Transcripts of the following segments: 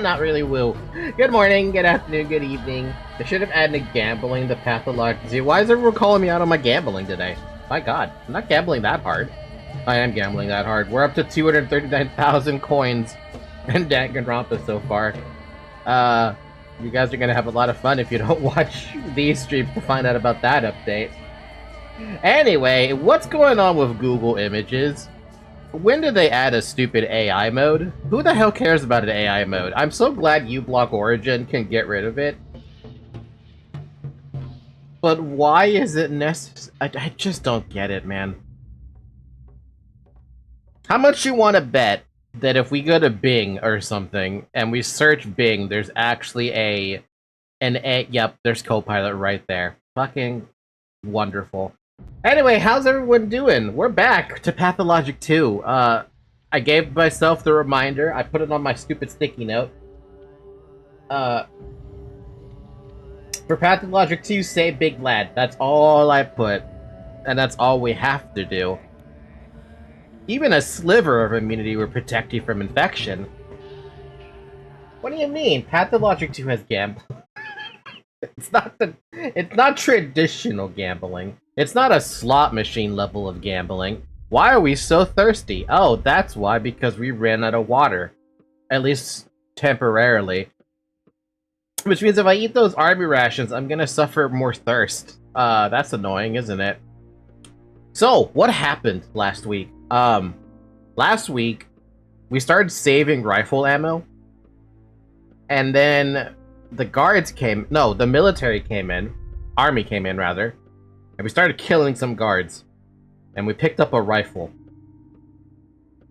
Not really woo. Good morning, good afternoon, good evening. I should have added gambling to Pathologic. Why is everyone calling me out on my gambling today? My god, I'm not gambling that hard. I am gambling that hard. We're up to 239,000 coins in Danganronpa so far. You guys are gonna have a lot of fun if you don't watch these streams to find out about that update. Anyway, what's going on with Google Images? When did they add a stupid AI mode? Who the hell cares about an AI mode? I'm so glad uBlock Origin can get rid of it. But why is it necessary? I just don't get it, man. How much you want to bet that if we go to Bing or something and we search Bing, there's actually yep, there's Copilot right there. Fucking wonderful. Anyway, how's everyone doing? We're back to Pathologic 2. I gave myself the reminder. I put it on my stupid sticky note. For Pathologic 2, say Big Lad. That's all I put. And that's all we have to do. Even a sliver of immunity would protect you from infection. What do you mean? Pathologic 2 has gambling. It's not traditional gambling. It's not a slot machine level of gambling. Why are we so thirsty? Oh, that's why, because we ran out of water. At least temporarily. Which means if I eat those army rations, I'm gonna suffer more thirst. That's annoying, isn't it? So, what happened last week? Last week, we started saving rifle ammo. And then the guards came... No, the military came in. Army came in, rather. And we started killing some guards. And we picked up a rifle.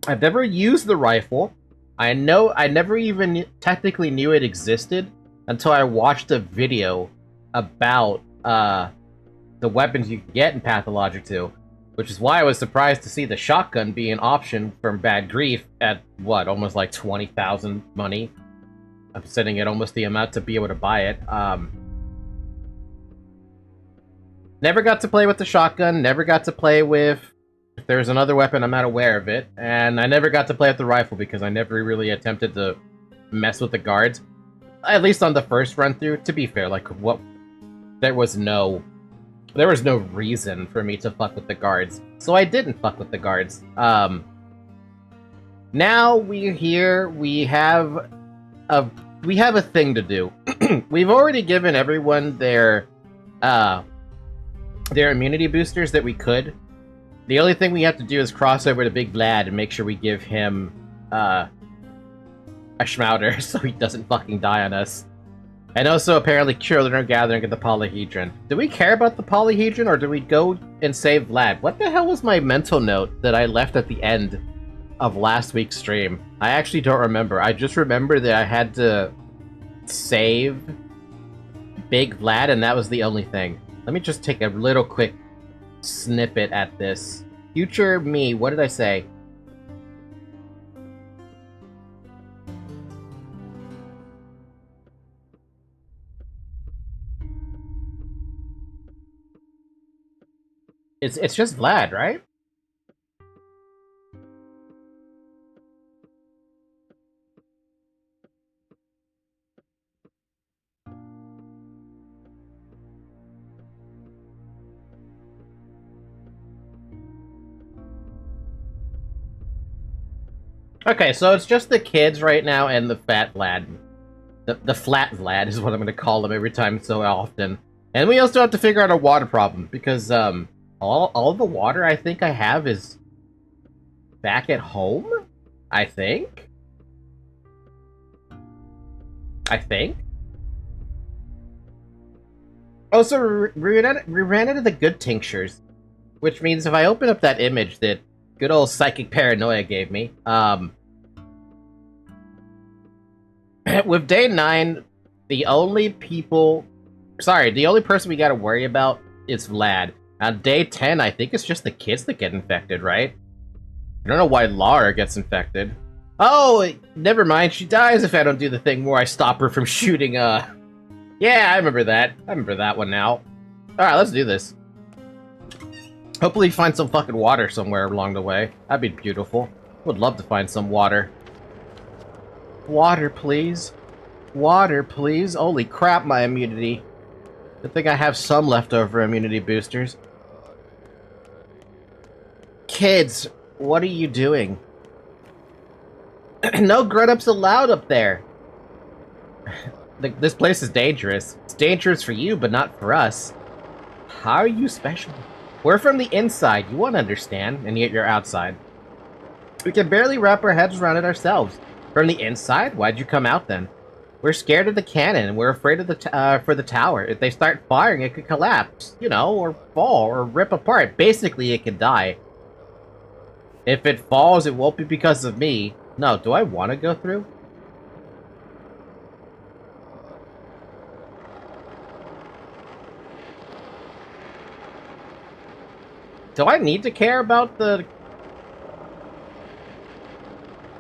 I've never used the rifle. I never even technically knew it existed until I watched a video about the weapons you can get in Pathologic 2, which is why I was surprised to see the shotgun be an option from Bad Grief at, what, almost like 20,000 money. I'm sitting at almost the amount to be able to buy it. Never got to play with the shotgun, never got to play with... If there's another weapon, I'm not aware of it. And I never got to play with the rifle because I never really attempted to mess with the guards. At least on the first run-through. To be fair, like, what... There was no reason for me to fuck with the guards. So I didn't fuck with the guards. Now we're here, we have a thing to do. We've already given everyone their immunity boosters that we could. The only thing we have to do is cross over to Big Vlad and make sure we give him a Schmouder so he doesn't fucking die on us. And also, apparently, children are gathering at the Polyhedron. Do we care about the Polyhedron, or do we go and save Vlad? What the hell was my mental note that I left at the end of last week's stream? I actually don't remember. I just remember that I had to save Big Vlad, and that was the only thing. Let me just take a little quick snippet at this. Future me, what did I say? It's just Vlad, right? Okay, so it's just the kids right now and the fat Vlad. The flat Vlad is what I'm gonna call him every time so often. And we also have to figure out a water problem, because, all the water I think I have is back at home? I think? Also, we ran out of the good tinctures, which means if I open up that image that good old Psychic Paranoia gave me, with day 9, the only person we gotta worry about is Vlad. On day 10, I think it's just the kids that get infected, right? I don't know why Lara gets infected. Oh, never mind, she dies if I don't do the thing where I stop her from shooting, Yeah, I remember that. I remember that one now. Alright, let's do this. Hopefully find some fucking water somewhere along the way. That'd be beautiful. Would love to find some water. Water, please. Water, please. Holy crap, my immunity. I think I have some leftover immunity boosters. Kids, what are you doing? No grown-ups allowed up there. This place is dangerous. It's dangerous for you, but not for us. How are you special? We're from the inside, you won't understand, and yet you're outside. We can barely wrap our heads around it ourselves. From the inside? Why'd you come out then? We're scared of the cannon, and we're afraid of for the tower. If they start firing, it could collapse, you know, or fall, or rip apart. Basically, it could die. If it falls, it won't be because of me. No, do I want to go through? Do I need to care about the...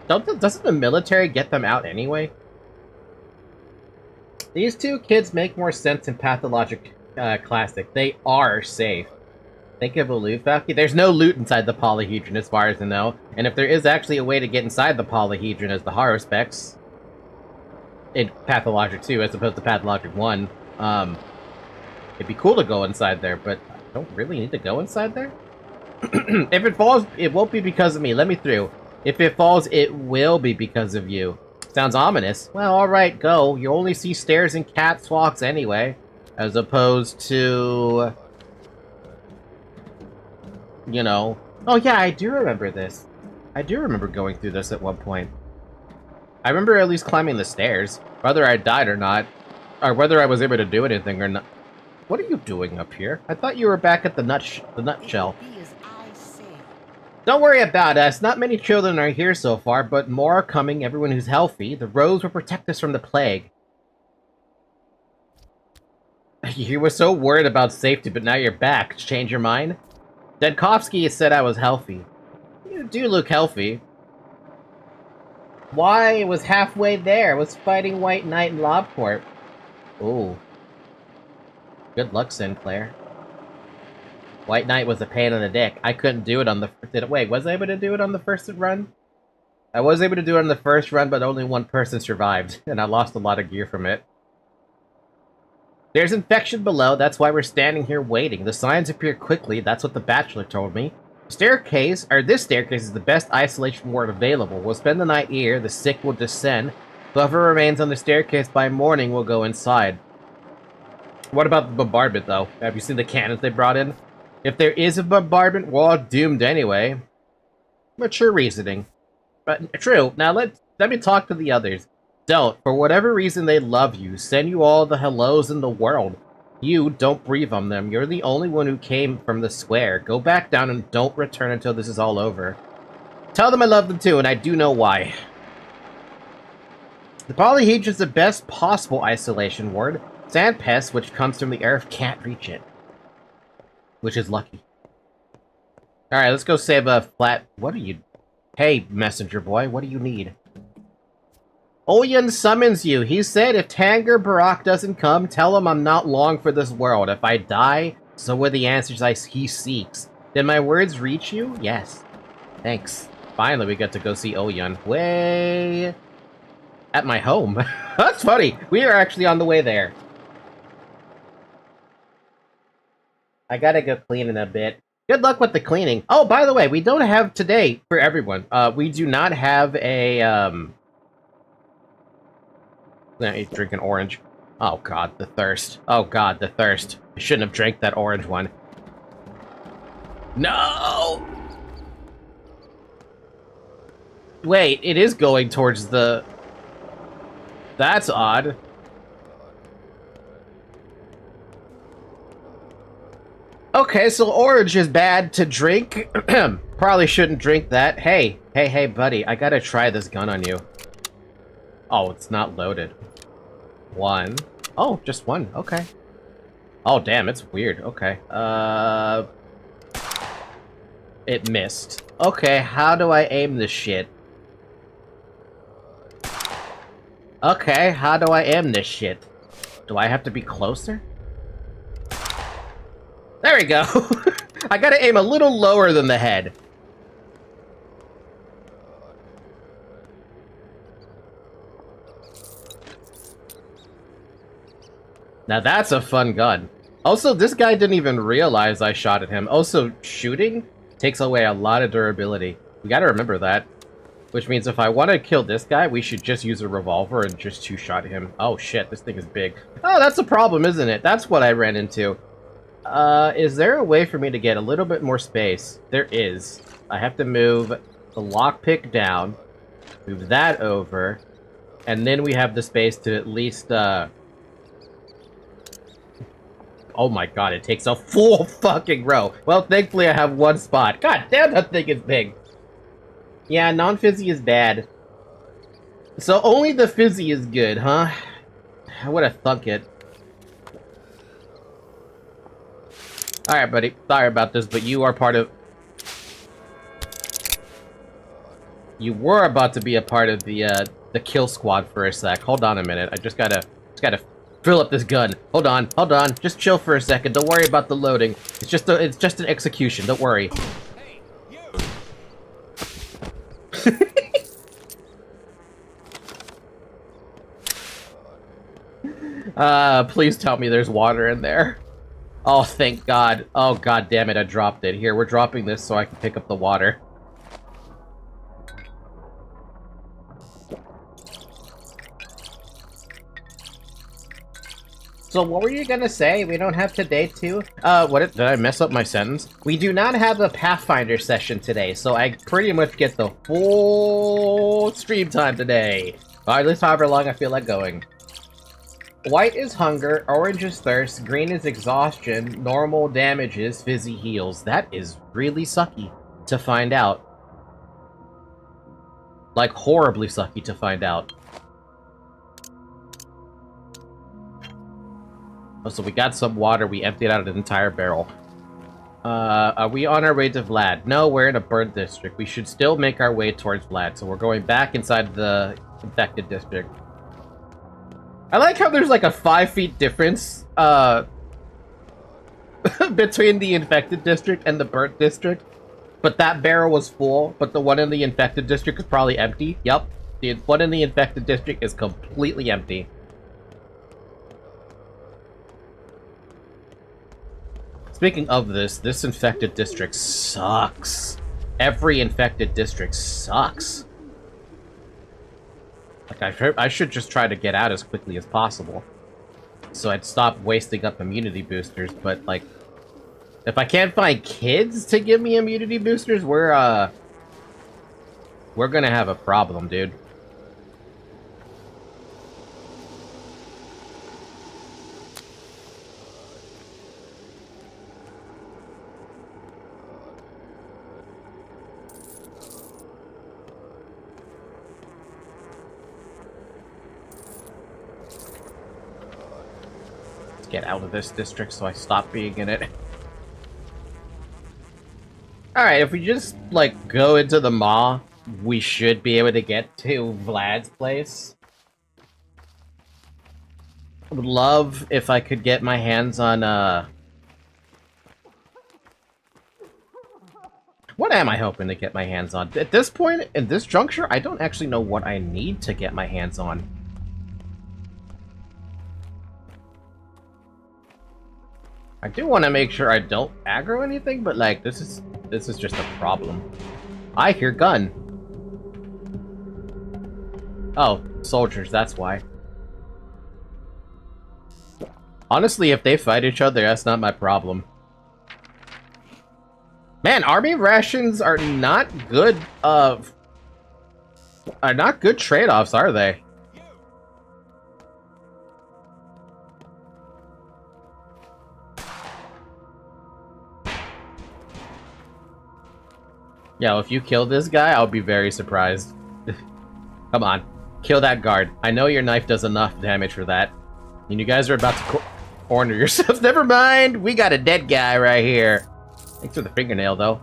Doesn't the military get them out anyway? These two kids make more sense in Pathologic Classic. They are safe. Think of a loot factory. There's no loot inside the Polyhedron as far as I know. And if there is actually a way to get inside the Polyhedron as the horror specs in Pathologic 2 as opposed to Pathologic 1, it'd be cool to go inside there, but I don't really need to go inside there? If it falls, it won't be because of me. Let me through. If it falls, it will be because of you. Sounds ominous. Well, alright, go. You only see stairs and catwalks anyway. As opposed to... You know... Oh yeah, I do remember this. I do remember going through this at one point. I remember at least climbing the stairs. Whether I died or not. Or whether I was able to do anything or not. What are you doing up here? I thought you were back at the nutshell. Don't worry about us. Not many children are here so far, but more are coming. Everyone who's healthy. The roads will protect us from the plague. You were so worried about safety, but now you're back. Change your mind? Dedkovsky said I was healthy. You do look healthy. Why? It was halfway there. It was fighting White Knight in Lobport. Ooh. Good luck, Sinclair. White Knight was a pain in the dick. I couldn't do it on the... Wait, was I able to do it on the first run? I was able to do it on the first run, but only one person survived, and I lost a lot of gear from it. There's infection below, that's why we're standing here waiting. The signs appear quickly, that's what the Bachelor told me. This staircase is the best isolation ward available. We'll spend the night here, the sick will descend. Whoever remains on the staircase by morning will go inside. What about the bombardment, though? Have you seen the cannons they brought in? If there is a bombardment, we're all doomed anyway. Mature reasoning. But true. Now let me talk to the others. Don't. For whatever reason, they love you. Send you all the hellos in the world. You, don't breathe on them. You're the only one who came from the square. Go back down and don't return until this is all over. Tell them I love them too, and I do know why. The polyhedron is the best possible isolation ward. Sand pest, which comes from the earth, can't reach it. Which is lucky. Alright, let's go save a flat... What are you... Hey, messenger boy, what do you need? Oyen summons you. He said if Tanger Barak doesn't come, tell him I'm not long for this world. If I die, so are the answers he seeks. Did my words reach you? Yes. Thanks. Finally, we get to go see Oyen. Way... at my home. That's funny. We are actually on the way there. I gotta go clean in a bit. Good luck with the cleaning. Oh, by the way, we don't have today for everyone. We do not have a, drink an orange. Oh god, the thirst. Oh god, the thirst. I shouldn't have drank that orange one. No! Wait, it is going towards the... That's odd. Okay, so orange is bad to drink. Probably shouldn't drink that. Hey, buddy, I gotta try this gun on you. Oh, it's not loaded. One. Oh, just one. Okay. Oh, damn, it's weird. Okay. It missed. Okay, how do I aim this shit? Okay, how do I aim this shit? Do I have to be closer? There we go! I gotta aim a little lower than the head. Now that's a fun gun. Also, this guy didn't even realize I shot at him. Also, shooting takes away a lot of durability. We gotta remember that. Which means if I want to kill this guy, we should just use a revolver and just two-shot him. Oh shit, this thing is big. Oh, that's a problem, isn't it? That's what I ran into. Is there a way for me to get a little bit more space? There is. I have to move the lockpick down, move that over, and then we have the space to at least, Oh my god, it takes a full fucking row. Well, thankfully I have one spot. God damn, that thing is big. Yeah, non-fizzy is bad. So only the fizzy is good, huh? I would have thunk it. Alright, buddy. Sorry about this, but you are part of... You were about to be a part of the kill squad for a sec. Hold on a minute. I just gotta fill up this gun. Hold on. Just chill for a second. Don't worry about the loading. It's just an execution. Don't worry. Please tell me there's water in there. Oh, thank God. Oh, god damn it, I dropped it. Here, we're dropping this so I can pick up the water. So what were you gonna say? We don't have today too? Did I mess up my sentence? We do not have a Pathfinder session today, so I pretty much get the full stream time today. Or at least however long I feel like going. White is hunger, orange is thirst, green is exhaustion, normal damage is fizzy heals. That is really sucky to find out. Like, horribly sucky to find out. Oh, so we got some water, we emptied out an entire barrel. Are we on our way to Vlad? No, we're in a burnt district. We should still make our way towards Vlad, so we're going back inside the infected district. I like how there's like a 5 feet difference, between the infected district and the burnt district. But that barrel was full, but the one in the infected district is probably empty. Yup, the one in the infected district is completely empty. Speaking of this infected district sucks. Every infected district sucks. Like, I should just try to get out as quickly as possible. So I'd stop wasting up immunity boosters, but, like, if I can't find kids to give me immunity boosters, we're gonna have a problem, dude. Get out of this district so I stop being in it. Alright, if we just, like, go into the maw, we should be able to get to Vlad's place. I would love if I could get my hands on, what am I hoping to get my hands on? At this point, in this juncture, I don't actually know what I need to get my hands on. I do want to make sure I don't aggro anything, but like this is just a problem. I hear gun. Oh, soldiers, that's why. Honestly, if they fight each other, that's not my problem. Man, army rations are not good trade-offs, are they? Yeah, if you kill this guy, I'll be very surprised. Come on, kill that guard. I know your knife does enough damage for that. And you guys are about to corner yourselves. Never mind, we got a dead guy right here. Thanks for the fingernail, though.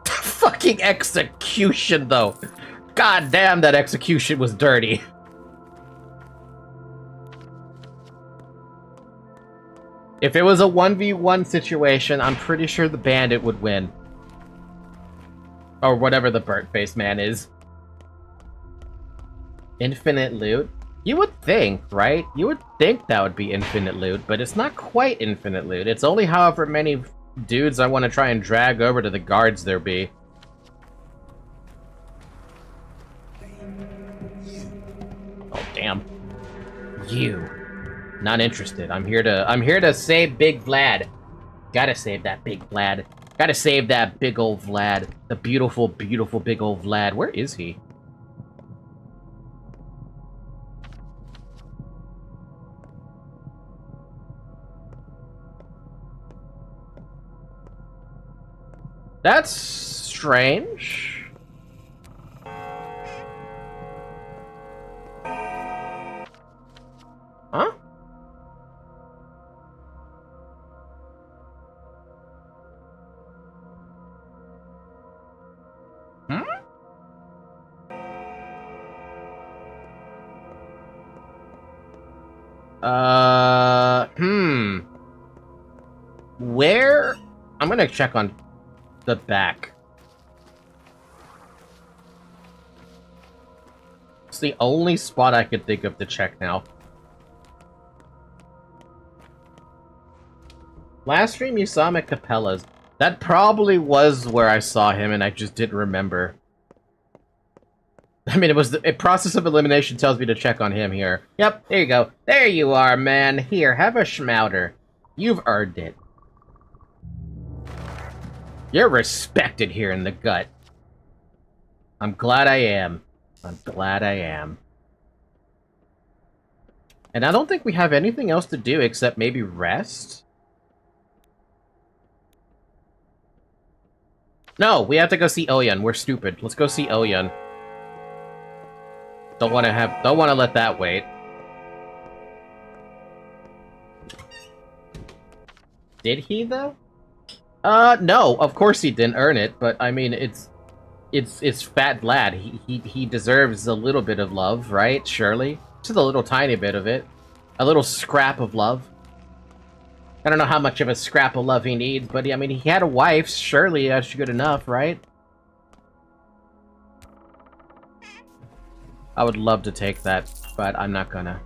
Fucking execution, though. God damn, that execution was dirty. If it was a 1v1 situation, I'm pretty sure the bandit would win. Or whatever the burnt-faced man is. Infinite loot? You would think, right? You would think that would be infinite loot, but it's not quite infinite loot. It's only however many dudes I want to try and drag over to the guards there be. Oh, damn. You. Not interested. I'm here to save Big Vlad. Gotta save that Big Vlad. Gotta save that big old Vlad. The beautiful, beautiful big old Vlad. Where is he? That's strange. Huh? Where? I'm gonna check on the back. It's the only spot I could think of to check now. Last stream you saw him at Capella's. That probably was where I saw him, and I just didn't remember. I mean, it was a process of elimination tells me to check on him here. Yep, there you go. There you are, man. Here, have a schmouter. You've earned it. You're respected here in the gut. I'm glad I am. I'm glad I am. And I don't think we have anything else to do except maybe rest? No, we have to go see Oyeon. We're stupid. Let's go see Oyeon. Don't want to let that wait. Did he though? No, of course he didn't earn it, but I mean it's Fat Lad. He deserves a little bit of love, right? Surely. Just a little tiny bit of it. A little scrap of love. I don't know how much of a scrap of love he needs, but I mean he had a wife, surely that's good enough, right? I would love to take that, but I'm not gonna.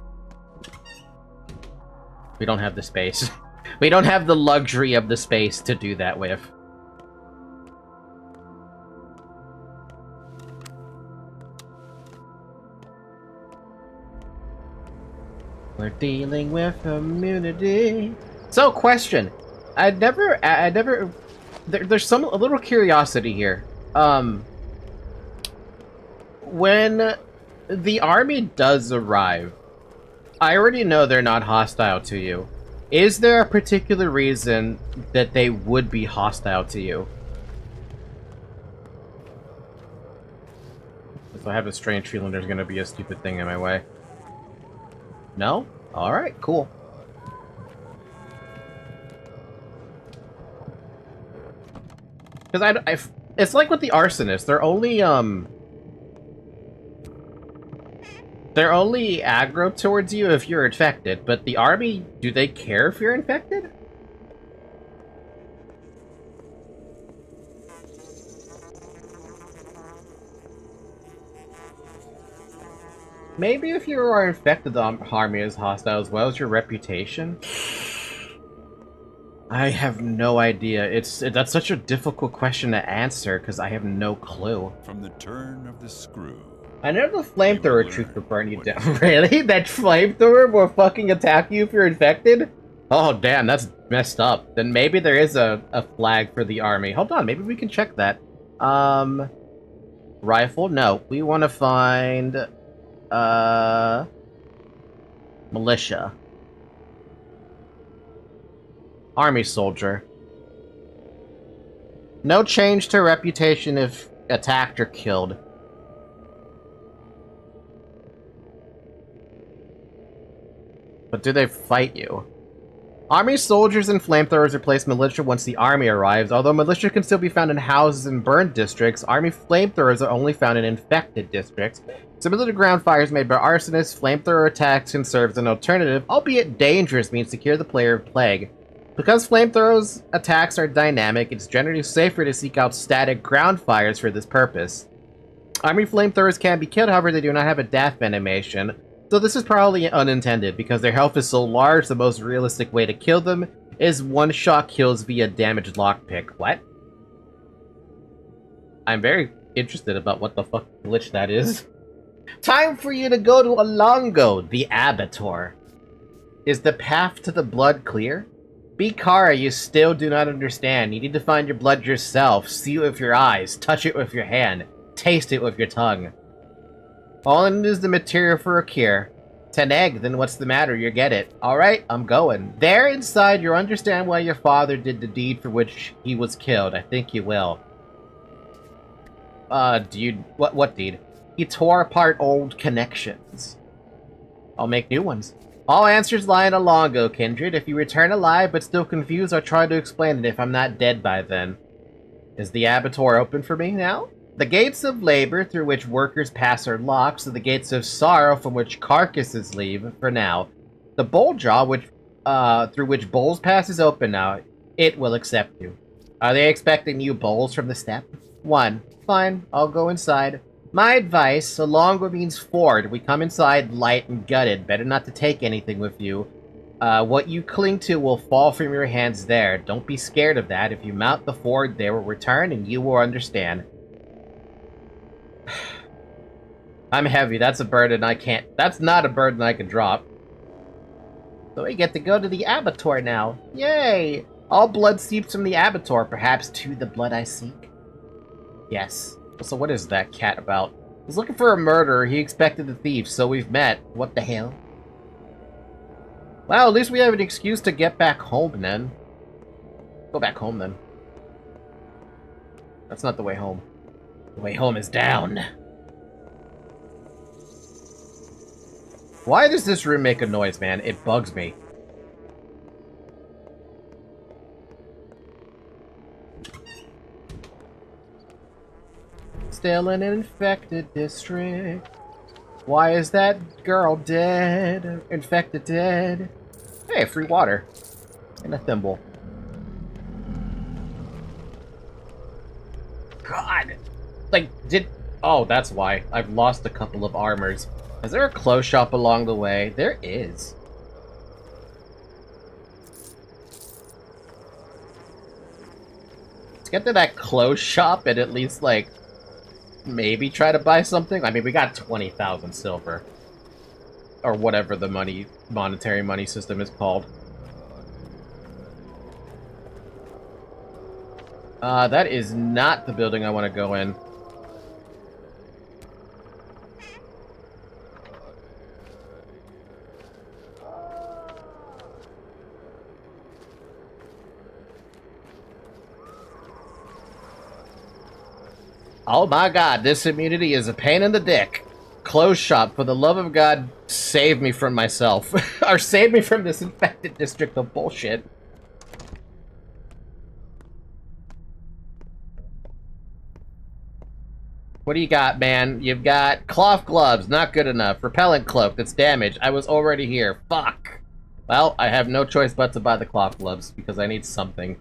We don't have the space. We don't have the luxury of the space to do that with. We're dealing with immunity. So, question. There's a little curiosity here. When the army does arrive, I already know they're not hostile to you. Is there a particular reason that they would be hostile to you? If I have a strange feeling there's gonna be a stupid thing in my way. No? Alright, cool. Because it's like with the arsonists, they're only aggro towards you if you're infected, but the army, do they care if you're infected? Maybe if you are infected, the army is hostile as well as your reputation? I have no idea. That's such a difficult question to answer, because I have no clue. From the turn of the screw. I know the flamethrower truth would burn you down. Really? That flamethrower will fucking attack you if you're infected? Oh, damn, that's messed up. Then maybe there is a flag for the army. Hold on, maybe we can check that. Rifle? No. We want to find... militia. Army soldier. No change to reputation if attacked or killed. But do they fight you? Army soldiers and flamethrowers replace militia once the army arrives. Although militia can still be found in houses and burned districts, army flamethrowers are only found in infected districts. Similar to ground fires made by arsonists, flamethrower attacks can serve as an alternative, albeit dangerous, means to cure the player of plague. Because flamethrowers attacks are dynamic, it's generally safer to seek out static ground fires for this purpose. Army flamethrowers can be killed, however they do not have a death animation. So this is probably unintended, because their health is so large, the most realistic way to kill them is one-shot kills via damaged lockpick. What? I'm very interested about what the fuck glitch that is. Time for you to go to Alongo, the Abattoir. Is the path to the blood clear? Bikara, you still do not understand. You need to find your blood yourself, see it with your eyes, touch it with your hand, taste it with your tongue. All in is the material for a cure. 10 egg, then what's the matter? You get it. Alright, I'm going. There inside, you'll understand why your father did the deed for which he was killed. I think you will. What deed? He tore apart old connections. I'll make new ones. All answers lie in Alongo, kindred. If you return alive but still confused, I'll try to explain it if I'm not dead by then. Is the abattoir open for me now? The gates of labor through which workers pass are locked, so the gates of sorrow from which carcasses leave for now. The bowl jaw through which bowls pass is open now. It will accept you. Are they expecting you bowls from the step? 1. Fine, I'll go inside. My advice, Alongo means ford. We come inside light and gutted. Better not to take anything with you. What you cling to will fall from your hands there. Don't be scared of that. If you mount the ford, they will return and you will understand. I'm heavy. That's a burden I can't... That's not a burden I can drop. So we get to go to the abattoir now. Yay! All blood seeps from the abattoir, perhaps to the blood I seek. Yes. So what is that cat about? He's looking for a murderer. He expected a thief, so we've met. What the hell? Well, at least we have an excuse to get back home, then. Go back home, then. That's not the way home. The way home is down. Why does this room make a noise, man? It bugs me. Still an infected district. Why is that girl dead? Infected dead. Hey, free water. And a thimble. God! Like, oh, that's why. I've lost a couple of armors. Is there a clothes shop along the way? There is. Let's get to that clothes shop and at least, like, maybe try to buy something. I mean, we got 20,000 silver. Or whatever the monetary money system is called. That is not the building I want to go in. Oh my god, this immunity is a pain in the dick. Clothes shop, for the love of God, save me from myself. Or save me from this infected district of bullshit. What do you got, man? You've got cloth gloves, not good enough. Repellent cloak, that's damaged. I was already here. Fuck. Well, I have no choice but to buy the cloth gloves, because I need something.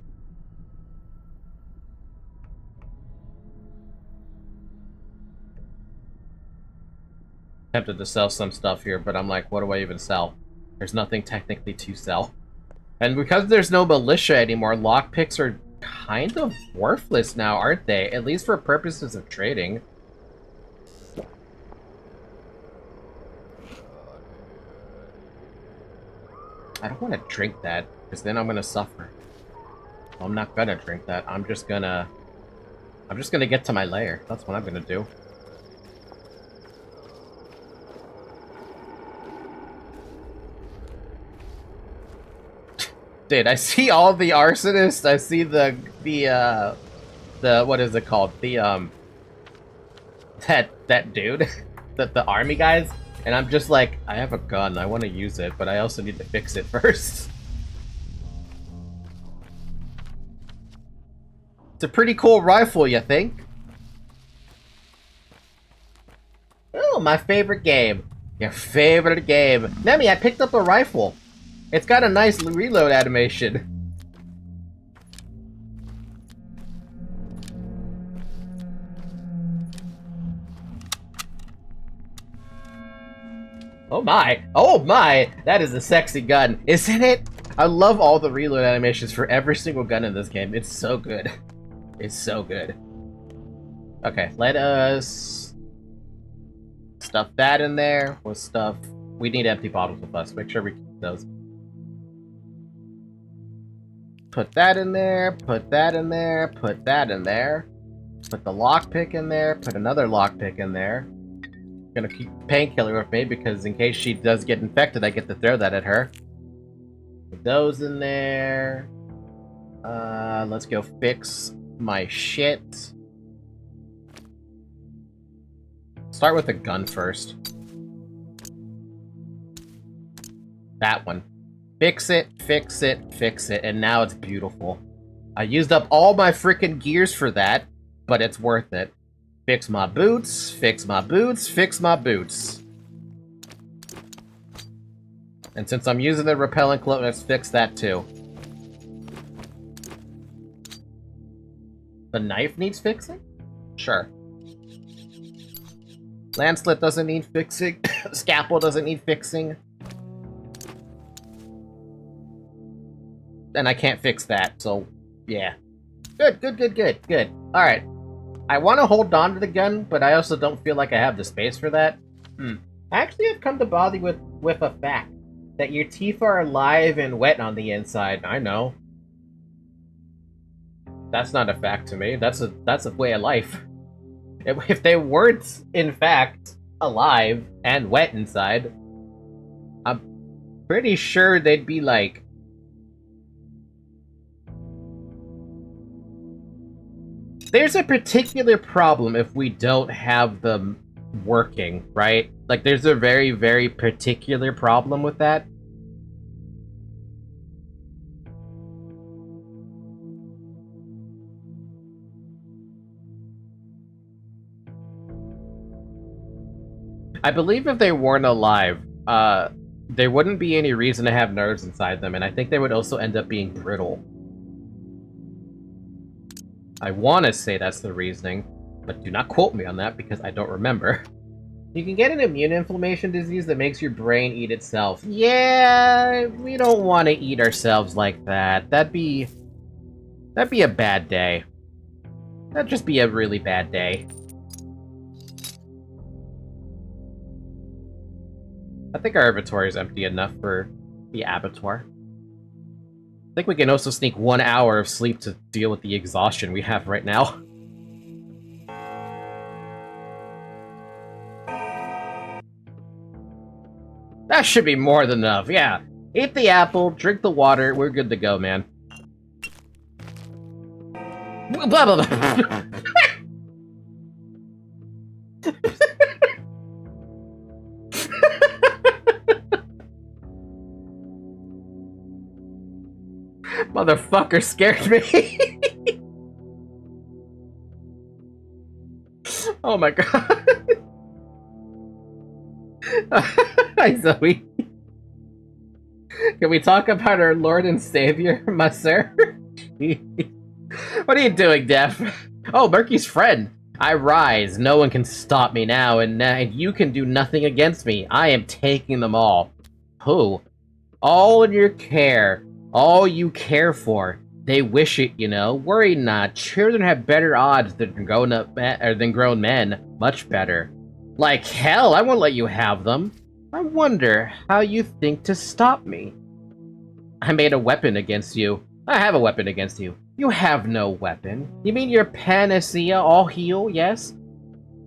Tempted to sell some stuff here, but I'm like, what do I even sell? There's nothing technically to sell. And because there's no militia anymore, lockpicks are kind of worthless now, aren't they? At least for purposes of trading. I don't want to drink that, because then I'm going to suffer. I'm not going to drink that. I'm just going to get to my lair. That's what I'm going to do. Dude, I see all the arsonists. I see the what is it called? The that dude, the army guys, and I'm just like, I have a gun. I want to use it, but I also need to fix it first. It's a pretty cool rifle, you think? Oh, my favorite game. Your favorite game. Nemi, I picked up a rifle. It's got a nice reload animation. Oh my! Oh my! That is a sexy gun, isn't it? I love all the reload animations for every single gun in this game. It's so good. It's so good. Okay, let us stuff that in there. We'll stuff... We need empty bottles with us. Make sure we keep those. Put that in there, put that in there, put that in there. Put the lockpick in there, put another lockpick in there. Gonna keep painkiller with me because in case she does get infected, I get to throw that at her. Put those in there. Let's go fix my shit. Start with the gun first. That one. Fix it, fix it, fix it, and now it's beautiful. I used up all my freaking gears for that, but it's worth it. Fix my boots, fix my boots, fix my boots. And since I'm using the repellent cloak, let's fix that too. The knife needs fixing? Sure. Lancelet doesn't need fixing. Scalpel doesn't need fixing. and I can't fix that, so yeah. Good. Alright. I want to hold on to the gun, but I also don't feel like I have the space for that. Actually, I've come to bother with a fact. That your teeth are alive and wet on the inside. I know. That's not a fact to me. That's a way of life. If they weren't, in fact, alive and wet inside, I'm pretty sure they'd be like... There's a particular problem if we don't have them working, right? Like, there's a very, very particular problem with that. I believe if they weren't alive, there wouldn't be any reason to have nerves inside them, and I think they would also end up being brittle. I want to say that's the reasoning, but do not quote me on that because I don't remember. You can get an immune inflammation disease that makes your brain eat itself. Yeah, we don't want to eat ourselves like that. That'd be a bad day. That'd just be a really bad day. I think our inventory is empty enough for the abattoir. I think we can also sneak 1 hour of sleep to deal with the exhaustion we have right now. That should be more than enough, yeah. Eat the apple, drink the water, we're good to go, man. Blah, blah, blah. Motherfucker scared me. Oh my god. Hi, Zoe. Can we talk about our Lord and Savior, my sir? What are you doing, Def? Oh, Murky's friend. I rise. No one can stop me now, and you can do nothing against me. I am taking them all. Who? All in your care. All you care for. They wish it, you know. Worry not. Children have better odds than grown men. Much better. Like hell, I won't let you have them. I wonder how you think to stop me. I made a weapon against you. I have a weapon against you. You have no weapon. You mean your panacea all heal, yes?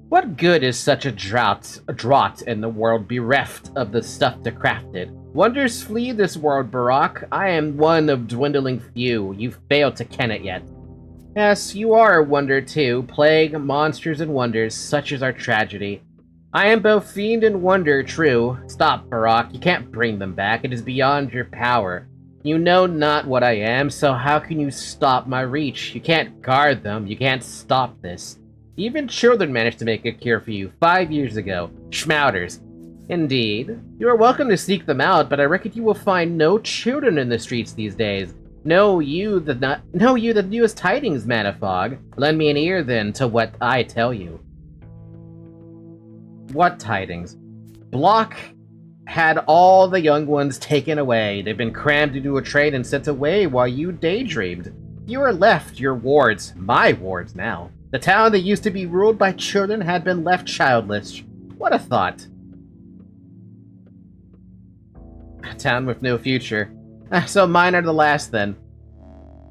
What good is such a draught in the world bereft of the stuff to craft it? Wonders flee this world, Barack. I am one of dwindling few. You failed to ken it yet. Yes, you are a wonder too. Plague, monsters, and wonders, such is our tragedy. I am both fiend and wonder, true. Stop, Barack. You can't bring them back. It is beyond your power. You know not what I am, so how can you stop my reach? You can't guard them. You can't stop this. Even children managed to make a cure for you 5 years ago. Schmouters. Indeed. You are welcome to seek them out, but I reckon you will find no children in the streets these days. Know you the newest tidings, Manafog. Lend me an ear, then, to what I tell you. What tidings? Block had all the young ones taken away. They've been crammed into a train and sent away while you daydreamed. You are left your wards, my wards now. The town that used to be ruled by children had been left childless. What a thought. A town with no future. So mine are the last then.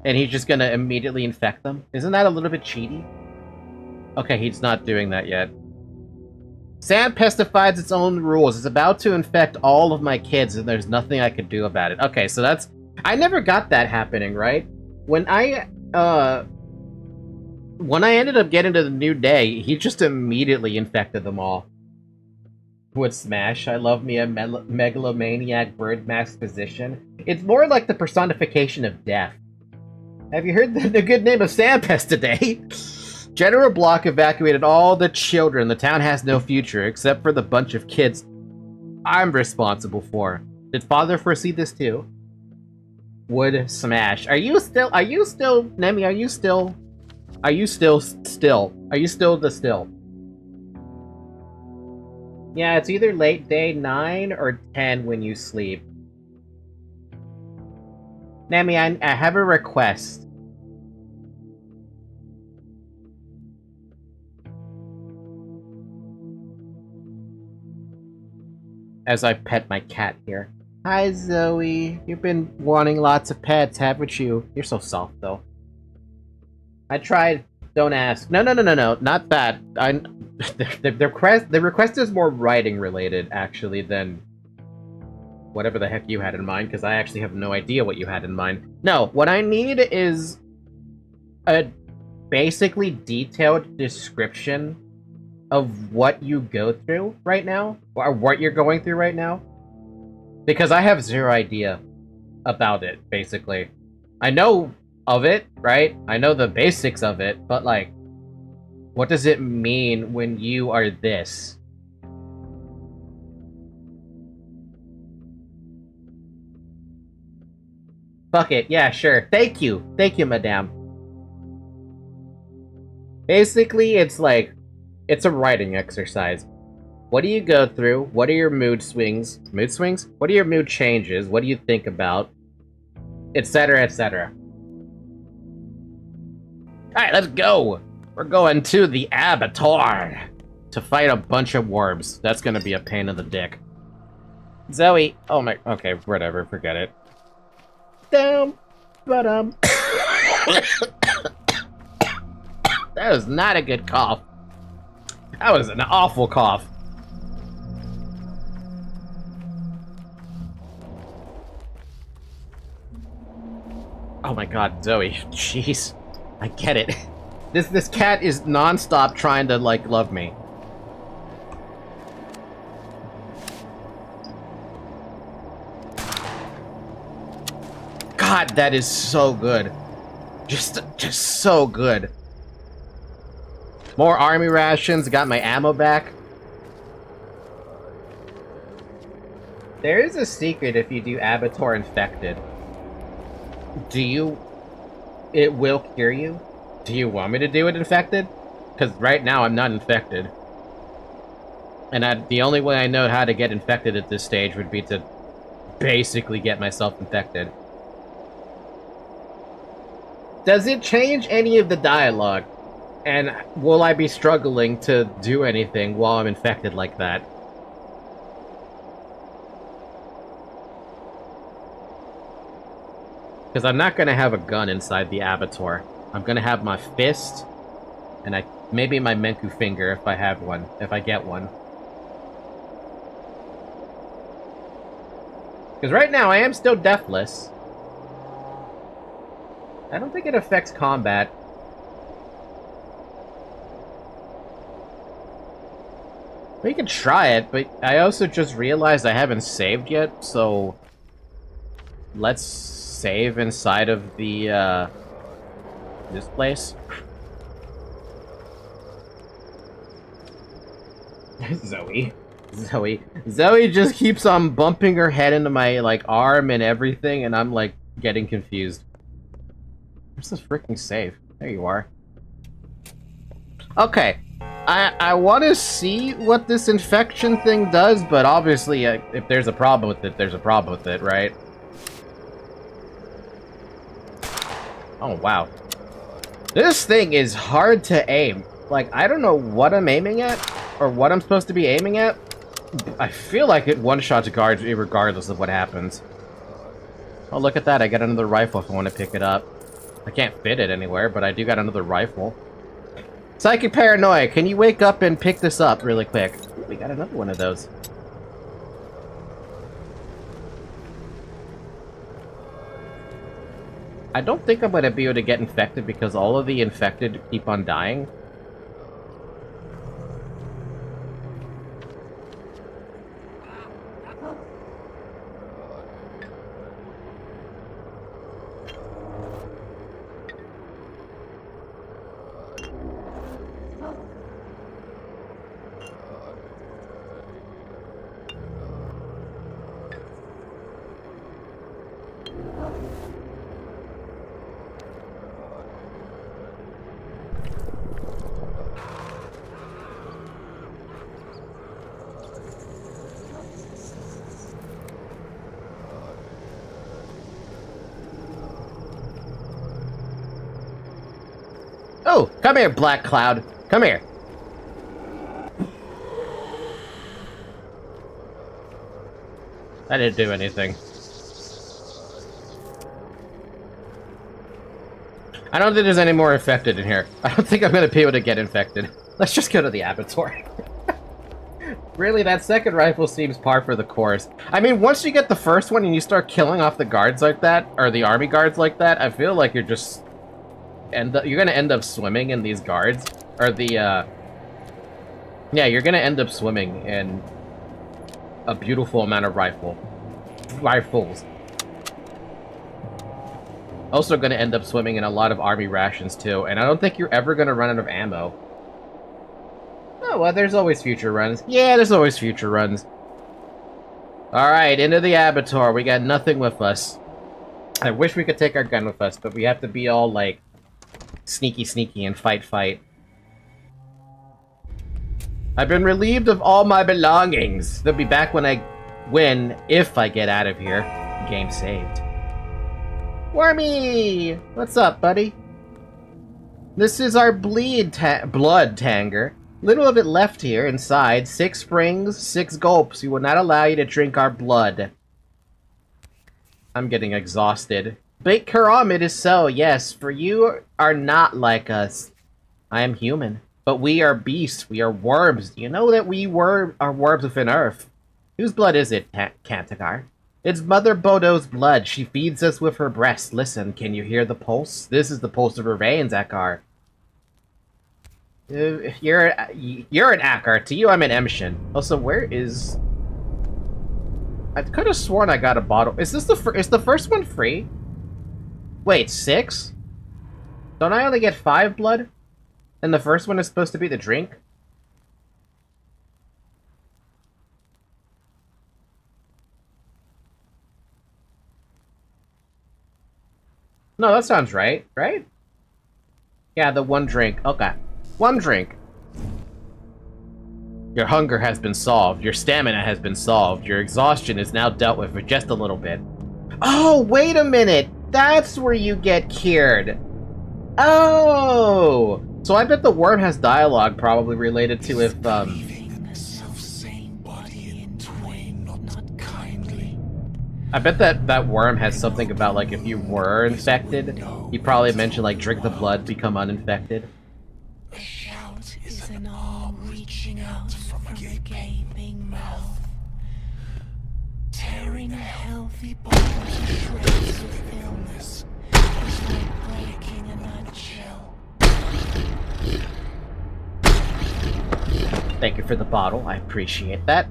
And he's just gonna immediately infect them? Isn't that a little bit cheaty? Okay, he's not doing that yet. Sand pestifies its own rules. It's about to infect all of my kids, and there's nothing I could do about it. Okay, so that's... I never got that happening, right? When I ended up getting to the new day, he just immediately infected them all. Would smash. I love me a megalomaniac bird mask physician. It's more like the personification of death. Have you heard the good name of Sandpest today? General Block evacuated all the children. The town has no future, except for the bunch of kids I'm responsible for. Did Father foresee this too? Would smash. Are you still, Nemi, are you still the still? Yeah, it's either late day 9 or 10 when you sleep. Nami, I have a request. As I pet my cat here. Hi, Zoe. You've been wanting lots of pets, haven't you? You're so soft, though. I tried. Don't ask. No, not that. The request is more writing related, actually, than whatever the heck you had in mind, because I actually have no idea what you had in mind. No, what I need is a basically detailed description of what you go through right now, or what you're going through right now, because I have zero idea about it, basically. I know of it, right? I know the basics of it, but, like, what does it mean when you are this? Fuck it, yeah, sure. Thank you, madame. Basically, it's like, it's a writing exercise. What do you go through? What are your mood swings? Mood swings? What are your mood changes? What do you think about? Etc, etc. Alright, let's go! We're going to the Abattoir to fight a bunch of worms. That's gonna be a pain in the dick. Zoe! Oh my... Okay, whatever, forget it. Down, but that was not a good cough. That was an awful cough. Oh my god, Zoe. Jeez. I get it. This cat is non-stop trying to, like, love me. God, that is so good. Just so good. More army rations, got my ammo back. There is a secret if you do Abattoir Infected. It will cure you? Do you want me to do it infected? Because right now I'm not infected. And the only way I know how to get infected at this stage would be to basically get myself infected. Does it change any of the dialogue? And will I be struggling to do anything while I'm infected like that? Because I'm not going to have a gun inside the Abattoir. I'm going to have my fist, and maybe my Menku finger if I have one, if I get one. Because right now I am still deathless. I don't think it affects combat. We can try it, but I also just realized I haven't saved yet, so let's save inside of the, this place. Zoe just keeps on bumping her head into my, like, arm and everything, and I'm, like, getting confused. Where's this freaking save? There you are. Okay. I want to see what this infection thing does, but obviously, if there's a problem with it, there's a problem with it, right? Oh, wow. This thing is hard to aim. Like, I don't know what I'm aiming at, or what I'm supposed to be aiming at. I feel like it one-shots guards regardless of what happens. Oh, look at that. I got another rifle if I want to pick it up. I can't fit it anywhere, but I do got another rifle. Psychic Paranoia, can you wake up and pick this up really quick? We got another one of those. I don't think I'm going to be able to get infected because all of the infected keep on dying. Oh! Come here, Black Cloud. Come here. I didn't do anything. I don't think there's any more infected in here. I don't think I'm gonna be able to get infected. Let's just go to the abattoir. Really, that second rifle seems par for the course. I mean, once you get the first one and you start killing off the guards like that, or the army guards like that, I feel like you're just... you're gonna end up swimming in these guards. Or the, yeah, you're gonna end up swimming in a beautiful amount of rifles. Also gonna end up swimming in a lot of army rations, too. And I don't think you're ever gonna run out of ammo. Oh, well, there's always future runs. Yeah, there's always future runs. Alright, into the abattoir. We got nothing with us. I wish we could take our gun with us, but we have to be all, like, sneaky and fight. I've been relieved of all my belongings. They'll be back when I win, if I get out of here. Game saved. Wormy! What's up, buddy? This is our blood tanger. Little of it left here, inside. 6 springs, 6 gulps. We will not allow you to drink our blood. I'm getting exhausted. But Karam, it is so, yes. For you are not like us. I am human. But we are beasts. We are worms. Do you know that we are worms within Earth? Whose blood is it, Kantakar? It's Mother Bodo's blood. She feeds us with her breast. Listen, can you hear the pulse? This is the pulse of her veins, Akar. You're an Akar. To you, I'm an Emshin. Also, where is... I could have sworn I got a bottle. Is this is the first one free? Wait, 6? Don't I only get 5 blood? And the first one is supposed to be the drink? No, that sounds right, right? Yeah, the 1 drink. Okay. 1 drink. Your hunger has been solved. Your stamina has been solved. Your exhaustion is now dealt with for just a little bit. Oh, wait a minute! That's where you get cured! Oh! So I bet the worm has dialogue probably related to if, I bet that worm has something about, like, if you were infected, he probably mentioned, like, drink the blood, become uninfected. A shout is an arm reaching out from a gaping mouth, tearing a healthy body to shreds of illness is like breaking a nutshell. Thank you for the bottle, I appreciate that.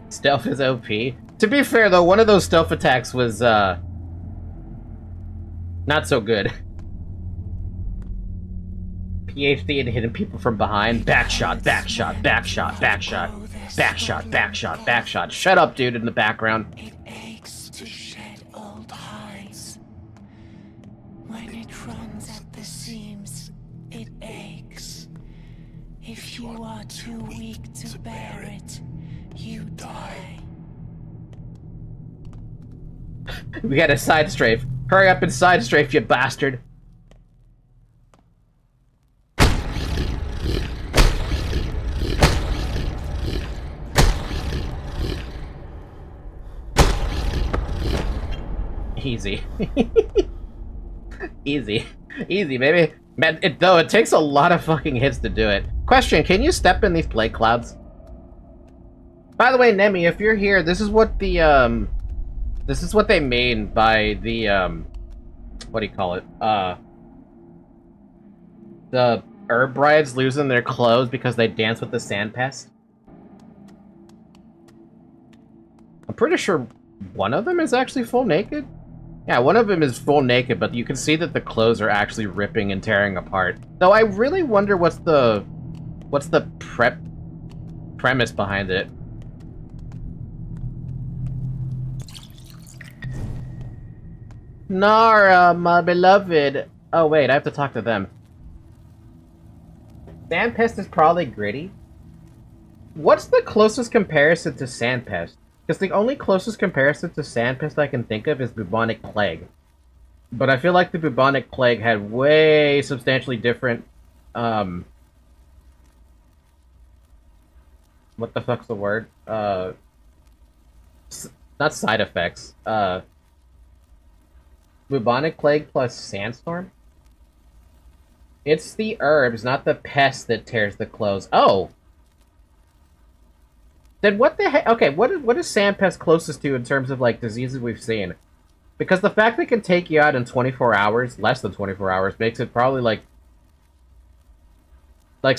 Stealth is OP. To be fair, though, one of those stealth attacks was, not so good. PhD and hitting people from behind. Backshot, backshot, backshot, backshot, backshot, backshot, backshot. Shut up, dude, in the background. It aches to shed old hides. When it runs at the seams, it aches. If you are too weak to bear it, you die. We got a side strafe. Hurry up and side strafe, you bastard. Easy. Easy. Easy, baby. Man, though, it takes a lot of fucking hits to do it. Question, can you step in these plague clouds? By the way, Nemi, if you're here, this is what the, this is what they mean by the, what do you call it? The herb brides losing their clothes because they dance with the sand pest. I'm pretty sure one of them is actually full naked. Yeah, one of them is full naked, but you can see that the clothes are actually ripping and tearing apart. Though I really wonder what's the premise behind it. Nara, my beloved. Oh wait, I have to talk to them. Sandpest is probably gritty. What's the closest comparison to Sandpest? Because the only closest comparison to Sandpest I can think of is bubonic plague. But I feel like the bubonic plague had way substantially different, what the fuck's the word? Not side effects. Bubonic plague plus sandstorm? It's the herbs, not the pest that tears the clothes. Oh! Then what the heck? Okay, what is Sandpest closest to in terms of, like, diseases we've seen? Because the fact that it can take you out in 24 hours, less than 24 hours, makes it probably, like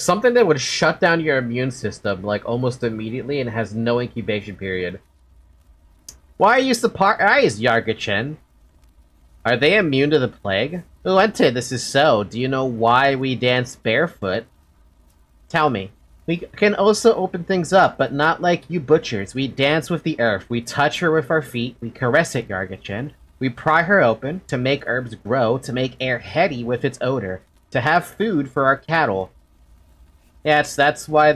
something that would shut down your immune system, like, almost immediately and has no incubation period. Why are you surprised, Yarga-chen? Are they immune to the plague? Uente, this is so. Do you know why we dance barefoot? Tell me. We can also open things up, but not like you butchers. We dance with the earth. We touch her with our feet. We caress it, Yarga-chen. We pry her open to make herbs grow, to make air heady with its odor, to have food for our cattle. Yes, that's why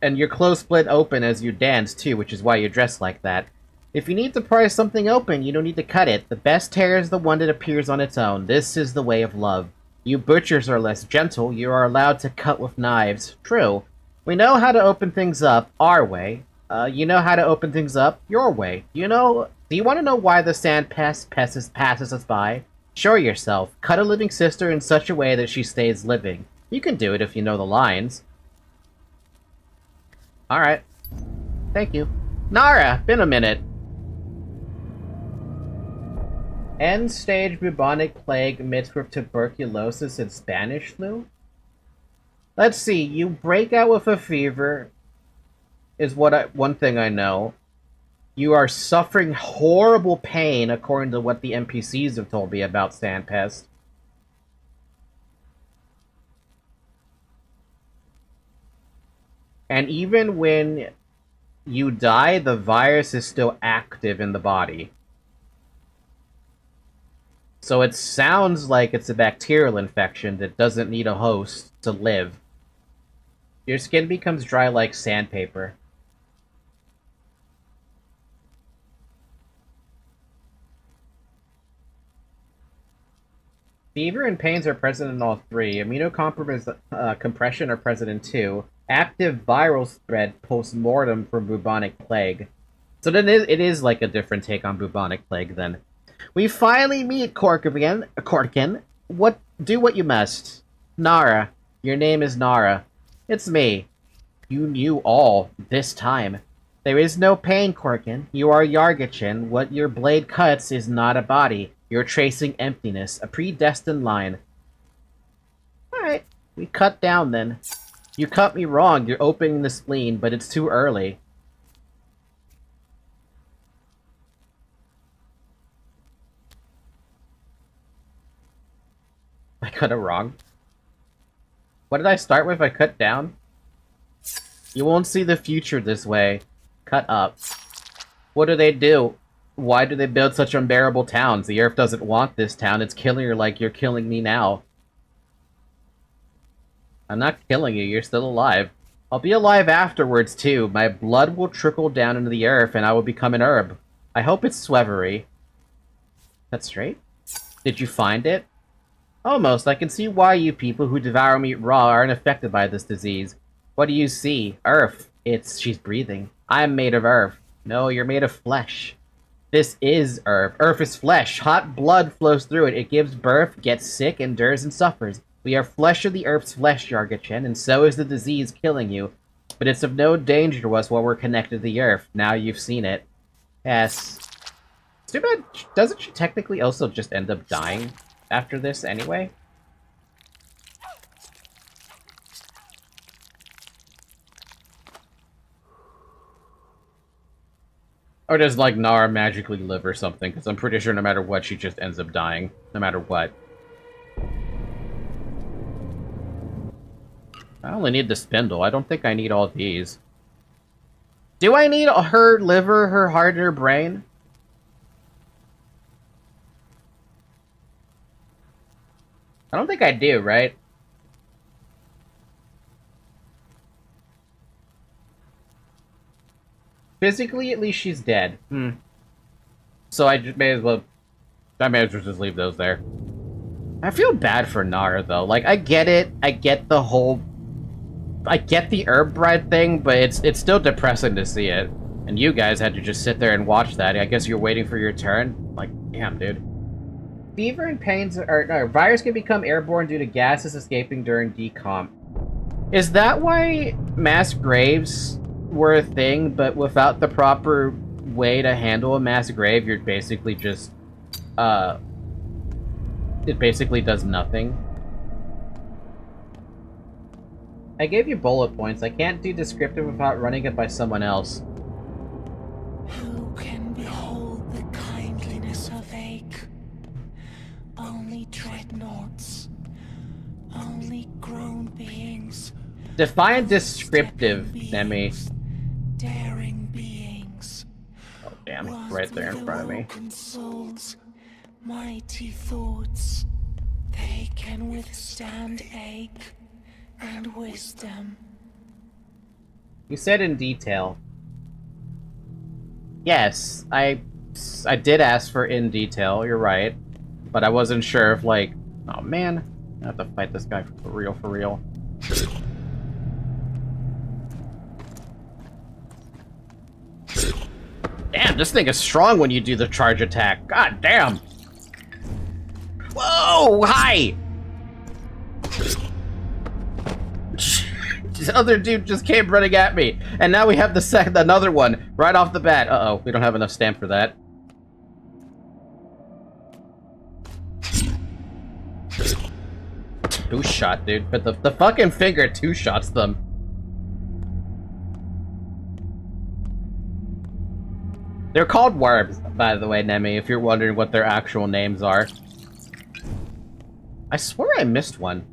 and your clothes split open as you dance, too, which is why you're dressed like that. If you need to pry something open, you don't need to cut it. The best tear is the one that appears on its own. This is the way of love. You butchers are less gentle. You are allowed to cut with knives. True. We know how to open things up our way. You know how to open things up your way. Do you want to know why the sand passes us by? Show yourself. Cut a living sister in such a way that she stays living. You can do it if you know the lines. Alright. Thank you. Nara, been a minute. End-stage bubonic plague mixed with tuberculosis and Spanish flu? Let's see, you break out with a fever, is one thing I know. You are suffering horrible pain, according to what the NPCs have told me about Sandpest. And even when you die, the virus is still active in the body. So it sounds like it's a bacterial infection that doesn't need a host to live. Your skin becomes dry like sandpaper. Fever and pains are present in all three. Immunocompression are present in two. Active viral spread post-mortem from bubonic plague. So then it is like a different take on bubonic plague then. We finally meet Korkin. Do what you must. Nara. Your name is Nara. It's me. You knew all this time. There is no pain, Korkin. You are Yarga-chen. What your blade cuts is not a body. You're tracing emptiness, a predestined line. Alright, we cut down then. You cut me wrong. You're opening the spleen, but it's too early. I cut it wrong. What did I start with? I cut down? You won't see the future this way. Cut up. What do? Why do they build such unbearable towns? The earth doesn't want this town. It's killing her like you're killing me now. I'm not killing you. You're still alive. I'll be alive afterwards, too. My blood will trickle down into the earth, and I will become an herb. I hope it's Swevery. That's straight? Did you find it? Almost. I can see why you people who devour meat raw aren't affected by this disease. What do you see? Earth. She's breathing. I'm made of earth. No, you're made of flesh. This is earth. Earth is flesh. Hot blood flows through it. It gives birth, gets sick, endures, and suffers. We are flesh of the earth's flesh, Yarga-chen, and so is the disease killing you. But it's of no danger to us while we're connected to the earth. Now you've seen it. Yes. It's too bad. Doesn't she technically also just end up dying after this anyway? Or does, like, Nara magically live or something? Because I'm pretty sure no matter what, she just ends up dying. No matter what. I only need the spindle. I don't think I need all these. Do I need her liver, her heart, and her brain? I don't think I do, right? Physically, at least she's dead. So I may as well just leave those there. I feel bad for Nara, though. Like, I get it. I get the herb bride thing, but it's still depressing to see it. And you guys had to just sit there and watch that. I guess you're waiting for your turn. Like, damn, dude. Fever and pains are... No, virus can become airborne due to gases escaping during decomp. Is that why mass graves were a thing, but without the proper way to handle a mass grave, you're basically just... It basically does nothing. I gave you bullet points. I can't do descriptive without running it by someone else. Who can behold the kindliness of ache? Only dreadnoughts. Only grown beings. Define descriptive, Nemi. Daring beings. Oh, damn. It's right there in front of me. Souls, mighty thoughts. They can withstand ache and wisdom. You said in detail. Yes, I did ask for in detail, you're right. But I wasn't sure if, like... Oh, man. I have to fight this guy for real, for real. Damn, this thing is strong when you do the charge attack. God damn! Whoa! Hi! This other dude just came running at me. And now we have another one right off the bat. Uh-oh, we don't have enough stamp for that. Two-shot, dude. But the fucking finger two-shots them. They're called worms, by the way, Nemi, if you're wondering what their actual names are. I swear I missed one.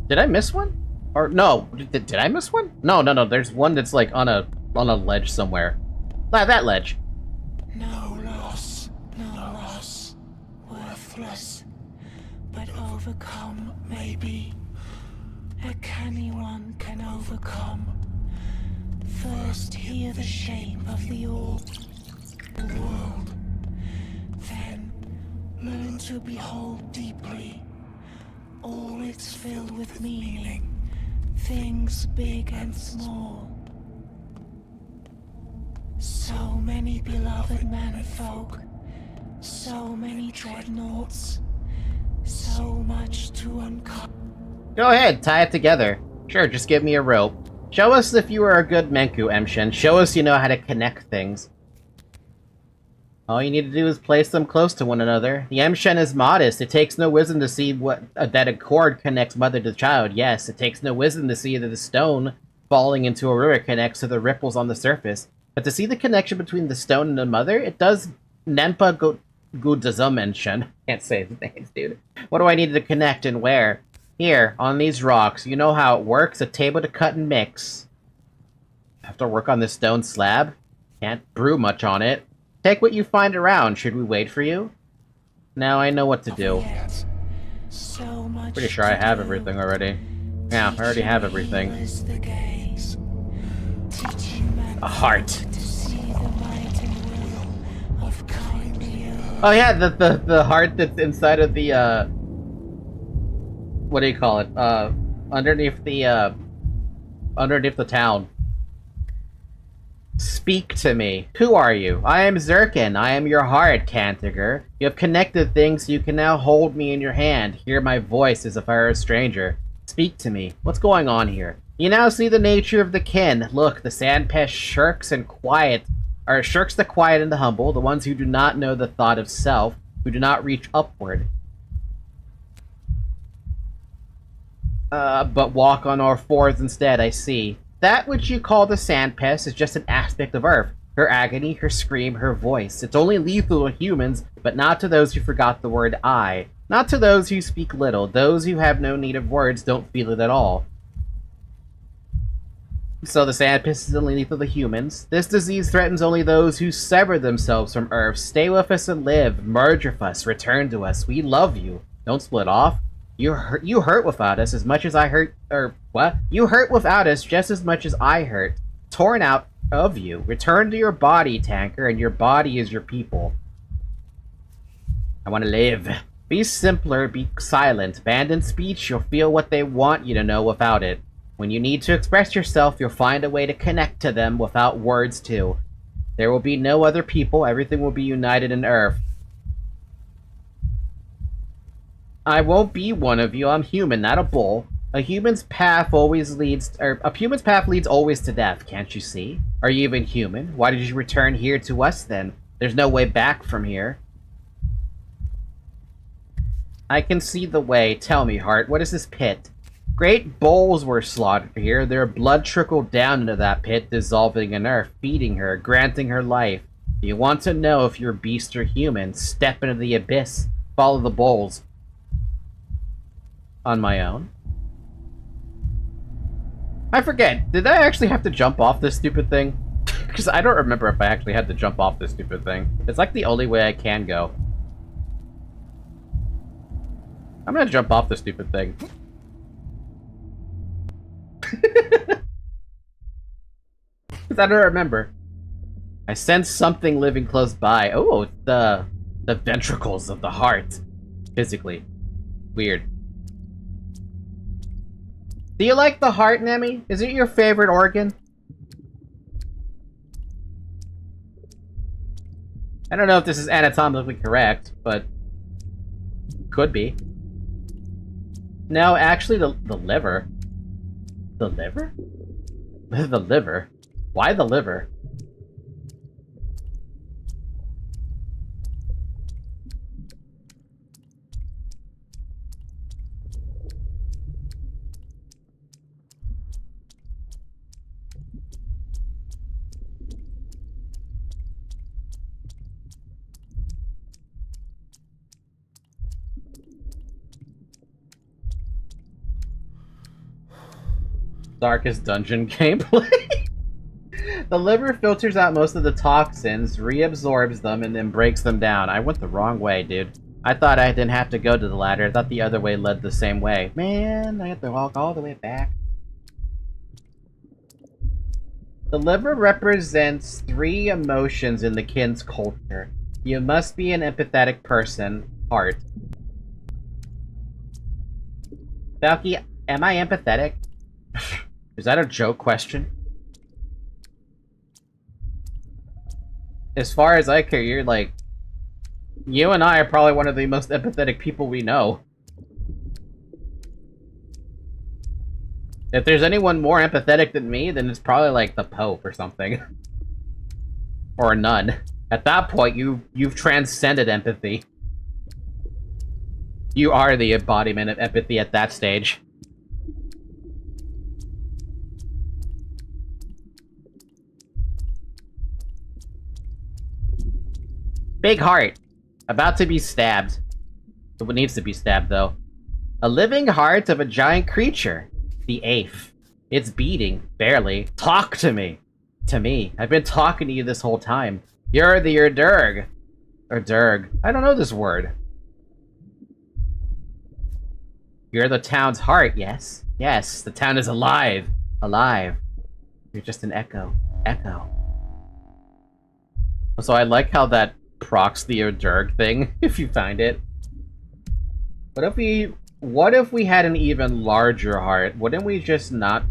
Did I miss one? Or no, did I miss one? No, there's one that's like on a ledge somewhere. That ledge. No loss, worthless, but overcome maybe. A canny one can overcome. First hear the shape of the old world, then learn to behold deeply. All it's filled with meaning, things big and small. So many beloved manfolk, so many dreadnoughts, so much to uncover. Go ahead, tie it together. Sure, just give me a rope. Show us if you are a good Menku, Emshin. Show us you know how to connect things. All you need to do is place them close to one another. The Emshin is modest. It takes no wisdom to see that a cord connects mother to child. Yes, it takes no wisdom to see that the stone falling into a river connects to the ripples on the surface. But to see the connection between the stone and the mother, it does Nenpa Gudazum Emshin. Can't say his names, dude. What do I need to connect and where? Here, on these rocks. You know how it works. A table to cut and mix. Have to work on this stone slab. Can't brew much on it. Take what you find around. Should we wait for you? Now I know what to do. Pretty sure I have everything already. Yeah, I already have everything. A heart. Oh yeah, the heart that's inside of the what do you call it? Underneath the town. Speak to me. Who are you? I am Zirkin. I am your heart, Cantiger. You have connected things so you can now hold me in your hand. Hear my voice as if I were a stranger. Speak to me. What's going on here? You now see the nature of the kin. Look, the sandpest shirks the quiet and the humble, the ones who do not know the thought of self, who do not reach upward. But walk on all fours instead, I see. That which you call the sandpest is just an aspect of Earth. Her agony, her scream, her voice. It's only lethal to humans, but not to those who forgot the word I. Not to those who speak little. Those who have no need of words don't feel it at all. So the sandpest is only lethal to humans. This disease threatens only those who sever themselves from Earth. Stay with us and live. Merge with us. Return to us. We love you. Don't split off. You hurt without us as much as I hurt, or what? You hurt without us just as much as I hurt. torn out of you. Return to your body, tanker, and your body is your people. I want to live. Be simpler, be silent. Abandon speech, you'll feel what they want you to know without it. When you need to express yourself, you'll find a way to connect to them without words too. There will be no other people, everything will be united in Earth. I won't be one of you, I'm human, not a bull. A human's path leads always to death, can't you see? Are you even human? Why did you return here to us then? There's no way back from here. I can see the way. Tell me, Heart, what is this pit? Great bulls were slaughtered here. Their blood trickled down into that pit, dissolving in earth, feeding her, granting her life. You want to know if you're beast or human? Step into the abyss. Follow the bulls. On my own? I forget, did I actually have to jump off this stupid thing? Because I don't remember if I actually had to jump off this stupid thing. It's like the only way I can go. I'm gonna jump off this stupid thing. Because I don't remember. I sense something living close by. Oh, the ventricles of the heart. Physically. Weird. Do you like the heart, Nemi? Is it your favorite organ? I don't know if this is anatomically correct, but could be. No, actually the liver. The liver? The liver? Why the liver? Darkest dungeon gameplay. The liver filters out most of the toxins, reabsorbs them, and then breaks them down. I went the wrong way, dude. I thought I didn't have to go to the ladder. I thought the other way led the same way. Man, I have to walk all the way back. The liver represents 3 emotions in the kin's culture. You must be an empathetic person. Heart. Valky, am I empathetic? Is that a joke question? As far as I care, you're like... You and I are probably one of the most empathetic people we know. If there's anyone more empathetic than me, then it's probably like the Pope or something. Or a nun. At that point, you've transcended empathy. You are the embodiment of empathy at that stage. Big heart. About to be stabbed. It needs to be stabbed, though. A living heart of a giant creature. The 8th. It's beating. Barely. Talk to me. To me. I've been talking to you this whole time. You're the Erdurg. Erdurg. I don't know this word. You're the town's heart, yes? Yes, the town is alive. Alive. You're just an echo. Echo. So I like how that procs the Erdurg thing, if you find it. What if we had an even larger heart? Wouldn't we just not...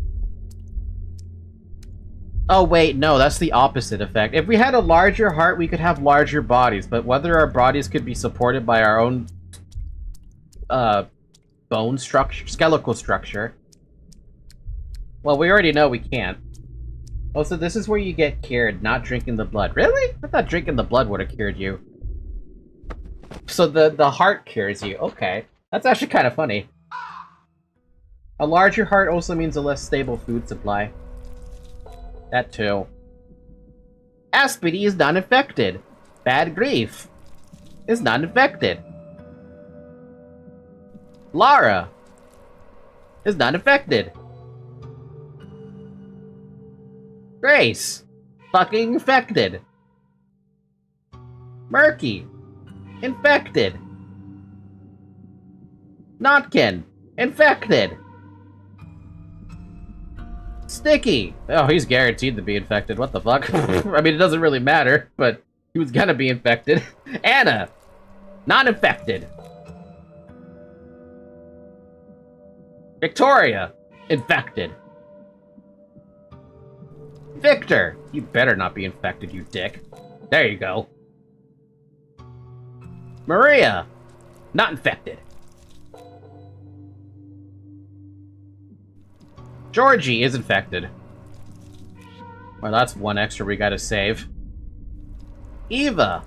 Oh wait, no, that's the opposite effect. If we had a larger heart, we could have larger bodies, but whether our bodies could be supported by our own bone structure, skeletal structure. Well, we already know we can't. Oh, so this is where you get cured, not drinking the blood. Really? I thought drinking the blood would have cured you. So the heart cures you. Okay. That's actually kind of funny. A larger heart also means a less stable food supply. That too. Aspity is not infected. Bad grief is not infected. Lara is not infected. Grace, fucking infected. Murky, infected. Notkin, infected. Sticky! Oh, he's guaranteed to be infected. What the fuck? I mean, it doesn't really matter, but he was gonna be infected. Anna! Not infected. Victoria! Infected. Victor! You better not be infected, you dick. There you go. Maria! Not infected. Georgie is infected. Well, that's one extra we gotta save. Eva!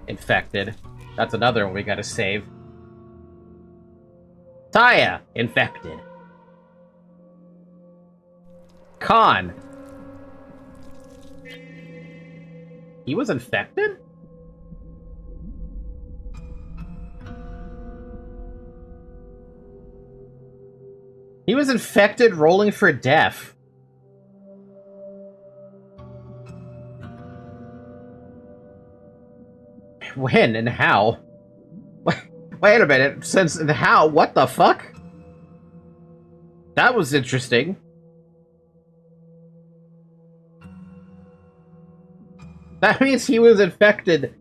Infected. That's another one we gotta save. Taya! Infected. Khan! He was infected? He was infected rolling for death. When and how? Wait a minute, since and how? What the fuck? That was interesting. That means he was infected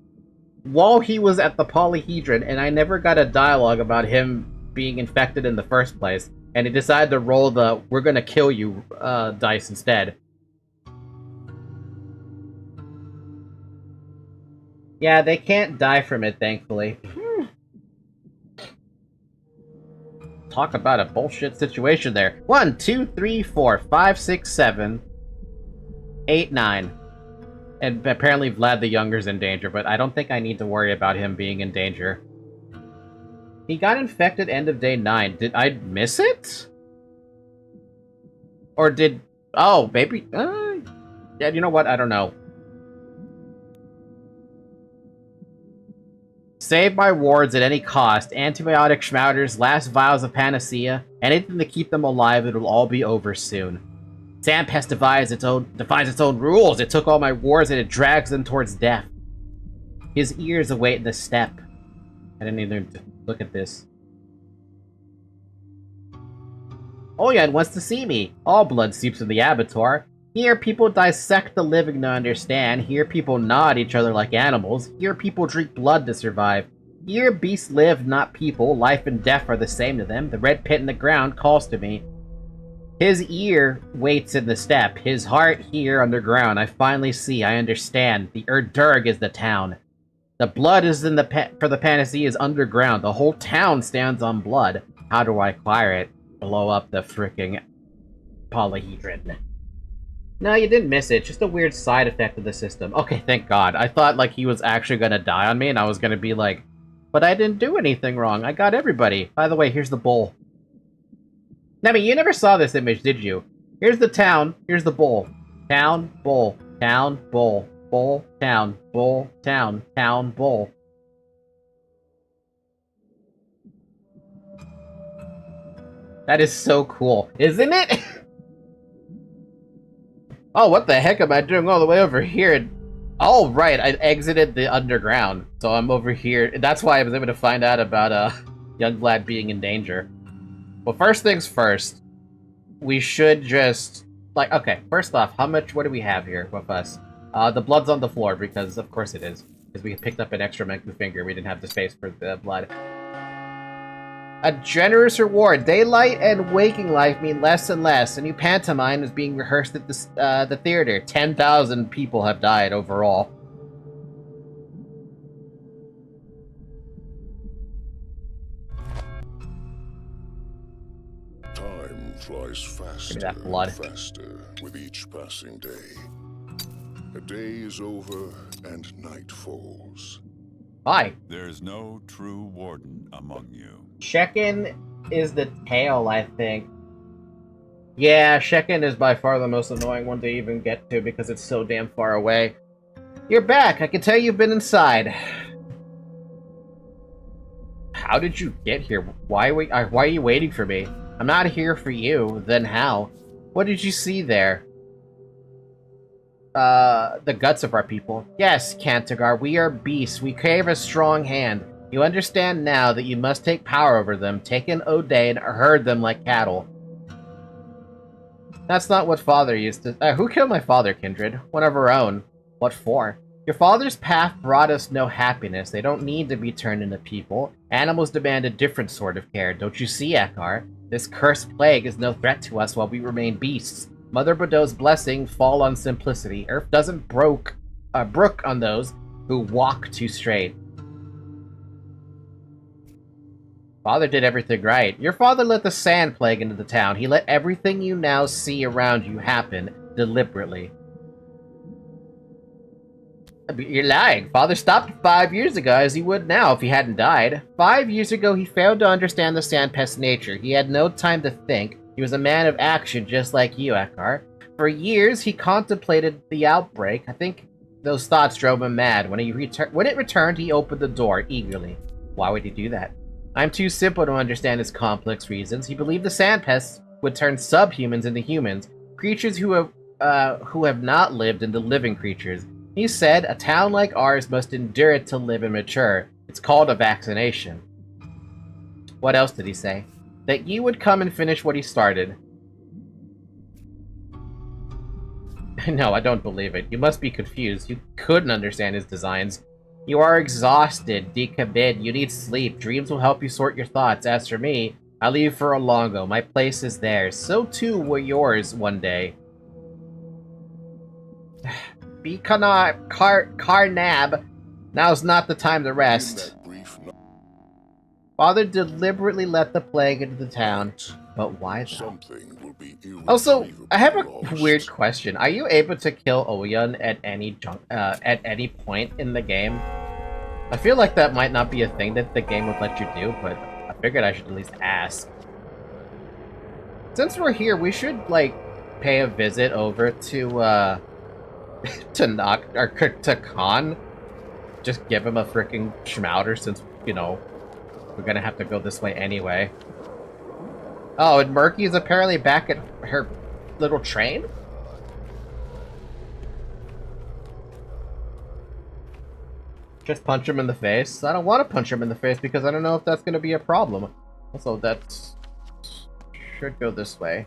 while he was at the polyhedron, and I never got a dialogue about him being infected in the first place. And he decided to roll the "we're gonna kill you" dice instead. Yeah, they can't die from it, thankfully. Talk about a bullshit situation there. 1, 2, 3, 4, 5, 6, 7, 8, 9. And apparently Vlad the Younger's in danger, but I don't think I need to worry about him being in danger. He got infected end of day 9. Did I miss it? Or did... Oh, maybe... yeah, you know what? I don't know. Save my wards at any cost. Antibiotic schmouters, last vials of panacea, anything to keep them alive. It'll all be over soon. Sampest defies its own rules. It took all my wards and it drags them towards death. His ears await the step. I didn't even look at this. Oyan wants to see me. All blood seeps in the abattoir. Here people dissect the living to understand. Here people gnaw at each other like animals. Here people drink blood to survive. Here beasts live, not people. Life and death are the same to them. The red pit in the ground calls to me. His ear waits in the steppe. His heart here underground. I finally see. I understand. The Erdurg is the town. The blood is in for the panacea is underground. The whole town stands on blood. How do I acquire it? Blow up the fricking polyhedron. No, you didn't miss it. Just a weird side effect of the system. Okay, thank God. I thought, like, he was actually gonna die on me, and I was gonna be like, but I didn't do anything wrong. I got everybody. By the way, here's the bull. Nemi, you never saw this image, did you? Here's the town. Here's the bull. Town, bull. Town, bull. Bull, town. Bull, town. Town, bull. That is so cool, isn't it? Oh, what the heck am I doing all the way over here? Oh, right, I exited the underground, so I'm over here. That's why I was able to find out about young Vlad being in danger. Well, first things first, we should just... Like, okay, first off, what do we have here with us? The blood's on the floor, because of course it is. Because we picked up an extra Menku finger, we didn't have the space for the blood. A generous reward. Daylight and waking life mean less and less. A new pantomime is being rehearsed at the theater. 10,000 people have died overall. Time flies faster and faster with each passing day. A day is over and night falls. Hi. There's no true warden among you. Shekin is the tail, I think. Yeah, Shekin is by far the most annoying one to even get to because it's so damn far away. You're back. I can tell you've been inside. How did you get here? Why are you waiting for me? I'm not here for you. Then how? What did you see there? The guts of our people. Yes, Kantagar, we are beasts. We crave a strong hand. You understand now that you must take power over them, take an O'Day and herd them like cattle. That's not what father used to— who killed my father, Kindred? One of our own. What for? Your father's path brought us no happiness. They don't need to be turned into people. Animals demand a different sort of care. Don't you see, Ekar? This cursed plague is no threat to us while we remain beasts. Mother Bordeaux's blessing fall on simplicity. Earth doesn't brook on those who walk too straight. Father did everything right. Your father let the sand plague into the town. He let everything you now see around you happen deliberately. You're lying. Father stopped 5 years ago, as he would now if he hadn't died. 5 years ago, he failed to understand the sand pest's nature. He had no time to think. He was a man of action, just like you, Ekar. For years, he contemplated the outbreak. I think those thoughts drove him mad. When it returned, he opened the door eagerly. Why would he do that? I'm too simple to understand his complex reasons. He believed the sand pests would turn subhumans into humans, creatures who have not lived into living creatures. He said, a town like ours must endure it to live and mature. It's called a vaccination. What else did he say? That you would come and finish what he started. No, I don't believe it. You must be confused. You couldn't understand his designs. You are exhausted, decabed. You need sleep. Dreams will help you sort your thoughts. As for me, I leave for Olongo. My place is there. So too will yours one day. Be Carnab. Now's not the time to rest. Father deliberately let the plague into the town. But why though? Also, I have a weird question. Are you able to kill Oyan at any point in the game? I feel like that might not be a thing that the game would let you do, but I figured I should at least ask. Since we're here, we should, like, pay a visit over to, to Khan. Just give him a freaking schmouter since, you know, we're gonna have to go this way anyway. Oh, and Murky is apparently back at her little train? Just punch him in the face? I don't want to punch him in the face because I don't know if that's gonna be a problem. Also, that should go this way.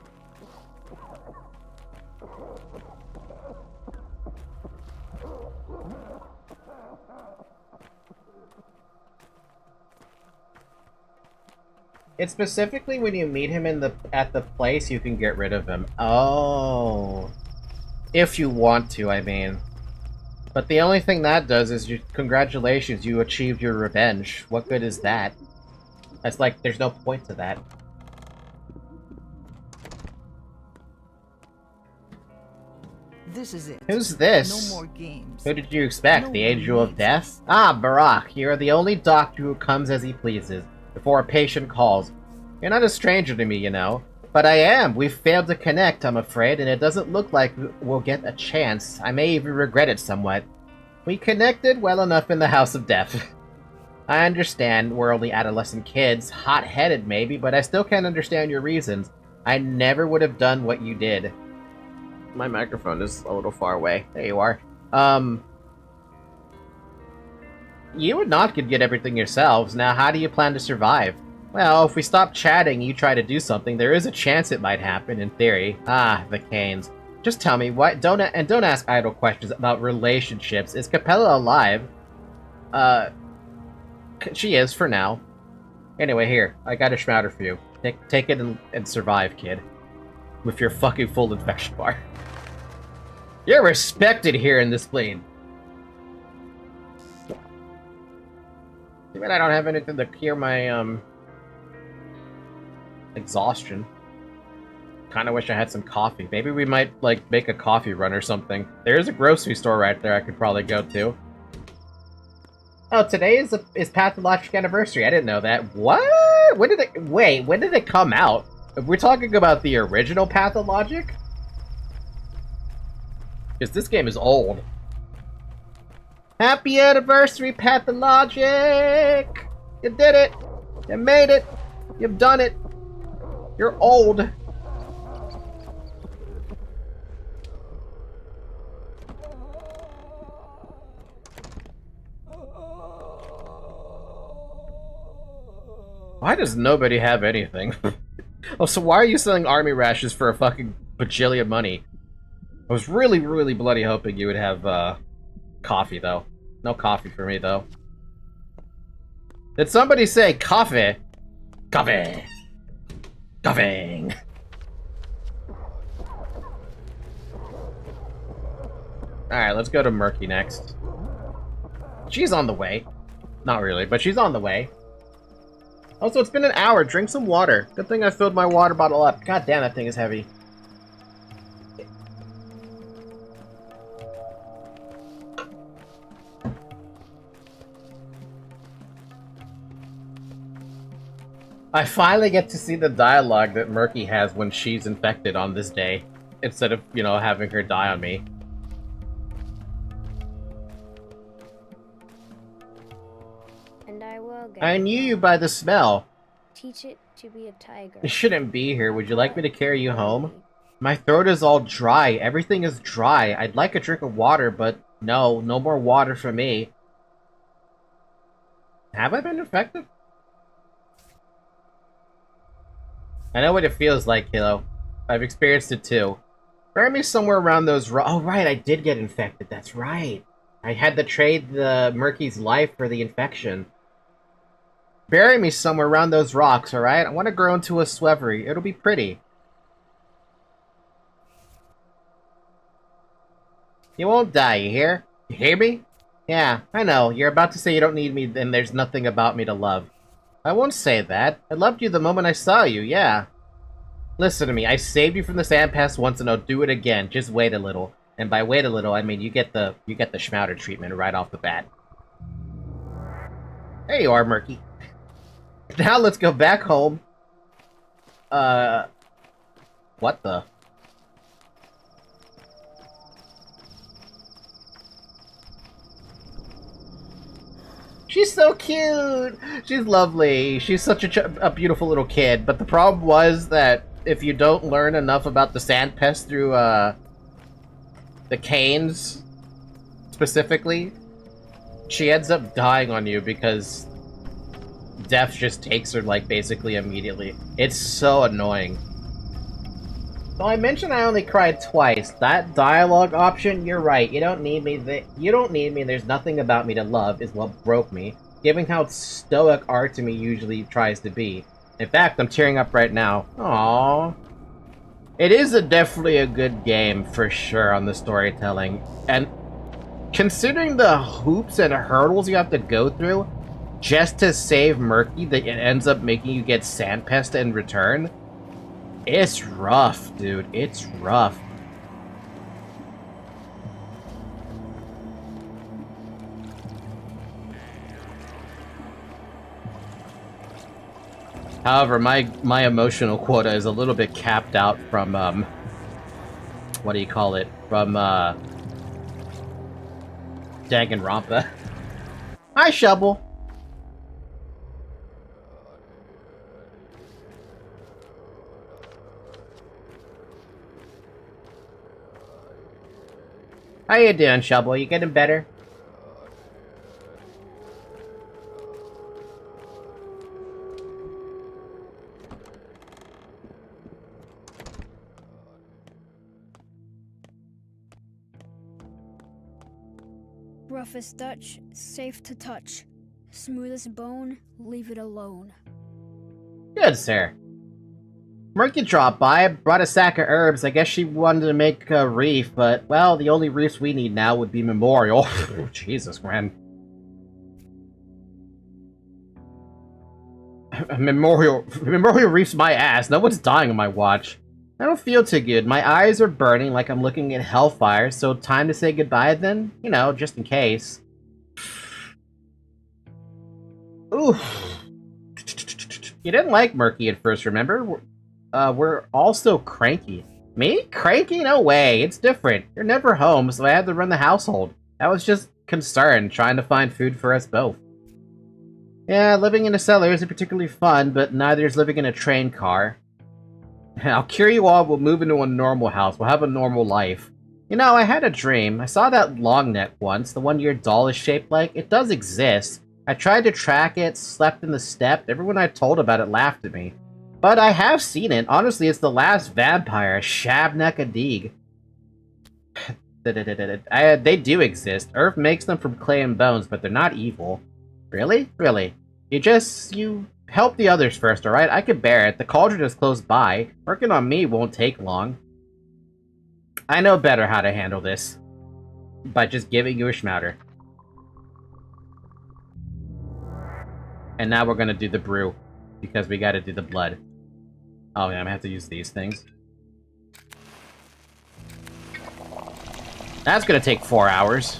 It's specifically when you meet him at the place you can get rid of him. Oh. If you want to, I mean. But the only thing that does is congratulations, you achieved your revenge. What good is that? That's like, there's no point to that. This is it. Who's this? No more games. Who did you expect? No The Angel of reasons. Death? Ah, Barak, you are the only doctor who comes as he pleases, before a patient calls. You're not a stranger to me, you know. But I am. We've failed to connect, I'm afraid, and it doesn't look like we'll get a chance. I may even regret it somewhat. We connected well enough in the House of Death. I understand we're only adolescent kids, hot-headed maybe, but I still can't understand your reasons. I never would have done what you did. My microphone is a little far away. There you are. You and Not could get everything yourselves. Now, how do you plan to survive? Well, if we stop chatting and you try to do something, there is a chance it might happen, in theory. Ah, the Canes. Just tell me, why don't ask idle questions about relationships. Is Capella alive? She is, for now. Anyway, here. I got a schmouter for you. Take it and survive, kid. With your fucking full infection bar. You're respected here in this plane. Too bad I don't have anything to cure my, exhaustion. Kinda wish I had some coffee. Maybe we might, like, make a coffee run or something. There's a grocery store right there I could probably go to. Oh, today is Pathologic anniversary. I didn't know that. What? When did it come out? If we're talking about the original Pathologic? Because this game is old. Happy anniversary, Pathologic! You did it! You made it! You've done it! You're old! Why does nobody have anything? Oh, so why are you selling army rations for a fucking bajillion money. I was really, really bloody hoping you would have, coffee, though. No coffee for me, though. Did somebody say coffee? Coffee! Coffee! Alright, let's go to Murky next. She's on the way. Not really, but she's on the way. Also, it's been an hour. Drink some water. Good thing I filled my water bottle up. God damn, that thing is heavy. I finally get to see the dialogue that Murky has when she's infected on this day, instead of, you know, having her die on me. And I will get I knew you by the smell. Teach it to be a tiger. You shouldn't be here. Would you like me to carry you home? My throat is all dry. Everything is dry. I'd like a drink of water, but no more water for me. Have I been infected? I know what it feels like, Hilo. I've experienced it too. Bury me somewhere around those oh, right, I did get infected. That's right. I had to trade the Murky's life for the infection. Bury me somewhere around those rocks, alright? I want to grow into a Swevery. It'll be pretty. You won't die, you hear? You hear me? Yeah, I know. You're about to say you don't need me, and there's nothing about me to love. I won't say that. I loved you the moment I saw you, yeah. Listen to me, I saved you from the sand pass once and I'll do it again. Just wait a little. And by wait a little, I mean you get the Schmouder treatment right off the bat. There you are, Murky. Now let's go back home. What the? She's so cute! She's lovely. She's such a beautiful little kid. But the problem was that if you don't learn enough about the sand pest through, the canes, specifically, she ends up dying on you because death just takes her, like, basically immediately. It's so annoying. So I mentioned I only cried twice. That dialogue option, you're right. You don't need me. You don't need me. There's nothing about me to love is what broke me, given how stoic art to me usually tries to be. In fact, I'm tearing up right now. Aww. It is definitely a good game for sure on the storytelling, and considering the hoops and hurdles you have to go through just to save Murky that it ends up making you get Sandpest in return. It's rough, dude. It's rough. However, my emotional quota is a little bit capped out from, what do you call it? From, Danganronpa. Hi, Shovel. How you doing, Shovel? You getting better? Roughest Dutch, safe to touch. Smoothest bone, leave it alone. Good, sir. Murky dropped by, brought a sack of herbs. I guess she wanted to make a reef, but, well, the only reefs we need now would be Memorial. Jesus, man. Memorial reefs my ass. No one's dying on my watch. I don't feel too good. My eyes are burning like I'm looking at hellfire, so time to say goodbye then? You know, just in case. Ooh. You didn't like Murky at first, remember? We're all so cranky. Me? Cranky? No way. It's different. You're never home, so I had to run the household. I was just concerned, trying to find food for us both. Yeah, living in a cellar isn't particularly fun, but neither is living in a train car. I'll cure you all, we'll move into a normal house, we'll have a normal life. You know, I had a dream. I saw that long neck once, the one your doll is shaped like. It does exist. I tried to track it, slept in the step. Everyone I told about it laughed at me. But I have seen it. Honestly, it's the last vampire, Shabnakadig. They do exist. Earth makes them from clay and bones, but they're not evil. Really? Really? You help the others first, alright? I can bear it. The cauldron is close by. Working on me won't take long. I know better how to handle this. By just giving you a schmouter. And now we're gonna do the brew. Because we gotta do the blood. Oh yeah, I'm gonna have to use these things. That's gonna take 4 hours.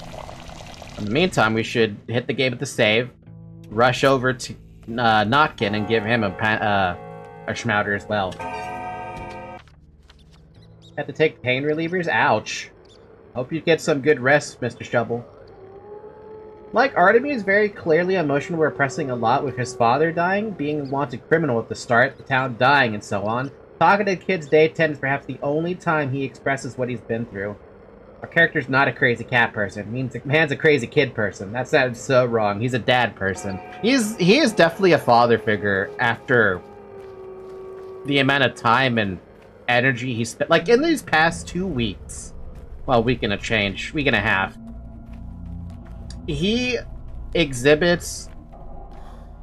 In the meantime, we should hit the game at the save. Rush over to Notkin and give him a schmouter as well. Have to take pain relievers? Ouch. Hope you get some good rest, Mr. Shovel. Like Artemis, very clearly emotional repressing a lot with his father dying, being a wanted criminal at the start, the town dying, and so on. Talking to kids day 10 is perhaps the only time he expresses what he's been through. Our character's not a crazy cat person. Man's a crazy kid person. That sounds so wrong. He's a dad person. He is definitely a father figure after the amount of time and energy he spent. Like, in these past 2 weeks. Well, week and a half. He exhibits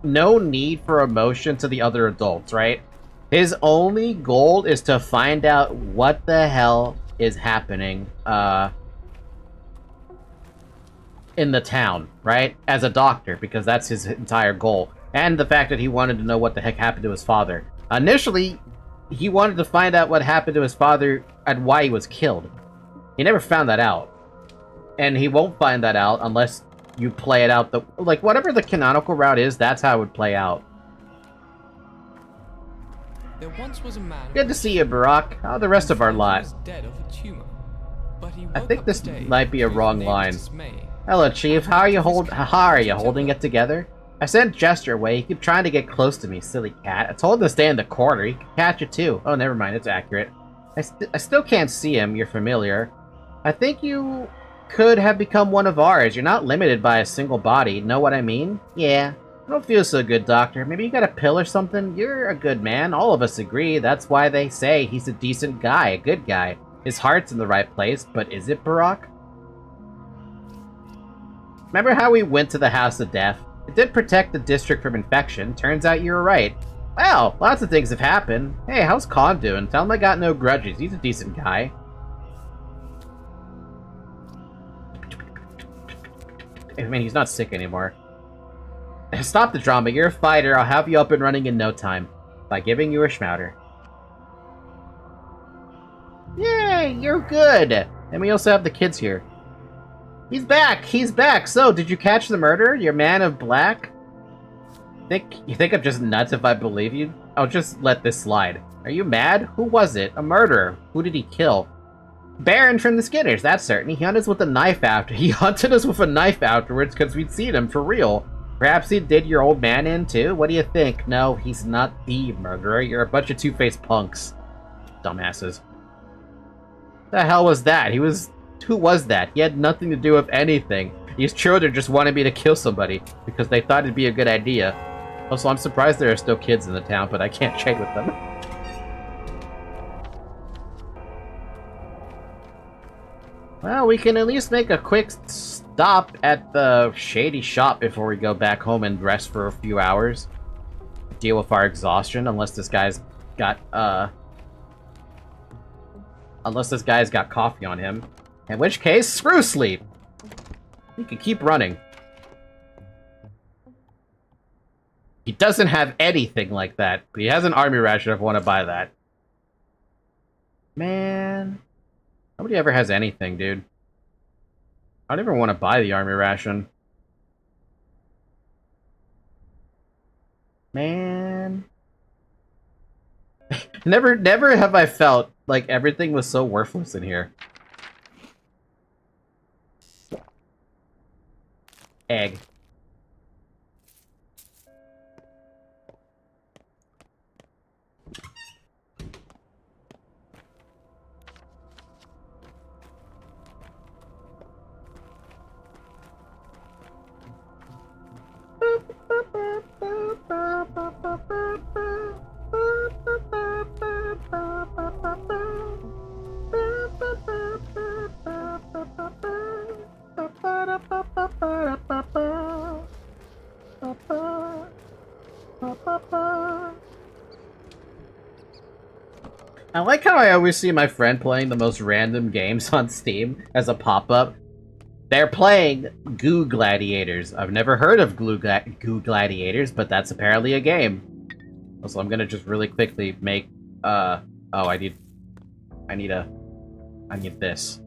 no need for emotion to the other adults, right? His only goal is to find out what the hell is happening in the town, right? As a doctor, because that's his entire goal. And the fact that he wanted to know what the heck happened to his father. Initially, he wanted to find out what happened to his father and why he was killed. He never found that out. And he won't find that out unless you play it out like, whatever the canonical route is, that's how it would play out. There once was a man. Good to see you, Barack. How the rest of our lot? Dead of a tumor, but he I woke think up this today might be a to wrong his line. dismay. Hello, Chief. How are you holding it together? I sent Jester away. He kept trying to get close to me, silly cat. I told him to stay in the corner. He could catch it too. Oh, never mind. It's accurate. I still can't see him. You're familiar. I think you could have become one of ours. You're not limited by a single body. Know what I mean? Yeah. I don't feel so good, Doctor. Maybe you got a pill or something? You're a good man. All of us agree. That's why they say he's a decent guy, a good guy. His heart's in the right place, but is it, Barack? Remember how we went to the House of Death? It did protect the district from infection. Turns out you were right. Well, lots of things have happened. Hey, how's Khan doing? Tell him I got no grudges. He's a decent guy. I mean, he's not sick anymore. Stop the drama. You're a fighter. I'll have you up and running in no time. By giving you a schmouter. Yay, you're good. And we also have the kids here. He's back. He's back. So, did you catch the murderer? Your man of black? You think I'm just nuts if I believe you? I'll just let this slide. Are you mad? Who was it? A murderer. Who did he kill? Baron from the Skinners, that's certain. He hunted us with a knife afterwards because we'd seen him for real. Perhaps he did your old man in too? What do you think? No, he's not the murderer. You're a bunch of two-faced punks. Dumbasses. The hell was that? Who was that? He had nothing to do with anything. These children just wanted me to kill somebody because they thought it'd be a good idea. Also, I'm surprised there are still kids in the town, but I can't trade with them. Well, we can at least make a quick stop at the shady shop before we go back home and rest for a few hours. Deal with our exhaustion, unless this guy's got coffee on him. In which case, screw sleep! He can keep running. He doesn't have anything like that, but he has an army ration if I want to buy that. Man... Nobody ever has anything, dude. I don't even want to buy the army ration. Man. Never have I felt like everything was so worthless in here. Egg. I like how I always see my friend playing the most random games on Steam as a pop-up. They're playing Goo Gladiators. I've never heard of Goo Gladiators, but that's apparently a game. Also, I'm gonna just really quickly make, oh, I need this.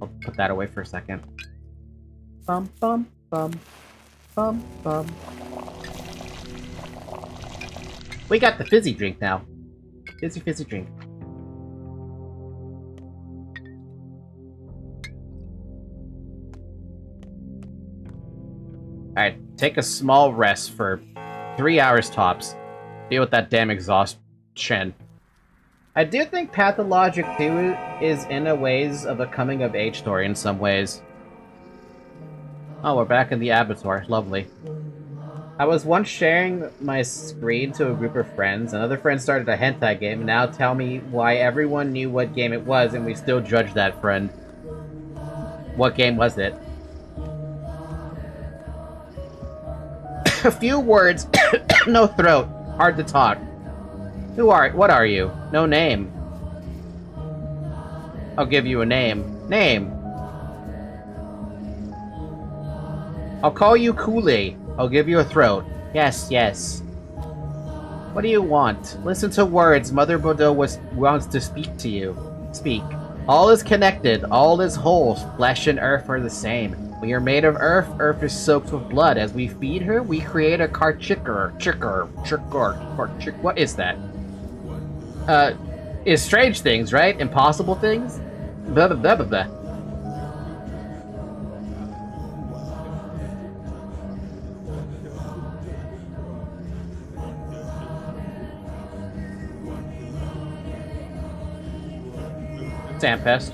I'll put that away for a second. Bum, bum, bum. Bum, bum. We got the fizzy drink now. Fizzy drink. Alright, take a small rest for 3 hours tops. Deal with that damn exhaustion. I do think Pathologic 2 is in a ways of a coming-of-age story in some ways. Oh, we're back in the abattoir. Lovely. I was once sharing my screen to a group of friends. Another friend started a hentai game, and now tell me why everyone knew what game it was, and we still judge that friend. What game was it? A few words, no throat, hard to talk. What are you? No name. I'll give you a name. Name. I'll call you Kool-Aid. I'll give you a throat. Yes, yes. What do you want? Listen to words. Mother Bordeaux wants to speak to you. Speak. All is connected. All is whole. Flesh and earth are the same. We are made of earth. Earth is soaked with blood. As we feed her, we create a what is that? Is strange things, right? Impossible things? Blah, blah, blah, blah, blah. Sandpest.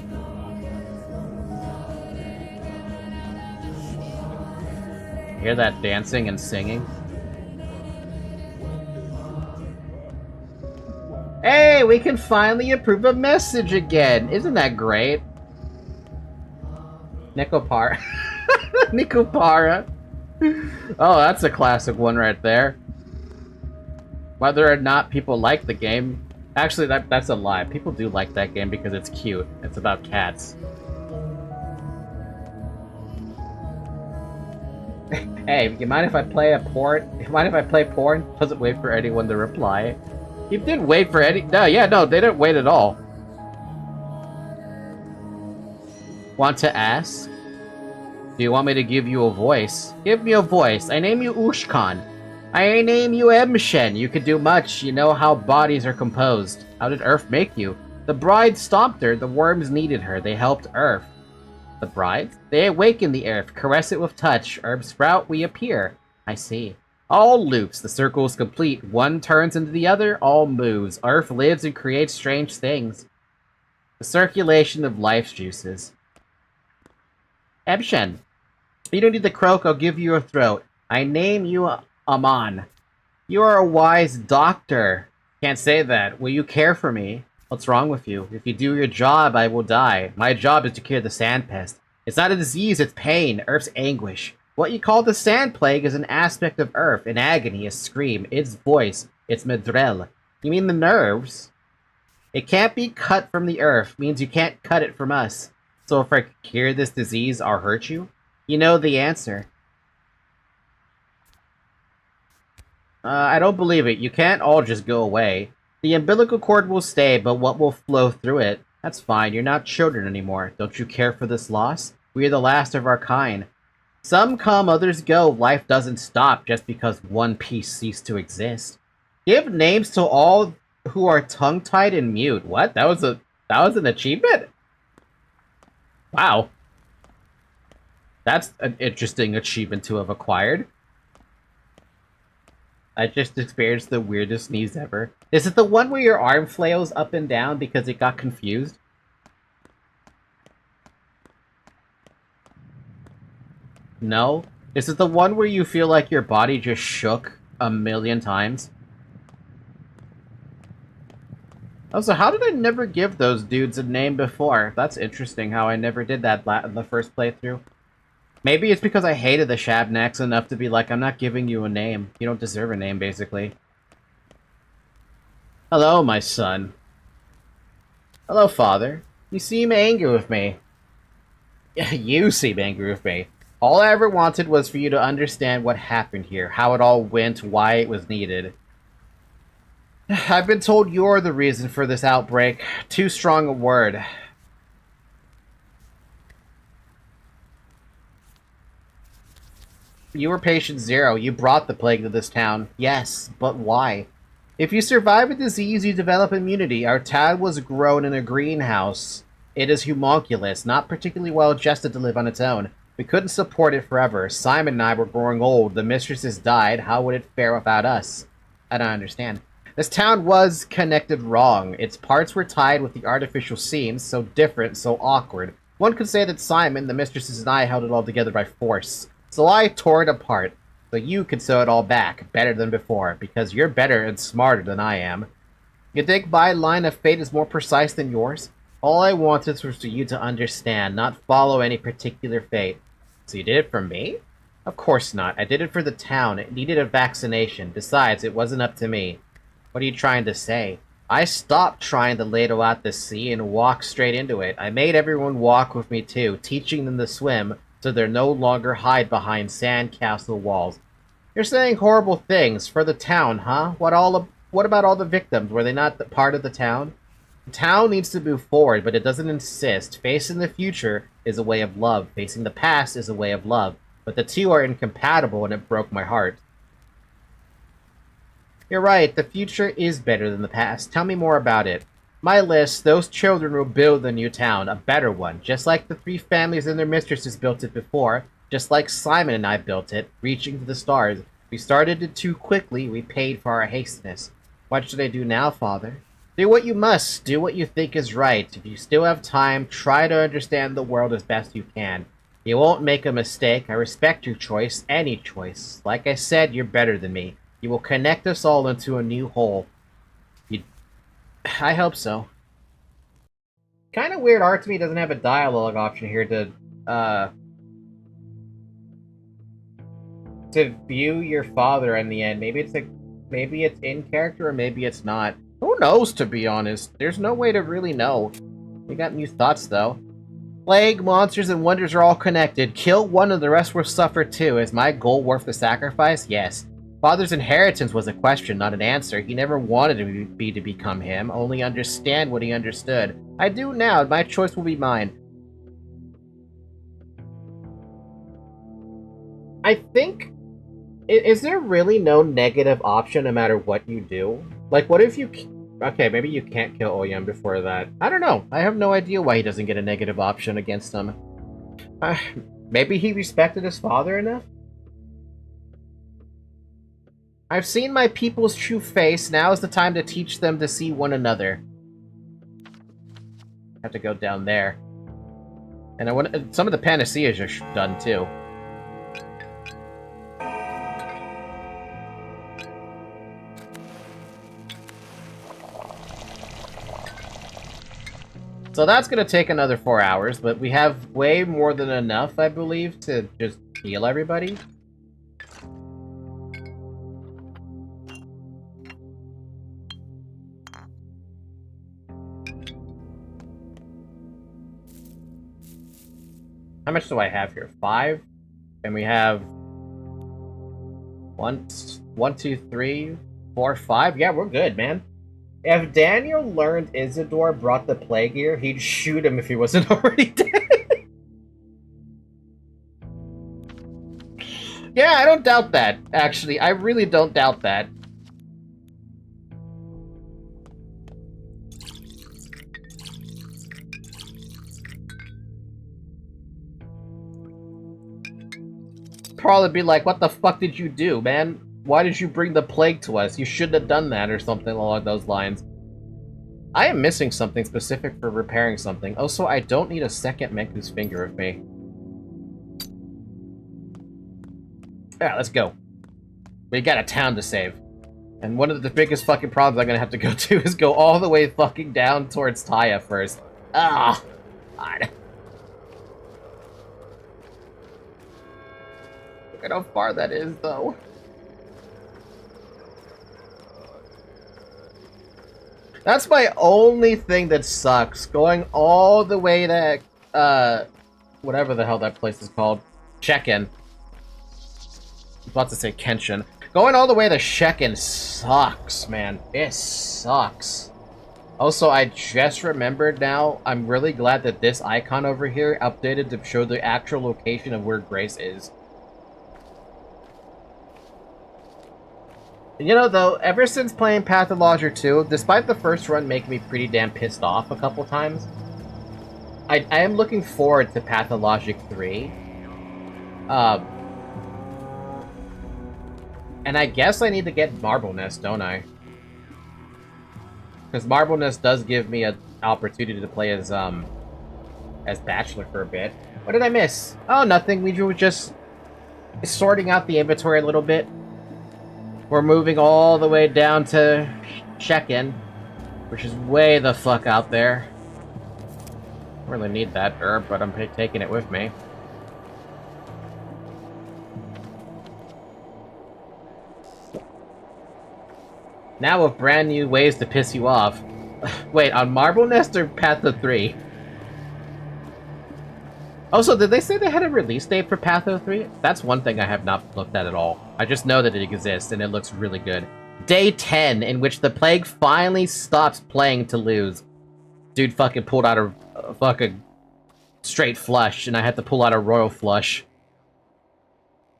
Hear that dancing and singing? Hey, we can finally approve a message again! Isn't that great? Nicopara. Nicopara. Oh, that's a classic one right there. Whether or not people like the game... Actually, that's a lie. People do like that game because it's cute. It's about cats. Hey, you mind if I play a porn? You mind if I play porn? Doesn't wait for anyone to reply. You didn't wait for any... No, yeah, no, they didn't wait at all. Want to ask? Do you want me to give you a voice? Give me a voice. I name you Ushkan. I name you Emshen. You could do much. You know how bodies are composed. How did Earth make you? The bride stomped her. The worms needed her. They helped Earth. The brides? They awaken the earth. Caress it with touch. Herb sprout, we appear. I see. All loops. The circle is complete. One turns into the other. All moves. Earth lives and creates strange things. The circulation of life's juices. Emshen. You don't need the croak. I'll give you a throat. I name you Aman. You are a wise doctor. Can't say that. Will you care for me? What's wrong with you? If you do your job, I will die. My job is to cure the sand pest. It's not a disease, it's pain, Earth's anguish. What you call the sand plague is an aspect of Earth, an agony, a scream, its voice, its medrel. You mean the nerves? It can't be cut from the Earth, means you can't cut it from us. So if I cure this disease, I'll hurt you? You know the answer. I don't believe it. You can't all just go away. The umbilical cord will stay, but what will flow through it? That's fine. You're not children anymore. Don't you care for this loss? We are the last of our kind. Some come, others go. Life doesn't stop just because one piece ceased to exist. Give names to all who are tongue-tied and mute. What? That was an achievement? Wow. That's an interesting achievement to have acquired. I just experienced the weirdest sneeze ever. Is it the one where your arm flails up and down because it got confused? No? Is it the one where you feel like your body just shook a million times? Also, how did I never give those dudes a name before? That's interesting how I never did that in the first playthrough. Maybe it's because I hated the Shabnaks enough to be like, I'm not giving you a name. You don't deserve a name, basically. Hello, my son. Hello, Father. You seem angry with me. You seem angry with me. All I ever wanted was for you to understand what happened here, how it all went, why it was needed. I've been told you're the reason for this outbreak. Too strong a word. You were patient zero. You brought the plague to this town. Yes, but why? If you survive a disease, you develop immunity. Our town was grown in a greenhouse. It is homunculus, not particularly well adjusted to live on its own. We couldn't support it forever. Simon and I were growing old. The mistresses died. How would it fare without us? I don't understand. This town was connected wrong. Its parts were tied with the artificial seams, so different, so awkward. One could say that Simon, the mistresses, and I held it all together by force. So I tore it apart, so you could sew it all back, better than before, because you're better and smarter than I am. You think my line of fate is more precise than yours? All I wanted was for you to understand, not follow any particular fate. So you did it for me? Of course not. I did it for the town. It needed a vaccination. Besides, it wasn't up to me. What are you trying to say? I stopped trying to ladle out the sea and walk straight into it. I made everyone walk with me too, teaching them to swim, so they're no longer hide behind sandcastle walls. You're saying horrible things for the town, huh? What about all the victims? Were they not part of the town? The town needs to move forward, but it doesn't insist. Facing the future is a way of love. Facing the past is a way of love. But the two are incompatible, and it broke my heart. You're right, the future is better than the past. Tell me more about it. My list, those children will build the new town, a better one, just like the 3 families and their mistresses built it before, just like Simon and I built it, reaching to the stars. We started it too quickly, we paid for our hastiness. What should I do now, Father? Do what you must, do what you think is right. If you still have time, try to understand the world as best you can. You won't make a mistake, I respect your choice, any choice. Like I said, you're better than me. You will connect us all into a new whole. I hope so. Kind of weird art to me doesn't have a dialogue option here to view your father in the end. Maybe it's in character or maybe it's not. Who knows, to be honest? There's no way to really know. We got new thoughts though. Plague, monsters, and wonders are all connected. Kill one and the rest will suffer too. Is my goal worth the sacrifice? Yes. Father's inheritance was a question, not an answer. He never wanted me to become him, only understand what he understood. I do now, and my choice will be mine. I think... Is there really no negative option no matter what you do? Like, what if you... Okay, maybe you can't kill Oyun before that. I don't know. I have no idea why he doesn't get a negative option against him. Maybe he respected his father enough? I've seen my people's true face. Now is the time to teach them to see one another. I have to go down there. And I want some of the panaceas are done too. So that's gonna take another 4 hours, but we have way more than enough, I believe, to just heal everybody. How much do I have here? 5? And we have 1, 2, 3, 4, 5. Yeah, we're good, man. If Daniel learned Isidore brought the plague here, he'd shoot him if he wasn't already dead. Yeah, I don't doubt that, actually. I really don't doubt that. Probably be like, what the fuck did you do, man? Why did you bring the plague to us? You shouldn't have done that, or something along those lines. I am missing something specific for repairing something. Also, I don't need a second Menku's finger with me. Yeah, let's go. We got a town to save. And one of the biggest fucking problems I'm gonna have to go to is go all the way fucking down towards Taya first. Ah, God. Look at how far that is, though. That's my only thing that sucks. Going all the way to, whatever the hell that place is called. Check-in. I was about to say Kenshin. Going all the way to Check-in sucks, man. It sucks. Also, I just remembered now, I'm really glad that this icon over here updated to show the actual location of where Grace is. You know, though, ever since playing Pathologic 2, despite the first run making me pretty damn pissed off a couple times, I am looking forward to Pathologic 3. And I guess I need to get Marble Nest, don't I? Because Marble Nest does give me an opportunity to play as Bachelor for a bit. What did I miss? Oh, nothing. We were just sorting out the inventory a little bit. We're moving all the way down to Check-in, which is way the fuck out there. I really need that herb, but I'm taking it with me. Now with brand new ways to piss you off. Wait, on Marble Nest or Path of 3? Also, did they say they had a release date for Path of 3? That's one thing I have not looked at all. I just know that it exists, and it looks really good. Day 10, in which the plague finally stops playing to lose. Dude fucking pulled out a fucking straight flush, and I had to pull out a royal flush.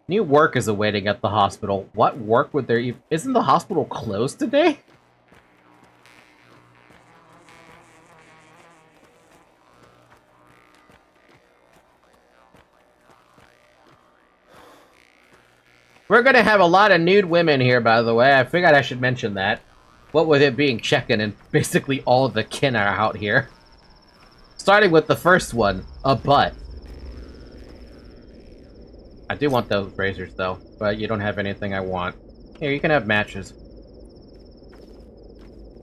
New work is awaiting at the hospital. What work would there even... Isn't the hospital closed today? We're gonna have a lot of nude women here, by the way. I figured I should mention that. What with it being Check-in and basically all the kin are out here. Starting with the first one, a butt. I do want those razors, though, but you don't have anything I want. Here, you can have matches.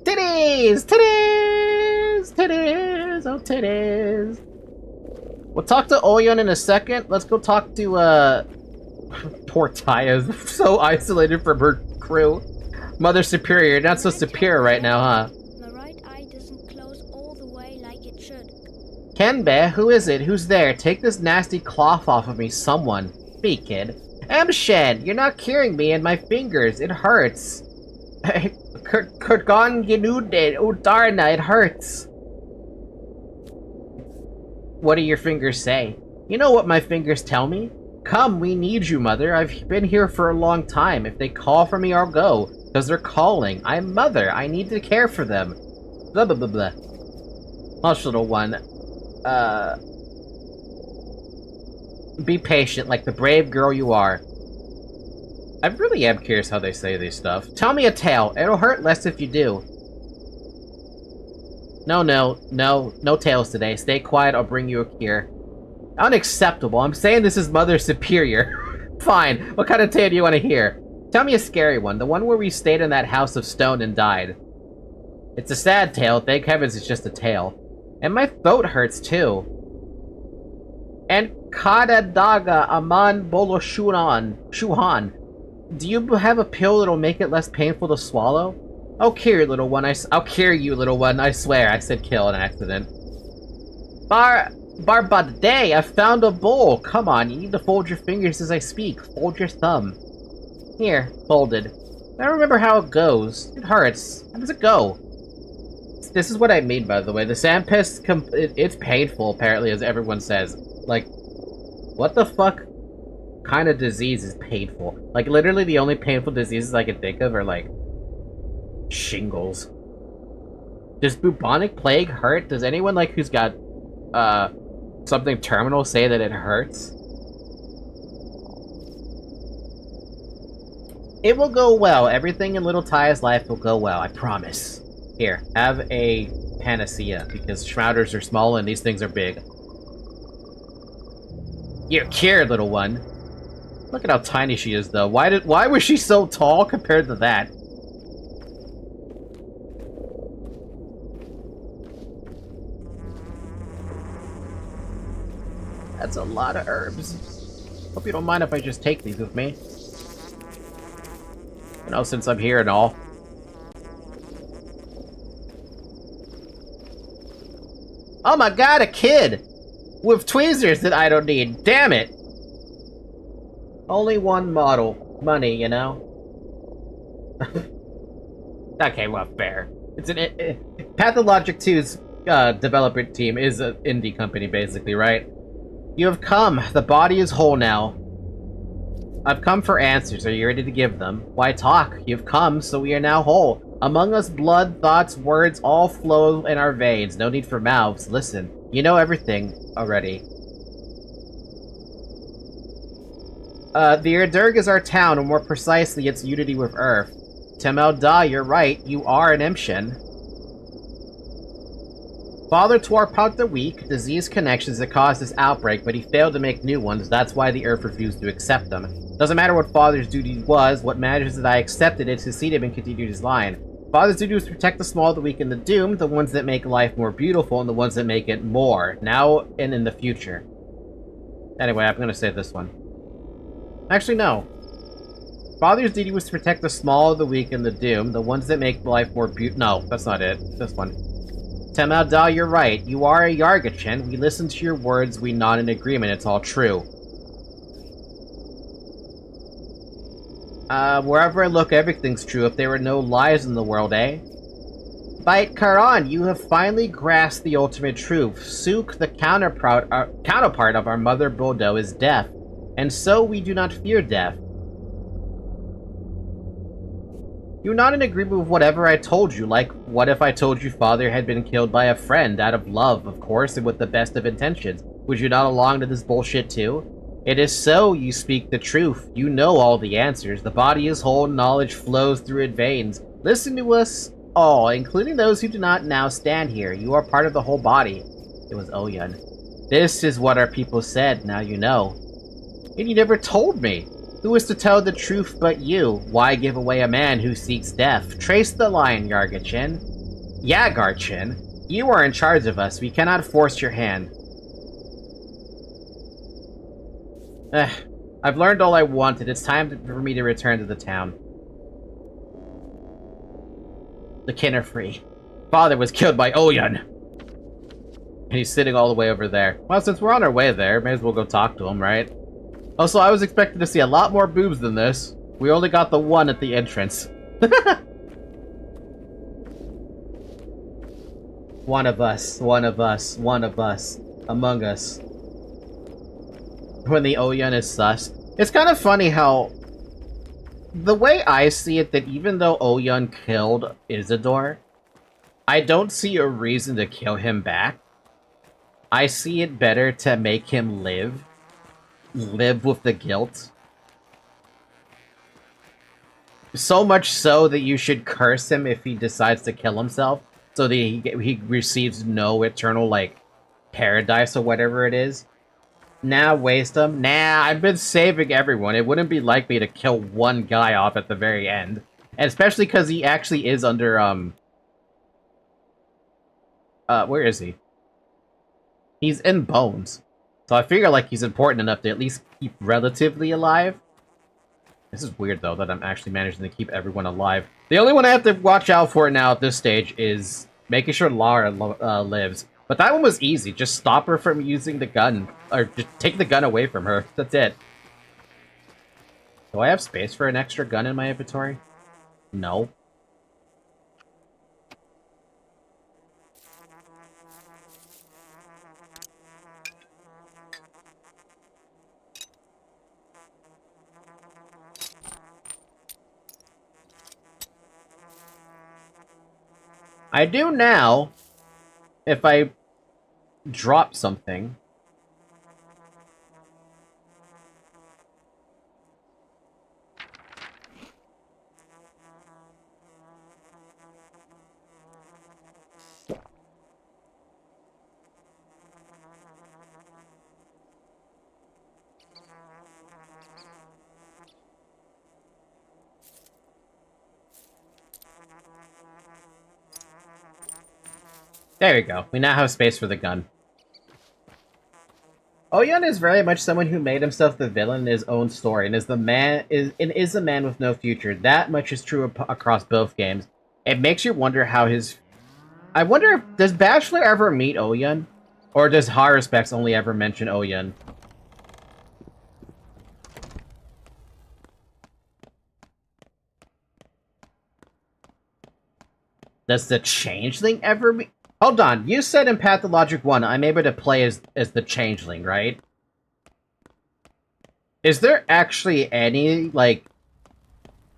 Titties! Titties! Titties! Oh, titties! We'll talk to Oyon in a second. Let's go talk to, poor Taya's so isolated from her crew. Mother Superior, not so superior right now, huh? My right eye doesn't close all the way like it should. Kenbe, who is it? Who's there? Take this nasty cloth off of me, someone. Be, kid. Amshed, you're not curing me and my fingers. It hurts. Kurgan Genude, Udarna, it hurts. What do your fingers say? You know what my fingers tell me? Come, we need you, Mother. I've been here for a long time. If they call for me, I'll go. Because they're calling. I'm Mother. I need to care for them. Blah, blah, blah, blah. Hush, little one. Be patient, like the brave girl you are. I really am curious how they say this stuff. Tell me a tale. It'll hurt less if you do. No tales today. Stay quiet, I'll bring you a cure. Unacceptable. I'm saying this is Mother Superior. Fine. What kind of tale do you want to hear? Tell me a scary one. The one where we stayed in that house of stone and died. It's a sad tale. Thank heavens it's just a tale. And my throat hurts too. And Kada Daga Aman Bolo Shuhan. Do you have a pill that'll make it less painful to swallow? I'll cure you, little one. I'll cure you, little one. I swear. I said kill an accident. Barbade, I found a bowl. Come on, you need to fold your fingers as I speak. Fold your thumb. Here, folded. I don't remember how it goes. It hurts. How does it go? This is what I mean, by the way. The sandpest, it's painful, apparently, as everyone says. Like, what the fuck kind of disease is painful? Like, literally the only painful diseases I can think of are, like, shingles. Does bubonic plague hurt? Does anyone, like, who's got, something terminal say that it hurts? It will go well. Everything in little Taya's life will go well, I promise. Here, have a panacea, because shrouders are small and these things are big. You're cured, little one. Look at how tiny she is, though. Why was she so tall compared to that? That's a lot of herbs. Hope you don't mind if I just take these with me. You know, since I'm here and all. Oh my god, a kid! With tweezers that I don't need. Damn it! Only one model. Money, you know? Okay, well, fair. It's Pathologic 2's developer team is an indie company, basically, right? You have come. The body is whole now. I've come for answers. Are you ready to give them? Why talk? You've come, so we are now whole. Among us, blood, thoughts, words all flow in our veins. No need for mouths. Listen. You know everything already. The Erdurg is our town, or more precisely, its unity with Earth. Temel Da, you're right. You are an Imshin. Father tore apart the weak, disease connections that caused this outbreak, but he failed to make new ones. That's why the Earth refused to accept them. Doesn't matter what Father's duty was, what matters is that I accepted it, succeeded him, and continued his line. Father's duty was to protect the small, the weak, and the doomed, the ones that make life more beautiful, and the ones that make it more, now and in the future. Anyway, I'm gonna say this one. Actually, no. Father's duty was to protect the small, the weak, and the doomed, the ones that make life more beautiful. No, that's not it. This one. Temel Da, you're right. You are a Yargachin. We listen to your words, we nod in agreement. It's all true. Wherever I look, everything's true. If there were no lies in the world, eh? Bite Karan, you have finally grasped the ultimate truth. Suk, the counterpart of our mother Bodo, is deaf. And so we do not fear death. You're not in agreement with whatever I told you, like, what if I told you father had been killed by a friend, out of love, of course, and with the best of intentions? Would you not along to this bullshit too? It is so, you speak the truth. You know all the answers. The body is whole, knowledge flows through its veins. Listen to us all, including those who do not now stand here. You are part of the whole body. It was Oyan. This is what our people said, now you know. And you never told me. Who is to tell the truth but you? Why give away a man who seeks death? Trace the line, Yargachin. Yagarchin, you are in charge of us. We cannot force your hand. I've learned all I wanted. It's time for me to return to the town. The kin are free. Father was killed by Oyan. And he's sitting all the way over there. Well, since we're on our way there, may as well go talk to him, right? Also, I was expecting to see a lot more boobs than this. We only got the one at the entrance. One of us, one of us, one of us, among us. When the Oyan is sus. It's kind of funny how... The way I see it, that even though Oyan killed Isidore, I don't see a reason to kill him back. I see it better to make him live with the guilt. So much so that you should curse him if he decides to kill himself, so that he receives no eternal, like, paradise or whatever it is. Nah, waste him. Nah, I've been saving everyone. It wouldn't be like me to kill one guy off at the very end. And especially because he actually is under, where is he? He's in bones. So I figure, like, he's important enough to at least keep relatively alive. This is weird, though, that I'm actually managing to keep everyone alive. The only one I have to watch out for now at this stage is making sure Lara lives. But that one was easy. Just stop her from using the gun. Or just take the gun away from her. That's it. Do I have space for an extra gun in my inventory? No. I do now, if I drop something. There we go. We now have space for the gun. Oyan is very much someone who made himself the villain in his own story, and is a man with no future. That much is true across both games. It makes you wonder how his... I wonder if... Does Bachelor ever meet Oyan? Or does Haruspex only ever mention Oyen? Does the Changeling ever be... Hold on, you said in Pathologic 1 I'm able to play as the Changeling, right? Is there actually any, like,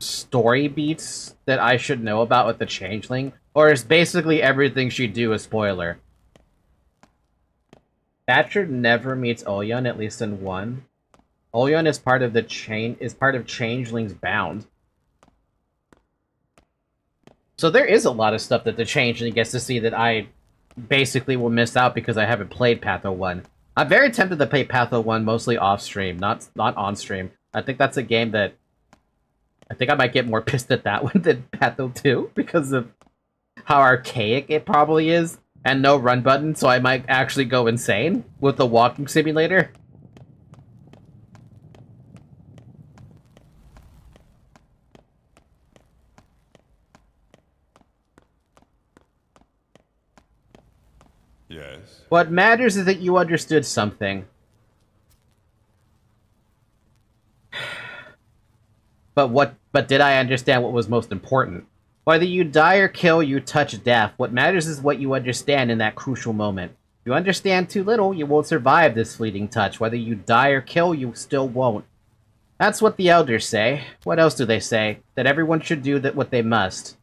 story beats that I should know about with the Changeling? Or is basically everything she do a spoiler? Thatcher never meets Oyen, at least in 1. Oyen is part of Changeling's Bound. So there is a lot of stuff that the Changeling gets to see that I basically will miss out because I haven't played Patho 1. I'm very tempted to play Patho 1 mostly off-stream, not on-stream. I think that's a game that... I think I might get more pissed at that one than Patho 2 because of how archaic it probably is, and no run button, so I might actually go insane with the walking simulator. Yes. What matters is that you understood something. But did I understand what was most important? Whether you die or kill, you touch death. What matters is what you understand in that crucial moment. If you understand too little, you won't survive this fleeting touch. Whether you die or kill, you still won't. That's what the elders say. What else do they say? That everyone should do what they must.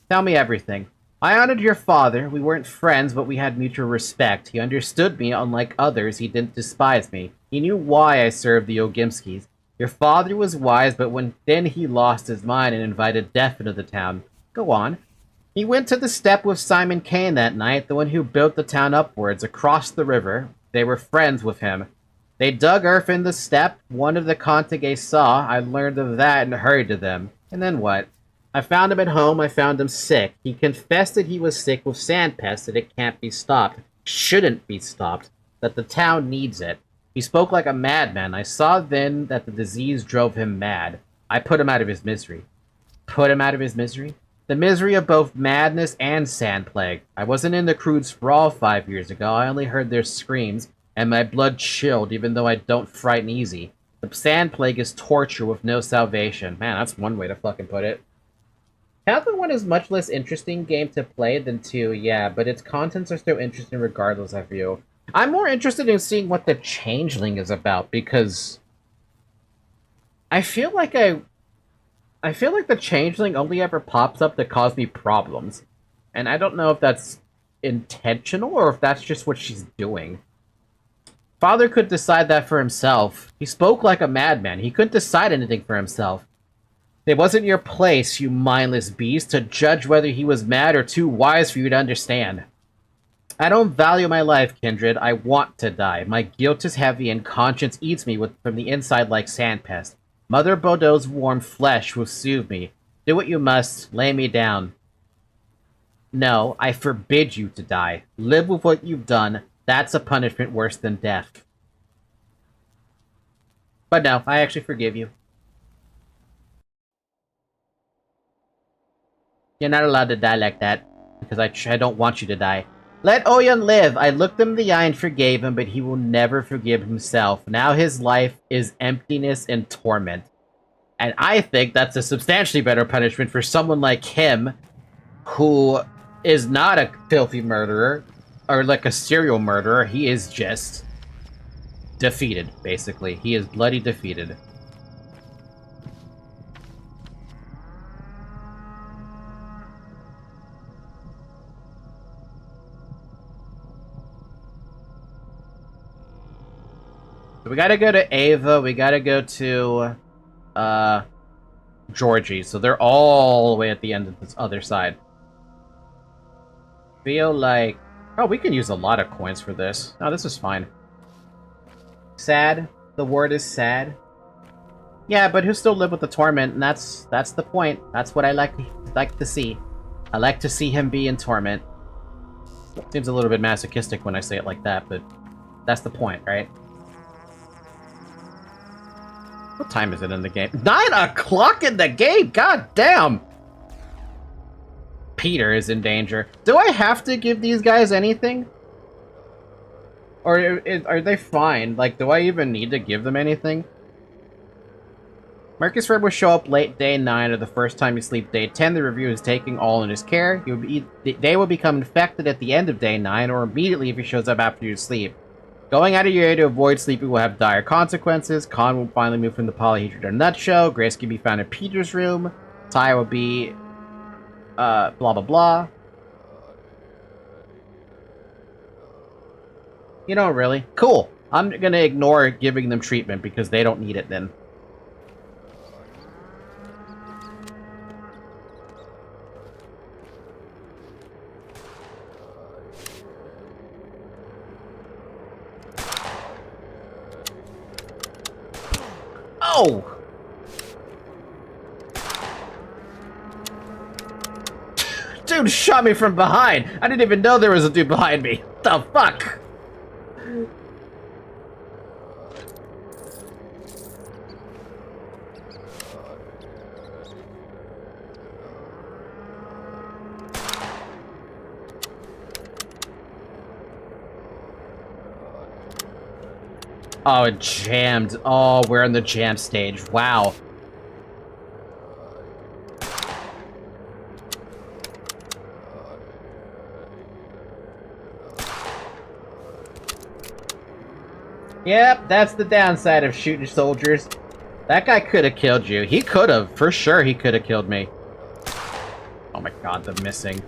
Tell me everything. I honored your father. We weren't friends, but we had mutual respect. He understood me, unlike others. He didn't despise me. He knew why I served the Ogimskis. Your father was wise, but then he lost his mind and invited death into the town. Go on. He went to the steppe with Simon Kane that night, the one who built the town upwards, across the river. They were friends with him. They dug earth in the steppe. One of the Contigay saw. I learned of that and hurried to them. And then what? I found him at home. I found him sick. He confessed that he was sick with sand pest, that it can't be stopped. Shouldn't be stopped. That the town needs it. He spoke like a madman. I saw then that the disease drove him mad. I put him out of his misery. Put him out of his misery? The misery of both madness and sand plague. I wasn't in the crude sprawl 5 years ago. I only heard their screams, and my blood chilled even though I don't frighten easy. The sand plague is torture with no salvation. Man, that's one way to fucking put it. Pathfinder 1 is much less interesting game to play than 2, yeah, but its contents are still interesting regardless, I feel. I'm more interested in seeing what the Changeling is about, because I feel like the Changeling only ever pops up to cause me problems. And I don't know if that's intentional or if that's just what she's doing. Father could decide that for himself. He spoke like a madman. He couldn't decide anything for himself. It wasn't your place, you mindless beast, to judge whether he was mad or too wise for you to understand. I don't value my life, Kindred. I want to die. My guilt is heavy and conscience eats me from the inside like sandpest. Mother Bordeaux's warm flesh will soothe me. Do what you must. Lay me down. No, I forbid you to die. Live with what you've done. That's a punishment worse than death. But no, I actually forgive you. You're not allowed to die like that, because I don't want you to die. Let Oyen live! I looked him in the eye and forgave him, but he will never forgive himself. Now his life is emptiness and torment. And I think that's a substantially better punishment for someone like him, who is not a filthy murderer, or like a serial murderer. He is just defeated, basically. He is bloody defeated. We gotta go to Ava, we gotta go to, Georgie, so they're all the way at the end of this other side. Feel like... Oh, we can use a lot of coins for this. No, this is fine. Sad? The word is sad? Yeah, but who still live with the torment, and that's the point. That's what I like to see. I like to see him be in torment. Seems a little bit masochistic when I say it like that, but that's the point, right? What time is it in the game? 9 o'clock in the game! God damn! Peter is in danger. Do I have to give these guys anything? Or are they fine? Like, do I even need to give them anything? Marcus Red will show up late day 9 or the first time you sleep day 10. The review is taking all in his care. They will become infected at the end of day 9 or immediately if he shows up after you sleep. Going out of your way to avoid sleeping will have dire consequences. Khan will finally move from the polyhedron to nut show. Grace can be found in Peter's room. Ty will be... blah blah blah. You know, really? Cool. I'm gonna ignore giving them treatment because they don't need it then. Oh! Dude shot me from behind! I didn't even know there was a dude behind me! The fuck? Oh, it jammed. Oh, we're in the jam stage. Wow. Yep, that's the downside of shooting soldiers. That guy could have killed you. He could have. For sure, he could have killed me. Oh my god, the missing.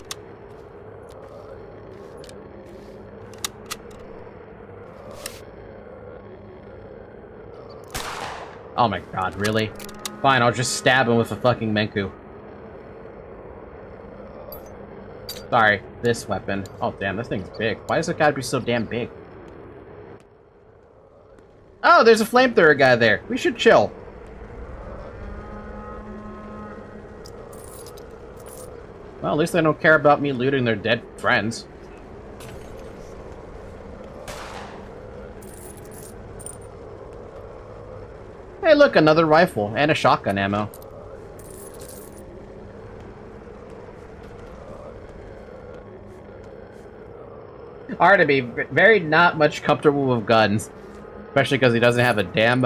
Oh my god, really? Fine, I'll just stab him with a fucking Menku. Sorry, this weapon. Oh damn, this thing's big. Why does it gotta be so damn big? Oh, there's a flamethrower guy there. We should chill. Well, at least they don't care about me looting their dead friends. Hey, look, another rifle and a shotgun ammo. Hard to be very not much comfortable with guns. Especially because he doesn't have a damn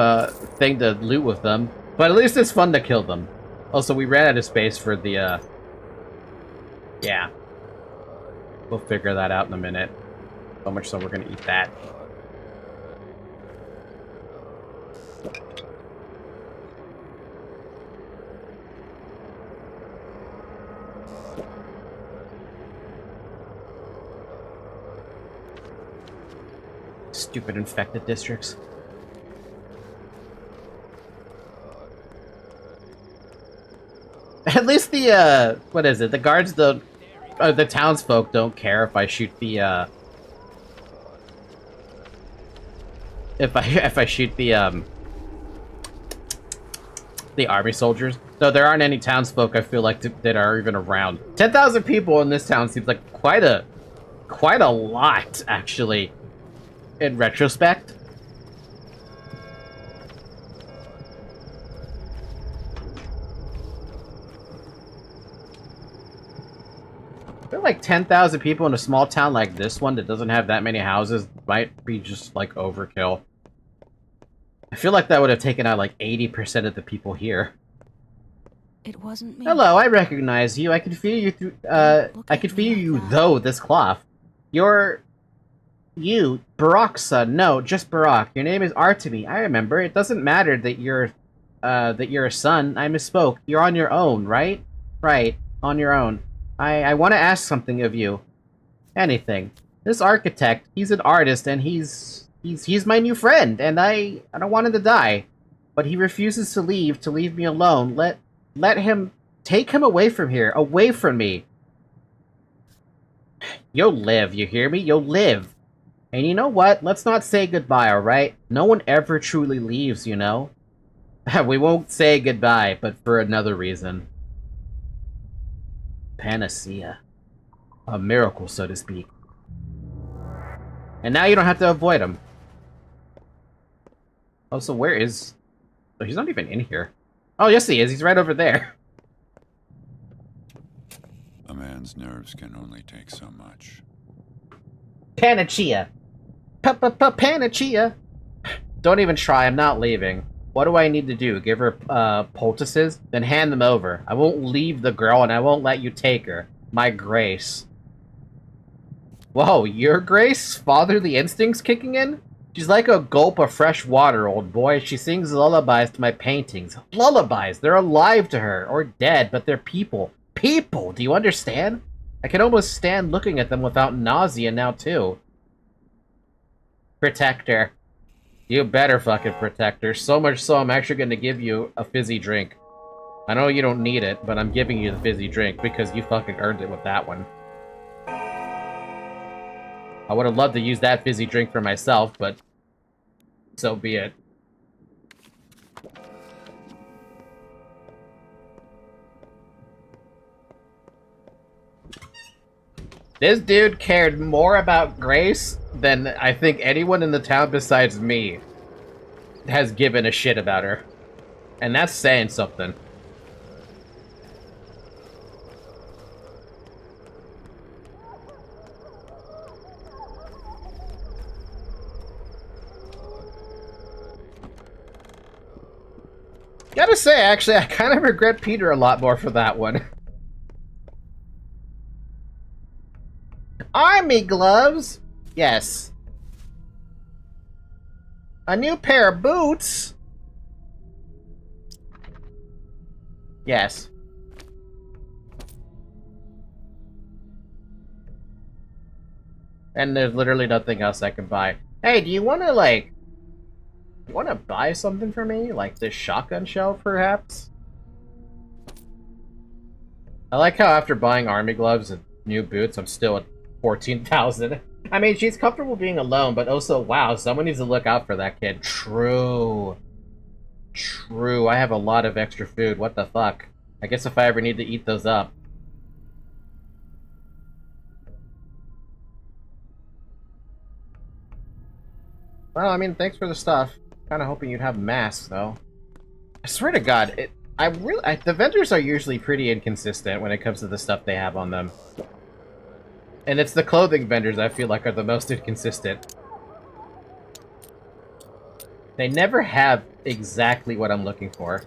thing to loot with them. But at least it's fun to kill them. Also, we ran out of space for the, yeah. We'll figure that out in a minute. So much so we're gonna eat that. Stupid infected districts. At least the, what is it? The guards don't, the townsfolk don't care if I shoot the, if I shoot the army soldiers. No, there aren't any townsfolk I feel like that are even around. 10,000 people in this town seems like quite a lot, actually. In retrospect. I feel like 10,000 people in a small town like this one that doesn't have that many houses might be just like overkill. I feel like that would have taken out like 80% of the people here. It wasn't me. Hello, I recognize you. I can feel you through I can feel you though this cloth. You, Barak's son. No, just Barak. Your name is Artemi. I remember. It doesn't matter that you're a son. I misspoke. You're on your own, right? Right, on your own. I want to ask something of you. Anything. This architect, he's an artist, and he's my new friend, and I don't want him to die. But he refuses to leave me alone. Let him, take him away from here, away from me. You'll live, you hear me? You'll live. And you know what? Let's not say goodbye, alright? No one ever truly leaves, you know? We won't say goodbye, but for another reason. Panacea. A miracle, so to speak. And now you don't have to avoid him. Oh, so where is... Oh, he's not even in here. Oh, yes he is. He's right over there. A man's nerves can only take so much. Panacea. Panacea! Don't even try, I'm not leaving. What do I need to do? Give her, poultices? Then hand them over. I won't leave the girl and I won't let you take her. My Grace. Whoa, your Grace? Father the instincts kicking in? She's like a gulp of fresh water, old boy. She sings lullabies to my paintings. Lullabies! They're alive to her, or dead, but they're people. People! Do you understand? I can almost stand looking at them without nausea now, too. Protector. You better fucking protect her. So much so, I'm actually gonna give you a fizzy drink. I know you don't need it, but I'm giving you the fizzy drink because you fucking earned it with that one. I would have loved to use that fizzy drink for myself, but so be it. This dude cared more about Grace than I think anyone in the town besides me has given a shit about her. And that's saying something. Gotta say, actually, I kind of regret Peter a lot more for that one. Army gloves? Yes. A new pair of boots? Yes. And there's literally nothing else I can buy. Hey, do you want to, like... You want to buy something for me? Like this shotgun shell, perhaps? I like how after buying army gloves and new boots, I'm still at 14,000. I mean, she's comfortable being alone, but also, wow, someone needs to look out for that kid. True. True, I have a lot of extra food. What the fuck? I guess if I ever need to eat those up. Well, I mean, thanks for the stuff. Kind of hoping you'd have masks, though. I swear to God, the vendors are usually pretty inconsistent when it comes to the stuff they have on them. And it's the clothing vendors I feel like are the most inconsistent. They never have exactly what I'm looking for.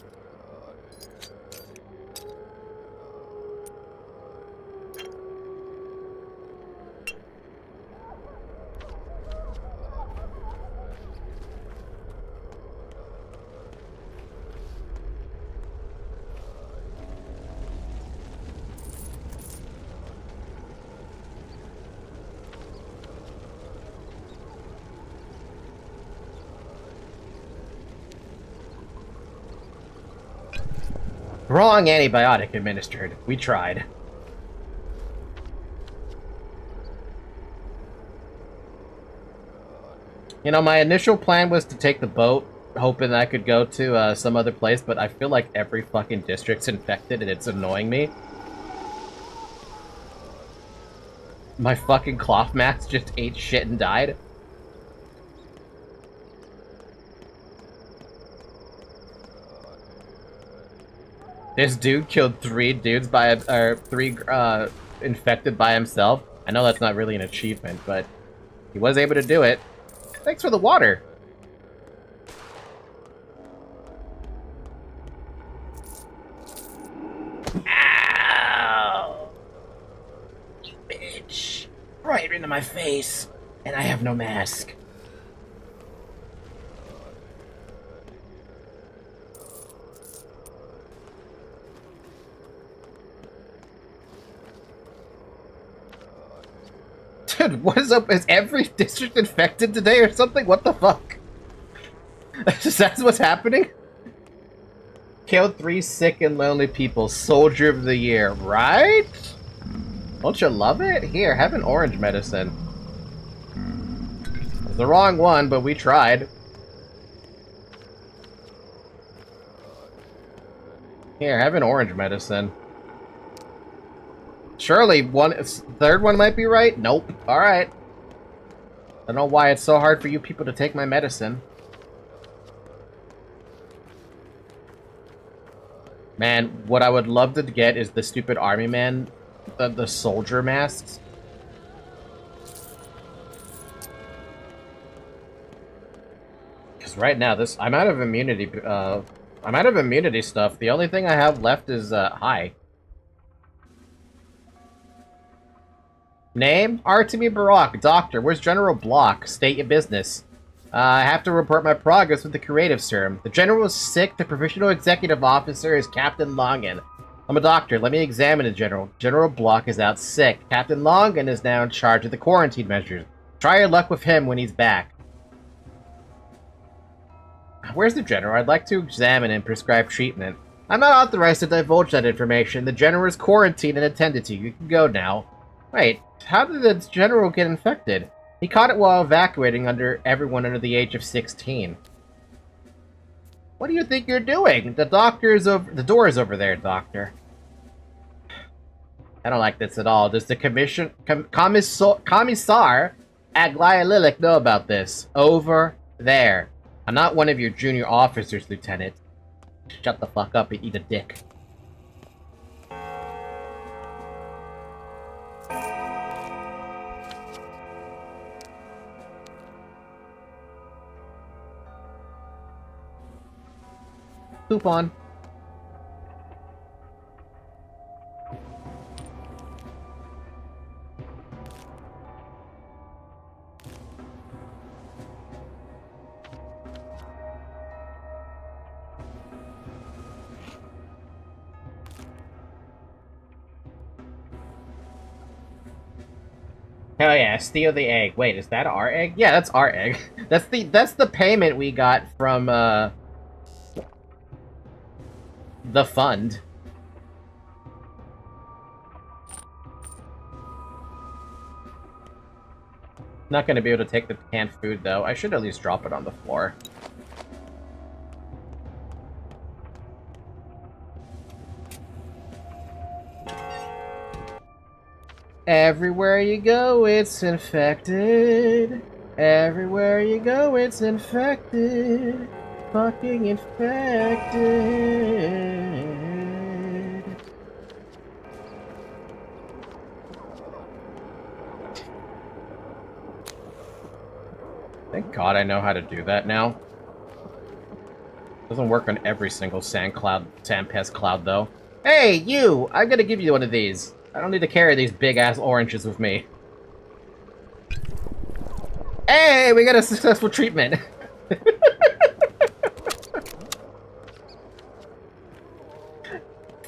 Wrong antibiotic administered. We tried. You know, my initial plan was to take the boat, hoping I could go to some other place, but I feel like every fucking district's infected and it's annoying me. My fucking cloth mats just ate shit and died. This dude killed 3 dudes by, or 3 infected by himself. I know that's not really an achievement, but he was able to do it. Thanks for the water. Ow! Bitch. Right into my face. And I have no mask. Dude, what is up? Is every district infected today or something? What the fuck? That's what's happening? Killed 3 sick and lonely people. Soldier of the Year, right? Don't you love it? Here, have an orange medicine. It was the wrong one, but we tried. Here, have an orange medicine. Surely third one might be right? Nope. Alright. I don't know why it's so hard for you people to take my medicine. Man, what I would love to get is the stupid army man, the soldier masks. Because right now, I'm out of immunity, I'm out of immunity stuff. The only thing I have left is, hi. Name? Artemy Barak, Doctor. Where's General Block? State your business. I have to report my progress with the creative serum. The General is sick. The Provisional Executive Officer is Captain Longan. I'm a doctor. Let me examine the General. General Block is out sick. Captain Longan is now in charge of the quarantine measures. Try your luck with him when he's back. Where's the General? I'd like to examine and prescribe treatment. I'm not authorized to divulge that information. The General is quarantined and attended to. You can go now. Wait, how did the General get infected? He caught it while evacuating everyone under the age of 16. What do you think you're doing? The door is over there, Doctor. I don't like this at all. Does the Commissar Aglialilik know about this? Over there. I'm not one of your junior officers, Lieutenant. Shut the fuck up and eat a dick. Coupon. Hell yeah, steal the egg. Wait, is that our egg? Yeah, that's our egg. That's the payment we got from the fund. Not gonna be able to take the canned food though. I should at least drop it on the floor. Everywhere you go, it's infected. Everywhere you go, it's infected. Fucking infected. Thank God I know how to do that now. Doesn't work on every single sand pest cloud though. Hey, you! I'm gonna give you one of these. I don't need to carry these big-ass oranges with me. Hey, we got a successful treatment.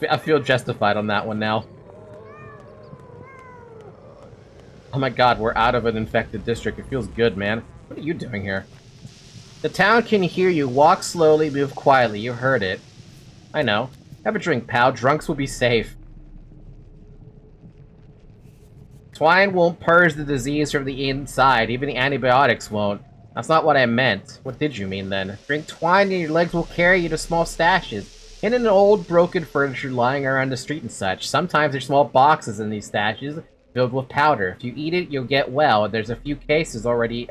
I feel justified on that one now. Oh my god, we're out of an infected district. It feels good, man. What are you doing here? The town can hear you. Walk slowly, move quietly. You heard it. I know. Have a drink, pal. Drunks will be safe. Twine won't purge the disease from the inside. Even the antibiotics won't. That's not what I meant. What did you mean, then? Drink twine and your legs will carry you to small stashes. Hidden in old, broken furniture lying around the street and such. Sometimes there's small boxes in these stashes filled with powder. If you eat it, you'll get well. There's a few cases already.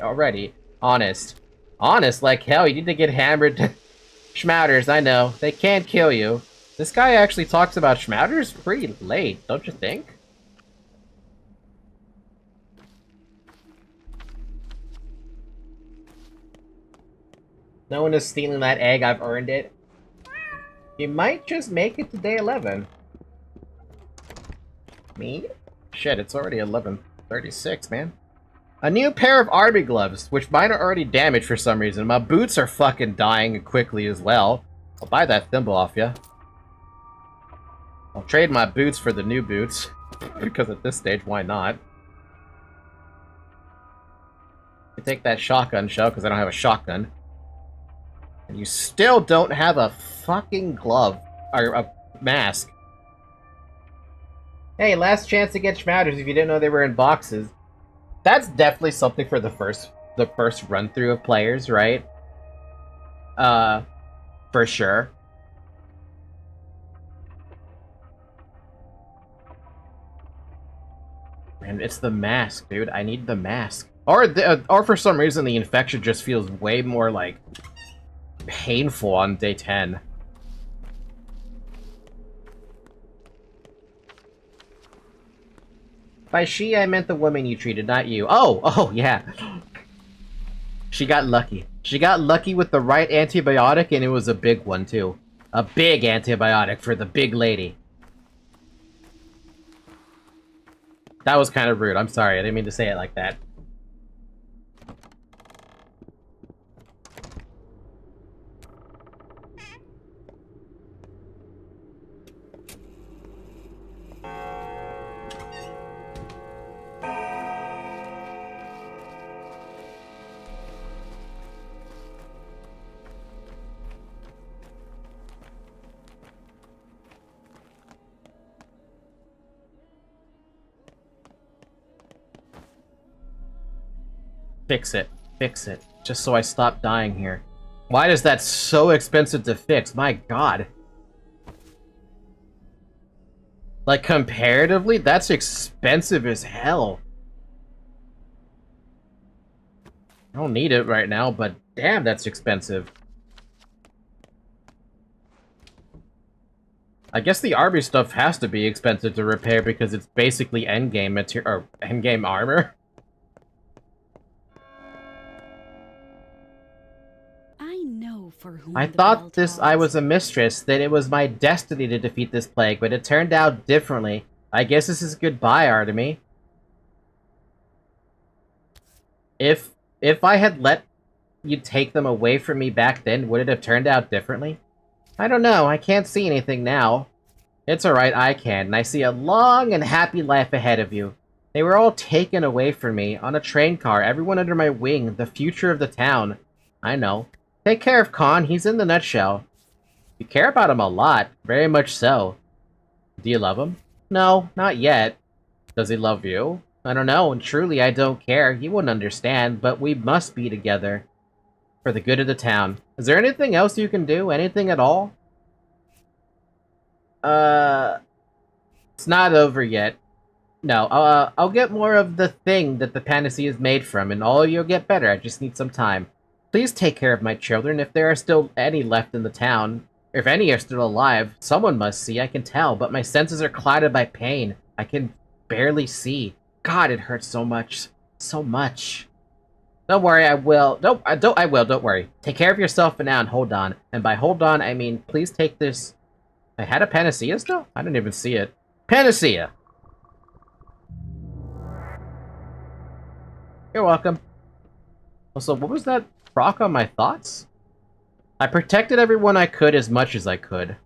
Honest. Honest? Like hell, you need to get hammered. Schmauters, I know. They can't kill you. This guy actually talks about schmauters pretty late, don't you think? No one is stealing that egg, I've earned it. You might just make it to day 11. Me? Shit, it's already 11:36, man. A new pair of army gloves, which mine are already damaged for some reason. My boots are fucking dying quickly as well. I'll buy that thimble off ya. I'll trade my boots for the new boots. Because at this stage, why not? I take that shotgun shell because I don't have a shotgun. And you still don't have a fucking glove. Or a mask. Hey, last chance to get schmauters if you didn't know they were in boxes. That's definitely something for the first run-through of players, right? For sure. And it's the mask, dude. I need the mask. Or for some reason the infection just feels way more, like, painful on day 10. By she, I meant the woman you treated, not you. Oh, yeah. She got lucky. She got lucky with the right antibiotic, and it was a big one, too. A big antibiotic for the big lady. That was kind of rude. I'm sorry. I didn't mean to say it like that. Fix it. Fix it. Just so I stop dying here. Why is that so expensive to fix? My god. Like, comparatively, that's expensive as hell. I don't need it right now, but damn, that's expensive. I guess the army stuff has to be expensive to repair because it's basically endgame material, or endgame armor. I thought I was a mistress, that it was my destiny to defeat this plague, but it turned out differently. I guess this is goodbye, Artemy. If I had let you take them away from me back then, would it have turned out differently? I don't know, I can't see anything now. It's alright, I can, and I see a long and happy life ahead of you. They were all taken away from me, on a train car, everyone under my wing, the future of the town. I know. Take care of Khan, he's in the nutshell. You care about him a lot, very much so. Do you love him? No, not yet. Does he love you? I don't know, and truly I don't care. He wouldn't understand, but we must be together. For the good of the town. Is there anything else you can do? Anything at all? It's not over yet. No, I'll get more of the thing that the panacea is made from, and all you'll get better. I just need some time. Please take care of my children, if there are still any left in the town. If any are still alive, someone must see, I can tell, but my senses are clouded by pain. I can barely see. God, it hurts so much. So much. Don't worry, I will. No, I will, don't worry. Take care of yourself for now and hold on. And by hold on, I mean, please take this... I had a panacea still? I didn't even see it. Panacea! You're welcome. Also, what was that proc on my thoughts? I protected everyone I could as much as I could.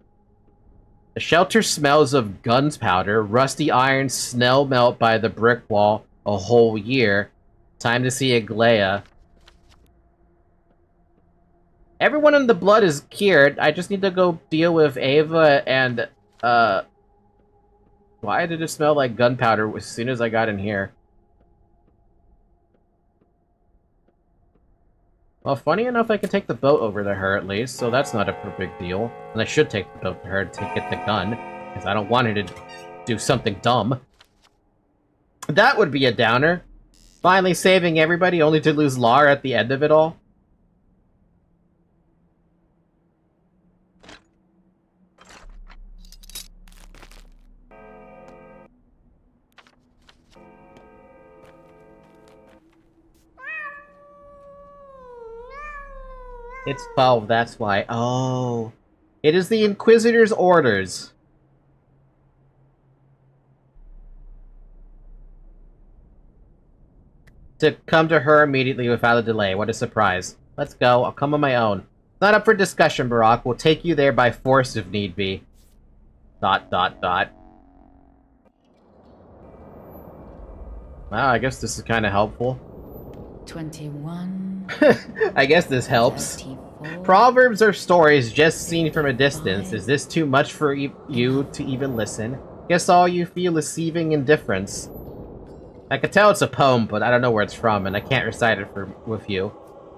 The shelter smells of gunpowder, rusty iron, snail melt by the brick wall a whole year. Time to see Aglaya. Everyone in the blood is cured. I just need to go deal with Ava and, why did it smell like gunpowder as soon as I got in here? Well, funny enough, I can take the boat over to her at least, so that's not a big deal. And I should take the boat to her to get the gun, because I don't want her to do something dumb. That would be a downer. Finally saving everybody, only to lose Lar at the end of it all. It's 12, that's why. Oh. It is the Inquisitor's orders. To come to her immediately without a delay. What a surprise. Let's go. I'll come on my own. Not up for discussion, Barack. We'll take you there by force if need be. ... Wow, I guess this is kind of helpful. 21. I guess this helps. 34. Proverbs are stories just seen from a distance. Is this too much for you to even listen? Guess all you feel is seething indifference. I could tell it's a poem, but I don't know where it's from, and I can't recite it with you.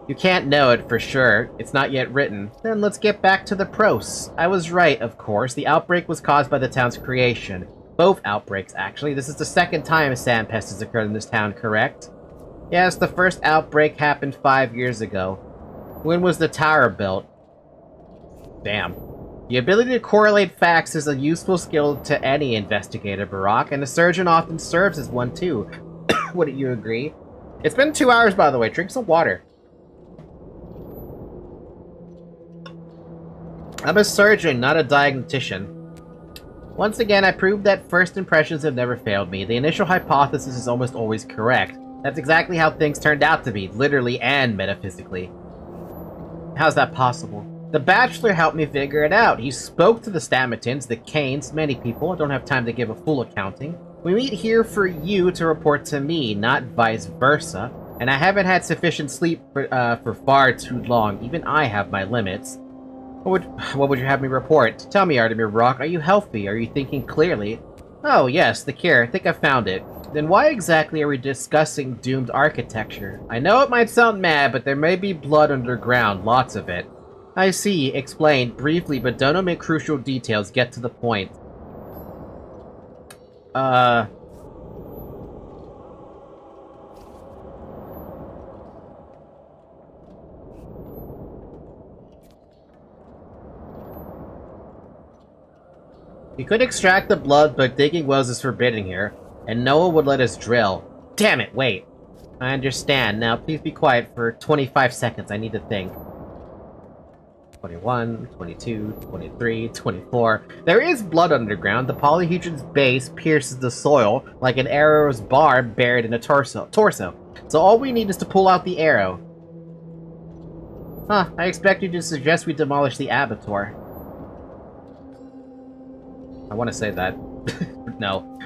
You can't know it for sure. It's not yet written. Then let's get back to the prose. I was right, of course. The outbreak was caused by the town's creation. Both outbreaks, actually. This is the second time a sand pest has occurred in this town, correct? Yes, the first outbreak happened 5 years ago. When was the tower built? Damn. The ability to correlate facts is a useful skill to any investigator, Barack, and a surgeon often serves as one too. Wouldn't you agree? It's been 2 hours, by the way. Drink some water. I'm a surgeon, not a diagnostician. Once again, I proved that first impressions have never failed me. The initial hypothesis is almost always correct. That's exactly how things turned out to be, literally and metaphysically. How's that possible? The Bachelor helped me figure it out. He spoke to the Stamatins, the Canes, many people. I don't have time to give a full accounting. We meet here for you to report to me, not vice versa. And I haven't had sufficient sleep for far too long. Even I have my limits. What would you have me report? Tell me, Artemir Rock, are you healthy? Are you thinking clearly? Oh, yes, the cure. I think I found it. Then why exactly are we discussing doomed architecture? I know it might sound mad, but there may be blood underground, lots of it. I see, explain, briefly, but don't omit crucial details, get to the point. We could extract the blood, but digging wells is forbidden here, and no one would let us drill. Damn it, wait. I understand. Now, please be quiet for 25 seconds. I need to think. 21, 22, 23, 24. There is blood underground. The polyhedron's base pierces the soil like an arrow's barb buried in a torso. So all we need is to pull out the arrow. Huh, I expect you to suggest we demolish the abattoir. I want to say that. No.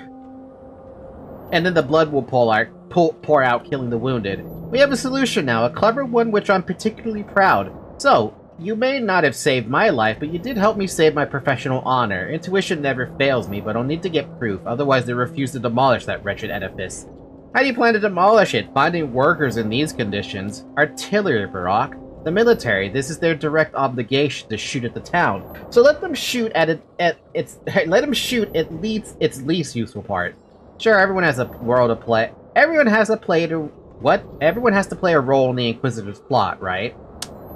And then the blood will pour out, killing the wounded. We have a solution now, a clever one which I'm particularly proud. So, you may not have saved my life, but you did help me save my professional honor. Intuition never fails me, but I'll need to get proof, otherwise they refuse to demolish that wretched edifice. How do you plan to demolish it? Finding workers in these conditions? Artillery, Barak. The military, this is their direct obligation to shoot at the town. So let them shoot at its least useful part. Sure, everyone has a role to play. Everyone has to play a role in the Inquisitor's plot, right?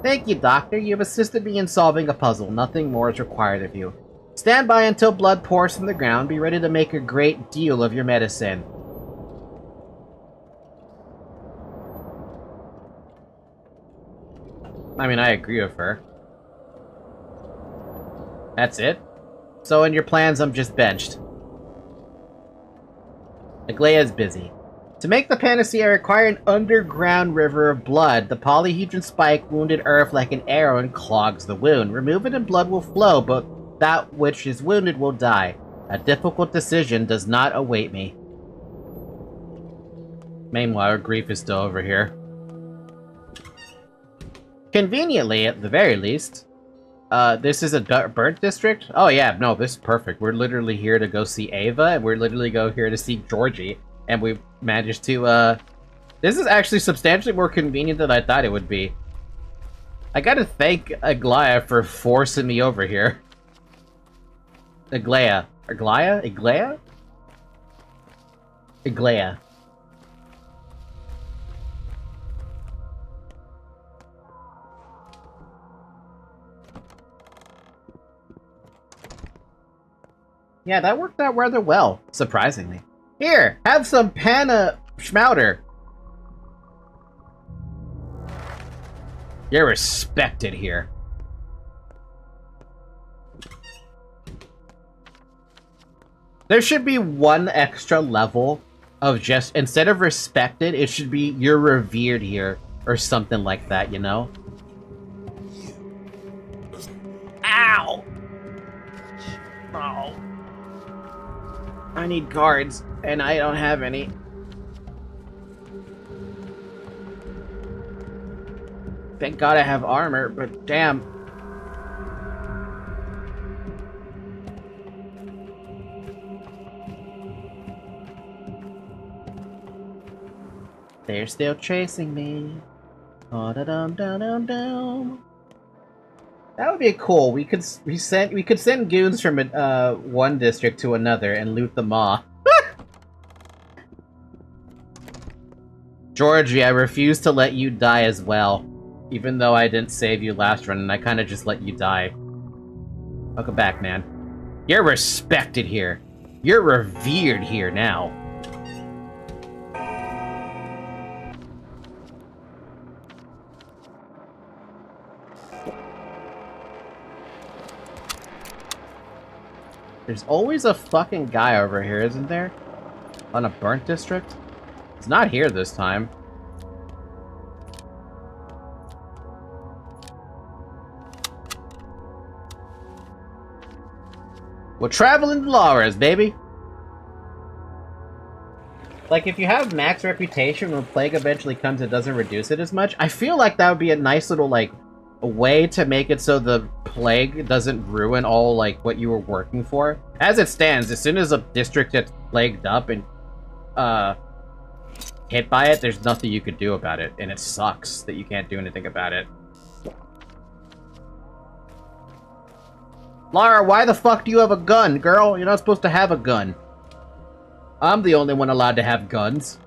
Thank you, Doctor. You have assisted me in solving a puzzle. Nothing more is required of you. Stand by until blood pours from the ground. Be ready to make a great deal of your medicine. I mean, I agree with her. That's it? So in your plans, I'm just benched. Aglaea's busy. To make the panacea, I require an underground river of blood. The polyhedron spike wounded Earth like an arrow and clogs the wound. Remove it and blood will flow, but that which is wounded will die. A difficult decision does not await me. Meanwhile, Grief is still over here. Conveniently, at the very least, this is a burnt district? Oh yeah, no, this is perfect. We're literally here to go see Ava, and we're literally here to see Georgie, and we managed to, this is actually substantially more convenient than I thought it would be. I gotta thank Aglaea for forcing me over here. Aglaea. Aglaea? Yeah, that worked out rather well, surprisingly. Here, have some panna schmouter. You're respected here. There should be one extra level of just, instead of respected, it should be you're revered here, or something like that, you know? Ow! Oh. I need cards, and I don't have any. Thank God I have armor, but damn. They're still chasing me. Oh, da dum dum dum dum. That would be cool. We could send goons from one district to another and loot them all. Georgie, I refuse to let you die as well. Even though I didn't save you last run, and I kind of just let you die. Welcome back, man. You're respected here. You're revered here now. There's always a fucking guy over here, isn't there? On a burnt district? It's not here this time. We're traveling to Laura's, baby! Like, if you have max reputation, when Plague eventually comes, it doesn't reduce it as much. I feel like that would be a nice little, like, a way to make it so the Plague doesn't ruin all, like, what you were working for. As it stands, as soon as a district gets plagued up and, hit by it, there's nothing you could do about it. And it sucks that you can't do anything about it. Lara, why the fuck do you have a gun, girl? You're not supposed to have a gun. I'm the only one allowed to have guns.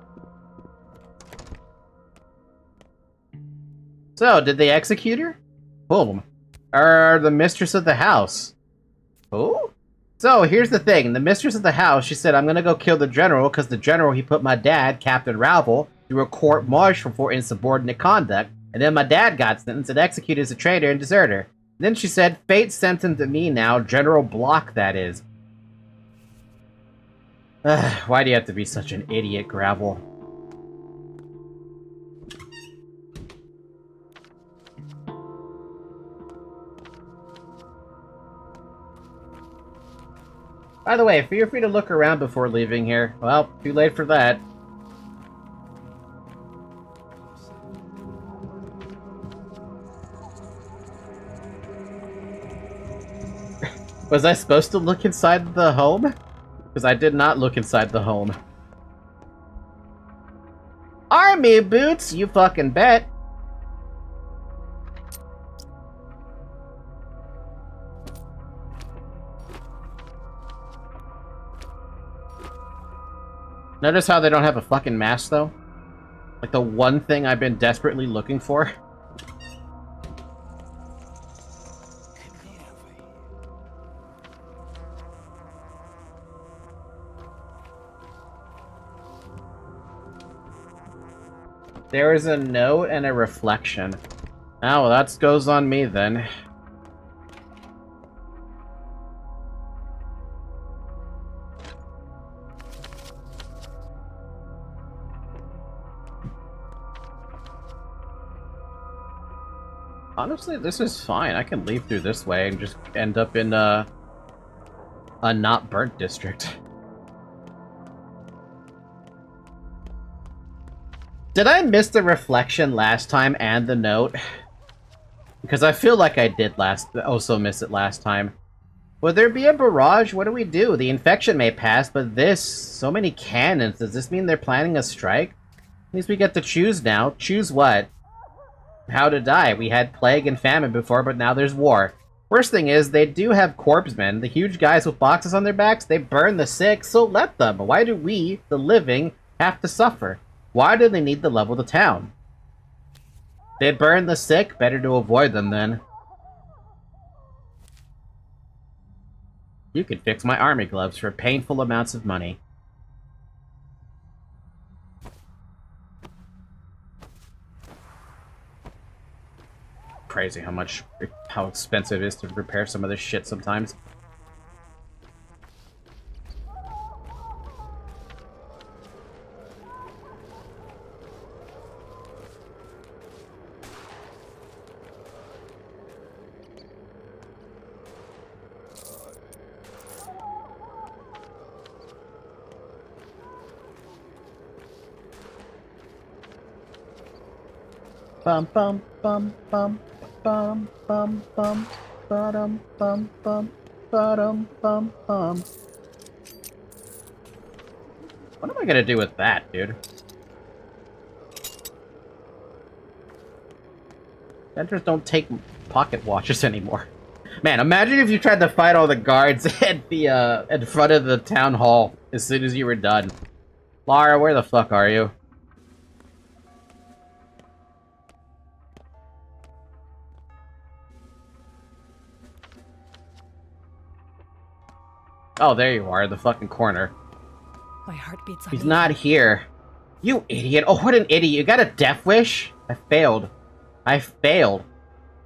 So, did they execute her? Boom. The mistress of the house. Who? So, here's the thing. The mistress of the house, she said, I'm gonna go kill the general, because the general, he put my dad, Captain Ravel, through a court-martial for insubordinate conduct, and then my dad got sentenced and executed as a traitor and deserter. Then she said, fate sent him to me now, General Block, that is. Why do you have to be such an idiot, Gravel? By the way, feel free to look around before leaving here. Well, too late for that. Was I supposed to look inside the home? Because I did not look inside the home. Army boots, you fucking bet. Notice how they don't have a fucking mask, though? Like the one thing I've been desperately looking for. There is a note and a reflection. Oh, well, that goes on me then. Honestly, this is fine. I can leave through this way and just end up in a not burnt district. Did I miss the reflection last time and the note? Because I feel like I did also miss it last time. Would there be a barrage? What do we do? The infection may pass, but so many cannons. Does this mean they're planning a strike? At least we get to choose now. Choose what? How to die. We had plague and famine before, but now there's war. Worst thing is, they do have corpsmen. The huge guys with boxes on their backs, they burn the sick, so let them. Why do we, the living, have to suffer? Why do they need to level the town? They burn the sick, better to avoid them then. You could fix my army gloves for painful amounts of money. Crazy how expensive it is to repair some of this shit sometimes. Bum bum bum bum bum bum bum ba-dum bum bum ba-dum bum bum. What am I gonna do with that, dude? Vendors don't take pocket watches anymore. Man, imagine if you tried to fight all the guards at the in front of the town hall as soon as you were done. Lara, where the fuck are you? Oh, there you are, the fucking corner. My heart beats He's not here. You idiot. Oh, what an idiot. You got a death wish? I failed. I failed.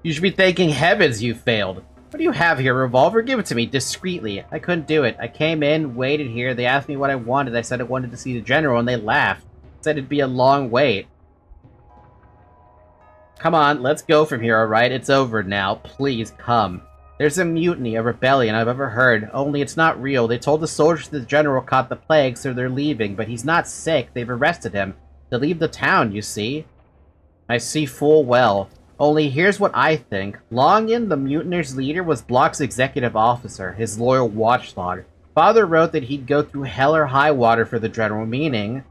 You should be thanking heavens you failed. What do you have here, revolver? Give it to me, discreetly. I couldn't do it. I came in, waited here, they asked me what I wanted, I said I wanted to see the general, and they laughed. Said it'd be a long wait. Come on, let's go from here, alright? It's over now. Please, come. There's a mutiny, a rebellion I've ever heard, only it's not real. They told the soldiers the general caught the plague, so they're leaving, but he's not sick. They've arrested him. To leave the town, you see? I see full well. Only here's what I think. Longin, the mutineers' leader, was Block's executive officer, his loyal watchdog. Father wrote that he'd go through hell or high water for the general, meaning...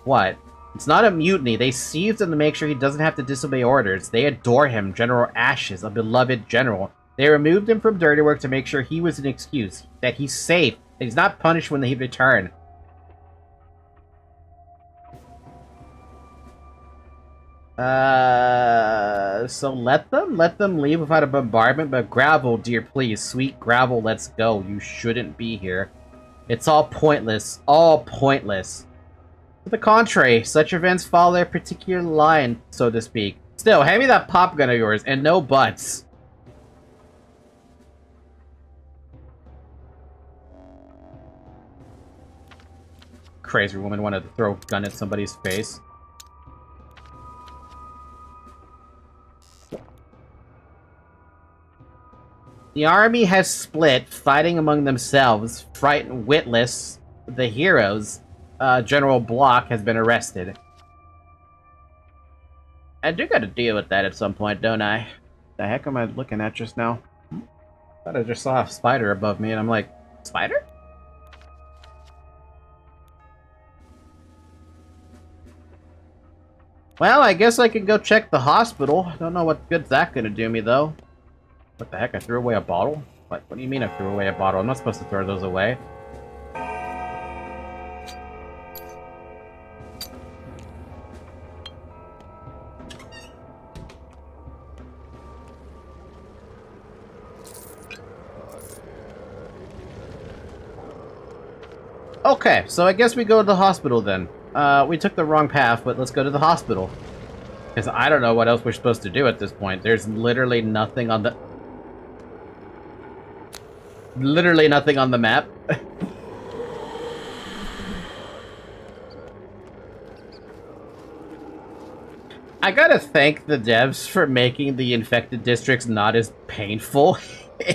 What? It's not a mutiny. They seized him to make sure he doesn't have to disobey orders. They adore him, General Ashes, a beloved general. They removed him from dirty work to make sure he was an excuse, that he's safe, that he's not punished when they return. So let them leave without a bombardment, but Gravel, dear, please, sweet Gravel, let's go. You shouldn't be here. It's all pointless, all pointless. To the contrary, such events follow their particular line, so to speak. Still, hand me that pop gun of yours, and no buts. Crazy woman wanted to throw a gun at somebody's face. The army has split, fighting among themselves, frightened witless, the heroes. General Block has been arrested. I do gotta deal with that at some point, don't I? The heck am I looking at just now? Thought I just saw a spider above me, and I'm like, spider? Well, I guess I can go check the hospital. Don't know what good's that gonna do me, though. What the heck? I threw away a bottle? What do you mean I threw away a bottle? I'm not supposed to throw those away. Okay, so I guess we go to the hospital then. We took the wrong path, but let's go to the hospital. Because I don't know what else we're supposed to do at this point. There's literally nothing on the... Literally nothing on the map. I gotta thank the devs for making the infected districts not as painful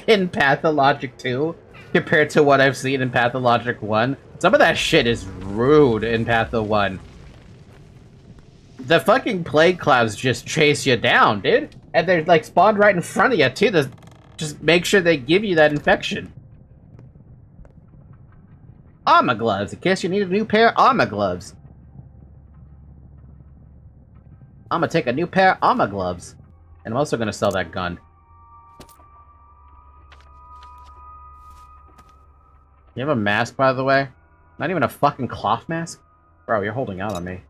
in Pathologic 2 compared to what I've seen in Pathologic 1. Some of that shit is rude in Patho 1. The fucking plague clouds just chase you down, dude. And they're like spawned right in front of you too. To just make sure they give you that infection. Armor gloves, in case you need a new pair of armor gloves. I'm gonna take a new pair of armor gloves. And I'm also gonna sell that gun. You have a mask, by the way? Not even a fucking cloth mask? Bro, you're holding out on me.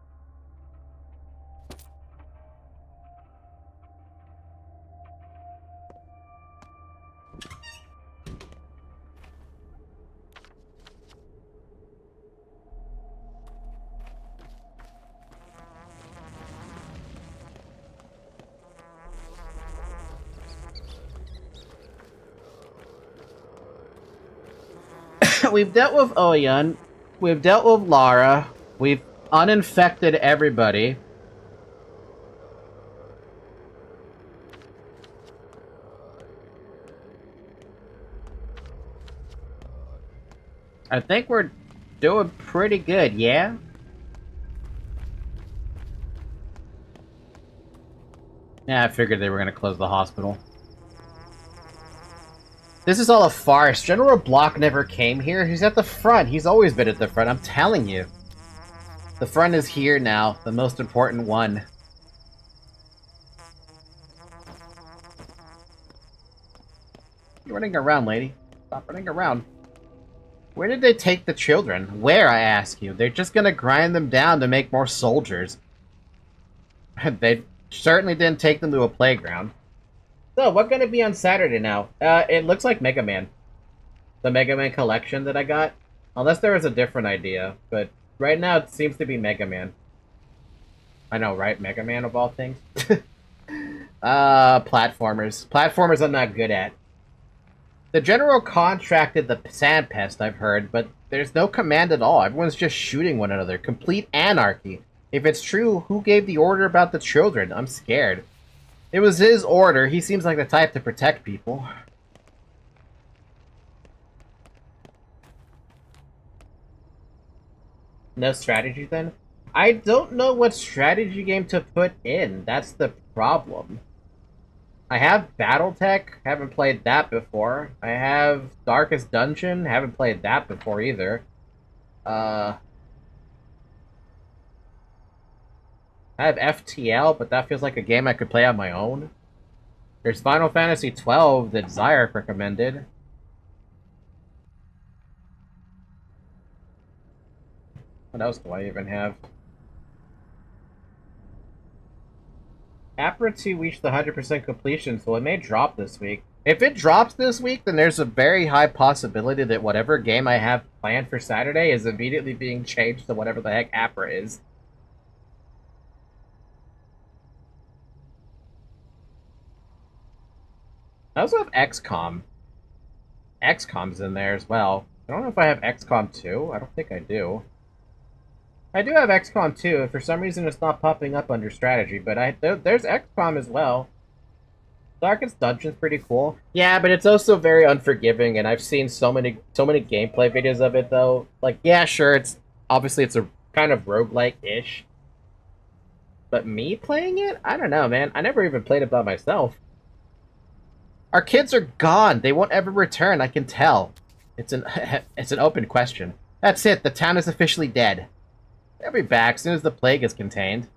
We've dealt with Oyan. We've dealt with Lara. We've uninfected everybody. I think we're doing pretty good, yeah? Yeah, I figured they were gonna close the hospital. This is all a farce. General Block never came here. He's at the front. He's always been at the front. I'm telling you. The front is here now. The most important one. You're running around, lady. Stop running around. Where did they take the children? Where, I ask you? They're just gonna grind them down to make more soldiers. They certainly didn't take them to a playground. So, what's gonna be on Saturday now? It looks like Mega Man. The Mega Man collection that I got. Unless there was a different idea. But right now, it seems to be Mega Man. I know, right? Mega Man of all things. Platformers. Platformers I'm not good at. The general contracted the sand pest, I've heard, but there's no command at all. Everyone's just shooting one another. Complete anarchy. If it's true, who gave the order about the children? I'm scared. It was his order. He seems like the type to protect people. No strategy then? I don't know what strategy game to put in. That's the problem. I have Battletech, haven't played that before. I have Darkest Dungeon, haven't played that before either. I have FTL, but that feels like a game I could play on my own. There's Final Fantasy XII that Zyark recommended. What else do I even have? Apra 2 reached the 100% completion, so it may drop this week. If it drops this week, then there's a very high possibility that whatever game I have planned for Saturday is immediately being changed to whatever the heck Apra is. I also have XCOM. XCOM's in there as well. I don't know if I have XCOM 2. I don't think I do. I do have XCOM 2, and for some reason it's not popping up under strategy, but there's XCOM as well. Darkest Dungeon's pretty cool. Yeah, but it's also very unforgiving, and I've seen so many gameplay videos of it, though. Like, yeah, sure, it's a kind of roguelike-ish. But me playing it? I don't know, man. I never even played it by myself. Our kids are gone. They won't ever return, I can tell. It's an open question. That's it. The town is officially dead. They'll be back as soon as the plague is contained.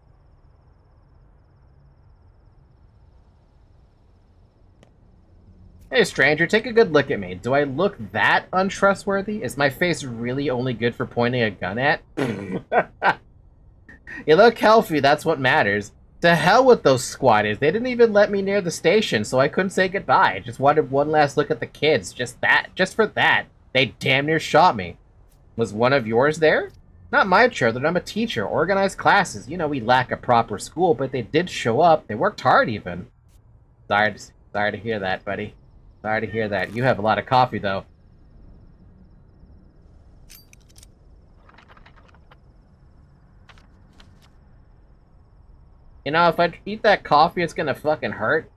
Hey, stranger, take a good look at me. Do I look that untrustworthy? Is my face really only good for pointing a gun at? You look healthy, that's what matters. To hell with those squatters. They didn't even let me near the station, so I couldn't say goodbye. I just wanted one last look at the kids. Just for that. They damn near shot me. Was one of yours there? Not my children, I'm a teacher. Organized classes. You know, we lack a proper school, but they did show up. They worked hard, even. Sorry to hear that, buddy. Sorry to hear that. You have a lot of coffee, though. You know, if I eat that coffee, it's gonna fucking hurt.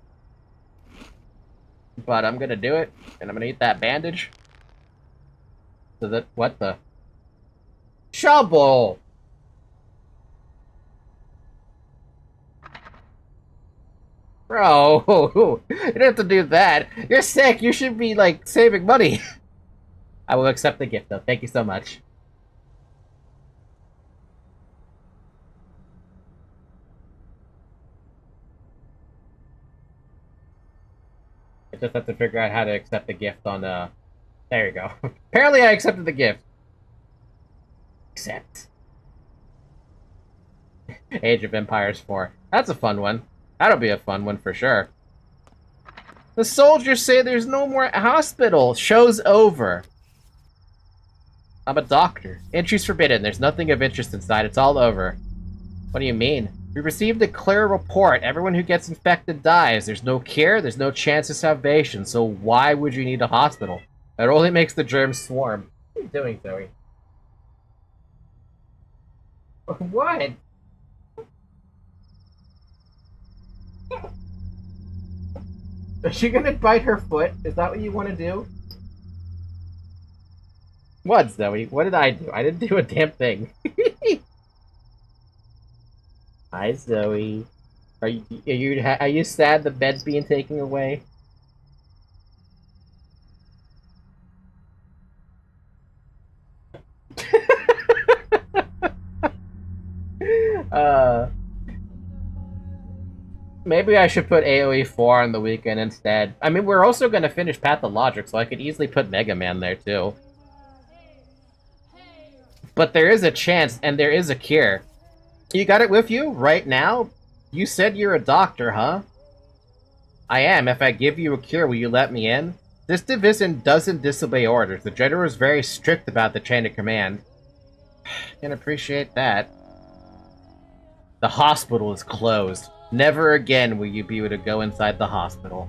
But I'm gonna do it, and I'm gonna eat that bandage. So that, what the? Shovel! Bro, you don't have to do that. You're sick. You should be, like, saving money. I will accept the gift, though. Thank you so much. I just have to figure out how to accept the gift on, There you go. Apparently I accepted the gift. Accept. Age of Empires 4. That's a fun one. That'll be a fun one for sure. The soldiers say there's no more hospital. Show's over. I'm a doctor. Entry's forbidden. There's nothing of interest inside. It's all over. What do you mean? We received a clear report. Everyone who gets infected dies. There's no cure. There's no chance of salvation. So why would you need a hospital? It only makes the germs swarm. What are you doing, Zoe? What? Is she gonna bite her foot? Is that what you want to do? What, Zoe? What did I do? I didn't do a damn thing. Hi, Zoe. Are you sad the bed's being taken away? Maybe I should put AoE 4 on the weekend instead. I mean, we're also gonna finish Pathologic, so I could easily put Mega Man there too. But there is a chance, and there is a cure. You got it with you right now? You said you're a doctor, huh? I am. If I give you a cure, will you let me in? This division doesn't disobey orders. The general is very strict about the chain of command. Can appreciate that. The hospital is closed. Never again will you be able to go inside the hospital.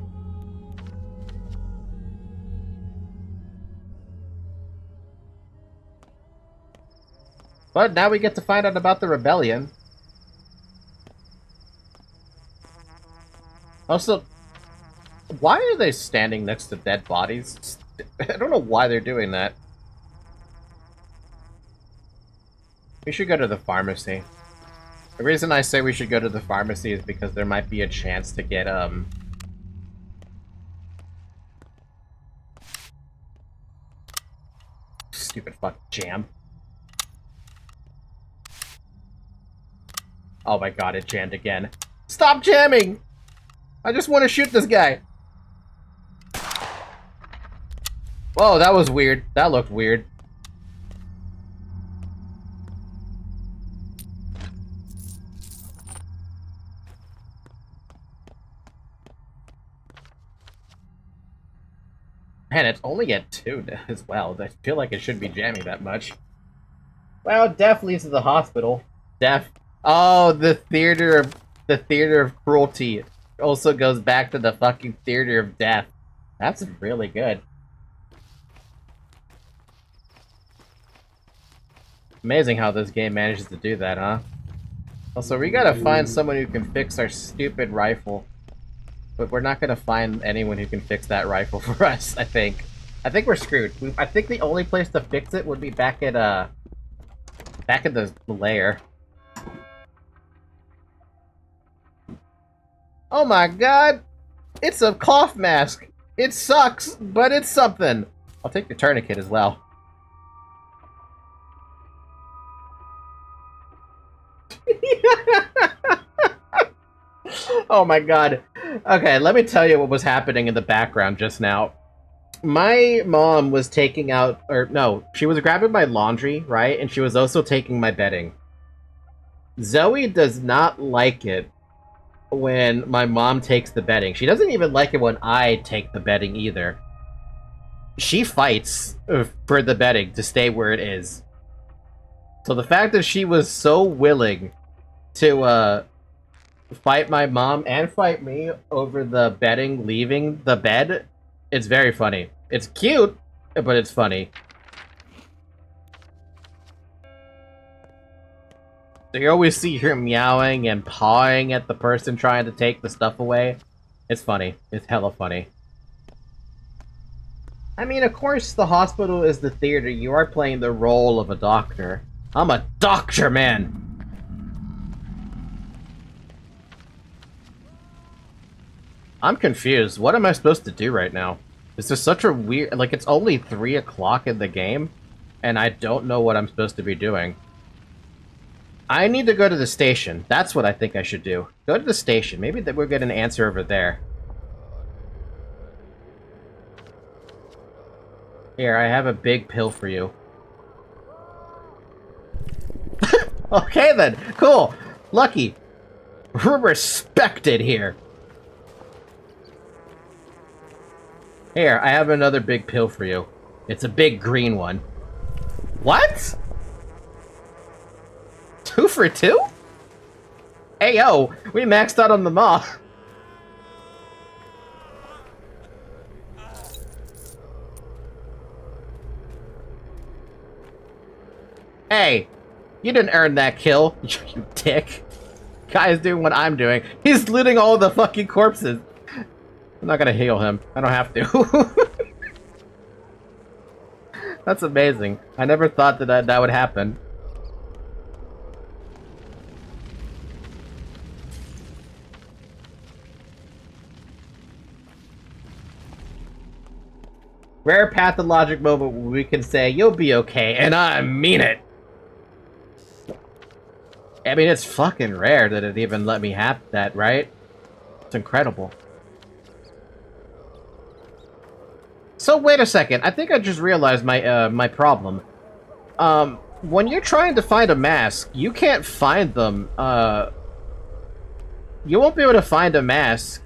But now we get to find out about the rebellion. Also, why are they standing next to dead bodies? I don't know why they're doing that. We should go to the pharmacy. The reason I say we should go to the pharmacy is because there might be a chance to get, stupid fuck jam. Oh my god, it jammed again. Stop jamming! I just want to shoot this guy. Whoa, that was weird. That looked weird. Man, it's only at 2 as well. I feel like it shouldn't be jamming that much. Well, Def leads to the hospital. Def. Oh, the theater of cruelty also goes back to the fucking theater of death. That's really good. Amazing how this game manages to do that, huh? Also, we gotta find someone who can fix our stupid rifle. But we're not gonna find anyone who can fix that rifle for us, I think. I think we're screwed. I think the only place to fix it would be back at the lair. Oh my god! It's a cough mask! It sucks, but it's something! I'll take the tourniquet as well. Oh my god. Okay, let me tell you what was happening in the background just now. My mom was taking out, or no, she was grabbing my laundry, right? And she was also taking my bedding. Zoe does not like it when my mom takes the bedding. She doesn't even like it when I take the bedding either. She fights for the bedding to stay where it is. So the fact that she was so willing to fight my mom and fight me over the bedding leaving the bed, it's very funny. It's cute, but it's funny. So you always see her meowing and pawing at the person trying to take the stuff away. It's funny. It's hella funny. I mean, of course, the hospital is the theater. You are playing the role of a doctor. I'm a doctor, man! I'm confused. What am I supposed to do right now? This is such a weird... Like, it's only 3 o'clock in the game, and I don't know what I'm supposed to be doing. I need to go to the station. That's what I think I should do. Go to the station. Maybe that we'll get an answer over there. Here, I have a big pill for you. Okay then, cool. Lucky. We're respected here. Here, I have another big pill for you. It's a big green one. What? 2 for 2? Hey yo, we maxed out on the mall. Hey, you didn't earn that kill, you dick. Guy's doing what I'm doing. He's looting all the fucking corpses. I'm not gonna heal him. I don't have to. That's amazing. I never thought that would happen. Rare pathologic moment where we can say, you'll be okay, and I mean it! I mean, it's fucking rare that it even let me have that, right? It's incredible. So, wait a second. I think I just realized my, my problem. When you're trying to find a mask, you can't find them, you won't be able to find a mask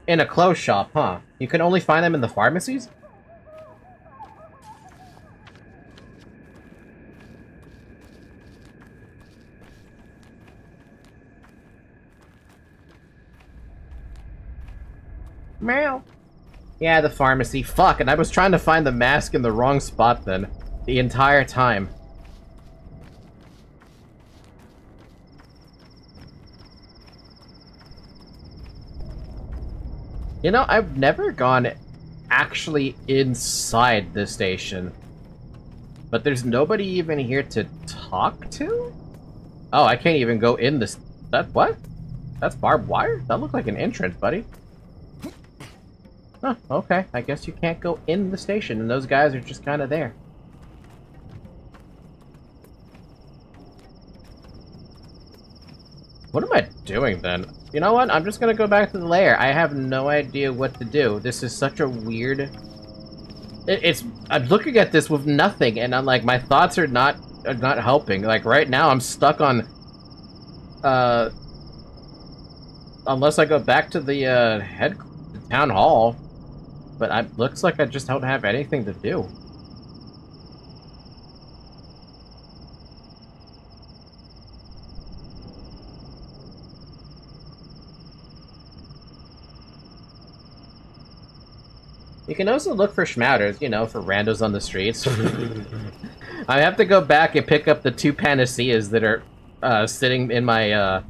in a clothes shop, huh? You can only find them in the pharmacies? Meow. Yeah, the pharmacy. Fuck, and I was trying to find the mask in the wrong spot then. The entire time. You know, I've never gone actually inside the station. But there's nobody even here to talk to? Oh, I can't even go in this... That what? That's barbed wire? That looked like an entrance, buddy. Huh, okay. I guess you can't go in the station, and those guys are just kind of there. What am I doing, then? You know what? I'm just gonna go back to the lair. I have no idea what to do. This is such a weird... I'm looking at this with nothing, and I'm like, my thoughts are not helping. Like, right now, I'm stuck on... Unless I go back to the, the town hall. But looks like I just don't have anything to do. You can also look for schmouters, you know, for randos on the streets. I have to go back and pick up the 2 panaceas that are sitting in my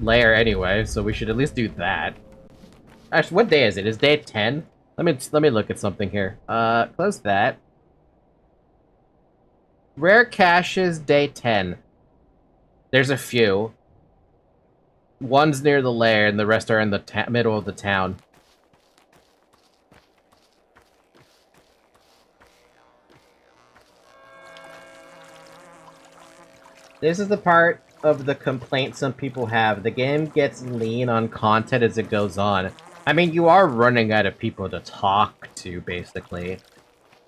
lair anyway, so we should at least do that. Actually, what day is it? Is day 10? Let me look at something here. Close that. Rare caches, day 10. There's a few. One's near the lair, and the rest are in the middle of the town. This is the part of the complaint some people have. The game gets lean on content as it goes on. I mean, you are running out of people to talk to, basically.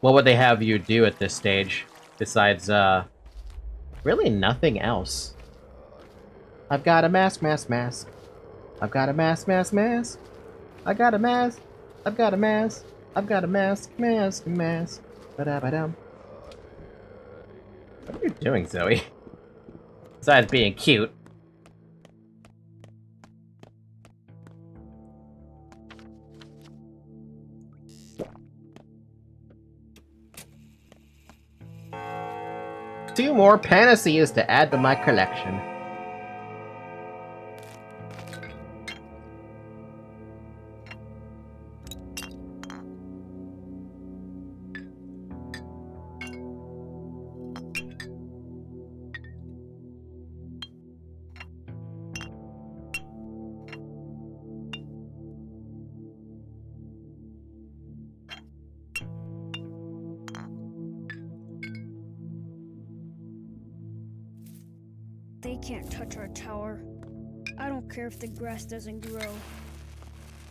What would they have you do at this stage? Besides, really nothing else. I've got a mask. I've got a mask. I got a mask. I've got a mask. I've got a mask. Ba-da-ba-dum. What are you doing, Zoe? Besides being cute. Two more panaceas to add to my collection. They can't touch our tower. I don't care if the grass doesn't grow,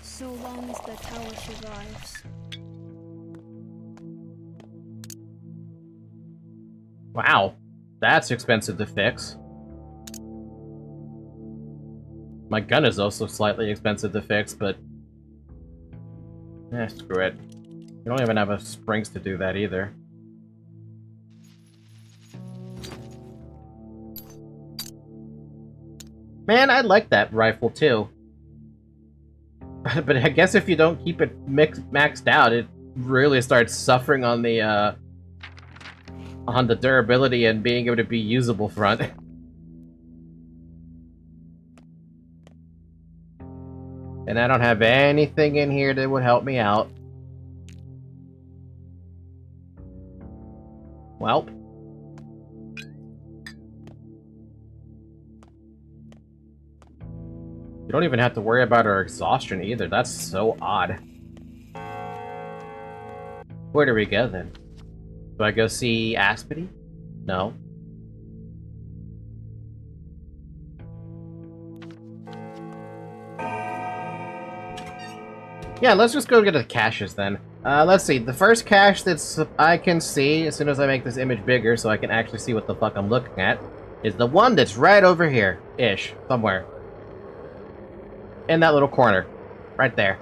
so long as the tower survives. Wow, that's expensive to fix. My gun is also slightly expensive to fix, but... screw it. You don't even have enough springs to do that either. Man, I like that rifle too. But I guess if you don't keep it maxed out, it really starts suffering on the durability and being able to be usable front. And I don't have anything in here that would help me out. Welp. You don't even have to worry about our exhaustion either. That's so odd. Where do we go then? Do I go see Aspity? No. Yeah, let's just go get the caches then. Let's see. The first cache that's I can see, as soon as I make this image bigger so I can actually see what the fuck I'm looking at, is the one that's right over here-ish, somewhere. In that little corner. Right there.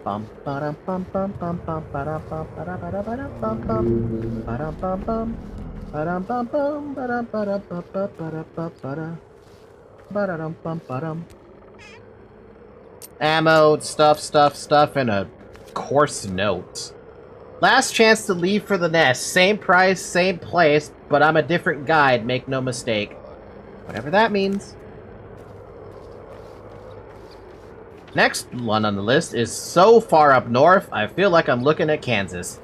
Bum ba-dum bum bum bum bum ba-dum bum ba-dum ba-dum bum bum ba-dum bum bum ba-dum bum bum ba-dum ba-dum ba-dum ba-dum bum ba-dum. Ammo, stuff, and a coarse note. Last chance to leave for the nest. Same price, same place, but I'm a different guide, make no mistake. Whatever that means. Next one on the list is so far up north, I feel like I'm looking at Kansas.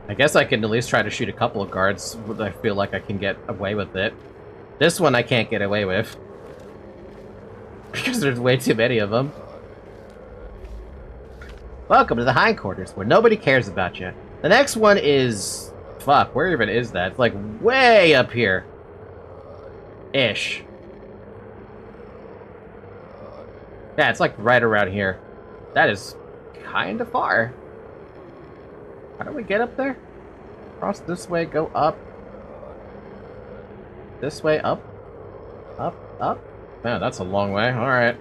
I guess I can at least try to shoot a couple of guards. I feel like I can get away with it. This one I can't get away with. Because there's way too many of them. Welcome to the hindquarters, where nobody cares about you. The next one is... Fuck, where even is that? It's like way up here. Ish. Yeah, it's like right around here. That is kinda far. How do we get up there? Cross this way, go up. This way, up. Up, up. Man, that's a long way. Alright.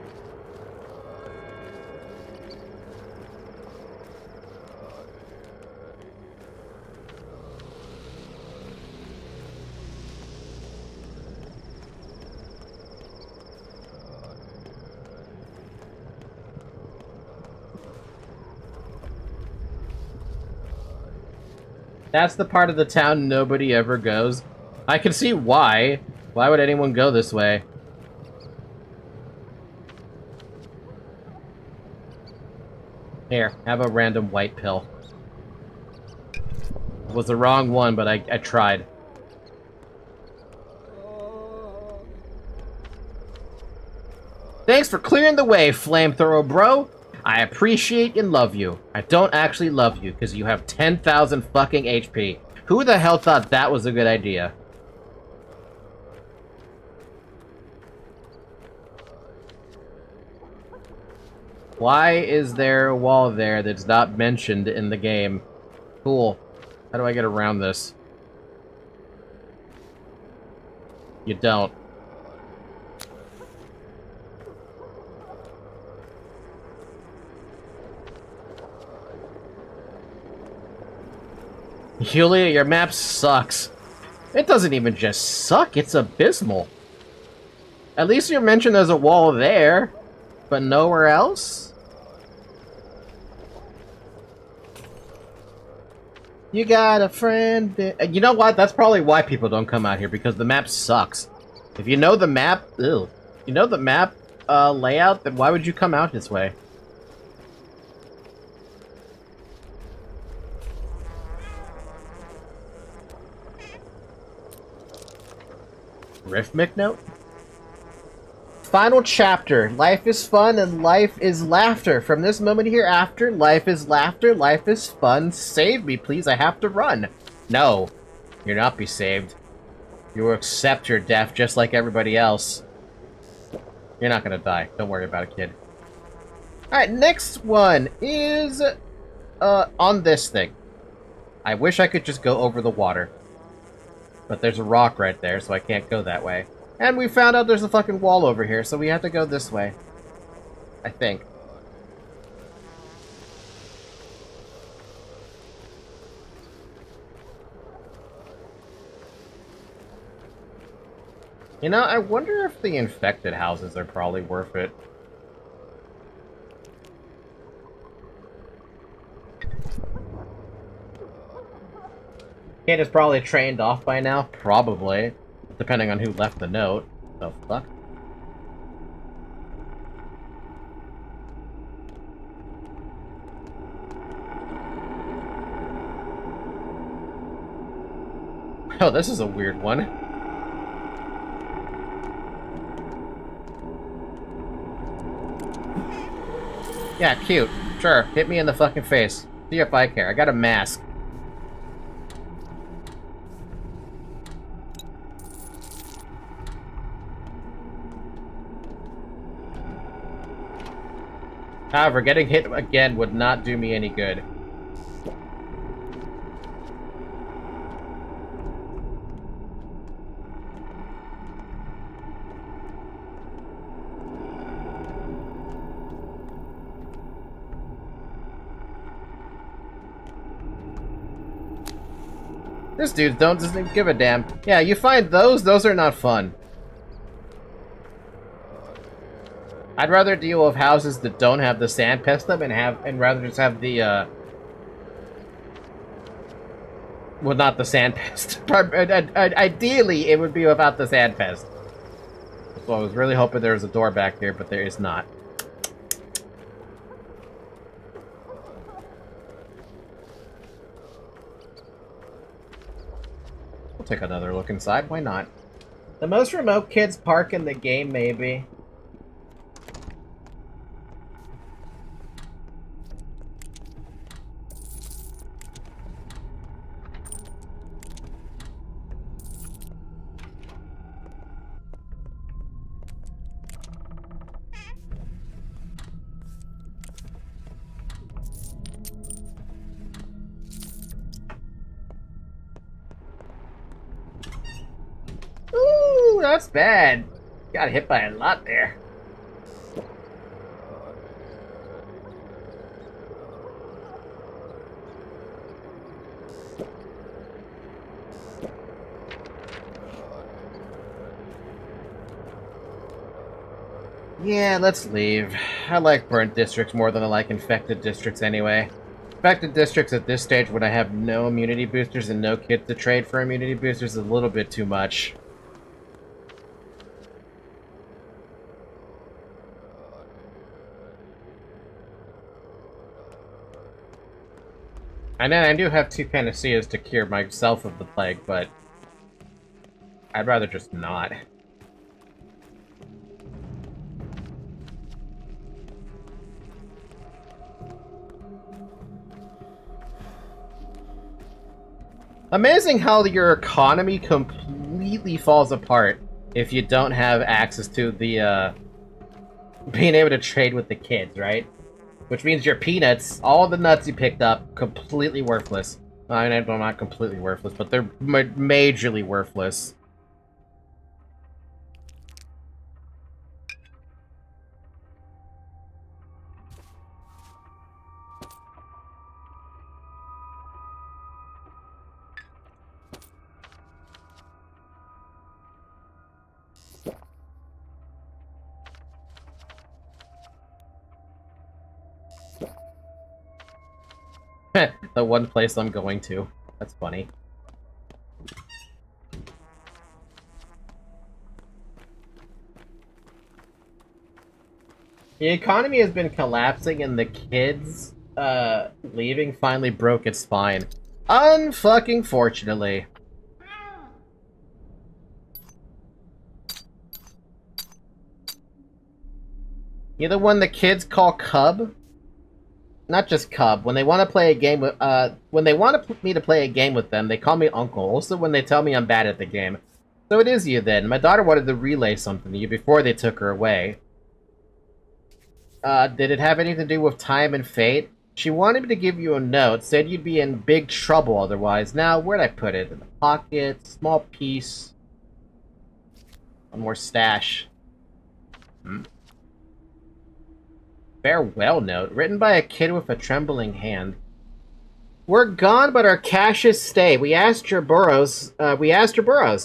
That's the part of the town nobody ever goes. I can see why. Why would anyone go this way? Here, have a random white pill. It was the wrong one, but I tried. Thanks for clearing the way, flamethrower bro. I appreciate and love you. I don't actually love you, because you have 10,000 fucking HP. Who the hell thought that was a good idea? Why is there a wall there that's not mentioned in the game? Cool. How do I get around this? You don't. Julia, your map sucks. It doesn't even just suck, it's abysmal. At least you're mentioned there's a wall there, but nowhere else? You got a friend. You know what? That's probably why people don't come out here, because the map sucks. If you know the map, ew. You know the map layout, then why would you come out this way? Rhythmic note? Final chapter. Life is fun and life is laughter. From this moment hereafter, life is laughter, life is fun. Save me, please. I have to run. No. You'll not be saved. You will accept your death just like everybody else. You're not gonna die. Don't worry about it, kid. Alright, next one is on this thing. I wish I could just go over the water. But there's a rock right there, so I can't go that way. And we found out there's a fucking wall over here, so we have to go this way. I think. You know, I wonder if the infected houses are probably worth it. Kid is probably trained off by now. Probably. Depending on who left the note. The fuck? Oh, this is a weird one. Yeah, cute. Sure, hit me in the fucking face. See if I care. I got a mask. However, getting hit again would not do me any good. This dude doesn't give a damn. Yeah, you find those are not fun. I'd rather deal with houses that don't have the sand pest them and rather just have the well, not the sand pest. Ideally, it would be without the sand pest. So I was really hoping there was a door back there, but there is not. We'll take another look inside. Why not? The most remote kids park in the game, maybe. Ooh, that's bad. Got hit by a lot there. Yeah, let's leave. I like burnt districts more than I like infected districts anyway. Infected districts at this stage when I have no immunity boosters and no kit to trade for immunity boosters is a little bit too much. And then I do have 2 panaceas to cure myself of the plague, but I'd rather just not. Amazing how your economy completely falls apart if you don't have access to the, being able to trade with the kids, right? Which means your peanuts, all the nuts you picked up, completely worthless. I mean, well, not completely worthless, but they're majorly worthless. The one place I'm going to. That's funny. The economy has been collapsing and the kids, leaving finally broke its spine. Unfucking fortunately. You're the one the kids call Cub? Not just Cub. When they want to play a game with, when they want me to play a game with them, they call me Uncle. Also when they tell me I'm bad at the game. So it is you then. My daughter wanted to relay something to you before they took her away. Did it have anything to do with time and fate? She wanted me to give you a note, said you'd be in big trouble otherwise. Now, where'd I put it? In the pocket, small piece. One more stash. Farewell note, written by a kid with a trembling hand. We're gone, but our caches stay. We asked Jerboas.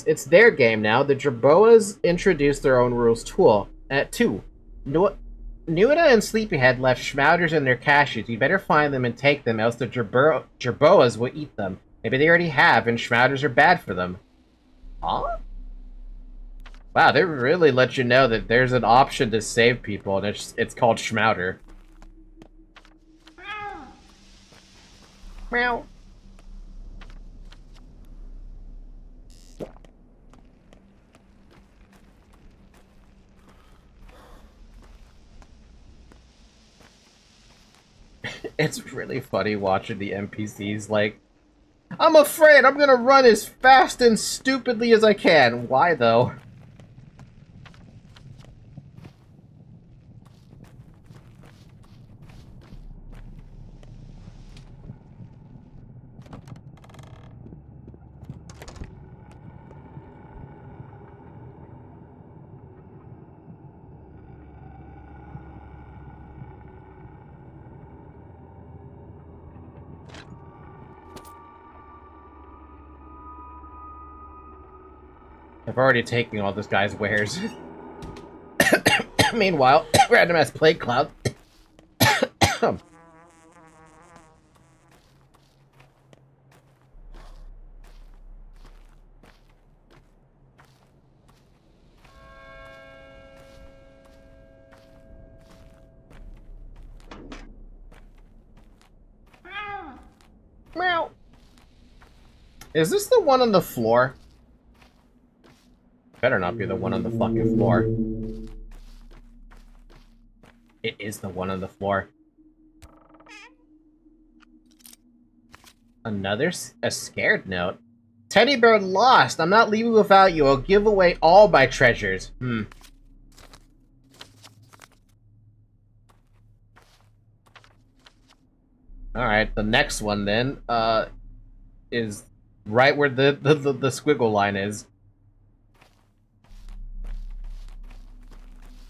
It's their game now. The Jerboas introduced their own rules tool. At 2. Nuida and Sleepyhead left Schmouters in their caches. You better find them and take them, else the Jerboas will eat them. Maybe they already have, and Schmouters are bad for them. Huh? Wow, they really let you know that there's an option to save people, and it's called Schmouter. Meow. It's really funny watching the NPCs like, I'm afraid I'm gonna run as fast and stupidly as I can. Why though? I've already taken all this guy's wares. Meanwhile, random ass plague cloud. Meow. Is this the one on the floor? Better not be the one on the fucking floor. It is the one on the floor. A scared note. Teddy bear lost. I'm not leaving without you. I'll give away all my treasures. Alright, the next one then, is right where the squiggle line is.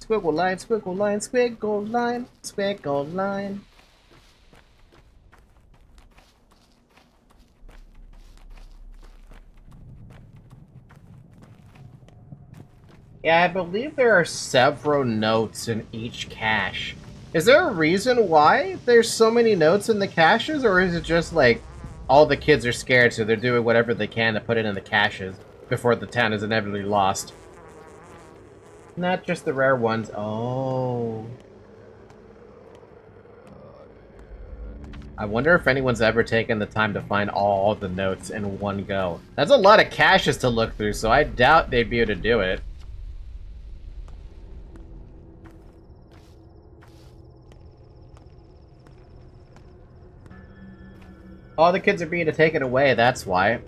Squiggle line, squiggle line, squiggle line, squiggle line. Yeah, I believe there are several notes in each cache. Is there a reason why there's so many notes in the caches, or is it just like all the kids are scared, so they're doing whatever they can to put it in the caches before the town is inevitably lost? Not just the rare ones. Oh. I wonder if anyone's ever taken the time to find all the notes in one go. That's a lot of caches to look through, so I doubt they'd be able to do it. All the kids are being taken away, that's why.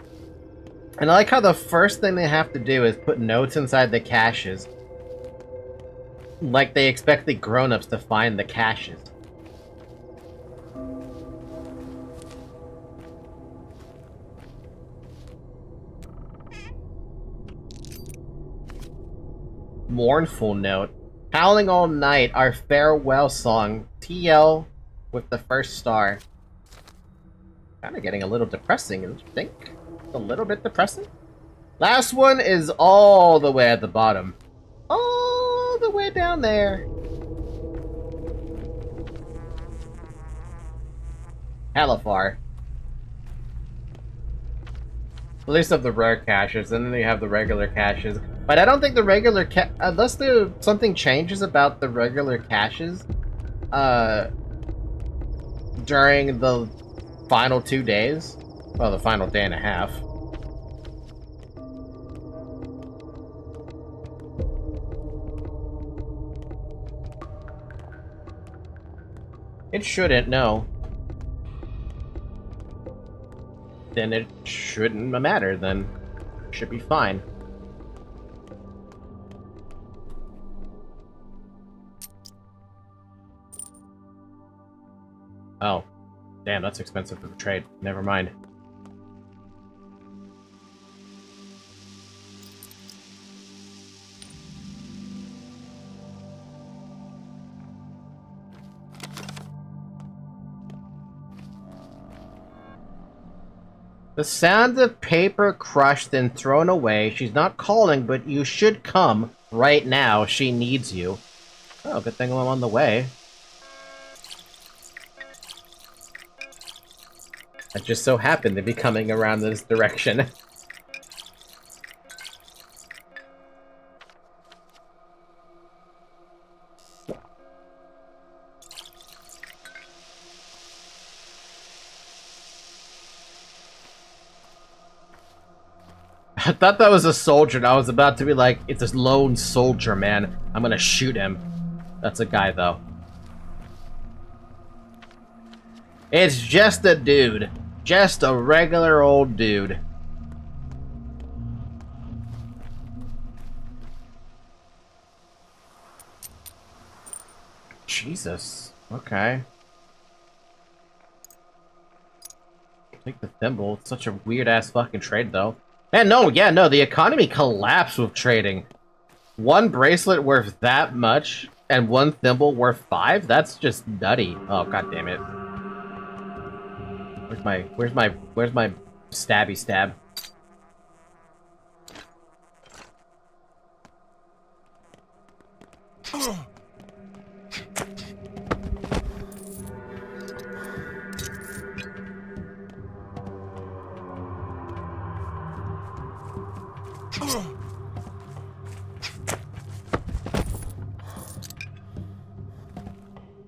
And I like how the first thing they have to do is put notes inside the caches. Like they expect the grown-ups to find the caches. Mournful note. Howling all night, our farewell song. TL with the first star. Kind of getting a little depressing, don't you think? A little bit depressing? Last one is all the way at the bottom. All the way down there. Hella far. At least of the rare caches, and then you have the regular caches. But I don't think the regular unless something changes about the regular caches, during the final 2 days, well, the final day and a half. It shouldn't, no. Then it shouldn't matter, then. It should be fine. Oh. Damn, that's expensive for the trade. Never mind. The sound of paper crushed and thrown away. She's not calling, but you should come right now. She needs you. Oh, good thing I'm on the way. I just so happened to be coming around this direction. I thought that was a soldier, and I was about to be like, it's a lone soldier, man. I'm gonna shoot him. That's a guy, though. It's just a dude. Just a regular old dude. Jesus. Okay. Take the thimble. It's such a weird-ass fucking trade, though. Man, no, yeah, no, the economy collapsed with trading. One bracelet worth that much, and one thimble worth 5? That's just nutty. Oh, god damn it. Where's my stabby stab?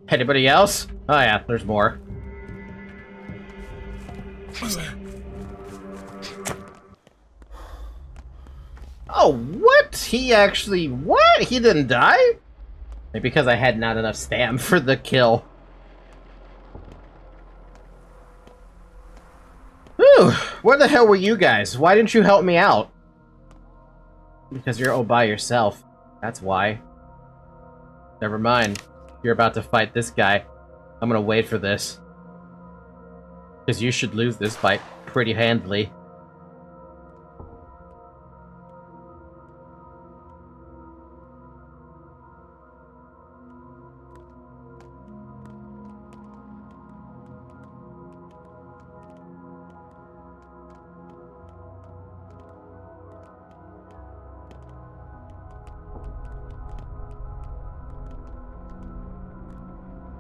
Anybody else? Oh yeah, there's more. Oh, what? He actually... What? He didn't die? Maybe because I had not enough stam for the kill. Whew! Where the hell were you guys? Why didn't you help me out? Because you're all by yourself. That's why. Never mind. You're about to fight this guy. I'm gonna wait for this. Because you should lose this fight pretty handily.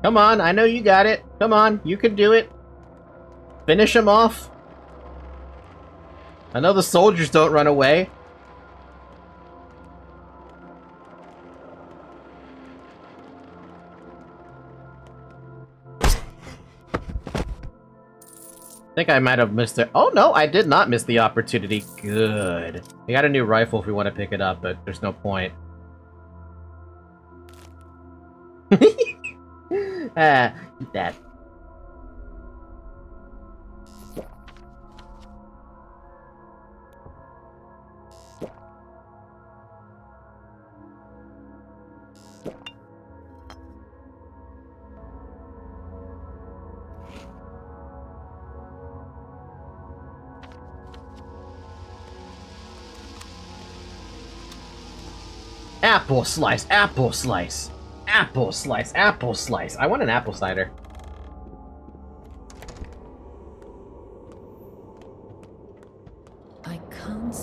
Come on, I know you got it. Come on, you can do it. Finish him off. I know the soldiers don't run away. I think I might have missed it. Oh no, I did not miss the opportunity. Good. We got a new rifle if we want to pick it up, but there's no point. Ah, eat that. Apple slice, apple slice. Apple slice, apple slice. I want an apple cider.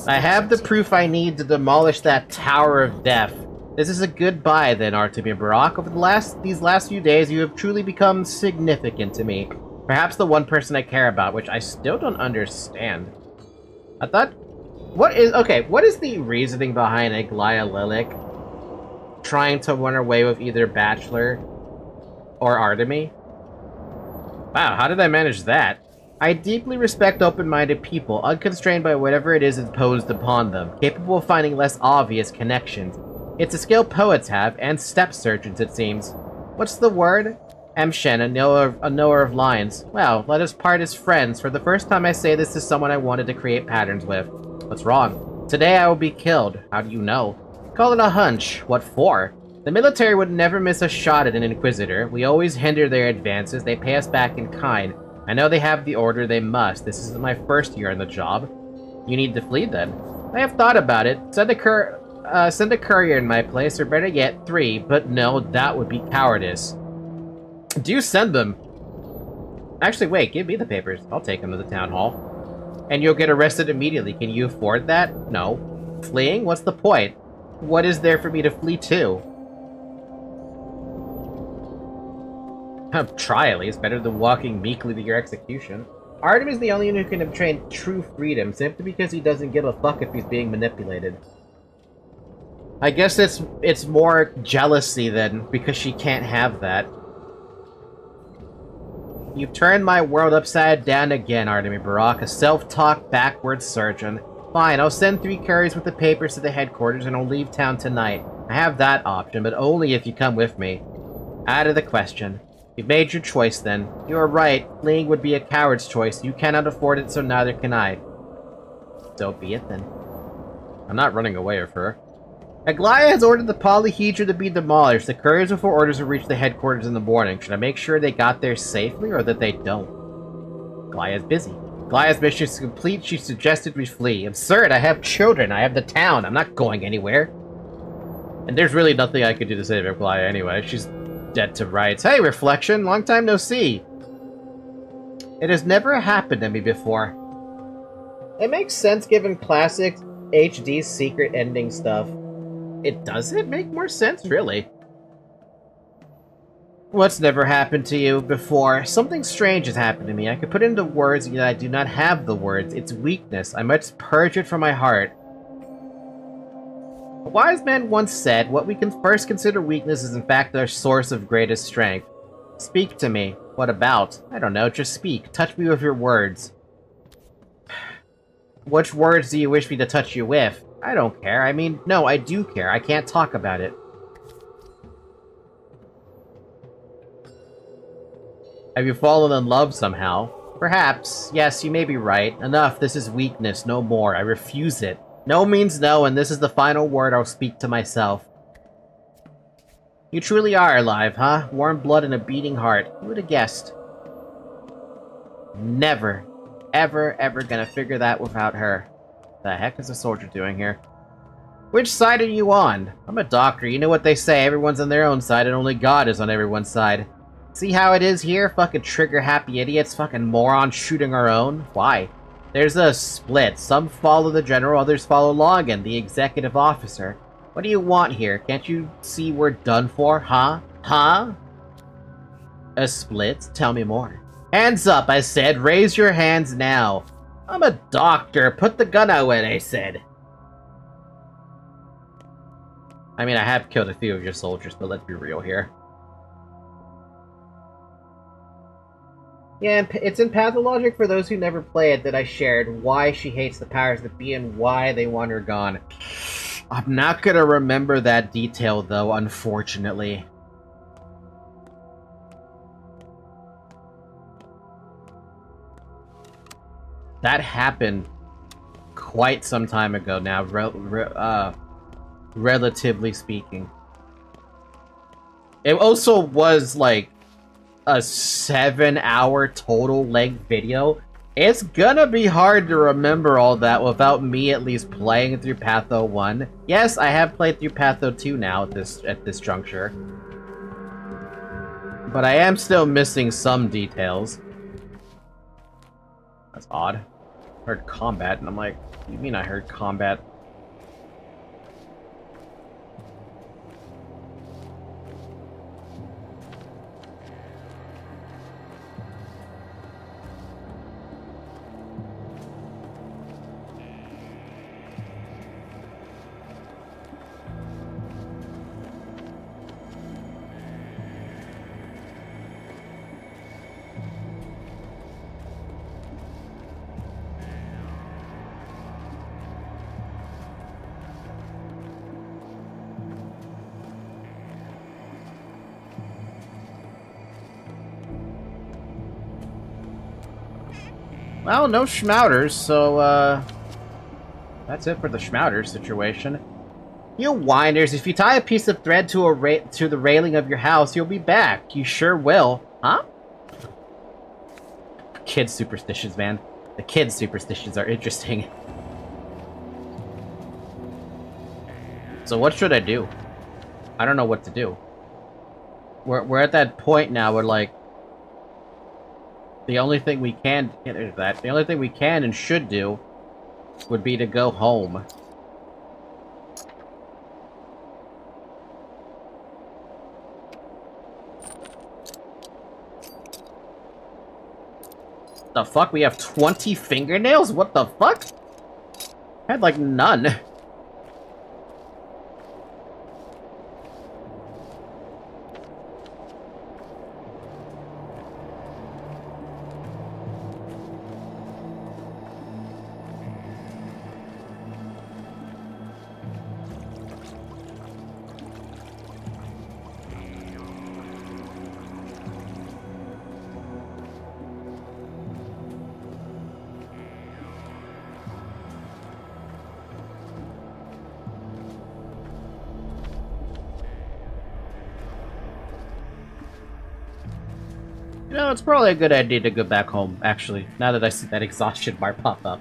I have the proof I need to demolish that Tower of Death. This is a goodbye then, Artemir Barak. Over these last few days, you have truly become significant to me. Perhaps the one person I care about, which I still don't understand. I thought... What is the reasoning behind Aglaia Lilik trying to run away with either Bachelor or Artemy? Wow, how did I manage that? I deeply respect open-minded people, unconstrained by whatever it is imposed upon them, capable of finding less obvious connections. It's a skill poets have, and step surgeons, it seems. What's the word? Emshen, a knower of lines. Well, let us part as friends. For the first time I say this to someone I wanted to create patterns with. What's wrong? Today I will be killed. How do you know? Call it a hunch. What for? The military would never miss a shot at an Inquisitor. We always hinder their advances. They pay us back in kind. I know they have the order. They must. This isn't my first year on the job. You need to flee, then. I have thought about it. Send a courier in my place, or better yet, 3. But no, that would be cowardice. Do you send them? Actually, wait. Give me the papers. I'll take them to the town hall. And you'll get arrested immediately. Can you afford that? No. Fleeing? What's the point? What is there for me to flee to? Try at least. Better than walking meekly to your execution. Artem is the only one who can obtain true freedom, simply because he doesn't give a fuck if he's being manipulated. I guess it's more jealousy then, because she can't have that. You've turned my world upside down again, Artemir Barak, a self-taught backwards surgeon. Fine, I'll send 3 couriers with the papers to the headquarters and I'll leave town tonight. I have that option, but only if you come with me. Out of the question. You've made your choice then. You are right, fleeing would be a coward's choice. You cannot afford it, so neither can I. So be it then. I'm not running away with her. Aglaia has ordered the polyhedra to be demolished. The couriers before orders will reach the headquarters in the morning. Should I make sure they got there safely, or that they don't? Aglaia's busy. Aglaia's mission is complete. She suggested we flee. Absurd, I have children. I have the town. I'm not going anywhere. And there's really nothing I could do to save Aglaia anyway. She's dead to rights. Hey, Reflection! Long time no see! It has never happened to me before. It makes sense given classic HD's secret ending stuff. It doesn't make more sense, really. What's never happened to you before? Something strange has happened to me. I could put it into words, yet I do not have the words. It's weakness. I must purge it from my heart. A wise man once said, what we can first consider weakness is in fact our source of greatest strength. Speak to me. What about? I don't know, just speak. Touch me with your words. Which words do you wish me to touch you with? I don't care. I mean, no, I do care. I can't talk about it. Have you fallen in love somehow? Perhaps. Yes, you may be right. Enough, this is weakness, no more. I refuse it. No means no, and this is the final word I'll speak to myself. You truly are alive, huh? Warm blood and a beating heart. Who would have guessed? Never, ever gonna figure that without her. The heck is a soldier doing here? Which side are you on? I'm a doctor. You know what they say, everyone's on their own side and only God is on everyone's side. See how it is here? Fucking trigger-happy idiots, fucking morons shooting our own. Why? There's a split. Some follow the general, others follow Logan, the executive officer. What do you want here? Can't you see we're done for, huh? Huh? A split? Tell me more. Hands up, I said. Raise your hands now. I'm a doctor. Put the gun away, I said. I mean, I have killed a few of your soldiers, but let's be real here. Yeah, it's in Pathologic for those who never play it that I shared why she hates the powers that be and why they want her gone. I'm not gonna remember that detail, though, unfortunately. That happened quite some time ago now, relatively speaking. It also was, like, a 7-hour total length video. It's gonna be hard to remember all that without me at least playing through Patho 1. Yes, I have played through Patho 2 now at this juncture. But I am still missing some details. That's odd. I heard combat, and I'm like, what do you mean I heard combat? Well, no schmouters, so, that's it for the schmouters situation. You whiners, if you tie a piece of thread to the railing of your house, you'll be back. You sure will. Huh? Kids' superstitions, man. The kids' superstitions are interesting. So what should I do? I don't know what to do. We're at that point now where, like, the only thing we can... Yeah, there's that. The only thing we can and should do would be to go home. The fuck? We have 20 fingernails? What the fuck? I had, like, none. You know, it's probably a good idea to go back home, actually, now that I see that exhaustion bar pop up.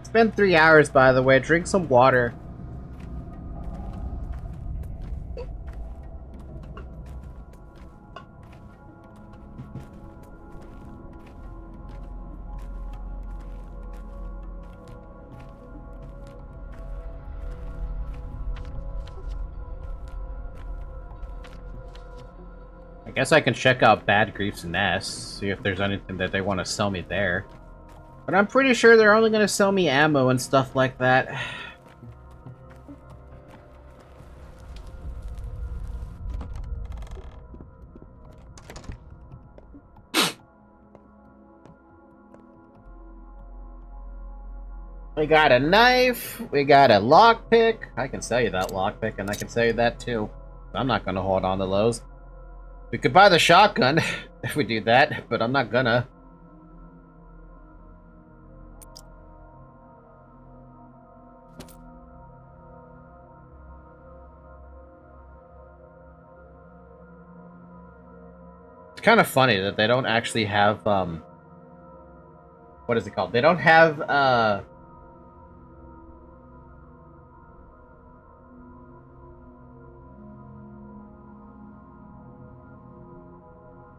It's been 3 hours, by the way. Drink some water. I guess I can check out Apegrixs Nest, see if there's anything that they want to sell me there. But I'm pretty sure they're only going to sell me ammo and stuff like that. We got a knife, we got a lockpick. I can sell you that lockpick, and I can sell you that too. I'm not going to hold on to those. We could buy the shotgun if we do that, but I'm not gonna. It's kind of funny that they don't actually have, what is it called? They don't have,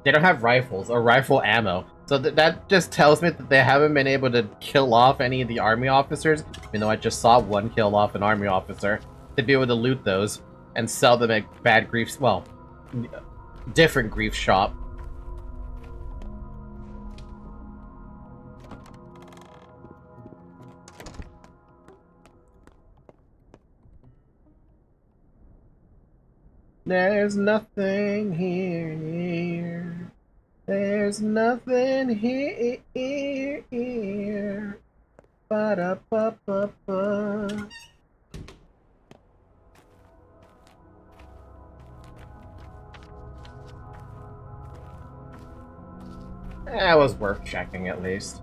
they don't have rifles or rifle ammo. So that just tells me that they haven't been able to kill off any of the army officers, even though I just saw one kill off an army officer, to be able to loot those and sell them at bad griefs, well, different grief shop. There's nothing here. There's nothing here. Ba-da-ba-ba-ba. That was worth checking at least.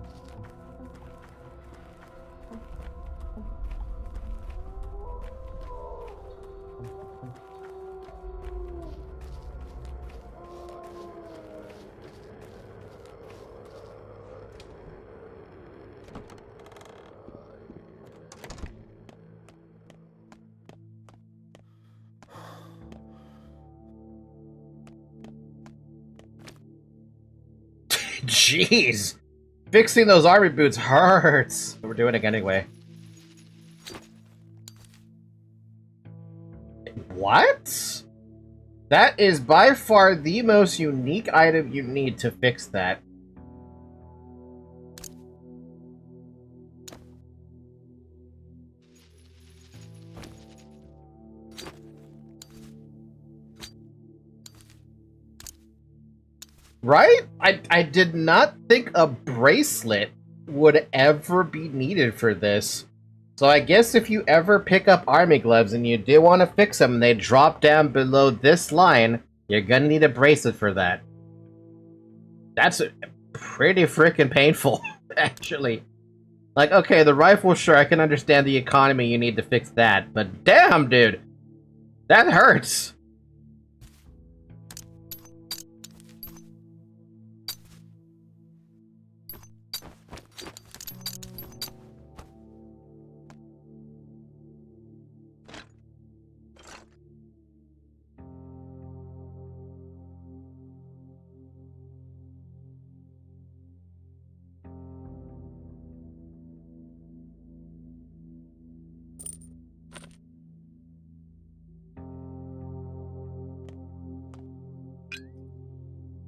Jeez! Fixing those army boots hurts! But we're doing it anyway. What? That is by far the most unique item you need to fix that. Right? I did not think a bracelet would ever be needed for this. So I guess if you ever pick up army gloves and you do want to fix them and they drop down below this line, you're gonna need a bracelet for that. That's pretty freaking painful, actually. Like, okay, the rifle, sure, I can understand the economy, you need to fix that, but damn, dude! That hurts!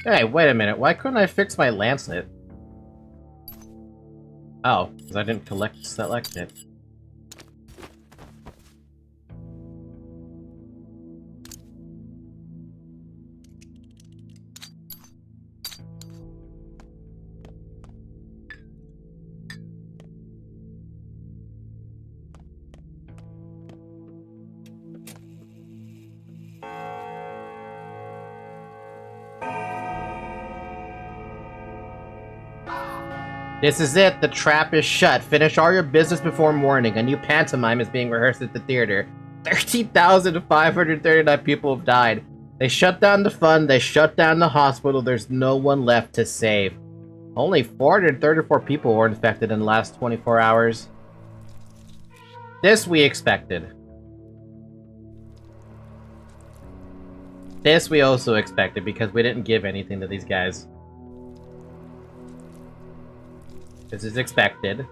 Hey, wait a minute. Why couldn't I fix my lancet? Oh, because I didn't select it. This is it. The trap is shut. Finish all your business before morning. A new pantomime is being rehearsed at the theater. 13,539 people have died. They shut down the fund. They shut down the hospital. There's no one left to save. Only 434 people were infected in the last 24 hours. This we expected. This we also expected because we didn't give anything to these guys. This is expected.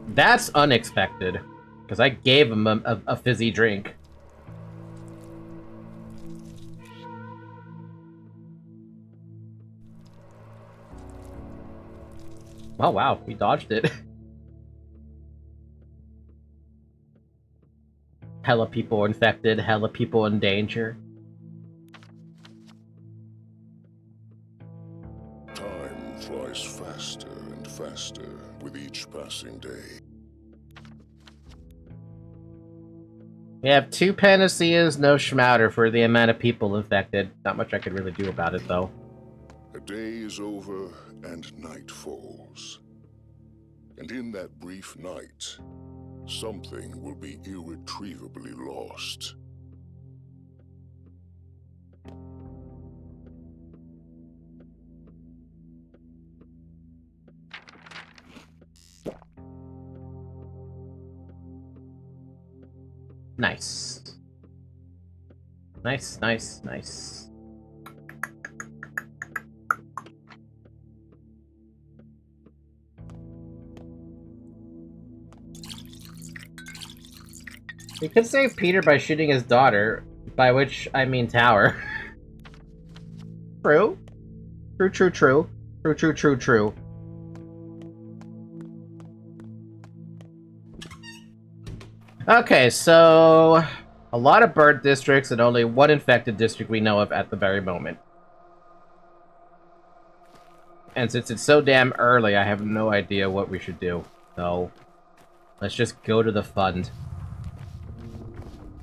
That's unexpected, because I gave him a fizzy drink. Oh wow, we dodged it. Hella people infected, hella people in danger. Time flies faster and faster with each passing day. We have 2 panaceas, no schmouter for the amount of people infected. Not much I could really do about it, though. A day is over and night falls. And in that brief night, something will be irretrievably lost. Nice. Nice, nice, nice. We could save Peter by shooting his daughter, by which I mean Tower. True. True, true, true. True, true, true, true. Okay, so... a lot of burnt districts and only 1 infected district we know of at the very moment. And since it's so damn early, I have no idea what we should do. So, let's just go to the fund.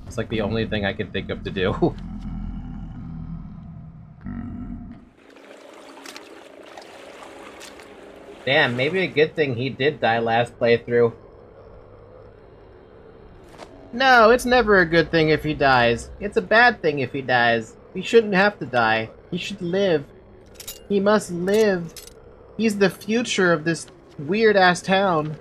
It's like the only thing I can think of to do. Damn, maybe a good thing he did die last playthrough. No, it's never a good thing if he dies. It's a bad thing if he dies. He shouldn't have to die. He should live. He must live. He's the future of this weird-ass town.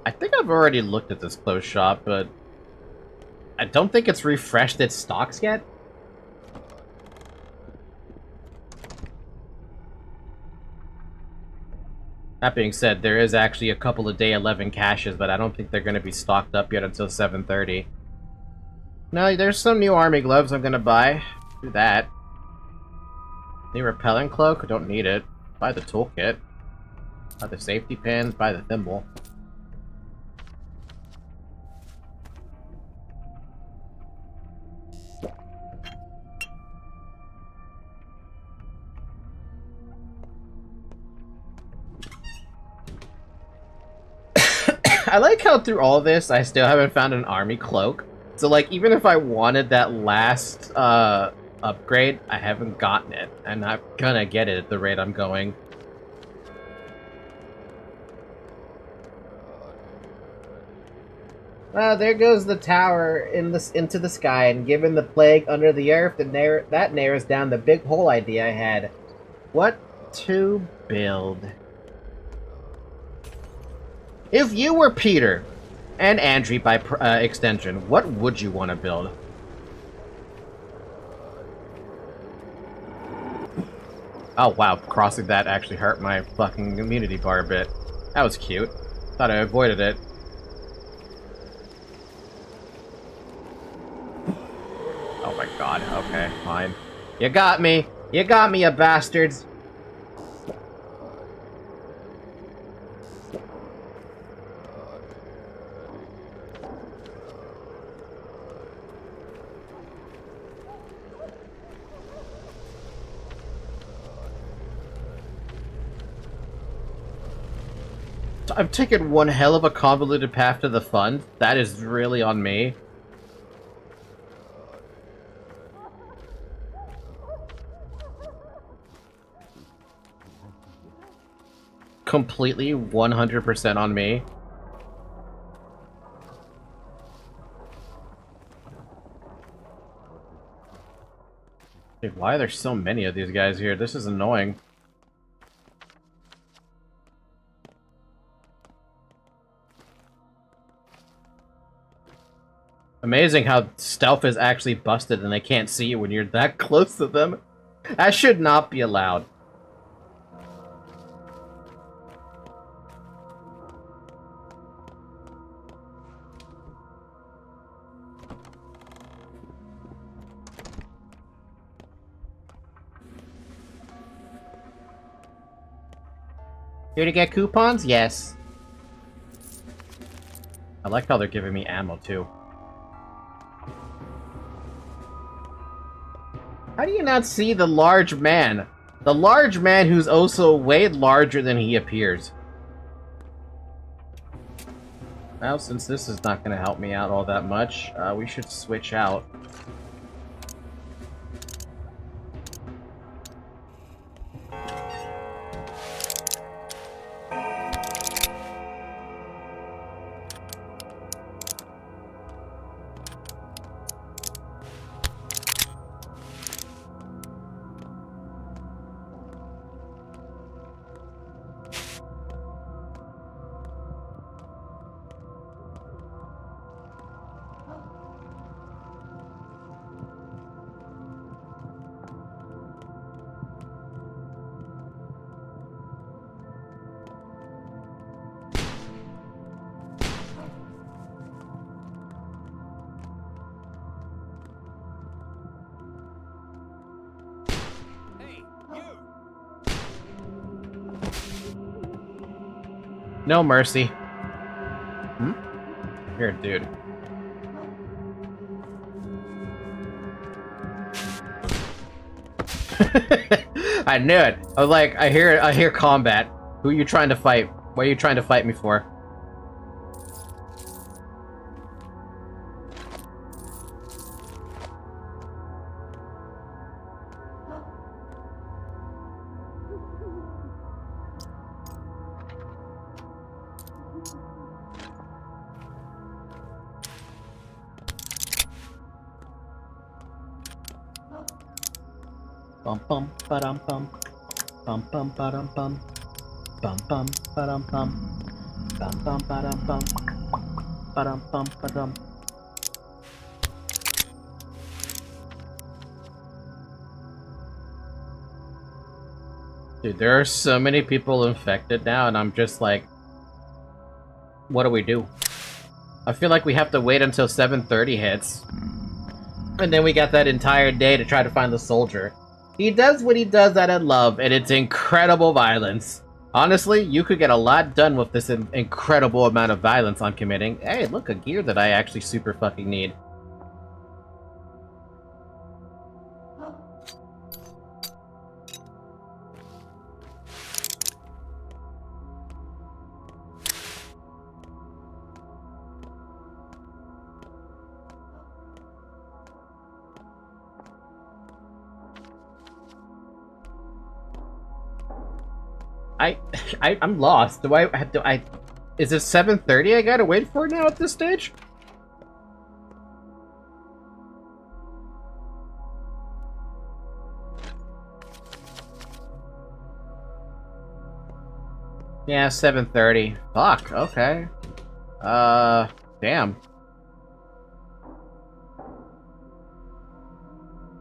I think I've already looked at this clothes shop, but I don't think it's refreshed its stocks yet. That being said, there is actually a couple of day 11 caches, but I don't think they're going to be stocked up yet until 7:30. No, there's some new army gloves I'm going to buy. Do that. New repellent cloak? I don't need it. Buy the toolkit. Buy the safety pins. Buy the thimble. I like how through all this, I still haven't found an army cloak. So, like, even if I wanted that last, upgrade, I haven't gotten it. And I'm gonna get it at the rate I'm going. Well, there goes the tower into the sky, and given the plague under the earth, that narrows down the big hole idea I had. What to build? If you were Peter, and Andrew by extension, what would you want to build? Oh wow, crossing that actually hurt my fucking immunity bar a bit. That was cute. Thought I avoided it. Oh my god, okay, fine. You got me! You got me, you bastards! I've taken one hell of a convoluted path to the fund. That is really on me. completely 100% on me. Dude, why are there so many of these guys here? This is annoying. Amazing how stealth is actually busted and they can't see you when you're that close to them. That should not be allowed. Here to get coupons? Yes. I like how they're giving me ammo, too. How do you not see the large man? The large man who's also way larger than he appears. Well, since this is not going to help me out all that much, we should switch out. No mercy. Hmm? Here, dude. I knew it. I was like, I hear combat. Who are you trying to fight? What are you trying to fight me for? Bum bum ba-dum bum. Bum bum ba-dum bum. Bum bum ba-dum bum. Bum bum ba-dum bum. Ba-dum bum ba-dum. Dude, there are so many people infected now, and I'm just like, what do we do? I feel like we have to wait until 7:30 hits. And then we got that entire day to try to find the soldier. He does what he does out of love, and it's incredible violence. Honestly, you could get a lot done with this incredible amount of violence I'm committing. Hey, look, a gear that I actually super fucking need. I'm lost. Do I have to? Is it 7:30? I gotta wait for it now at this stage. Yeah, 7:30. Fuck. Okay. Damn.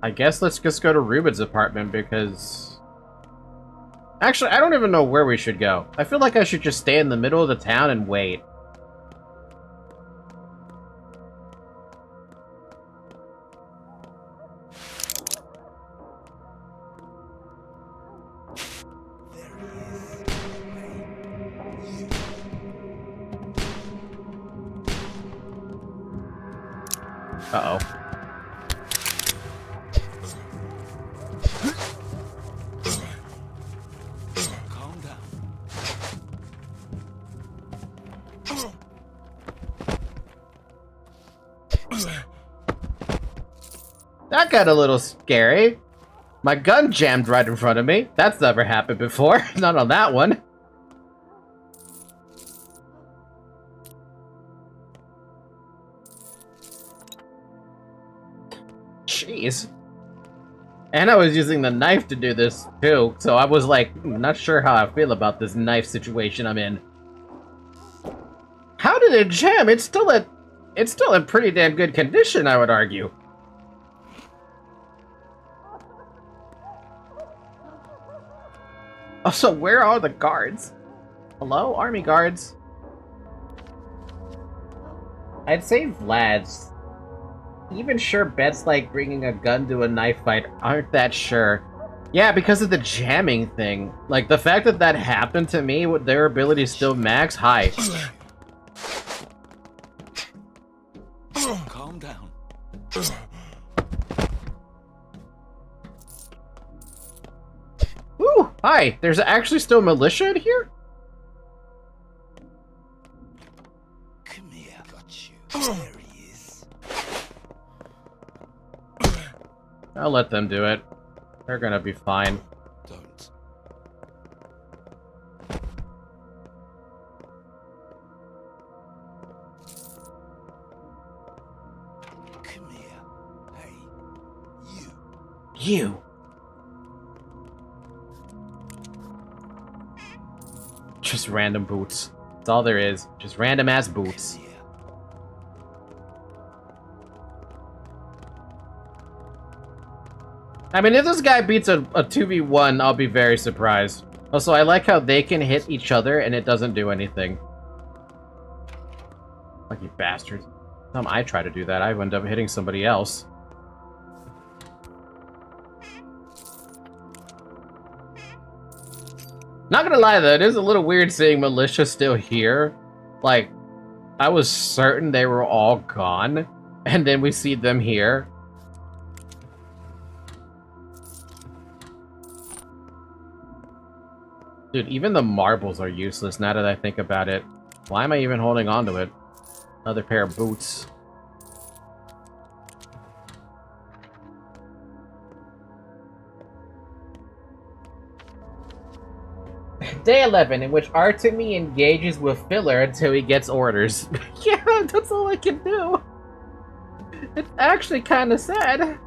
I guess let's just go to Ruben's apartment because. Actually, I don't even know where we should go. I feel like I should just stay in the middle of the town and wait. Uh-oh. That got a little scary. My gun jammed right in front of me. That's never happened before. Not on that one. Jeez. And I was using the knife to do this, too, so I was like, not sure how I feel about this knife situation I'm in. How did it jam? It's still in pretty damn good condition, I would argue. Also, where are the guards? Hello, army guards? I'd say Vlad's. Even sure bets like bringing a gun to a knife fight aren't that sure. Yeah, because of the jamming thing. Like, the fact that that happened to me with their ability still max high. Calm down. Ooh, hi! There's actually still militia in here? Come here, got you. There he is. I'll let them do it. They're gonna be fine. Don't. Come here. Hey, you. You! Just random boots. That's all there is. Just random ass boots. Come here. I mean, if this guy beats a 2v1, I'll be very surprised. Also, I like how they can hit each other and it doesn't do anything. Lucky bastards. Time I try to do that, I end up hitting somebody else. Not gonna lie though, it is a little weird seeing militia still here. Like, I was certain they were all gone, and then we see them here. Dude, even the marbles are useless now that I think about it. Why am I even holding on to it? Another pair of boots. Day 11, in which Artemy engages with Filler until he gets orders. Yeah, that's all I can do. It's actually kind of sad.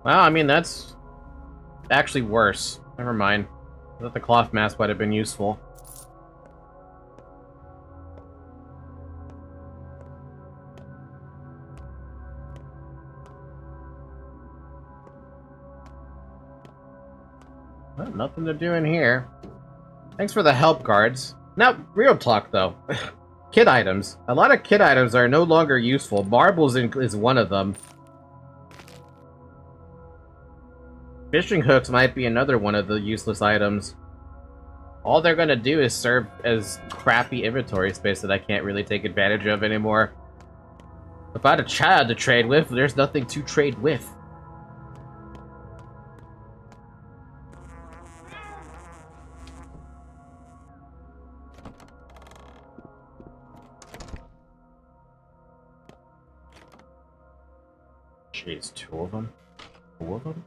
Well, I mean, that's actually worse. Never mind. I thought the cloth mask might have been useful. Well, nothing to do in here. Thanks for the help, guards. Now, real talk, though. Kit items. A lot of kit items are no longer useful. Marbles is one of them. Fishing hooks might be another one of the useless items. All they're gonna do is serve as crappy inventory space that I can't really take advantage of anymore. If I had a child to trade with, there's nothing to trade with. Jeez, two of them? Two of them?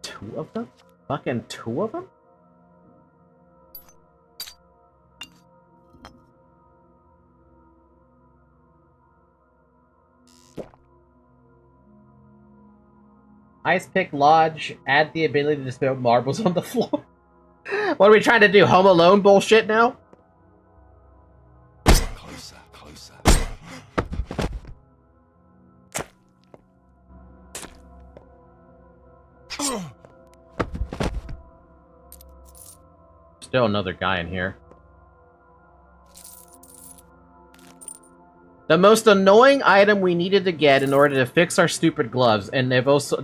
Two of them? Fucking two of them? Ice Pick Lodge, add the ability to spill marbles on the floor. What are we trying to do? Home Alone bullshit now? Closer, closer. Still another guy in here. The most annoying item we needed to get in order to fix our stupid gloves, and they've also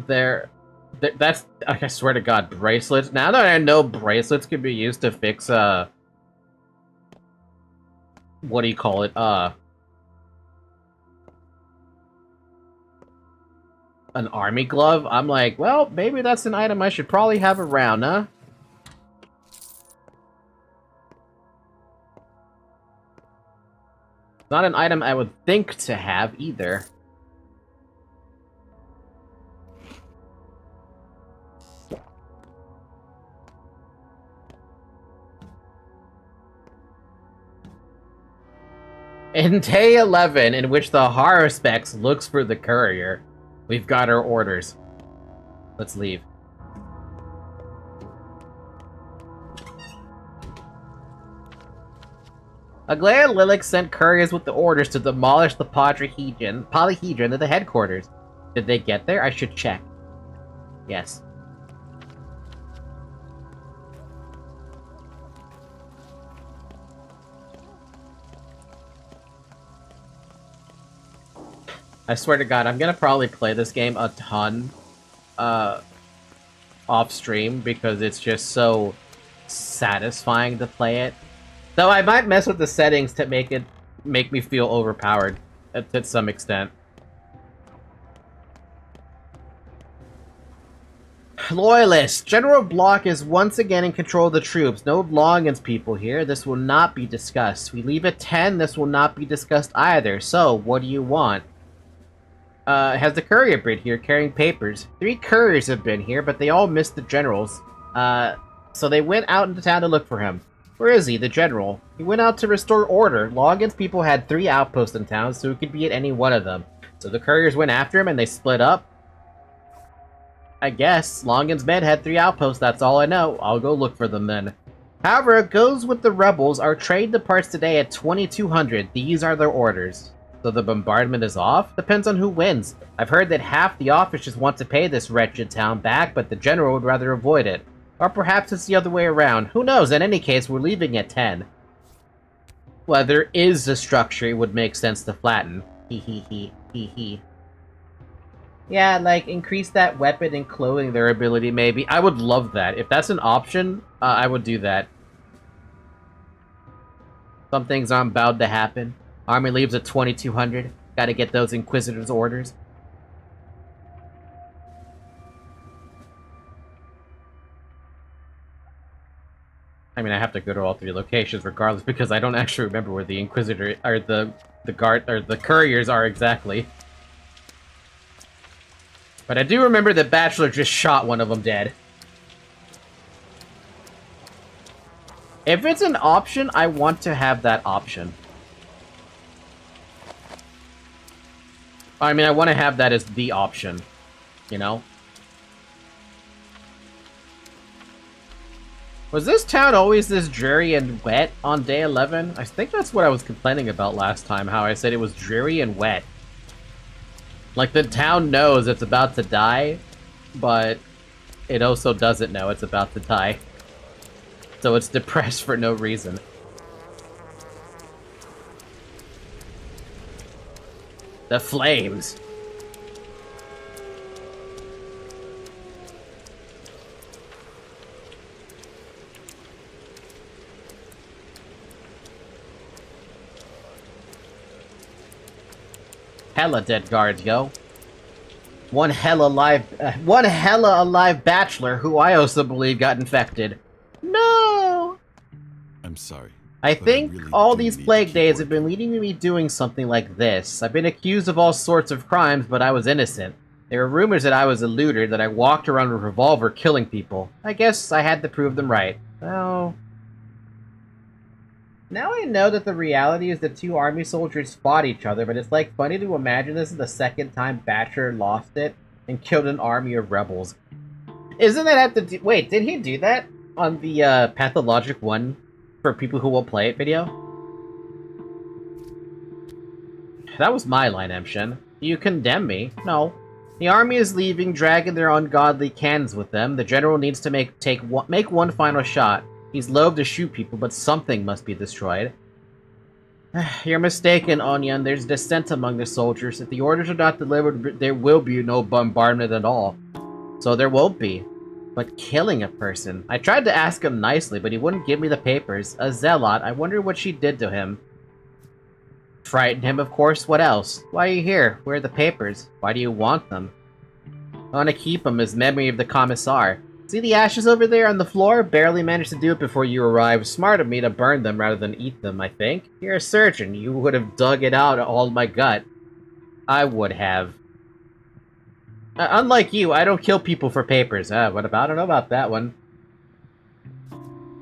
that's, I swear to God, bracelets. Now that I know bracelets can be used to fix what do you call it? An army glove. I'm like, well, maybe that's an item I should probably have around, huh? Not an item I would think to have either. In day 11, in which the Haruspex looks for the courier, we've got our orders. Let's leave. Aglaya Lilac sent couriers with the orders to demolish the polyhedron at the headquarters. Did they get there? I should check. Yes. I swear to God, I'm gonna probably play this game a ton, off stream because it's just so satisfying to play it. Though I might mess with the settings to make me feel overpowered to some extent. Loyalists! General Block is once again in control of the troops. No Longans people here. This will not be discussed. We leave at 10. This will not be discussed either. So, what do you want? Has the courier been here carrying papers? 3 couriers have been here, but they all missed the generals. So they went out into town to look for him. Where is he, the general? He went out to restore order. Longans people had 3 outposts in town, so he could be at any one of them. So the couriers went after him and they split up? I guess. Longans men had 3 outposts, that's all I know. I'll go look for them then. However, it goes with the rebels. Our trade departs today at 2200. These are their orders. So the bombardment is off? Depends on who wins. I've heard that half the officers want to pay this wretched town back, but the general would rather avoid it. Or perhaps it's the other way around. Who knows? In any case, we're leaving at 10. Well, there is a structure it would make sense to flatten. Hee hee hee hee hee. Yeah, like, increase that weapon and clothing durability, maybe. I would love that. If that's an option, I would do that. Some things aren't bound to happen. Army leaves at 2200. Gotta get those Inquisitor's orders. I mean, I have to go to all 3 locations regardless because I don't actually remember where the Inquisitor or the guard or the couriers are exactly. But I do remember that Bachelor just shot one of them dead. If it's an option, I want to have that option. I mean, I want to have that as the option, you know? Was this town always this dreary and wet on day 11? I think that's what I was complaining about last time, how I said it was dreary and wet. Like, the town knows it's about to die, but it also doesn't know it's about to die. So it's depressed for no reason. The flames. Hella dead guards, yo. One hella alive bachelor who I also believe got infected. No! I'm sorry. I but think really all do these need plague to keep days have been working. leading to me doing something like this. I've been accused of all sorts of crimes, but I was innocent. There were rumors that I was a looter, that I walked around with a revolver killing people. I guess I had to prove them right. Well... Now I know that the reality is that 2 army soldiers fought each other, but it's like funny to imagine this is the second time Batcher lost it and killed an army of rebels. Isn't that have to do- Wait, did he do that on the Pathologic 1 for people who will play it video? That was my line, Emshin. Do you condemn me? No. The army is leaving, dragging their ungodly cannons with them. The general needs to make one final shot. He's loath to shoot people, but something must be destroyed. You're mistaken, Onion. There's dissent among the soldiers. If the orders are not delivered, there will be no bombardment at all. So there won't be. But killing a person... I tried to ask him nicely, but he wouldn't give me the papers. A zealot. I wonder what she did to him. Frightened him, of course. What else? Why are you here? Where are the papers? Why do you want them? I want to keep them as memory of the Commissar. See the ashes over there on the floor? Barely managed to do it before you arrived. Smart of me to burn them rather than eat them, I think. You're a surgeon. You would have dug it out all my gut. I would have. Unlike you, I don't kill people for papers. What about? I don't know about that one.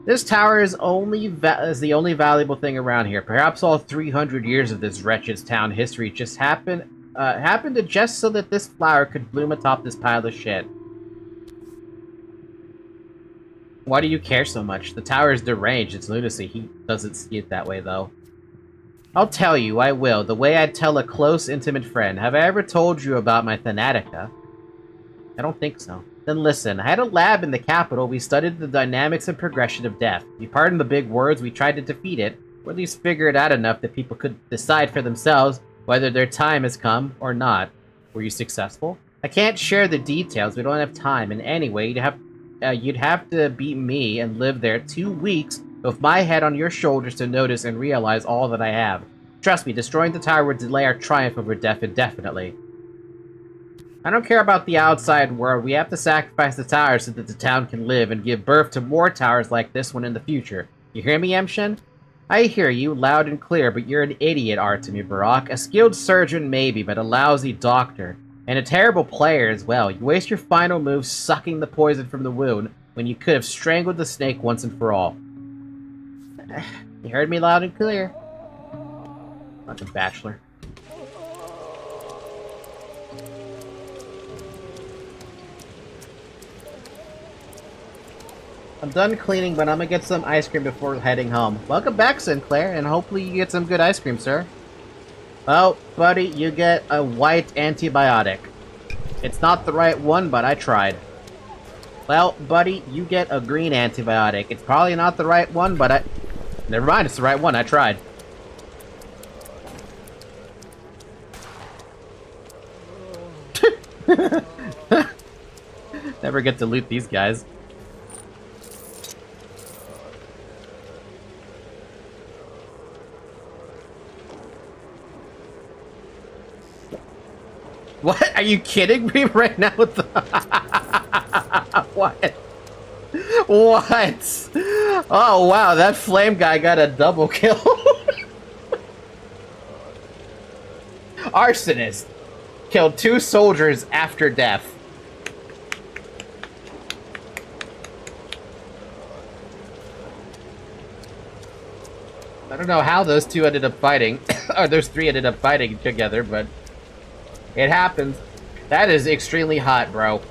This tower is the only valuable thing around here. Perhaps all 300 years of this wretched town history just happened to just so that this flower could bloom atop this pile of shit. Why do you care so much? The tower is deranged. It's lunacy. He doesn't see it that way, though. I'll tell you, I will. The way I'd tell a close, intimate friend. Have I ever told you about my Thanatica? I don't think so. Then listen, I had a lab in the capital. We studied the dynamics and progression of death. You pardon the big words, we tried to defeat it, or at least figure it out enough that people could decide for themselves whether their time has come or not. Were you successful? I can't share the details, we don't have time, and anyway, you'd have to beat me and live there 2 weeks with my head on your shoulders to notice and realize all that I have. Trust me, destroying the tower would delay our triumph over death indefinitely. I don't care about the outside world. We have to sacrifice the tower so that the town can live and give birth to more towers like this one in the future. You hear me, Emshin? I hear you, loud and clear, but you're an idiot, Artemi Barak. A skilled surgeon, maybe, but a lousy doctor. And a terrible player as well. You waste your final move sucking the poison from the wound when you could have strangled the snake once and for all. You heard me loud and clear. Fucking bachelor. I'm done cleaning, but I'm gonna get some ice cream before heading home. Welcome back, Sinclair, and hopefully you get some good ice cream, sir. Well, buddy, you get a white antibiotic. It's not the right one, but I tried. Well, buddy, you get a green antibiotic. It's probably not the right one, but never mind, it's the right one, I tried. Never get to loot these guys. What? Are you kidding me right now with the... What? What? Oh, wow, that flame guy got a double kill. Arsonist. Killed 2 soldiers after death. I don't know how those 2 ended up fighting. Or those 3 ended up fighting together, but... it happens. That is extremely hot, bro.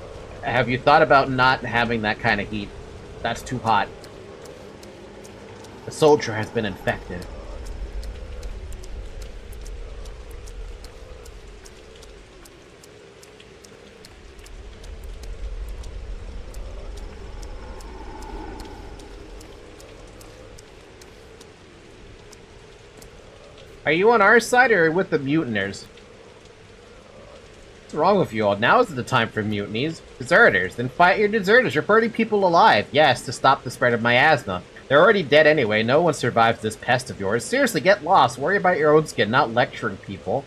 Have you thought about not having that kind of heat? That's too hot. The soldier has been infected. Are you on our side or with the mutineers? What's wrong with you all? Now is the time for mutinies. Deserters. Then fight your deserters. You're burning people alive. Yes, to stop the spread of miasma. They're already dead anyway. No one survives this pest of yours. Seriously, get lost. Worry about your own skin, not lecturing people.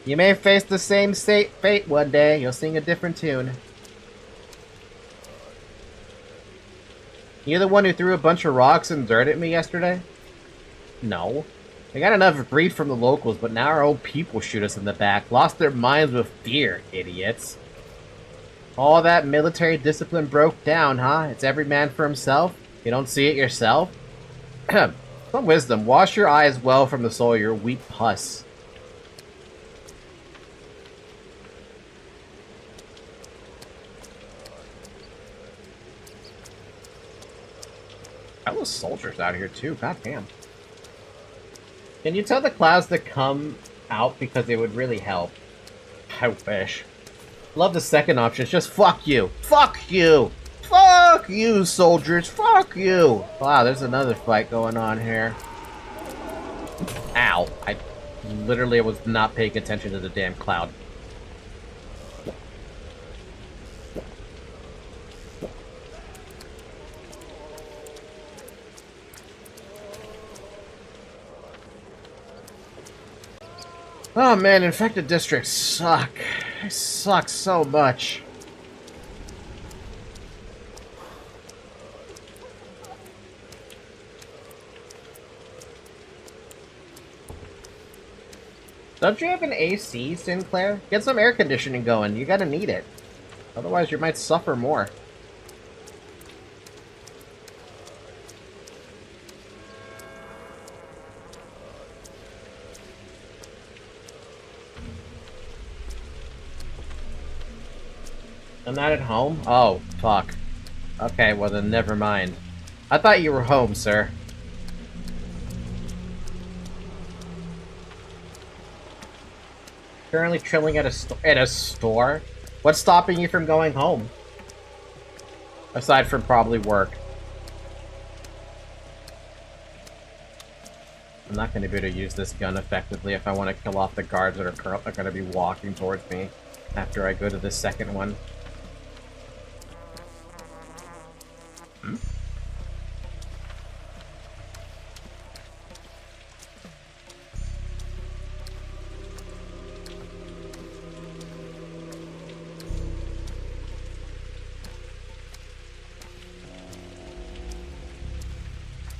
You may face the same fate one day. You'll sing a different tune. You the one who threw a bunch of rocks and dirt at me yesterday? No. We got enough grief from the locals, but now our own people shoot us in the back. Lost their minds with fear, idiots. All that military discipline broke down, huh? It's every man for himself? You don't see it yourself? Some wisdom. Wash your eyes well from the soul, your weak pus. That was soldiers out here too, goddamn. Can you tell the clouds to come out because it would really help? I wish. Love the second option. It's just fuck you. Fuck you. Fuck you, soldiers. Fuck you. Wow, there's another fight going on here. Ow. I literally was not paying attention to the damn cloud. Oh man, infected districts suck. They suck so much. Don't you have an AC, Sinclair? Get some air conditioning going. You gotta need it. Otherwise, you might suffer more. I'm not at home? Oh, fuck. Okay, well then never mind. I thought you were home, sir. Currently chilling at a store? What's stopping you from going home? Aside from probably work. I'm not going to be able to use this gun effectively if I want to kill off the guards that are going to be walking towards me after I go to the second one. Hmm?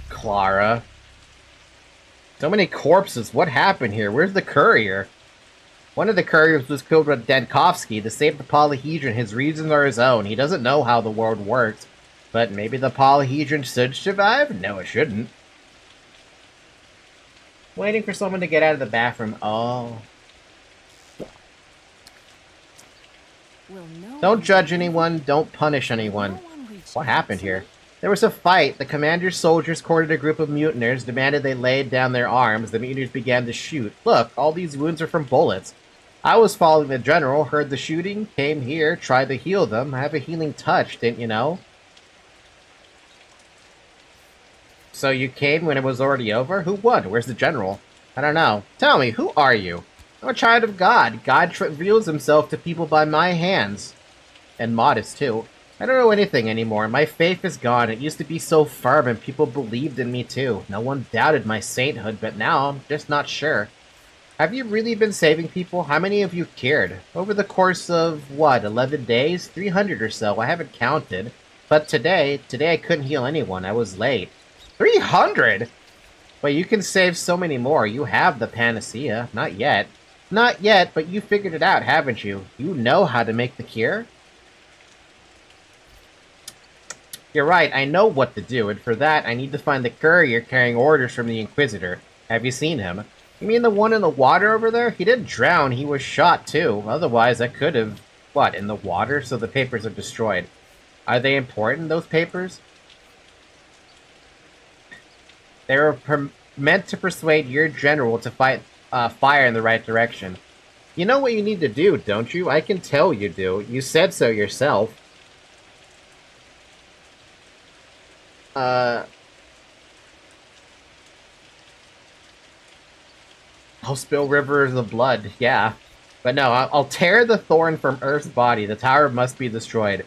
Clara. So many corpses. What happened here? Where's the courier? One of the couriers was killed with Dankovsky to save the polyhedron. His reasons are his own. He doesn't know how the world works. But maybe the polyhedron should survive? No, it shouldn't. Waiting for someone to get out of the bathroom. Oh. Don't judge anyone. Don't punish anyone. What happened here? There was a fight. The commander's soldiers cornered a group of mutineers, demanded they laid down their arms. The mutineers began to shoot. Look, all these wounds are from bullets. I was following the general, heard the shooting, came here, tried to heal them. I have a healing touch, didn't you know? So you came when it was already over? Who won? Where's the general? I don't know. Tell me, who are you? I'm a child of God. God reveals himself to people by my hands. And modest, too. I don't know anything anymore. My faith is gone. It used to be so firm and people believed in me too. No one doubted my sainthood, but now I'm just not sure. Have you really been saving people? How many of you cured? Over the course of, what, 11 days? 300 or so. I haven't counted. But today I couldn't heal anyone. I was late. 300?! But you can save so many more. You have the panacea. Not yet. Not yet, but you figured it out, haven't you? You know how to make the cure? You're right, I know what to do, and for that, I need to find the courier carrying orders from the Inquisitor. Have you seen him? You mean the one in the water over there? He didn't drown, he was shot too. Otherwise, I could have... What, in the water? So the papers are destroyed. Are they important, those papers? They were meant to persuade your general to fight fire in the right direction. You know what you need to do, don't you? I can tell you do. You said so yourself. I'll spill rivers of blood, yeah. But no, I'll tear the thorn from Earth's body. The tower must be destroyed.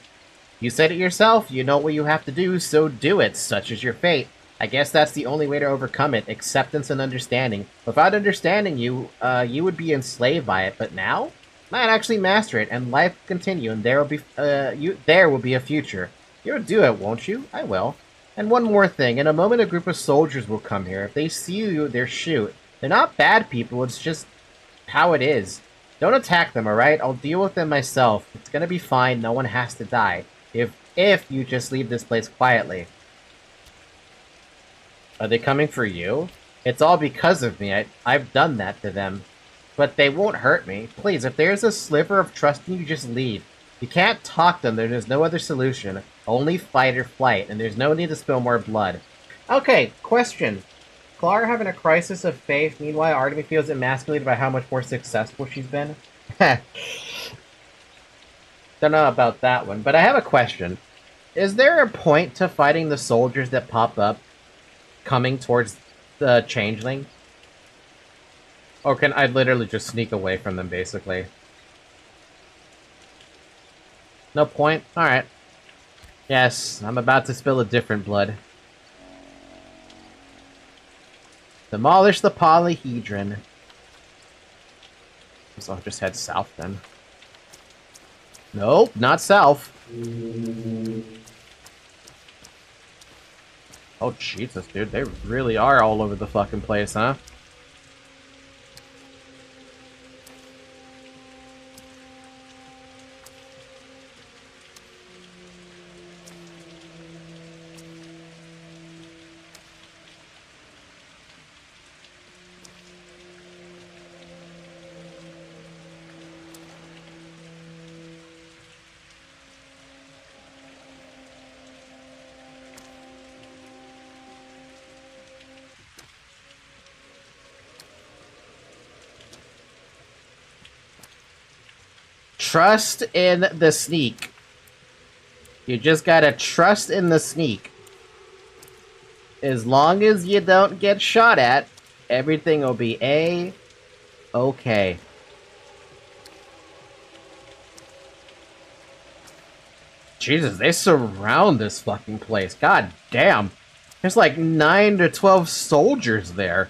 You said it yourself. You know what you have to do, so do it. Such is your fate. I guess that's the only way to overcome it. Acceptance and understanding. Without understanding you, you would be enslaved by it. But now? Might actually master it, and life will continue, and there will be a future. You'll do it, won't you? I will. And one more thing, in a moment a group of soldiers will come here. If they see you, they'll shoot. They're not bad people, it's just how it is. Don't attack them, alright? I'll deal with them myself. It's gonna be fine, no one has to die. If you just leave this place quietly. Are they coming for you? It's all because of me. I've done that to them. But they won't hurt me. Please, if there's a sliver of trust in you, just leave. You can't talk them, there's no other solution. Only fight or flight, and there's no need to spill more blood. Okay, question. Clara having a crisis of faith, meanwhile Artemis feels emasculated by how much more successful she's been? Don't know about that one, but I have a question. Is there a point to fighting the soldiers that pop up coming towards the changeling? Or can I literally just sneak away from them, basically? No point? Alright. Yes, I'm about to spill a different blood. Demolish the polyhedron. So I'll just head south then. Nope, not south. Oh, Jesus, dude. They really are all over the fucking place, huh? trust in the sneak. You just gotta trust in the sneak. As long as you don't get shot at, everything will be A-okay. Jesus, they surround this fucking place. God damn. There's like 9 to 12 soldiers there.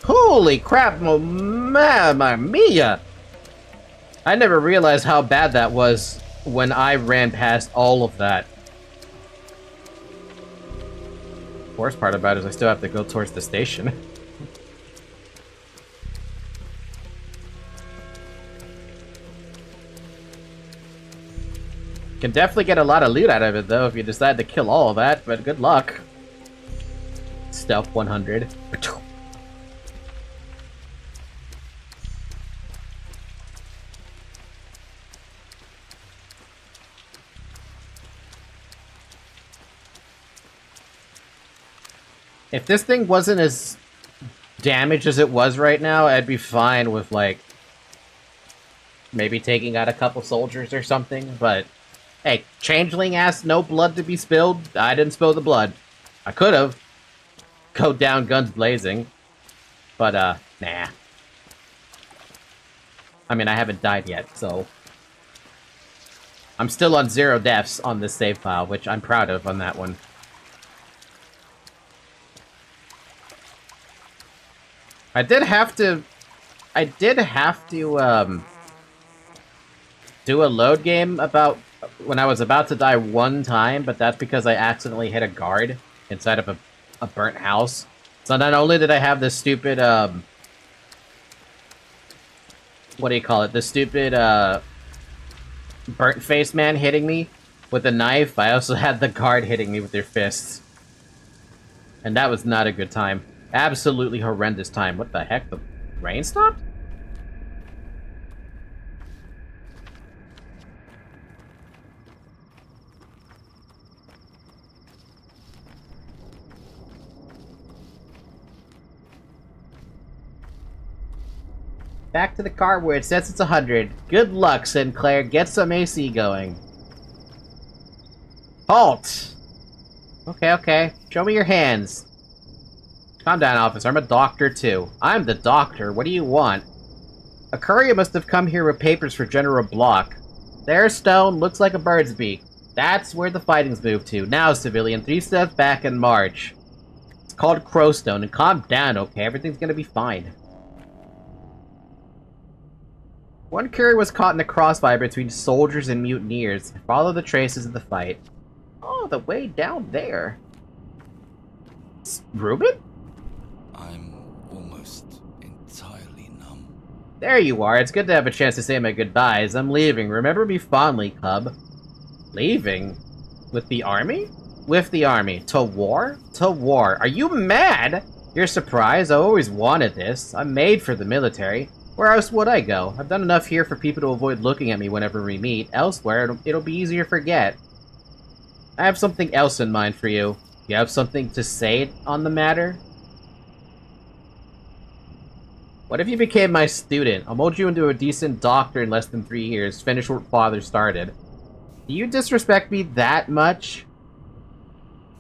Holy crap, mamma mia! I never realized how bad that was when I ran past all of that. The worst part about it is I still have to go towards the station. Can definitely get a lot of loot out of it, though, if you decide to kill all of that, but good luck. Stealth 100. If this thing wasn't as damaged as it was right now, I'd be fine with, like, maybe taking out a couple soldiers or something, but hey, Changeling asked no blood to be spilled. I didn't spill the blood. I could have. Go down guns blazing. But, nah. I mean, I haven't died yet, so... I'm still on 0 deaths on this save file, which I'm proud of on that one. I did have to do a load game about when I was about to die one time, but that's because I accidentally hit a guard inside of a burnt house. So not only did I have this stupid, what do you call it? The stupid, burnt face man hitting me with a knife, I also had the guard hitting me with their fists. And that was not a good time. Absolutely horrendous time. What the heck? The rain stopped? Back to the car where it says it's 100. Good luck, Sinclair. Get some AC going. Halt! Okay, okay. Show me your hands. Calm down, officer. I'm a doctor, too. I'm the doctor. What do you want? A courier must have come here with papers for General Block. There's Stone. Looks like a bird's beak. That's where the fighting's moved to. Now, civilian, 3 steps back and march. It's called Crowstone, and calm down, okay? Everything's gonna be fine. One courier was caught in a crossfire between soldiers and mutineers. Follow the traces of the fight. Oh, the way down there. It's Reuben? I'm almost entirely numb. There you are. It's good to have a chance to say my goodbyes. I'm leaving. Remember me fondly, cub. Leaving? With the army? With the army. To war? To war. Are you mad? You're surprised? I always wanted this. I'm made for the military. Where else would I go? I've done enough here for people to avoid looking at me whenever we meet. Elsewhere, it'll be easier to forget. I have something else in mind for you. You have something to say on the matter? What if you became my student? I'll mold you into a decent doctor in less than 3 years. Finish what father started. Do you disrespect me that much?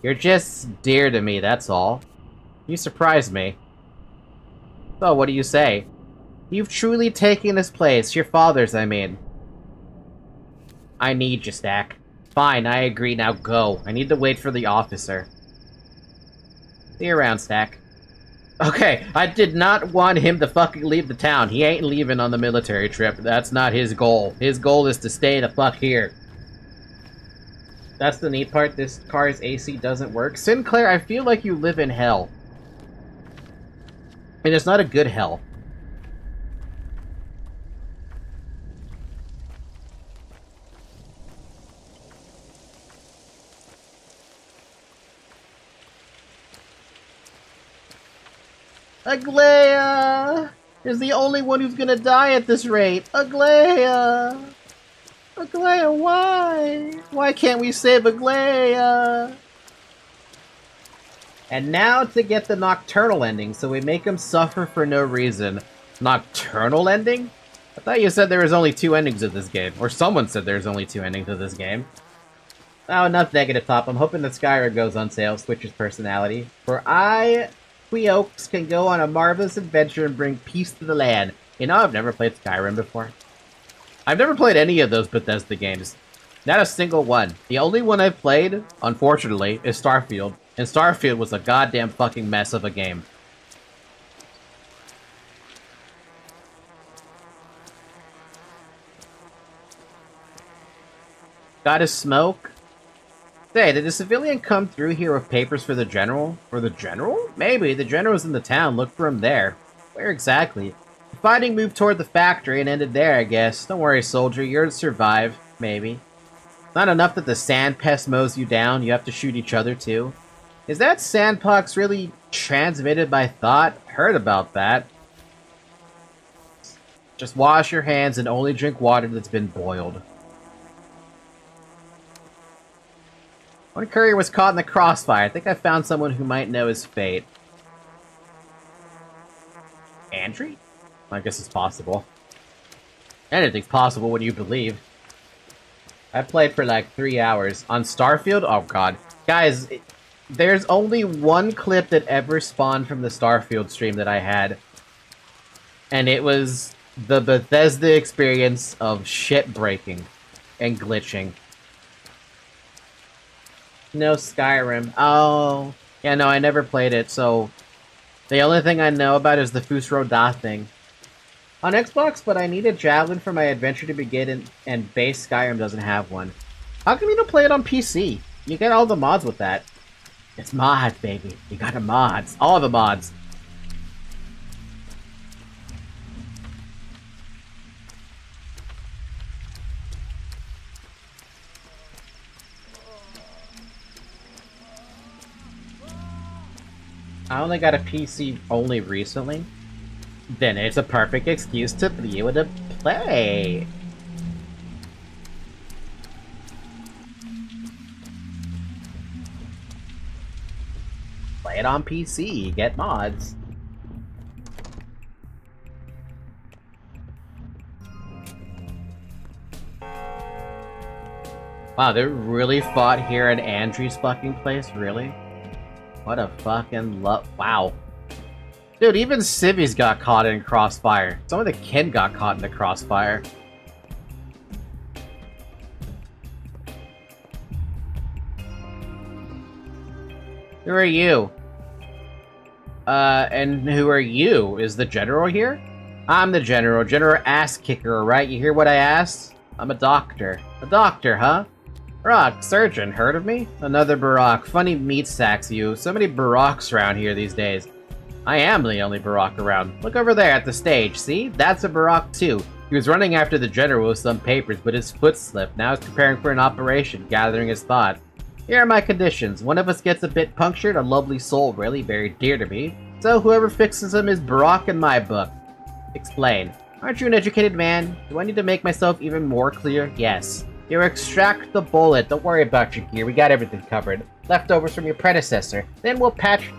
You're just dear to me, that's all. You surprise me. So, what do you say? You've truly taken this place. Your father's, I mean. I need you, Stack. Fine, I agree. Now go. I need to wait for the officer. See you around, Stack. Okay, I did not want him to fucking leave the town. He ain't leaving on the military trip. That's not his goal. His goal is to stay the fuck here. That's the neat part. This car's AC doesn't work. Sinclair, I feel like you live in hell. And it's not a good hell. Aglaia is the only one who's gonna die at this rate. Aglaia! Aglaia, why? Why can't we save Aglaia? And now to get the nocturnal ending, so we make him suffer for no reason. Nocturnal ending? I thought you said there was only 2 endings of this game. Or someone said there's only 2 endings of this game. Oh, enough negative talk. I'm hoping that Skyrim goes on sale, Switch's personality. For I, Oaks, can go on a marvelous adventure and bring peace to the land. You know, I've never played Skyrim before. I've never played any of those Bethesda games. Not a single one. The only one I've played, unfortunately, is Starfield. And Starfield was a goddamn fucking mess of a game. Gotta smoke? Say, did the civilian come through here with papers for the general? For the general? Maybe. The general's in the town. Look for him there. Where exactly? The fighting moved toward the factory and ended there, I guess. Don't worry, soldier. You're to survive. Maybe. It's not enough that the sand pest mows you down. You have to shoot each other, too. Is that sandpox really transmitted by thought? Heard about that. Just wash your hands and only drink water that's been boiled. One courier was caught in the crossfire. I think I found someone who might know his fate. Andrew? I guess it's possible. Anything's possible when you believe. I played for like 3 hours. On Starfield? Oh god. Guys, there's only one clip that ever spawned from the Starfield stream that I had. And it was the Bethesda experience of shit breaking and glitching. No Skyrim. Oh. Yeah, no, I never played it, so... The only thing I know about is the Fusro Da thing. On Xbox, but I need a Javelin for my adventure to begin, and base Skyrim doesn't have one. How come you don't play it on PC? You get all the mods with that. It's mods, baby. You got the mods. All the mods. I only got a PC only recently. Then it's a perfect excuse to be able to play. Play it on PC, get mods. Wow, they really fought here at Andrew's fucking place? Really? What a fucking wow. Dude, even Civvies got caught in crossfire. Some of the kin got caught in the crossfire. Who are you? And who are you? Is the general here? I'm the general. General Ass Kicker, right? You hear what I asked? I'm a doctor. A doctor, huh? Barak, surgeon, heard of me? Another Barak. Funny meat sacks, you. So many Baraks around here these days. I am the only Barak around. Look over there at the stage, see? That's a Barak too. He was running after the general with some papers, but his foot slipped. Now he's preparing for an operation, gathering his thought. Here are my conditions. One of us gets a bit punctured, a lovely soul really, very dear to me. So whoever fixes him is Barak in my book. Explain. Aren't you an educated man? Do I need to make myself even more clear? Yes. You extract the bullet. Don't worry about your gear. We got everything covered. Leftovers from your predecessor. Then you'll patch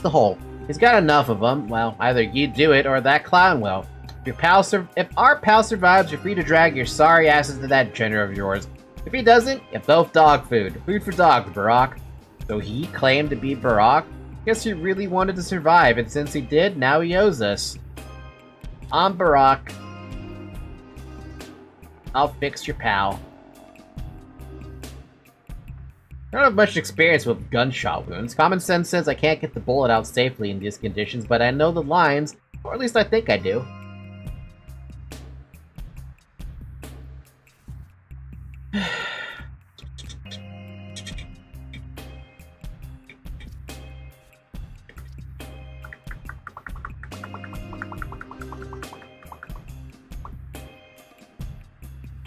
the hole. He's got enough of them. Well, either you do it or that clown will. If our pal survives, you're free to drag your sorry asses to that general of yours. If he doesn't, you're both dog food. Food for dogs, Barak. So he claimed to be Barak? Guess he really wanted to survive, and since he did, now he owes us. I'm Barak. I'll fix your pal. I don't have much experience with gunshot wounds. Common sense says I can't get the bullet out safely in these conditions, but I know the lines, or at least I think I do.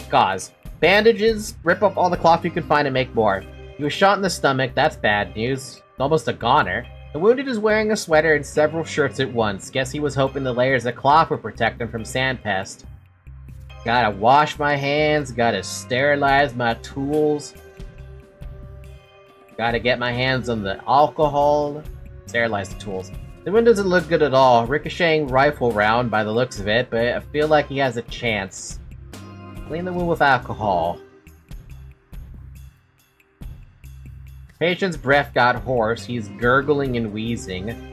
Gauze. Bandages. Rip up all the cloth you can find and make more. He was shot in the stomach. That's bad news. Almost a goner. The wounded is wearing a sweater and several shirts at once. Guess he was hoping the layers of cloth would protect him from sand pest. Gotta wash my hands. Gotta sterilize my tools. Gotta get my hands on the alcohol. Sterilize the tools. The wound doesn't look good at all. Ricocheting rifle round by the looks of it, but I feel like he has a chance. Clean the wound with alcohol. Patient's breath got hoarse. He's gurgling and wheezing.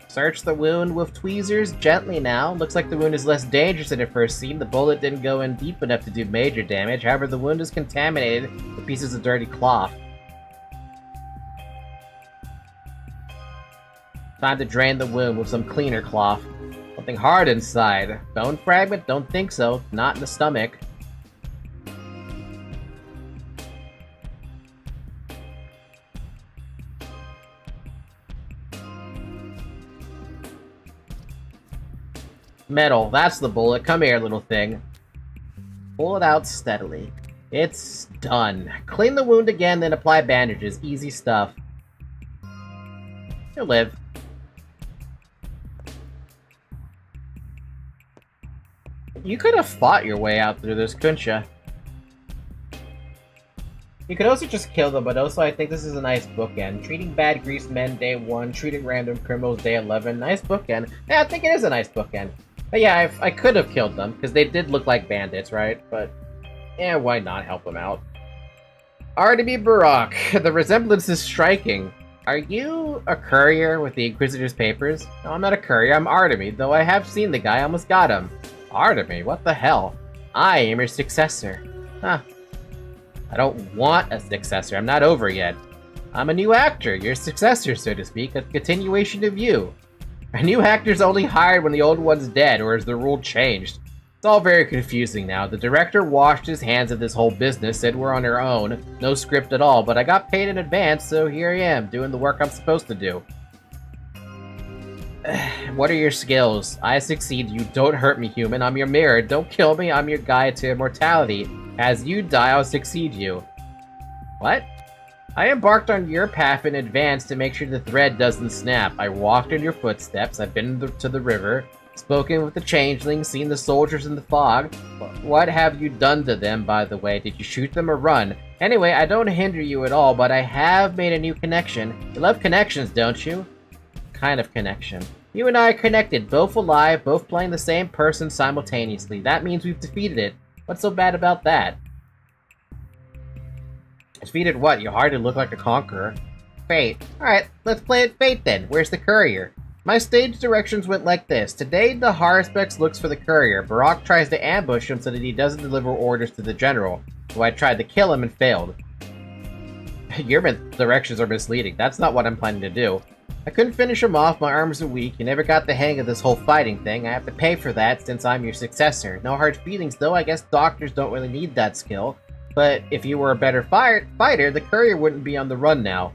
Search the wound with tweezers gently now. Looks like the wound is less dangerous than it first seemed. The bullet didn't go in deep enough to do major damage. However, the wound is contaminated with pieces of dirty cloth. Time to drain the wound with some cleaner cloth. Something hard inside. Bone fragment? Don't think so. Not in the stomach. Metal, that's the bullet. Come here, little thing. Pull it out steadily. It's done. Clean the wound again, then apply bandages. Easy stuff. You'll live. You could have fought your way out through this, couldn't you? You could also just kill them, but also I think this is a nice bookend. Treating bad greased men day 1, treating random criminals day 11. Nice bookend. Yeah, I think it is a nice bookend. But yeah, I could have killed them, because they did look like bandits, right? But, yeah, why not help them out? Artemy Barak, the resemblance is striking. Are you a courier with the Inquisitor's papers? No, I'm not a courier, I'm Artemy, though I have seen the guy, I almost got him. Artemy, what the hell? I am your successor. Huh. I don't want a successor, I'm not over yet. I'm a new actor, your successor, so to speak, a continuation of you. A new actor's only hired when the old one's dead, or has the rule changed? It's all very confusing now. The director washed his hands of this whole business, said we're on our own, no script at all, but I got paid in advance, so here I am, doing the work I'm supposed to do. What are your skills? I succeed, you don't hurt me, human, I'm your mirror, don't kill me, I'm your guide to immortality. As you die, I'll succeed you. What? I embarked on your path in advance to make sure the thread doesn't snap. I walked in your footsteps, I've been to the river, spoken with the changelings, seen the soldiers in the fog. What have you done to them, by the way? Did you shoot them or run? Anyway, I don't hinder you at all, but I have made a new connection. You love connections, don't you? Kind of connection. You and I are connected, both alive, both playing the same person simultaneously. That means we've defeated it. What's so bad about that? Defeated what? You hardly look like a conqueror. Fate. Alright, let's play it Fate then. Where's the courier? My stage directions went like this. Today, the Haruspex looks for the courier. Barak tries to ambush him so that he doesn't deliver orders to the general. So I tried to kill him and failed. Your directions are misleading. That's not what I'm planning to do. I couldn't finish him off, my arms are weak, you never got the hang of this whole fighting thing. I have to pay for that since I'm your successor. No hard feelings though, I guess doctors don't really need that skill. But if you were a better fighter, the courier wouldn't be on the run now.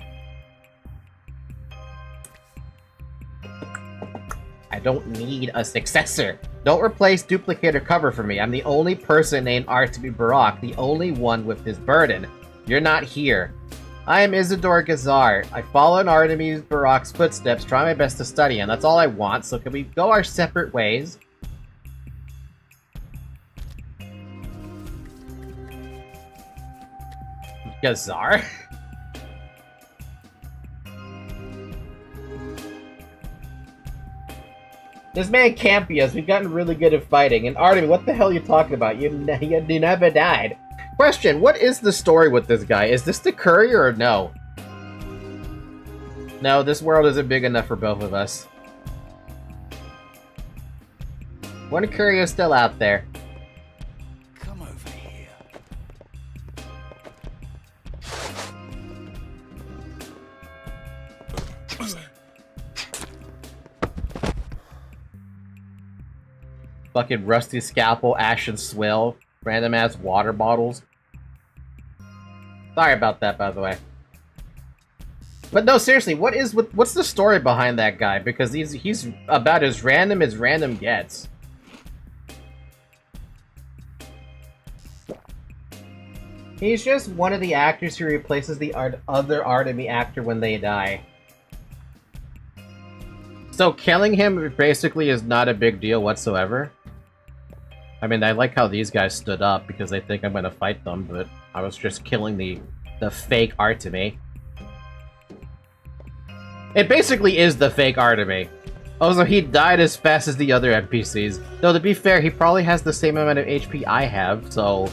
I don't need a successor. Don't replace, duplicate, or cover for me. I'm the only person named Artemy Barak, the only one with this burden. You're not here. I am Isidore Gazar. I follow in Artemy Barak's footsteps, try my best to study him. That's all I want, so can we go our separate ways? Gazar? This man can't be us. We've gotten really good at fighting. And Artemy, what the hell are you talking about? You never died. Question, what is the story with this guy? Is this the courier or no? No, this world isn't big enough for both of us. One courier is still out there. Come over here. Fucking rusty scalpel, ashen swill, random ass water bottles. Sorry about that, by the way. But no, seriously, what's the story behind that guy? Because he's about as random gets. He's just one of the actors who replaces the other Artemy actor when they die. So killing him basically is not a big deal whatsoever. I mean, I like how these guys stood up because they think I'm gonna fight them, but I was just killing the fake Artemy. It basically is the fake Artemy. Also, he died as fast as the other NPCs. Though, to be fair, he probably has the same amount of HP I have, so...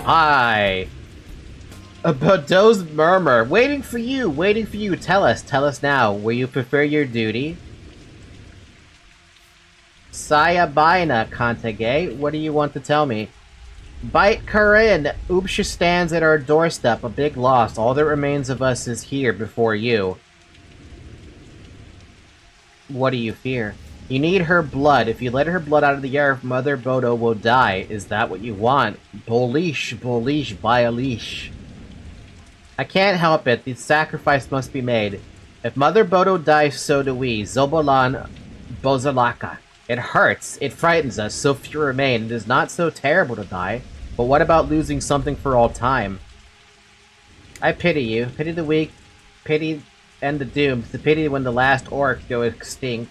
Hi! A Bordeaux's Murmur. Waiting for you! Tell us now. Will you fulfill your duty? Sayabina, Kantage. What do you want to tell me? Bite Corinne! Oobsha stands at our doorstep, a big loss. All that remains of us is here before you. What do you fear? You need her blood. If you let her blood out of the air, Mother Bodo will die. Is that what you want? Bolish, by a leash. I can't help it. The sacrifice must be made. If Mother Bodo dies, so do we. Zobolan Bozalaka. It hurts. It frightens us. So few remain. It is not so terrible to die. But what about losing something for all time? I pity you. Pity the weak. Pity and the doomed. The pity when the last orc go extinct.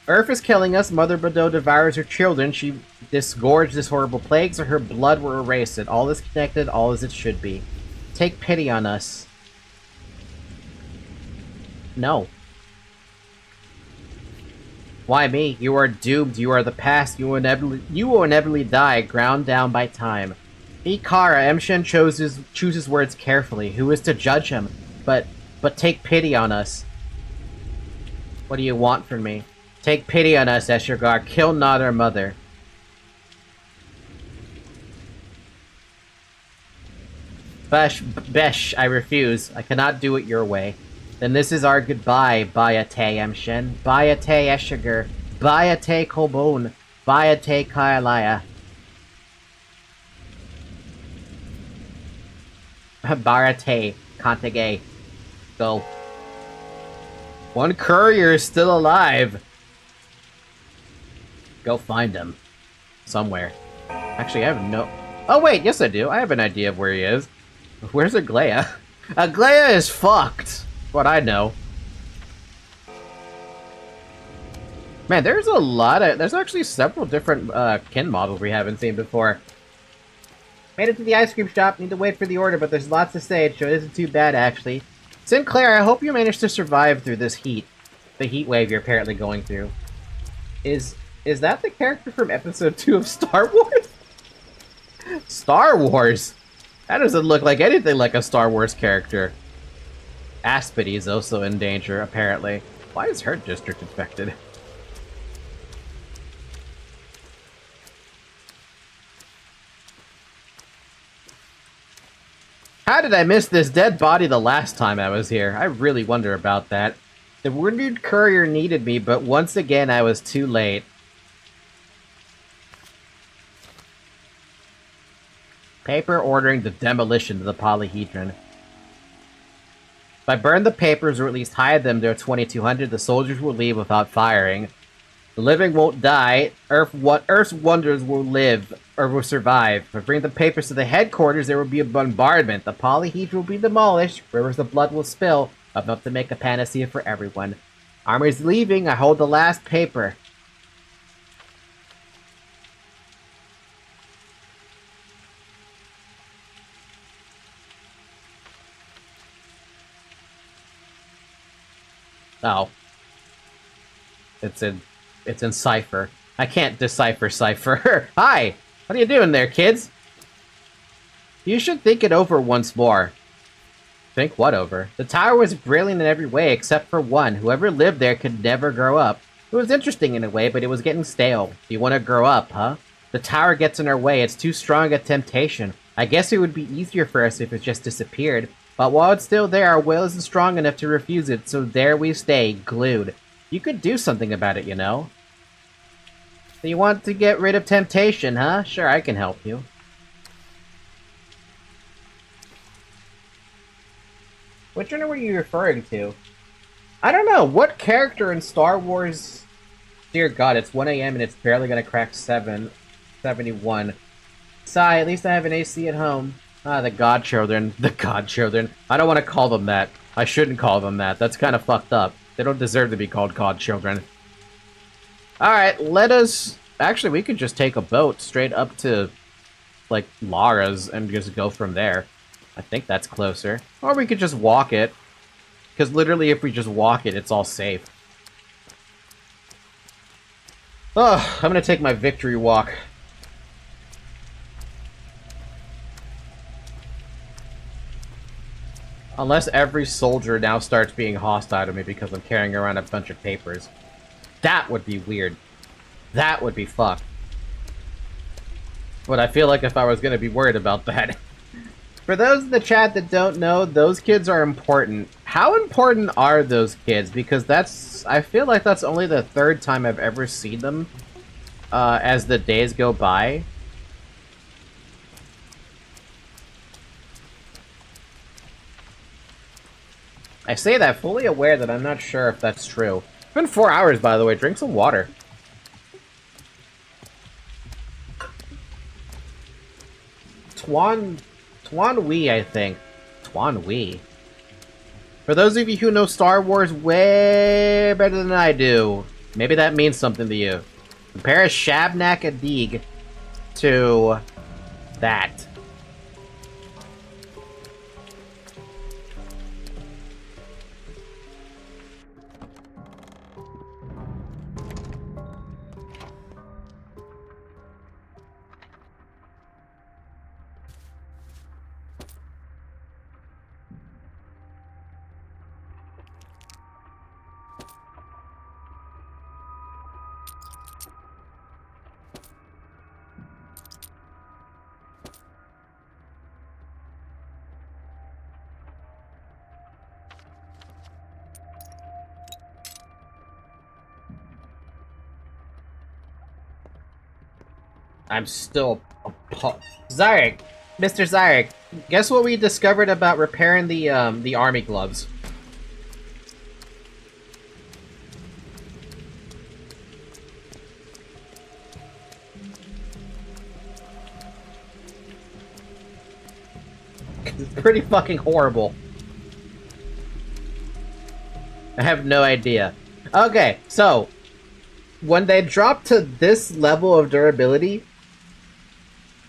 Earth is killing us. Mother Bodo devours her children. She disgorged this horrible plague, so her blood will erase it. All is connected. All as it should be. Take pity on us. No. Why me? You are doomed. You are the past. You will inevitably die, ground down by time. Ikara, Emshen chooses words carefully. Who is to judge him? But take pity on us. What do you want from me? Take pity on us, Eshergar. Kill not our mother. Besh, I refuse. I cannot do it your way. Then this is our goodbye, Bayate Emshen. Bayate Eshergar. Bayate Kobun. Bayate Kailaya. Barate Kantage. Go. One courier is still alive. Go find him. Somewhere. Actually, I have no... Oh wait, yes I do. I have an idea of where he is. Where's Aglaya? Aglaya is fucked. What I know. Man, there's a lot of... There's actually several different kin models we haven't seen before. Made it to the ice cream shop. Need to wait for the order, but there's lots to say. It sure isn't too bad, actually. Sinclair, I hope you managed to survive through this heat. The heat wave you're apparently going through. Is that the character from episode 2 of Star Wars? Star Wars? That doesn't look like anything like a Star Wars character. Aspity is also in danger, apparently. Why is her district infected? How did I miss this dead body the last time I was here? I really wonder about that. The wounded courier needed me, but once again I was too late. Paper ordering the demolition of the polyhedron. If I burn the papers or at least hide them to 2200, the soldiers will leave without firing. The living won't die. Earth's wonders will live, or will survive. If I bring the papers to the headquarters, there will be a bombardment. The polyhedron will be demolished. Rivers of blood will spill, enough to make a panacea for everyone. Army's leaving. I hold the last paper. Oh. It's in cipher. I can't decipher cipher. Hi! What are you doing there, kids? You should think it over once more. Think what over? The tower was brilliant in every way except for one. Whoever lived there could never grow up. It was interesting in a way, but it was getting stale. You want to grow up, huh? The tower gets in our way. It's too strong a temptation. I guess it would be easier for us if it just disappeared. But while it's still there, our will isn't strong enough to refuse it, so there we stay, glued. You could do something about it, you know? So you want to get rid of temptation, huh? Sure, I can help you. Which one were you referring to? I don't know. What character in Star Wars... Dear God, it's 1 AM and it's barely gonna crack 71. Sigh, at least I have an AC at home. Ah, the godchildren. The godchildren. I don't want to call them that. I shouldn't call them that. That's kind of fucked up. They don't deserve to be called godchildren. Alright, let us... Actually, we could just take a boat straight up to, like, Lara's and just go from there. I think that's closer. Or we could just walk it. Because literally if we just walk it, it's all safe. Oh, I'm gonna take my victory walk. Unless every soldier now starts being hostile to me because I'm carrying around a bunch of papers. That would be weird. That would be fucked. But I feel like if I was gonna be worried about that... For those in the chat that don't know, those kids are important. How important are those kids? Because that's... I feel like that's only the third time I've ever seen them as the days go by. I say that fully aware that I'm not sure if that's true. It's been 4 hours, by the way. Drink some water. Tuan Wee, I think. Tuan Wee. For those of you who know Star Wars way better than I do, maybe that means something to you. Compare a Shabnak Adig to that. I'm still appalled. Zarek! Mr. Zarek, guess what we discovered about repairing the army gloves? It's pretty fucking horrible. I have no idea. Okay, so when they drop to this level of durability,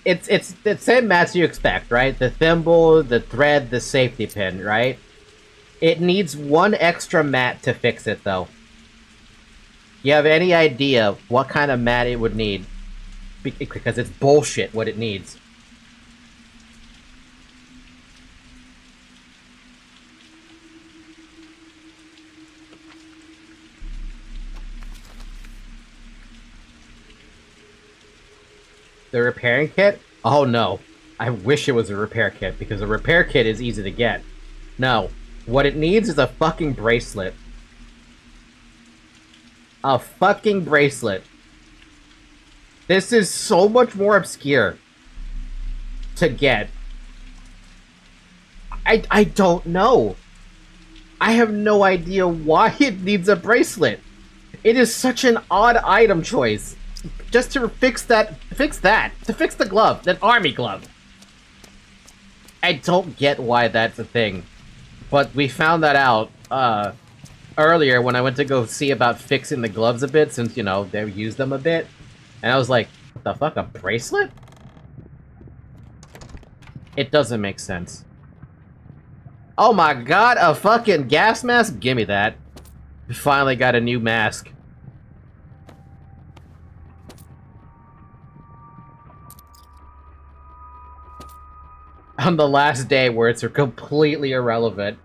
it's the same mats you expect, right? The thimble, the thread, the safety pin, right? It needs one extra mat to fix it, though. You have any idea what kind of mat it would need? Because it's bullshit what it needs. The repairing kit? Oh no. I wish it was a repair kit, because a repair kit is easy to get. No. What it needs is a fucking bracelet. A fucking bracelet. This is so much more obscure to get. I don't know. I have no idea why it needs a bracelet. It is such an odd item choice. Just to fix that, to fix the glove, that army glove. I don't get why that's a thing. But we found that out, earlier when I went to go see about fixing the gloves a bit, since, you know, they used them a bit. And I was like, what the fuck, a bracelet? It doesn't make sense. Oh my god, a fucking gas mask? Gimme that. We finally got a new mask. On the last day where it's completely irrelevant.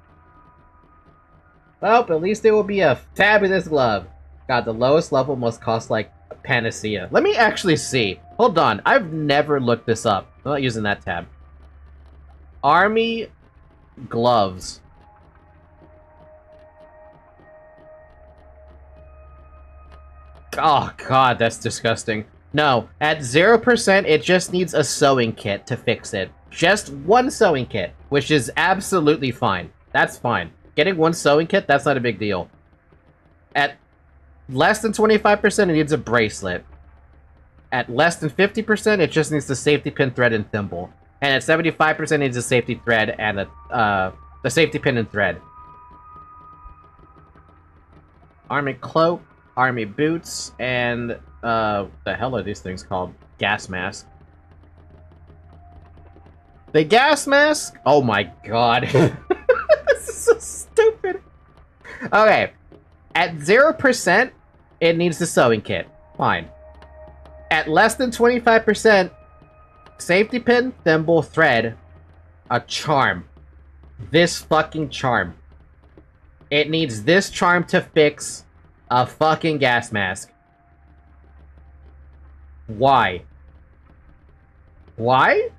Well, at least it will be a fabulous glove. God, the lowest level must cost like a panacea. Let me actually see. Hold on, I've never looked this up. I'm not using that tab. Army gloves. Oh god, that's disgusting. No, at 0%, it just needs a sewing kit to fix it. Just one sewing kit, which is absolutely fine. That's fine. Getting one sewing kit, that's not a big deal. At less than 25%, it needs a bracelet. At less than 50%, it just needs the safety pin, thread, and thimble. And at 75%, it needs a safety thread and the safety pin and thread. Army cloak, army boots, and the hell are these things called? Gas mask. The gas mask? Oh my god. This is so stupid. Okay. At 0%, it needs the sewing kit. Fine. At less than 25%, safety pin, thimble, thread, a charm. This fucking charm. It needs this charm to fix a fucking gas mask. Why? Why?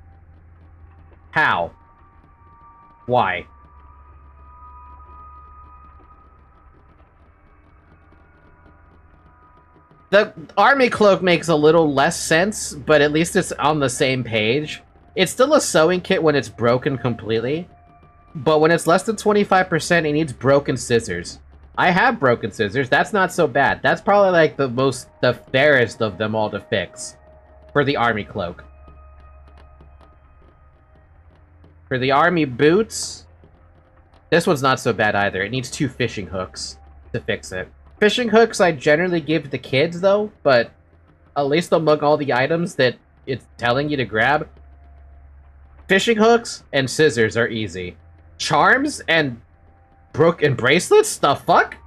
How? Why? The army cloak makes a little less sense, but at least it's on the same page. It's still a sewing kit when it's broken completely, but when it's less than 25%, it needs broken scissors. I have broken scissors. That's not so bad. That's probably like the fairest of them all to fix for the army cloak. For the army boots, this one's not so bad either. It needs 2 fishing hooks to fix it. Fishing hooks I generally give the kids, though, but at least among all the items that it's telling you to grab, fishing hooks and scissors are easy. Charms and bracelets? The fuck?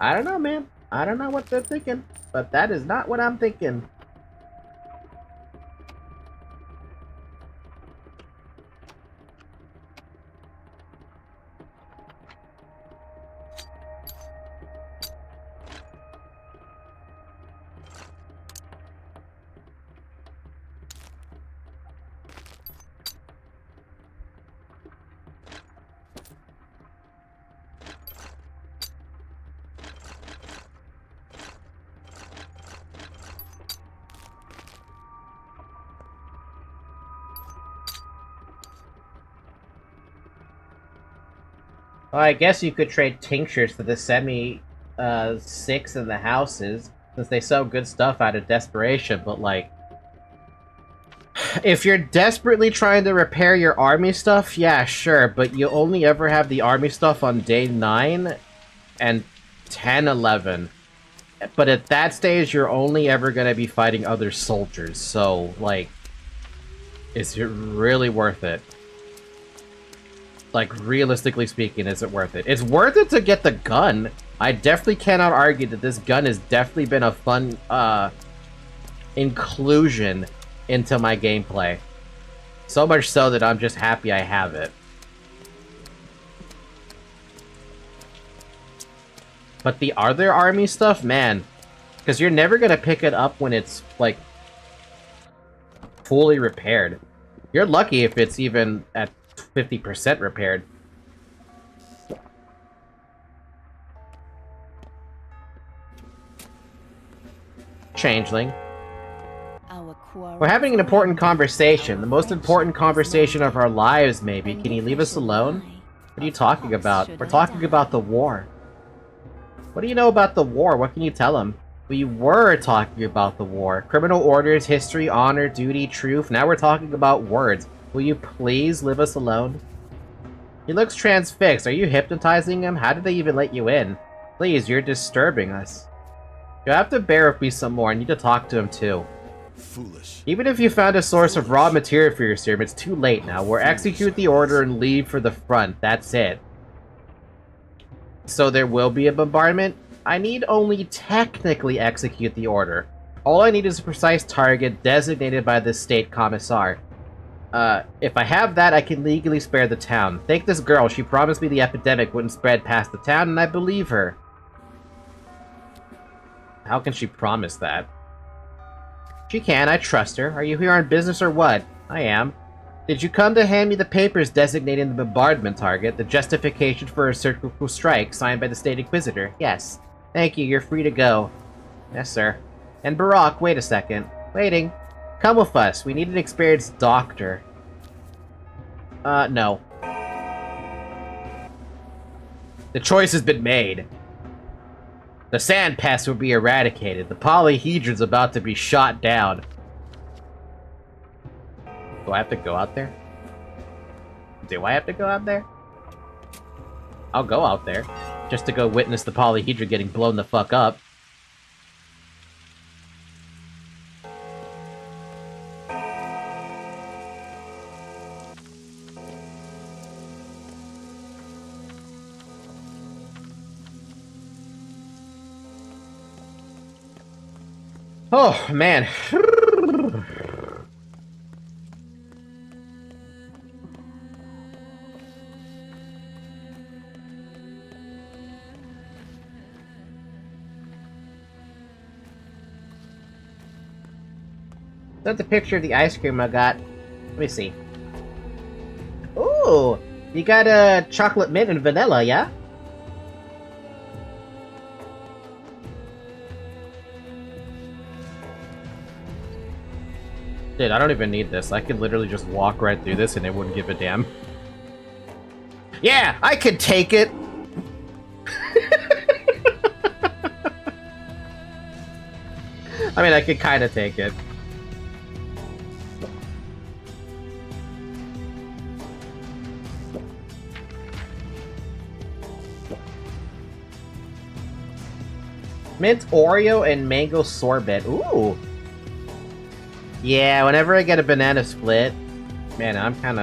I don't know, man. I don't know what they're thinking, but that is not what I'm thinking. Well, I guess you could trade tinctures for the semi 6 in the houses, since they sell good stuff out of desperation, but like, if you're desperately trying to repair your army stuff, yeah, sure, but you only ever have the army stuff on day 9 and 10, 11. But at that stage, you're only ever going to be fighting other soldiers, so, like, is it really worth it? Like, realistically speaking, is it worth it? It's worth it to get the gun. I definitely cannot argue that this gun has definitely been a fun, inclusion into my gameplay. So much so that I'm just happy I have it. But the other army stuff, man, because you're never gonna pick it up when it's, like, fully repaired. You're lucky if it's even at 50% repaired. Changeling. We're having an important conversation. The most important conversation of our lives, maybe. Can you leave us alone? What are you talking about? We're talking about the war. What do you know about the war? What can you tell him? We were talking about the war. Criminal orders, history, honor, duty, truth. Now we're talking about words. Will you please leave us alone? He looks transfixed. Are you hypnotizing him? How did they even let you in? Please, you're disturbing us. You'll have to bear with me some more. I need to talk to him too. Foolish. Even if you found a source of raw material for your serum, it's too late now. We'll execute the order and leave for the front. That's it. So there will be a bombardment? I need only technically execute the order. All I need is a precise target designated by the state commissar. If I have that, I can legally spare the town. Thank this girl. She promised me the epidemic wouldn't spread past the town, and I believe her. How can she promise that? She can. I trust her. Are you here on business or what? I am. Did you come to hand me the papers designating the bombardment target, the justification for a surgical strike signed by the State Inquisitor? Yes. Thank you. You're free to go. Yes, sir. And Barack, wait a second. Waiting. Come with us. We need an experienced doctor. No. The choice has been made. The sand pest will be eradicated. The polyhedron's about to be shot down. Do I have to go out there? Do I have to go out there? I'll go out there. just to go witness the polyhedra getting blown the fuck up. Oh, man. That's a picture of the ice cream I got. Let me see. Ooh, you got a chocolate mint and vanilla, yeah? Dude, I don't even need this. I could literally just walk right through this and it wouldn't give a damn. Yeah, I could take it! I mean, I could kind of take it. Mint Oreo and mango sorbet. Ooh! Yeah, whenever I get a banana split, man, I'm kind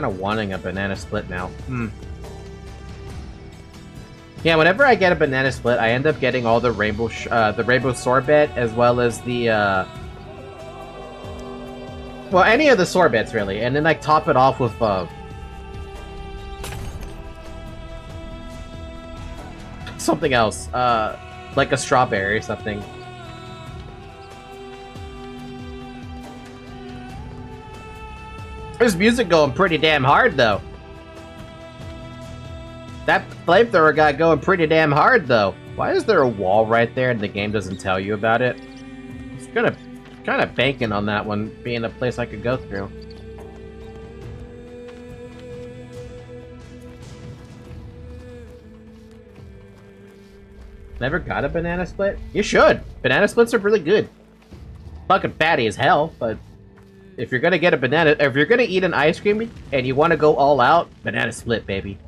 of wanting a banana split now. Yeah, whenever I get a banana split, I end up getting all the rainbow sorbet as well as the well, any of the sorbets really, and then like top it off with something else, like a strawberry or something. There's music going pretty damn hard, though. That flamethrower got going pretty damn hard, though. Why is there a wall right there and the game doesn't tell you about it? It's kind of banking on that one being a place I could go through. Never got a banana split? You should! Banana splits are really good. Fucking fatty as hell, but if you're gonna get a banana, if you're gonna eat an ice cream and you want to go all out, banana split, baby.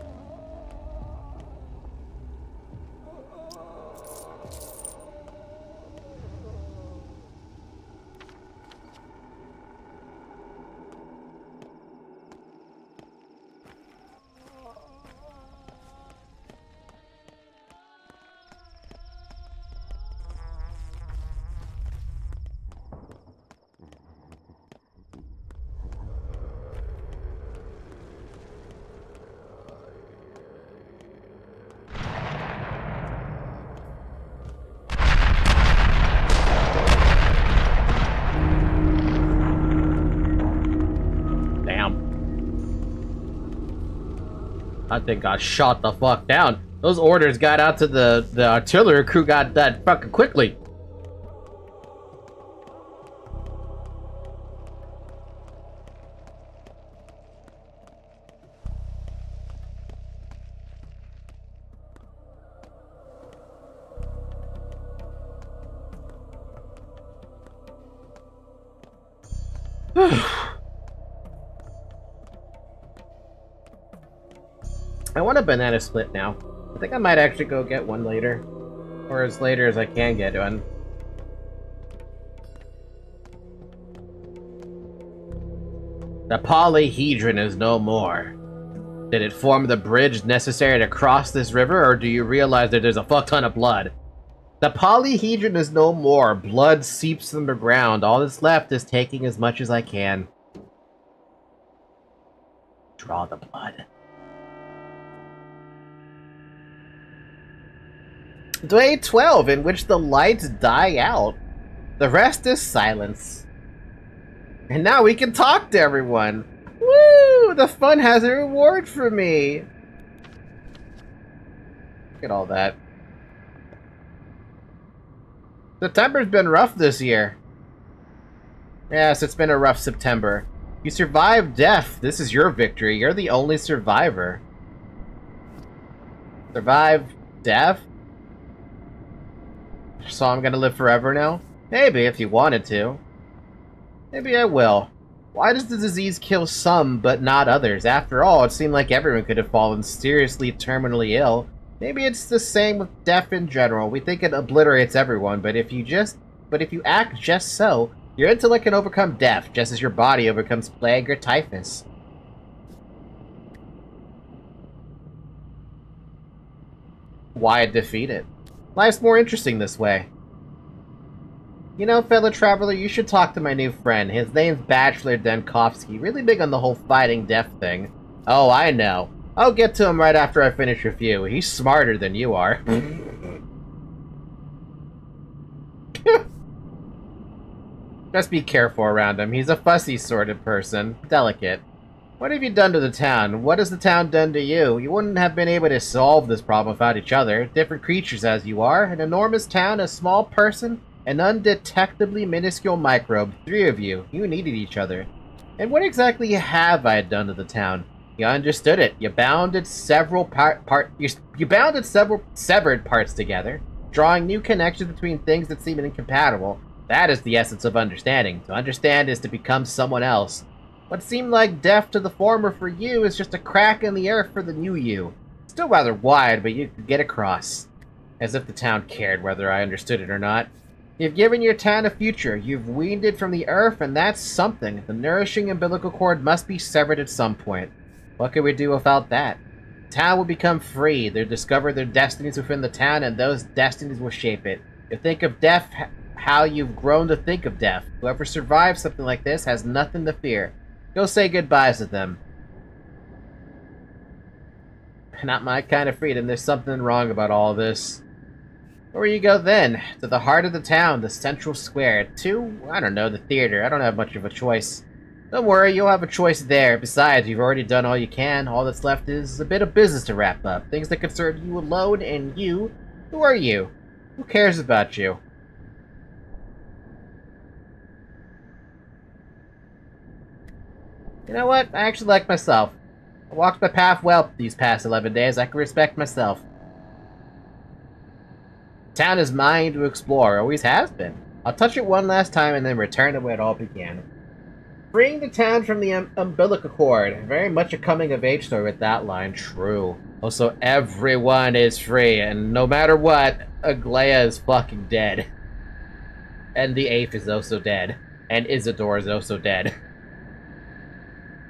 That thing got shot the fuck down. Those orders got out to the artillery crew got that fucking quickly. I want a banana split now. I think I might actually go get one later. Or as later as I can get one. The polyhedron is no more. Did it form the bridge necessary to cross this river, or do you realize that there's a fuck ton of blood? The polyhedron is no more. Blood seeps from the ground. All that's left is taking as much as I can. Draw the blood. Day 12, in which the lights die out. The rest is silence. And now we can talk to everyone. Woo! The fun has a reward for me. Look at all that. September's been rough this year. Yes, it's been a rough September. You survived death. This is your victory. You're the only survivor. Survived death? So I'm gonna live forever now? Maybe, if you wanted to. Maybe I will. Why does the disease kill some, but not others? After all, it seemed like everyone could have fallen seriously terminally ill. Maybe it's the same with deaf in general. We think it obliterates everyone, but if you act just so, your intellect can overcome death, just as your body overcomes plague or typhus. Why defeat it? Life's more interesting this way. You know, fellow traveler, you should talk to my new friend. His name's Bachelor Denkovsky, really big on the whole fighting death thing. Oh, I know. I'll get to him right after I finish with you. He's smarter than you are. Just be careful around him. He's a fussy sort of person. Delicate. What have you done to the town? What has the town done to you? You wouldn't have been able to solve this problem without each other. Different creatures as you are. An enormous town, a small person, an undetectably minuscule microbe. Three of you. You needed each other. And what exactly have I done to the town? You understood it. You bounded several you bounded several severed parts together, drawing new connections between things that seem incompatible. That is the essence of understanding. To understand is to become someone else. What seemed like death to the former for you is just a crack in the earth for the new you. Still rather wide, but you could get across. As if the town cared whether I understood it or not. You've given your town a future. You've weaned it from the earth, and that's something. The nourishing umbilical cord must be severed at some point. What can we do without that? The town will become free. They'll discover their destinies within the town, and those destinies will shape it. You think of death how you've grown to think of death. Whoever survives something like this has nothing to fear. Go say goodbyes to them. Not my kind of freedom. There's something wrong about all this. Where you go then? To the heart of the town, the central square. To, I don't know, the theater. I don't have much of a choice. Don't worry, you'll have a choice there. Besides, you've already done all you can. All that's left is a bit of business to wrap up. Things that concern you alone, and you. Who are you? Who cares about you? You know what? I actually like myself. I walked my path well these past 11 days. I can respect myself. The town is mine to explore. Always has been. I'll touch it one last time and then return to where it all began. Freeing the town from the umbilical cord. Very much a coming-of-age story with that line. True. Also, everyone is free, and no matter what, Aglaia is fucking dead. And the Ape is also dead. And Isidore is also dead.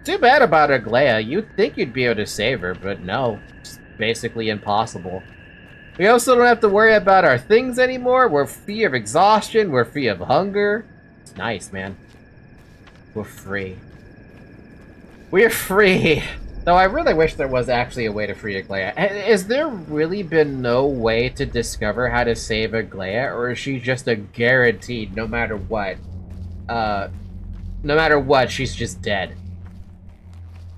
Too bad about Aglaia. You'd think you'd be able to save her, but no. It's basically impossible. We also don't have to worry about our things anymore. We're free of exhaustion. We're free of hunger. It's nice, man. We're free. We're free! Though I really wish there was actually a way to free Aglaia. Has there really been no way to discover how to save Aglaia, or is she just a guaranteed no matter what? No matter what, she's just dead.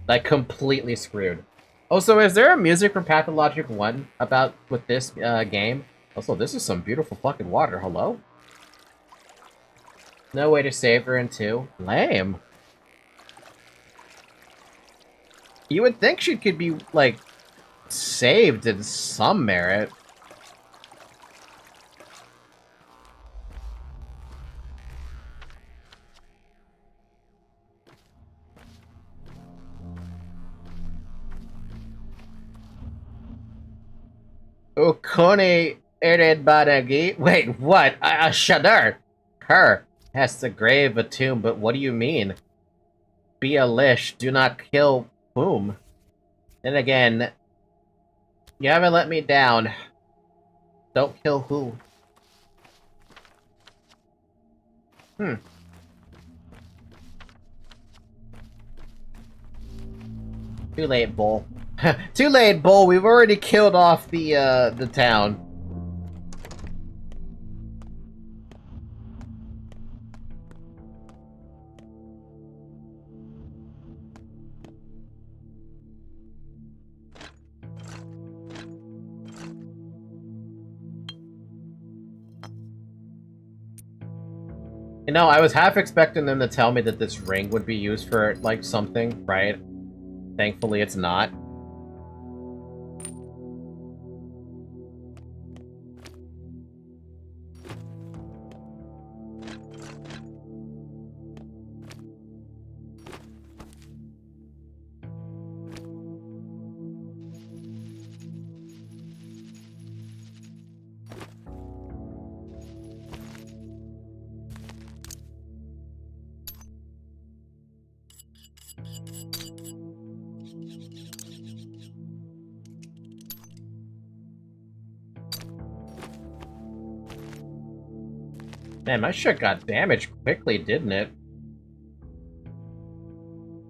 Like, completely screwed. Also, is there a music from Pathologic 1 about with this game? Also, this is some beautiful fucking water. Hello? No way to save her in 2. Lame. You would think she could be, like, saved in some merit. Ukone Eredbaragi? Wait, what? Shadar! Her has the grave a tomb, but what do you mean? Be a lish, do not kill whom? Then again, you haven't let me down. Don't kill who? Too late, Bull. Too late, Bull. We've already killed off the town. You know, I was half expecting them to tell me that this ring would be used for, like, something, right? Thankfully, it's not. Man, my shit got damaged quickly, didn't it?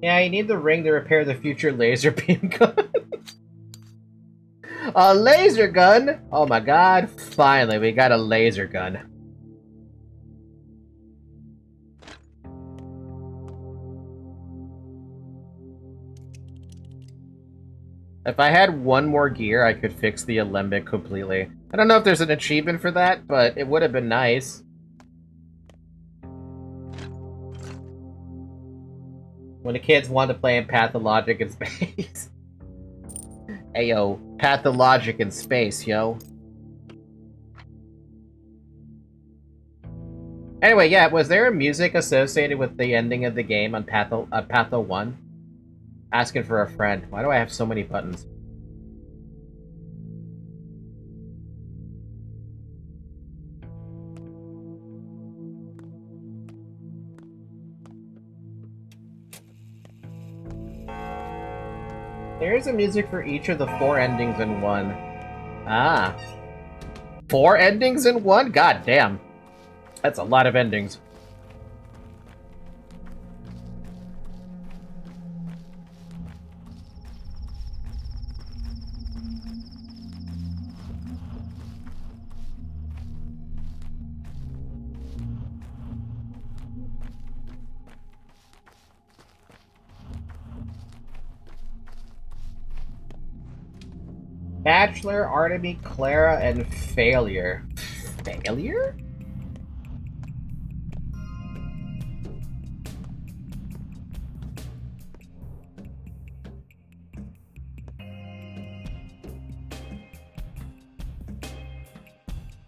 Yeah, you need the ring to repair the future laser beam gun. A laser gun? Oh my god, finally we got a laser gun. If I had one more gear, I could fix the alembic completely. I don't know if there's an achievement for that, but it would have been nice. When the kids want to play in Pathologic in space. Hey yo, Pathologic in space, yo. Anyway, yeah, was there music associated with the ending of the game on Patho 1? Asking for a friend. Why do I have so many buttons? There is a music for each of the 4 endings in one. Ah. 4 endings in one? God damn. That's a lot of endings. Bachelor, Artemy, Clara, and Failure. Failure?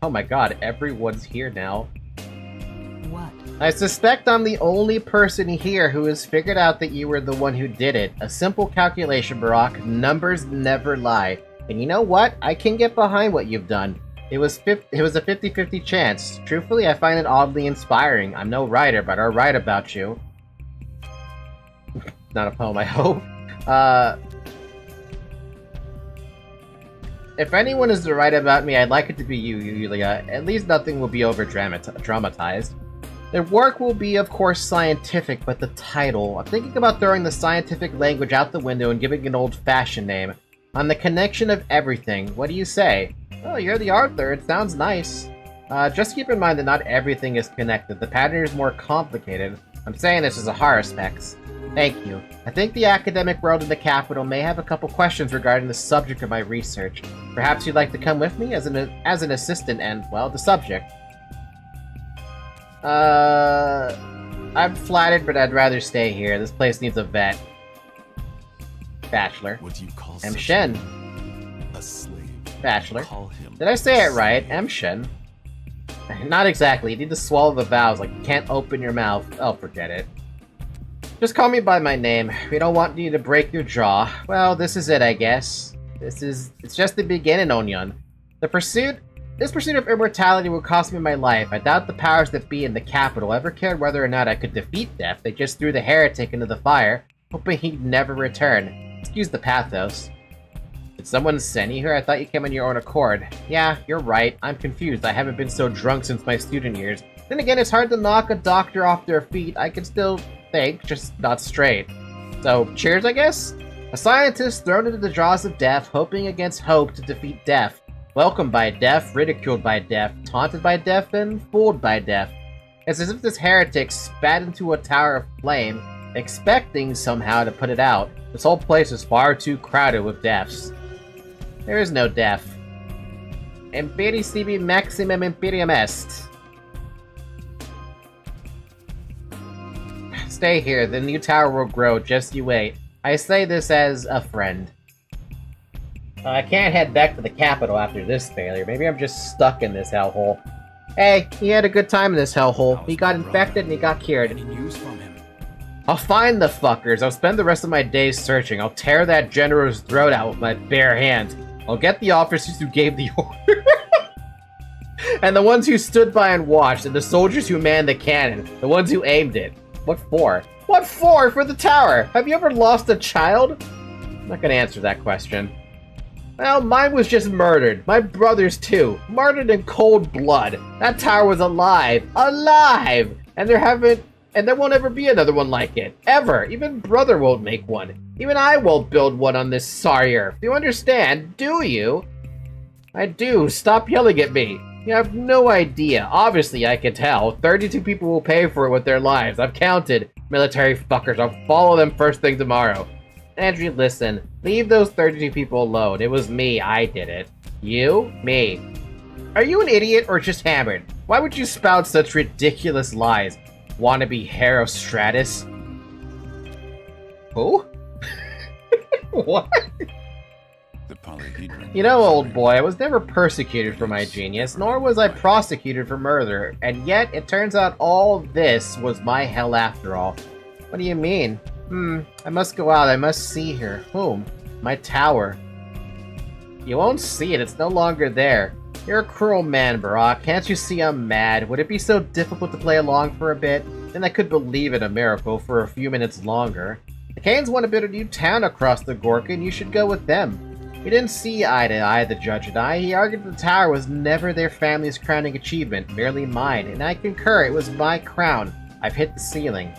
Oh my god, everyone's here now. What? I suspect I'm the only person here who has figured out that you were the one who did it. A simple calculation, Barack. Numbers never lie. And you know what? I can get behind what you've done. It was a 50-50 chance. Truthfully, I find it oddly inspiring. I'm no writer, but I'll write about you. Not a poem, I hope. If anyone is to write about me, I'd like it to be you, Yulia. At least nothing will be over-dramatized. The work will be, of course, scientific, but the title... I'm thinking about throwing the scientific language out the window and giving it an old-fashioned name. On the connection of everything. What do you say? Oh, you're the author. It sounds nice. Just keep in mind that not everything is connected. The pattern is more complicated. I'm saying this as a Haruspex. Thank you. I think the academic world in the capital may have a couple questions regarding the subject of my research. Perhaps you'd like to come with me as an assistant and, well, the subject. I'm flattered, but I'd rather stay here. This place needs a vet. Bachelor. What do you call M. such Shen. a slave? Bachelor. Call him Did I say it right? M. Shen. Not exactly. You need to swallow the vowels, like you can't open your mouth. Oh, forget it. Just call me by my name. We don't want you to break your jaw. Well, this is it, I guess. It's just the beginning, Onyon. This pursuit of immortality will cost me my life. I doubt the powers that be in the capital ever cared whether or not I could defeat death. They just threw the heretic into the fire, hoping he'd never return. Excuse the pathos. Did someone send you here? I thought you came on your own accord. Yeah, you're right. I'm confused. I haven't been so drunk since my student years. Then again, it's hard to knock a doctor off their feet. I can still think, just not straight. So, cheers, I guess? A scientist thrown into the jaws of death, hoping against hope to defeat death. Welcomed by death, ridiculed by death, taunted by death, and fooled by death. It's as if this heretic spat into a tower of flame, expecting somehow to put it out. This whole place is far too crowded with deaths. There is no death. Imperi sibi maximum imperium est. Stay here, the new tower will grow, just you wait. I say this as a friend. I can't head back to the capital after this failure. Maybe I'm just stuck in this hellhole. Hey, he had a good time in this hellhole. He got infected and he got cured. Any news from him? I'll find the fuckers. I'll spend the rest of my days searching. I'll tear that general's throat out with my bare hands. I'll get the officers who gave the order. And the ones who stood by and watched. And the soldiers who manned the cannon. The ones who aimed it. What for? What for? For the tower! Have you ever lost a child? I'm not gonna answer that question. Well, mine was just murdered. My brother's too. Murdered in cold blood. That tower was alive. Alive! And there won't ever be another one like it. Ever. Even brother won't make one. Even I won't build one on this sorry earth. You understand, do you? I do. Stop yelling at me. You have no idea. Obviously, I can tell. 32 people will pay for it with their lives. I've counted. Military fuckers. I'll follow them first thing tomorrow. Andrew, listen. Leave those 32 people alone. It was me. I did it. You? Me. Are you an idiot or just hammered? Why would you spout such ridiculous lies? Wannabe Herostratus? Who? What? You know, old boy, I was never persecuted for my genius, nor was I prosecuted for murder, and yet it turns out all this was my hell after all. What do you mean? I must go out, I must see her. Whom? My tower. You won't see it, it's no longer there. You're a cruel man, Barack. Can't you see I'm mad? Would it be so difficult to play along for a bit? Then I could believe in a miracle for a few minutes longer. The Canes want to build a new town across the Gorka, and you should go with them. We didn't see eye to eye, the judge and I. He argued the tower was never their family's crowning achievement, merely mine, and I concur, it was my crown. I've hit the ceiling.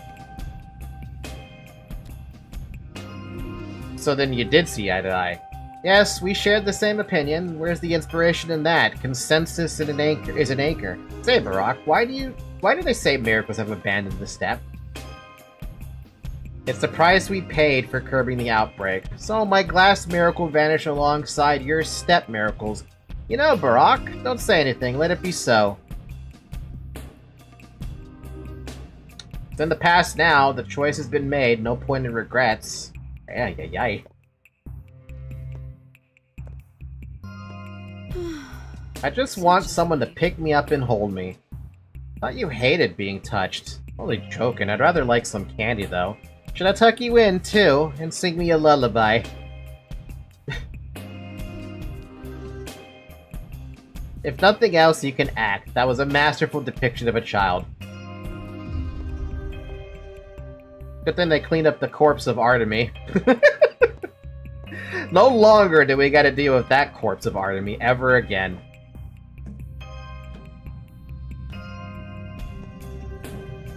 So then you did see eye to eye. Yes, we shared the same opinion. Where's the inspiration in that? Consensus in an anchor is an anchor. Say, Barack, why do they say miracles have abandoned the steppe? It's the price we paid for curbing the outbreak. So my glass miracle vanished alongside your steppe miracles. You know, Barack, don't say anything. Let it be so. It's in the past now. The choice has been made. No point in regrets. Ay. I just want someone to pick me up and hold me. Thought you hated being touched. Only joking. I'd rather like some candy, though. Should I tuck you in, too, and sing me a lullaby? If nothing else, you can act. That was a masterful depiction of a child. Good thing they cleaned up the corpse of Artemy. No longer do we gotta deal with that corpse of Artemy ever again.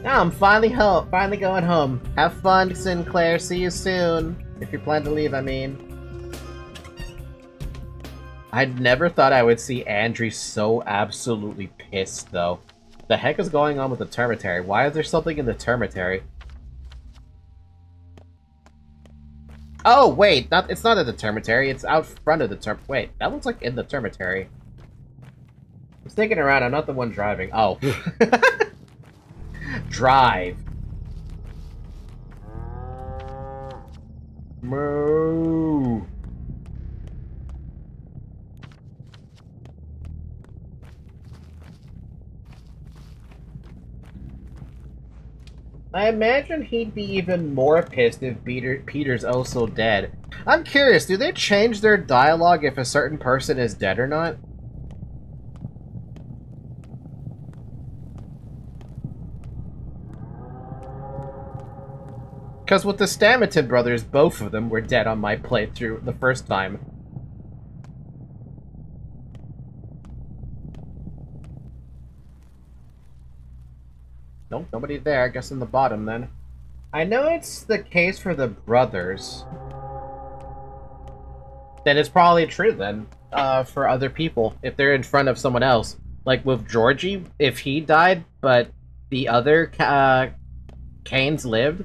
Now I'm finally home. Finally going home. Have fun, Sinclair. See you soon. If you plan to leave, I mean. I'd never thought I would see Andrew so absolutely pissed, though. The heck is going on with the termitary? Why is there something in the termitary? Oh, wait. It's not at the termitary. It's out front of the Wait, that looks like in the termitary. I'm sticking around. I'm not the one driving. Oh. Drive. Moo. I imagine he'd be even more pissed if Peter's also dead. I'm curious, do they change their dialogue if a certain person is dead or not? Because with the Stamington brothers, both of them were dead on my playthrough the first time. Nope, nobody there. I guess in the bottom, then. I know it's the case for the brothers. Then it's probably true, then, for other people, if they're in front of someone else. Like with Georgie, if he died, but the other Canes lived,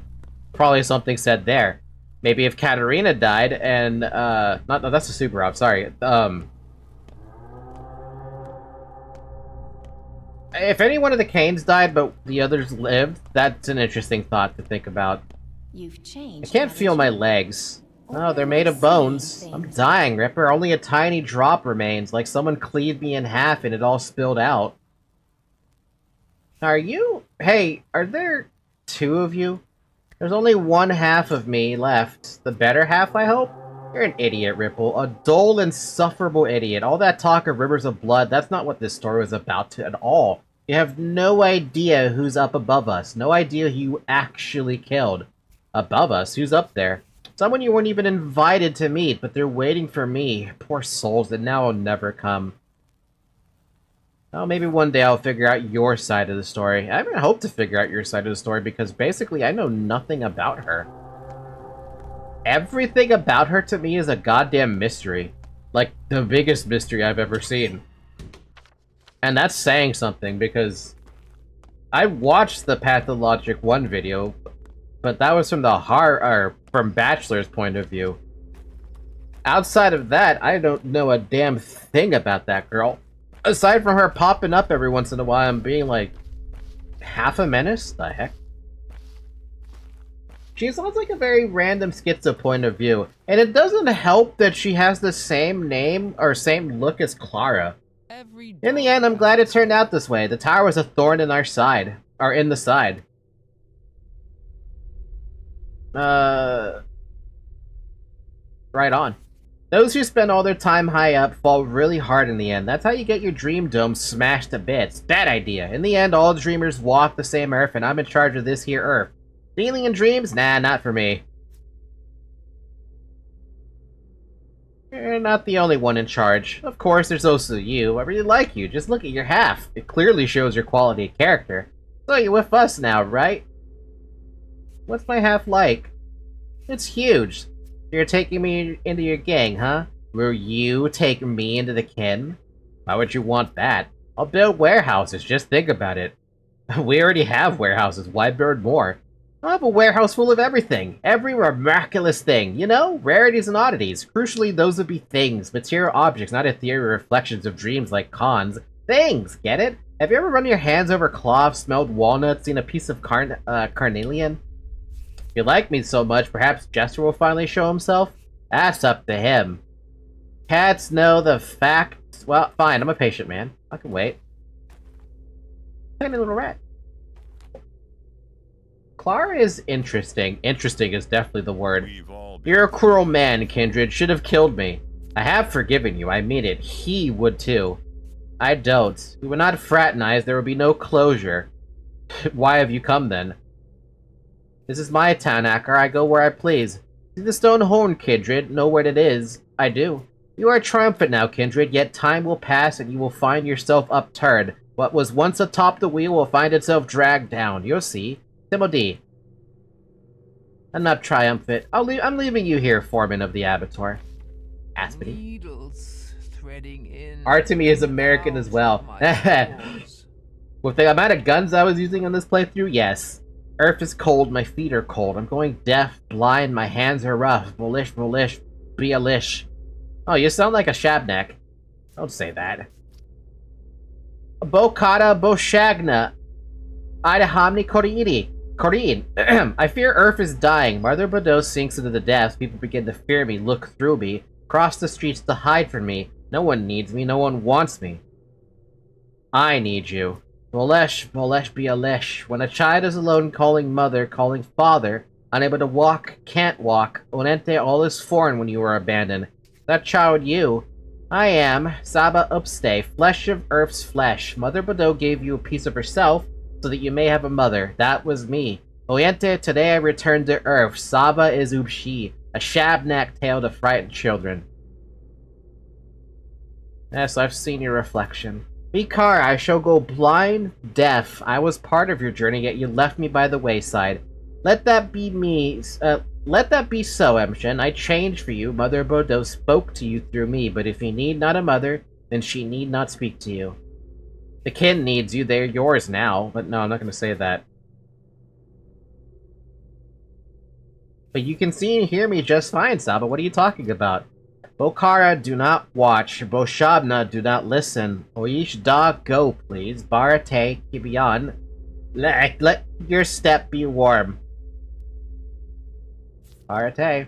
probably something said there. Maybe if Katarina died and, no, that's a Subarov, sorry. If any one of the Canes died but the others lived, that's an interesting thought to think about. You've changed. I can't feel my legs. Oh, they're made of bones. I'm dying, Ripper. Only a tiny drop remains, like someone cleaved me in half and it all spilled out. Are you... Hey, are there two of you? There's only one half of me left. The better half, I hope? You're an idiot, Ripple. A dull, insufferable idiot. All that talk of rivers of blood, that's not what this story was about at all. You have no idea who's up above us. No idea who you actually killed. Above us? Who's up there? Someone you weren't even invited to meet, but they're waiting for me. Poor souls that now will never come. Oh, maybe one day I'll figure out your side of the story. I even hope to figure out your side of the story because basically I know nothing about her. Everything about her to me is a goddamn mystery. Like, the biggest mystery I've ever seen. And that's saying something because I watched the Pathologic 1 video, but that was from the from Bachelor's point of view. Outside of that, I don't know a damn thing about that girl. Aside from her popping up every once in a while and being like half a menace? The heck? She sounds like a very random schizo point of view. And it doesn't help that she has the same name or same look as Clara. In the end, I'm glad it turned out this way. The tower was a thorn in our side. Or in the side. Right on. Those who spend all their time high up fall really hard in the end. That's how you get your dream dome smashed to bits. Bad idea. In the end, all dreamers walk the same earth, and I'm in charge of this here earth. Dealing in dreams? Nah, not for me. You're not the only one in charge. Of course, there's also you. I really like you. Just look at your half. It clearly shows your quality of character. So you're with us now, right? What's my half like? It's huge. You're taking me into your gang, huh? Will you take me into the kin? Why would you want that? I'll build warehouses, just think about it. We already have warehouses, why build more? I'll have a warehouse full of everything. Every miraculous thing, you know? Rarities and oddities. Crucially, those would be things. Material objects, not ethereal reflections of dreams like cons. Things, get it? Have you ever run your hands over cloth, smelled walnuts, seen a piece of carnelian? If you like me so much, perhaps Jester will finally show himself? That's up to him. Cats know the facts. Well, fine, I'm a patient man. I can wait. Tiny little rat. Clara is interesting. Interesting is definitely the word. You're a cruel man, Kindred. Should have killed me. I have forgiven you, I mean it. He would too. I don't. We would not fraternize, there would be no closure. Why have you come then? This is my town, Acker. I go where I please. See the stone horn, Kindred. Know what it is. I do. You are triumphant now, Kindred, yet time will pass and you will find yourself upturned. What was once atop the wheel will find itself dragged down. You'll see. Timothy. I'm not triumphant. I'm leaving you here, foreman of the abattoir. Aspity. Needles threading in. Art to me is American as well. With the amount of guns I was using on this playthrough, yes. Earth is cold, my feet are cold. I'm going deaf, blind, my hands are rough. Bullish, be a lish. Oh, you sound like a shabneck. Don't say that. Bokata Boshagna. Idahamni Koriri. Korin. I fear Earth is dying. Mother Bordeaux sinks into the depths. People begin to fear me, look through me, cross the streets to hide from me. No one needs me, no one wants me. I need you. Bolesh be a lesh. When a child is alone calling mother, calling father, unable to walk, can't walk, Onente all is foreign when you are abandoned. That child you. I am, Saba Upstay, flesh of Earth's flesh. Mother Bordeaux gave you a piece of herself, so that you may have a mother. That was me. Oyente, today I return to Earth. Saba is Ubshi, a shabnak tale to frighten children. Yes, I've seen your reflection. Mikar, I shall go blind, deaf. I was part of your journey, yet you left me by the wayside. Let that be me. Let that be so, Emshin. I changed for you. Mother Bordeaux spoke to you through me, but if you need not a mother, then she need not speak to you. The kin needs you. They're yours now. But no, I'm not going to say that. But you can see and hear me just fine, Saba. What are you talking about? Bokara, do not watch. Boshabna, do not listen. Oish da, go, please. Barate, Kibian. Let your step be warm. Barate.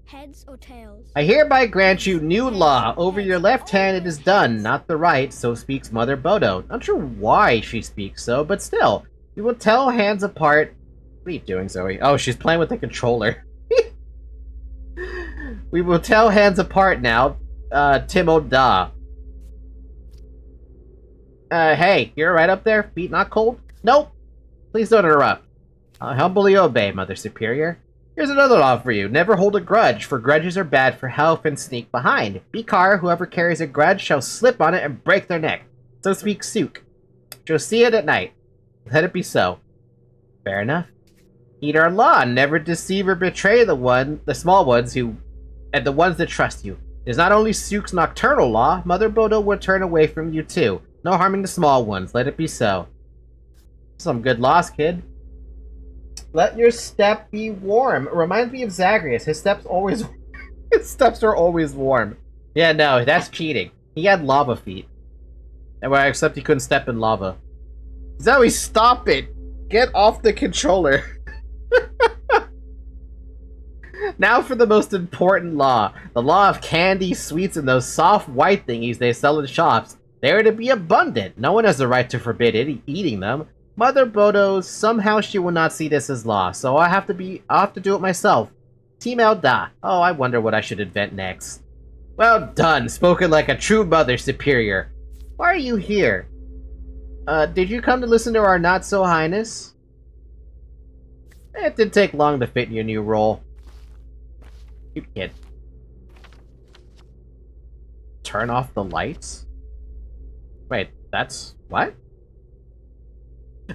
Heads or tails? I hereby grant you new law. Over your left hand it is done, not the right, so speaks Mother Bodo. Not sure why she speaks so, but still. We will tell hands apart. What are you doing, Zoe? Oh, she's playing with the controller. We will tell hands apart now. Timo Da. Hey, you're right up there? Feet not cold? Nope. Please don't interrupt. I'll humbly obey, Mother Superior. Here's another law for you. Never hold a grudge, for grudges are bad for health and sneak behind. Bikar, whoever carries a grudge shall slip on it and break their neck. So speaks Suk. Shall see it at night. Let it be so. Fair enough. Heed our law. Never deceive or betray the small ones and the ones that trust you. It is not only Suk's nocturnal law. Mother Bodo will turn away from you too. No harming the small ones. Let it be so. Some good laws, kid. Let your step be warm. It reminds me of Zagreus. His steps are always warm. Yeah, no, that's cheating. He had lava feet. Except he couldn't step in lava. Zoe, stop it! Get off the controller. Now for the most important law. The law of candy, sweets, and those soft white thingies they sell in shops. They are to be abundant. No one has the right to forbid eating them. Mother Bodo, somehow she will not see this as law, so I'll have to do it myself. Team Elda. Oh, I wonder what I should invent next. Well done, spoken like a true mother superior. Why are you here? Did you come to listen to our not-so-highness? It didn't take long to fit in your new role. You kid. Turn off the lights? Wait, that's... what?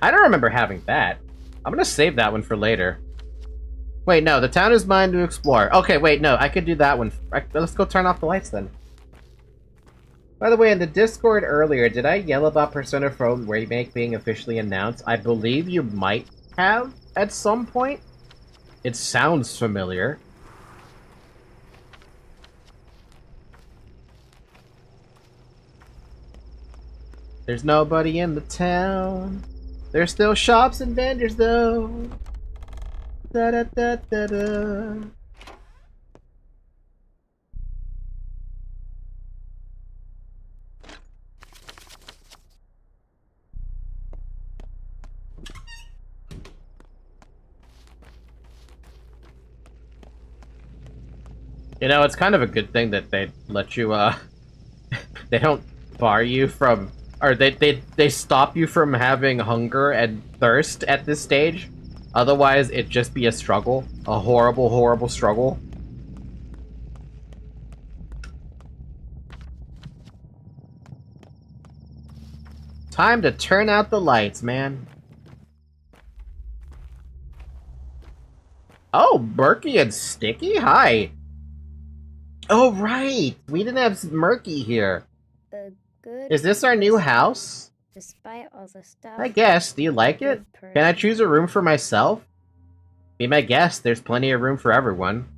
I don't remember having that. I'm gonna save that one for later. Wait, no, the town is mine to explore. Okay, wait, no, I could do that one. Let's go turn off the lights then. By the way, in the Discord earlier, did I yell about Persona 4 Remake being officially announced? I believe you might have at some point. It sounds familiar. There's nobody in the town. There's still shops and vendors, though. Da da da da da. You know, it's kind of a good thing that they let you, they don't bar you from, or they stop you from having hunger and thirst at this stage. Otherwise, it'd just be a struggle. A horrible, horrible struggle. Time to turn out the lights, man. Oh, Murky and Sticky? Hi. Oh, right! We didn't have Murky here. The good Is this our new house? Despite all the stuff. I guess. Do you like it? Can I choose a room for myself? Be my guest. There's plenty of room for everyone.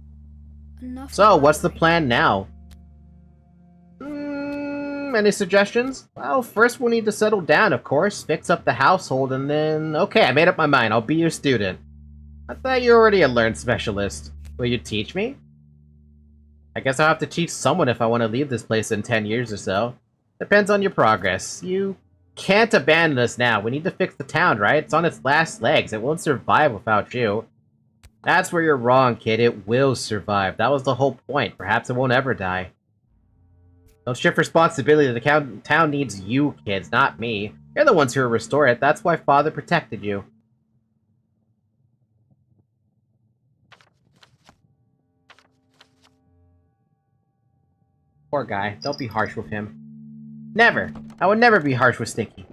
Enough So, what's the blabbering. plan now? Any suggestions? Well, first we'll need to settle down, of course. Fix up the household, and then... Okay, I made up my mind. I'll be your student. I thought you were already a learned specialist. Will you teach me? I guess I'll have to teach someone if I want to leave this place in 10 years or so. Depends on your progress. You can't abandon us now. We need to fix the town, right? It's on its last legs. It won't survive without you. That's where you're wrong, kid. It will survive. That was the whole point. Perhaps it won't ever die. Don't shift responsibility. The town needs you, kids, not me. You're the ones who will restore it. That's why Father protected you. Poor guy. Don't be harsh with him. Never! I would never be harsh with Sticky.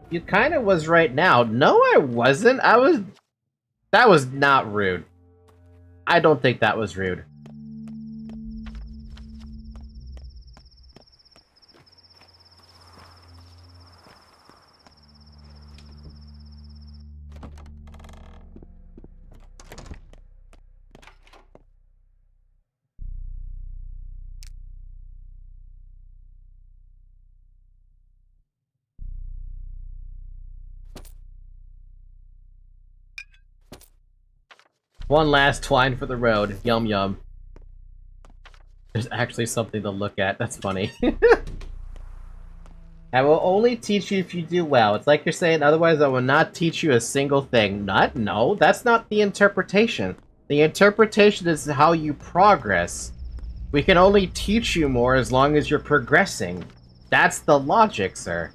You kind of was right now. No, I wasn't. That was not rude. I don't think that was rude. One last twine for the road. Yum yum. There's actually something to look at. That's funny. I will only teach you if you do well. It's like you're saying, otherwise I will not teach you a single thing. No, that's not the interpretation. The interpretation is how you progress. We can only teach you more as long as you're progressing. That's the logic, sir.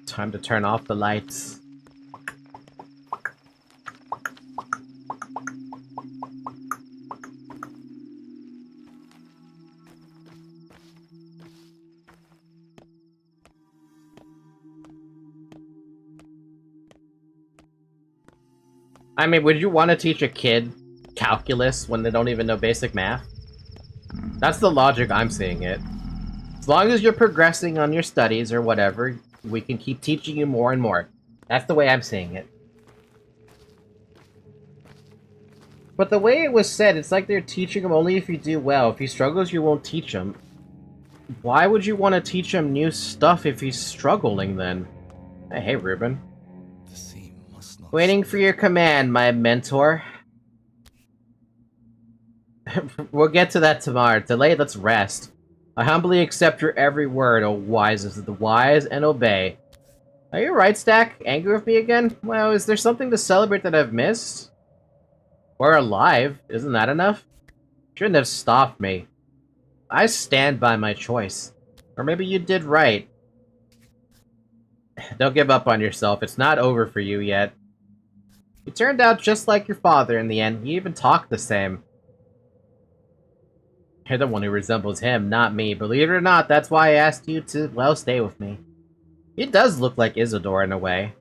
Time to turn off the lights. I mean, would you want to teach a kid calculus when they don't even know basic math? That's the logic I'm seeing it. As long as you're progressing on your studies or whatever, we can keep teaching you more and more. That's the way I'm seeing it. But the way it was said, it's like they're teaching him only if you do well. If he struggles, you won't teach him. Why would you want to teach him new stuff if he's struggling, then? Hey, Ruben. The seam must not Waiting for your command, my mentor. We'll get to that tomorrow. Today, let's rest. I humbly accept your every word, O wisest of the wise, and obey. Are you right, Stack? Angry with me again? Well, is there something to celebrate that I've missed? We're alive. Isn't that enough? Shouldn't have stopped me. I stand by my choice. Or maybe you did right. Don't give up on yourself. It's not over for you yet. You turned out just like your father in the end. You even talk the same. You're the one who resembles him, not me. Believe it or not, that's why I asked you to, well, stay with me. He does look like Isidore in a way.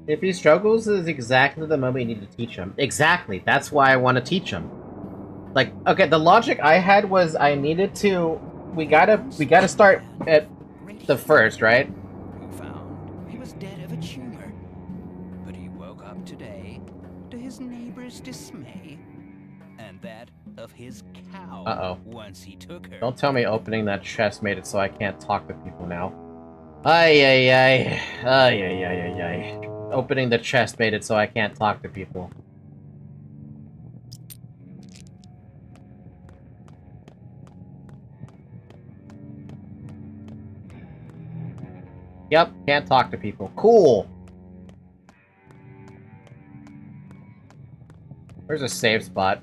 If he struggles, is exactly the moment you need to teach him. Exactly. That's why I want to teach him. Like, okay, the logic I had was I needed to. We gotta start at the first, right? Who found he was dead of a tumor. But he woke up today to his neighbor's dismay and that of his cow. Once he took her. Don't tell me opening that chest made it so I can't talk to people now. Ay ay ay. Ay ay ay ay ay. Opening the chest made it so I can't talk to people. Yep, can't talk to people. Cool! Where's a save spot?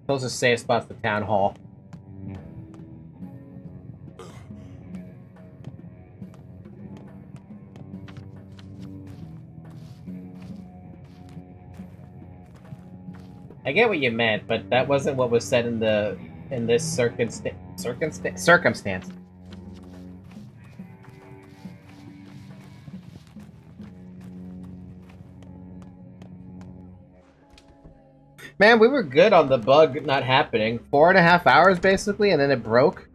Closest save spot's the town hall. I get what you meant, but that wasn't what was said in this circumstance. Man, we were good on the bug not happening. 4.5 hours basically, and then it broke.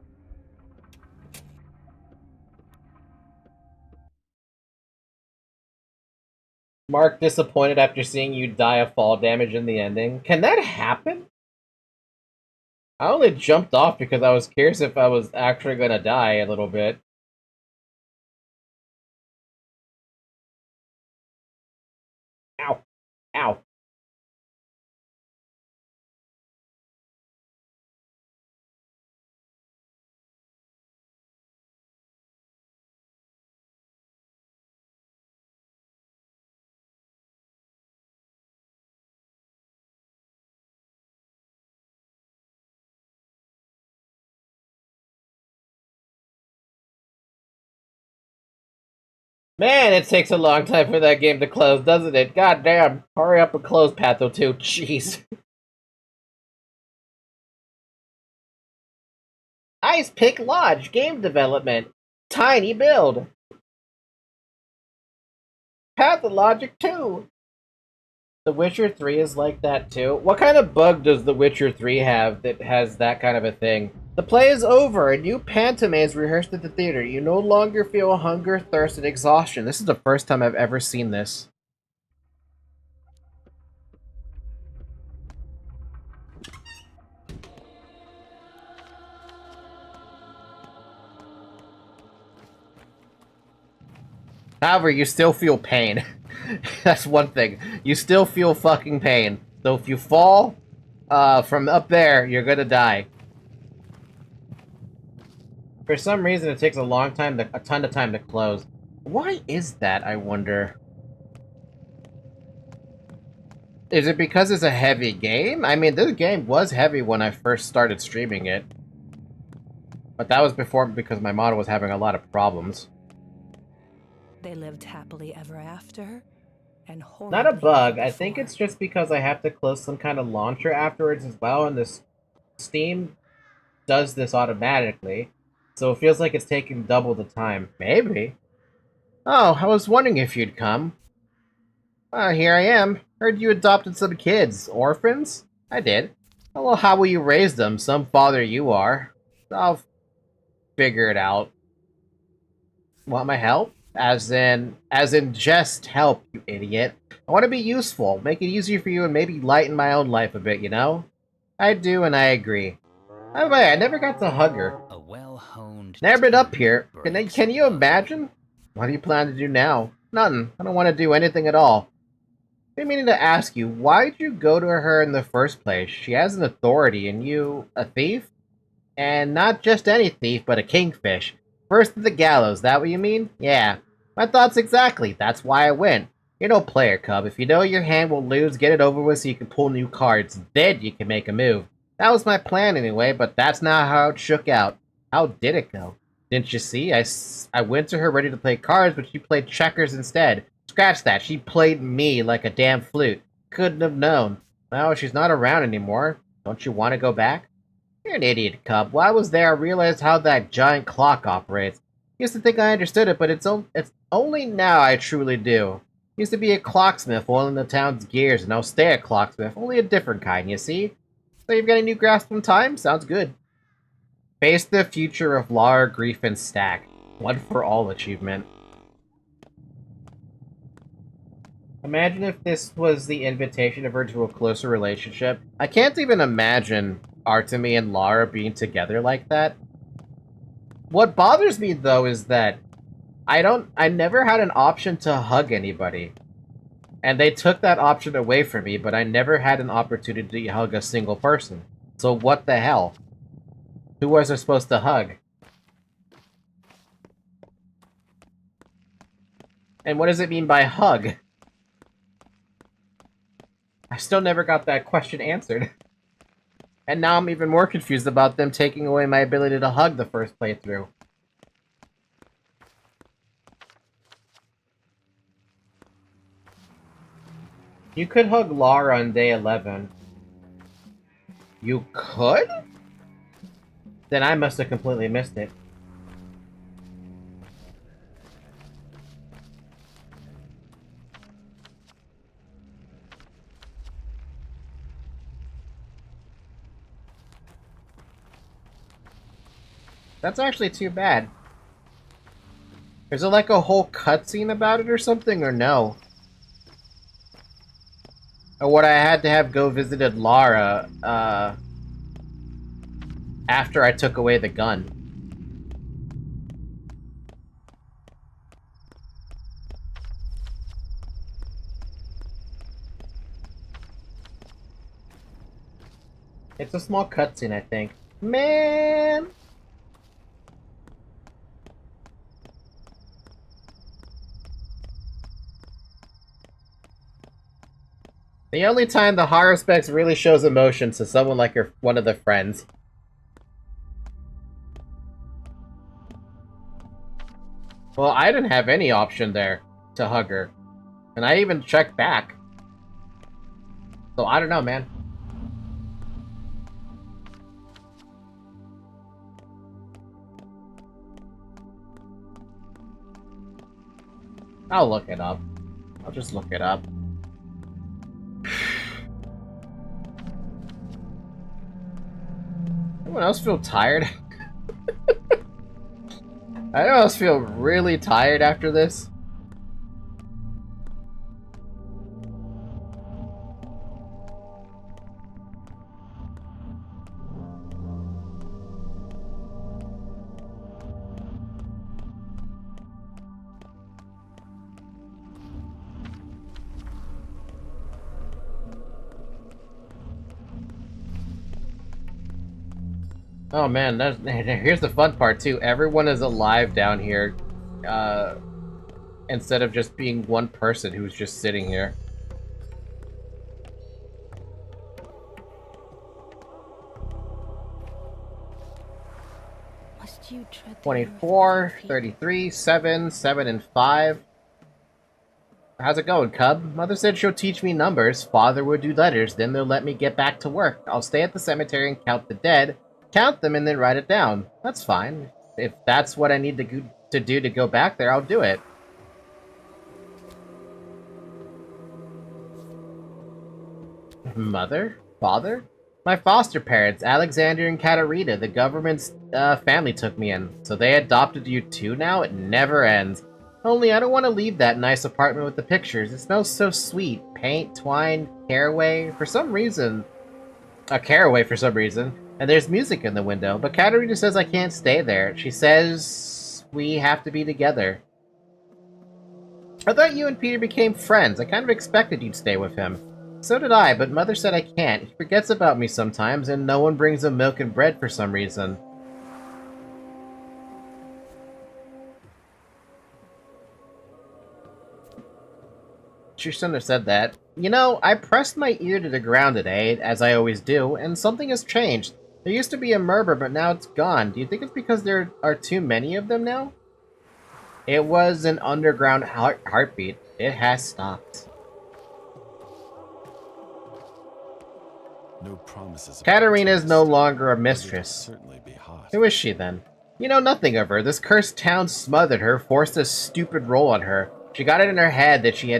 Mark disappointed after seeing you die of fall damage in the ending. Can that happen? I only jumped off because I was curious if I was actually gonna die a little bit. Ow. Ow. Man, it takes a long time for that game to close, doesn't it? God damn. Hurry up and close Patho 2. Jeez. Ice Pick Lodge game development. Tiny build. Pathologic too! The Witcher 3 is like that too. What kind of bug does The Witcher 3 have that has that kind of a thing? The play is over. A new pantomime is rehearsed at the theater. You no longer feel hunger, thirst, and exhaustion. This is the first time I've ever seen this. However, you still feel pain. That's one thing. You still feel fucking pain. So if you fall from up there, you're gonna die. For some reason, it takes a long time, a ton of time to close. Why is that, I wonder? Is it because it's a heavy game? I mean, this game was heavy when I first started streaming it. But that was because my model was having a lot of problems. They lived happily ever after, and Not a bug. I think it's just because I have to close some kind of launcher afterwards as well, and this Steam does this automatically. So it feels like it's taking double the time. Maybe. Oh, I was wondering if you'd come. Here I am. Heard you adopted some kids. Orphans? I did. Well, how will you raise them? Some father you are. I'll figure it out. Want my help? As in just help, you idiot. I want to be useful, make it easier for you, and maybe lighten my own life a bit, you know? I do, and I agree. By the way, I never got to hug her. A well-honed Never been up here. Can you imagine? What do you plan to do now? Nothing. I don't want to do anything at all. I've been meaning to ask you, why'd you go to her in the first place? She has an authority, and you, a thief? And not just any thief, but a kingfish. First to the gallows, that what you mean? Yeah. My thoughts exactly. That's why I went. You're no player, Cub. If you know your hand will lose, get it over with so you can pull new cards. Then you can make a move. That was my plan anyway, but that's not how it shook out. How did it go? Didn't you see? I went to her ready to play cards, but she played checkers instead. Scratch that. She played me like a damn flute. Couldn't have known. Well, she's not around anymore. Don't you want to go back? You're an idiot, Cub. While I was there, I realized how that giant clock operates. Used to think I understood it, but it's only now I truly do. Used to be a clocksmith oiling the town's gears, and I'll stay a clocksmith, only a different kind, you see? So you've got a new grasp on time? Sounds good. Face the future of Lara, Grief, and Stack. One for all achievement. Imagine if this was the invitation of her to a closer relationship. I can't even imagine Artemi and Lara being together like that. What bothers me, though, is that I never had an option to hug anybody. And they took that option away from me, but I never had an opportunity to hug a single person. So what the hell? Who was I supposed to hug? And what does it mean by hug? I still never got that question answered. And now I'm even more confused about them taking away my ability to hug the first playthrough. You could hug Lara on day 11. You could? Then I must have completely missed it. That's actually too bad. Is there like a whole cutscene about it or something, or no? Or would I had to have go visited Lara, after I took away the gun? It's a small cutscene, I think. Man! The only time the Haruspex really shows emotion to someone like one of their friends. Well, I didn't have any option there to hug her. And I even checked back. So I don't know, man. I'll look it up. I'll just look it up. Anyone else feel tired? Anyone else feel really tired after this? Oh man, here's the fun part too. Everyone is alive down here, instead of just being one person who's just sitting here. Must you tread the 24, 33, 7, 7, and 5. How's it going, Cub? Mother said she'll teach me numbers, Father will do letters, then they'll let me get back to work. I'll stay at the cemetery and count the dead. Count them and then write it down. That's fine. If that's what I need to do to go back there, I'll do it. Mother? Father? My foster parents, Alexander and Katerina, the government's family took me in. So they adopted you too now? It never ends. Only I don't want to leave that nice apartment with the pictures. It smells so sweet. Paint, twine, caraway. For some reason. Caraway for some reason. And there's music in the window, but Katerina says I can't stay there. She says we have to be together. I thought you and Peter became friends. I kind of expected you'd stay with him. So did I, but Mother said I can't. He forgets about me sometimes, and no one brings him milk and bread for some reason. She shouldn't have said that. You know, I pressed my ear to the ground today, as I always do, and something has changed. There used to be a murmur, but now it's gone. Do you think it's because there are too many of them now? It was an underground heartbeat. It has stopped. No promises. Katerina is no longer a mistress. Certainly be hot. Who is she then? You know nothing of her. This cursed town smothered her, forced a stupid role on her. She got it in her head that she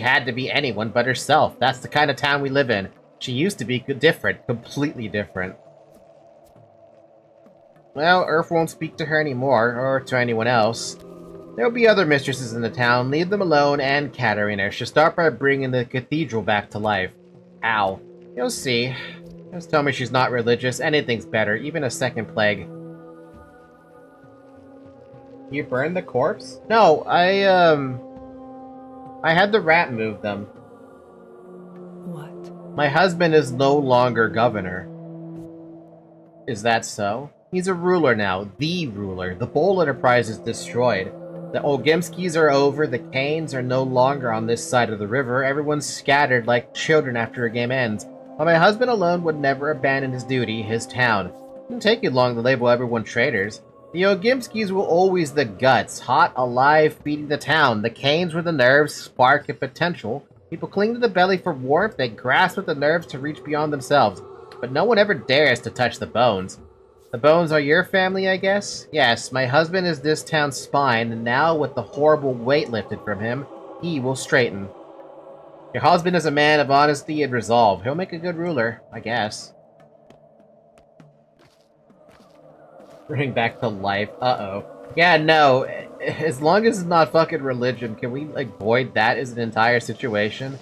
had to be anyone but herself. That's the kind of town we live in. She used to be different, completely different. Well, Earth won't speak to her anymore, or to anyone else. There'll be other mistresses in the town. Leave them alone, and Katerina should start by bringing the cathedral back to life. Ow. You'll see. Just tell me she's not religious. Anything's better, even a second plague. You burned the corpse? No, I had the rat move them. What? My husband is no longer governor. Is that so? He's a ruler now. The ruler. The Bowl Enterprise is destroyed. The Olgimskis are over. The Canes are no longer on this side of the river. Everyone's scattered like children after a game ends. But my husband alone would never abandon his duty, his town. It didn't take you long to label everyone traitors. The Olgimskis were always the guts, hot, alive, feeding the town. The Canes were the nerves, spark, and potential. People cling to the belly for warmth, they grasp at the nerves to reach beyond themselves. But no one ever dares to touch the bones. The bones are your family, I guess? Yes, my husband is this town's spine, and now with the horrible weight lifted from him, he will straighten. Your husband is a man of honesty and resolve. He'll make a good ruler, I guess. Bring back to life. Uh-oh. Yeah, no. As long as it's not fucking religion, can we, like, void that as an entire situation?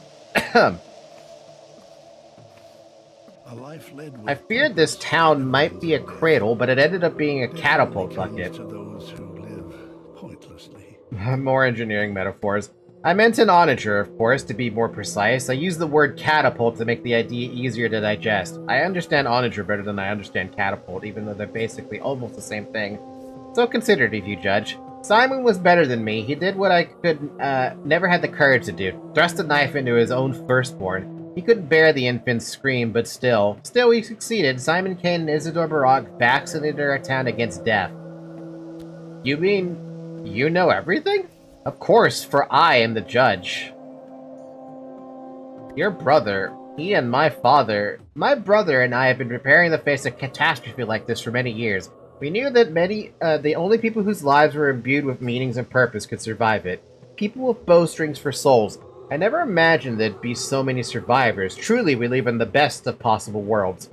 I feared this town might be a cradle, but it ended up being a catapult bucket. To those who live pointlessly. More engineering metaphors. I meant an onager, of course, to be more precise. I used the word catapult to make the idea easier to digest. I understand onager better than I understand catapult, even though they're basically almost the same thing. So consider it if you judge. Simon was better than me. He did what I never had the courage to do. Thrust a knife into his own firstborn. He couldn't bear the infant's scream, but still he succeeded. Simon Kane and Isidore Barak vaccinated our town against death. You mean you know everything? Of course, for I am the judge. Your brother, he and my brother and I have been preparing to face a catastrophe like this for many years. We knew that the only people whose lives were imbued with meanings and purpose could survive it. People with bowstrings for souls. I never imagined there'd be so many survivors. Truly, we live in the best of possible worlds.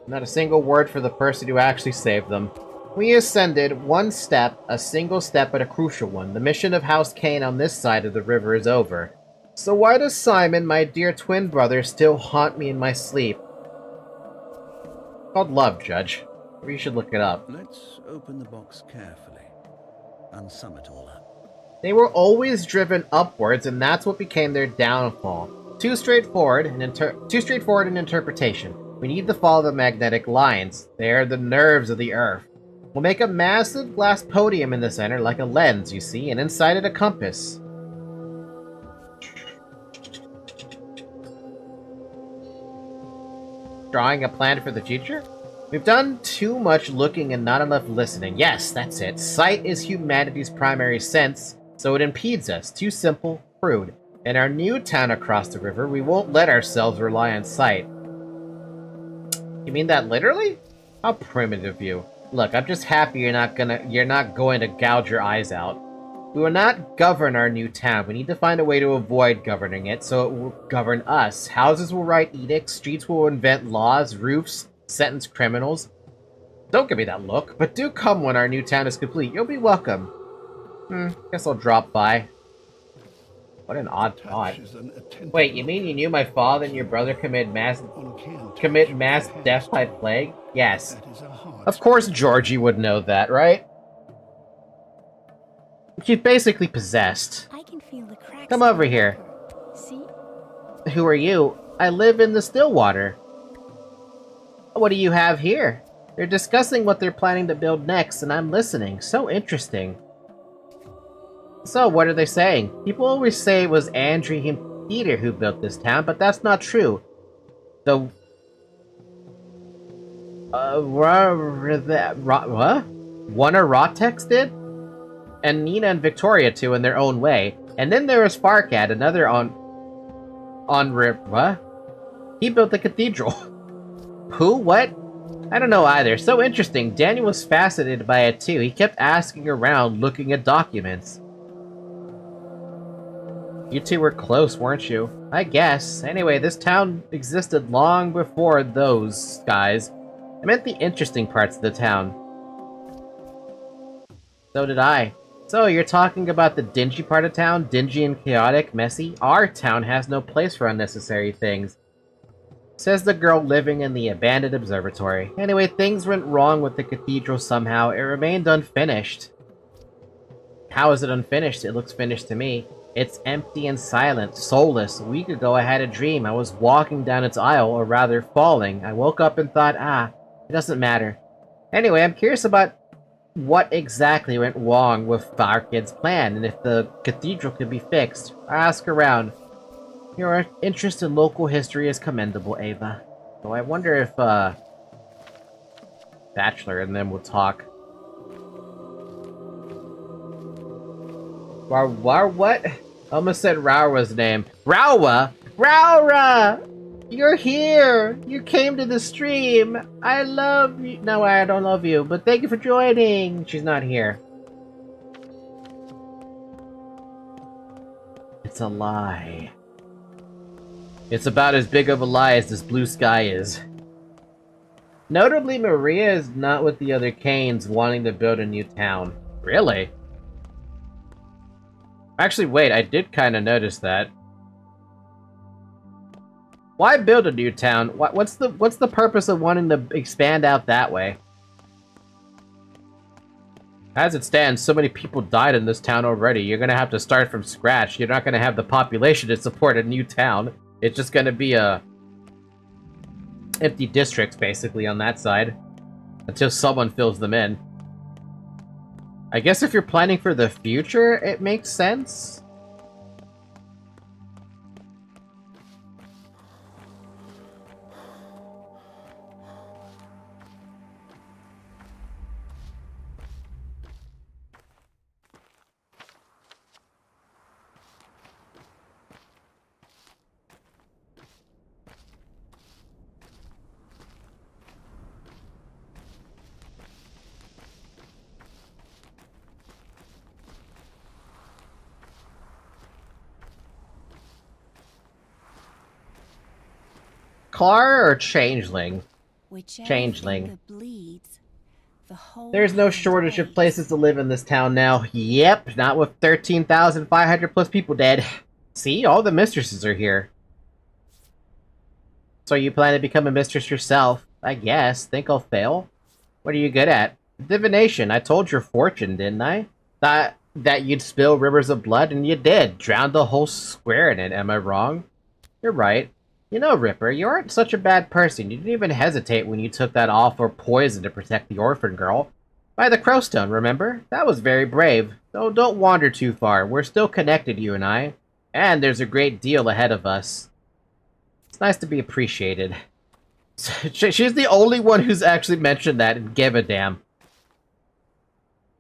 Not a single word for the person who actually saved them. We ascended one step, a single step, but a crucial one. The mission of House Kane on this side of the river is over. So why does Simon, my dear twin brother, still haunt me in my sleep? It's called love, Judge. Or you should look it up. Let's open the box carefully and sum it all up. They were always driven upwards, and that's what became their downfall. Too straightforward in interpretation. We need to follow the magnetic lines. They are the nerves of the Earth. We'll make a massive glass podium in the center, like a lens, you see, and inside it a compass. Drawing a plan for the future? We've done too much looking and not enough listening. Yes, that's it. Sight is humanity's primary sense, so it impedes us. Too simple, crude. In our new town across the river, we won't let ourselves rely on sight. You mean that literally? How primitive of you. Look, I'm just happy you're not going to gouge your eyes out. We will not govern our new town. We need to find a way to avoid governing it, so it will govern us. Houses will write edicts, streets will invent laws, roofs sentence criminals. Don't give me that look, but do come when our new town is complete. You'll be welcome. Guess I'll drop by. What an odd thought. Wait, you mean you knew my father and your brother commit mass death by plague? Yes. Of course Georgie would know that, right? She's basically possessed. I can feel the cracks. Come over here. See? Who are you? I live in the Stillwater. What do you have here? They're discussing what they're planning to build next, and I'm listening. So interesting. So, what are they saying? People always say it was Andrew and Peter who built this town, but that's not true. The... what? Warner Rotex did? And Nina and Victoria too in their own way. And then there was Farkad, another what? He built the cathedral. Who? What? I don't know either. So interesting. Daniel was fascinated by it too. He kept asking around, looking at documents. You two were close, weren't you? I guess. Anyway, this town existed long before those guys. I meant the interesting parts of the town. So did I. So, you're talking about the dingy part of town? Dingy and chaotic, messy? Our town has no place for unnecessary things. Says the girl living in the abandoned observatory. Anyway, things went wrong with the cathedral somehow. It remained unfinished. How is it unfinished? It looks finished to me. It's empty and silent, soulless. A week ago I had a dream. I was walking down its aisle, or rather falling. I woke up and thought, it doesn't matter. Anyway, I'm curious about what exactly went wrong with Farkad's plan, and if the cathedral could be fixed. I ask around. Your interest in local history is commendable, Ava. So I wonder if, Bachelor and them will talk. What? I almost said Raura's name. Raura! Raura! You're here! You came to the stream! I love you! No, I don't love you, but thank you for joining! She's not here. It's a lie. It's about as big of a lie as this blue sky is. Notably, Maria is not with the other Kanes wanting to build a new town. Really? Actually, wait, I did kind of notice that. Why build a new town? What's the purpose of wanting to expand out that way? As it stands, so many people died in this town already. You're gonna have to start from scratch. You're not gonna have the population to support a new town. It's just gonna be empty districts, basically, on that side. Until someone fills them in. I guess if you're planning for the future, it makes sense. Car or changeling? Whichever Changeling. finger bleeds, the whole There's no hand shortage of aches. places to live in this town now. Yep, not with 13,500 plus people dead. See, all the mistresses are here. So you plan to become a mistress yourself? I guess. Think I'll fail? What are you good at? Divination. I told your fortune, didn't I? Thought that you'd spill rivers of blood, and you did. Drowned the whole square in it, am I wrong? You're right. You know, Ripper, you aren't such a bad person. You didn't even hesitate when you took that awful poison to protect the orphan girl. By the Crowstone, remember? That was very brave. So don't wander too far. We're still connected, you and I. And there's a great deal ahead of us. It's nice to be appreciated. She's the only one who's actually mentioned that and give a damn.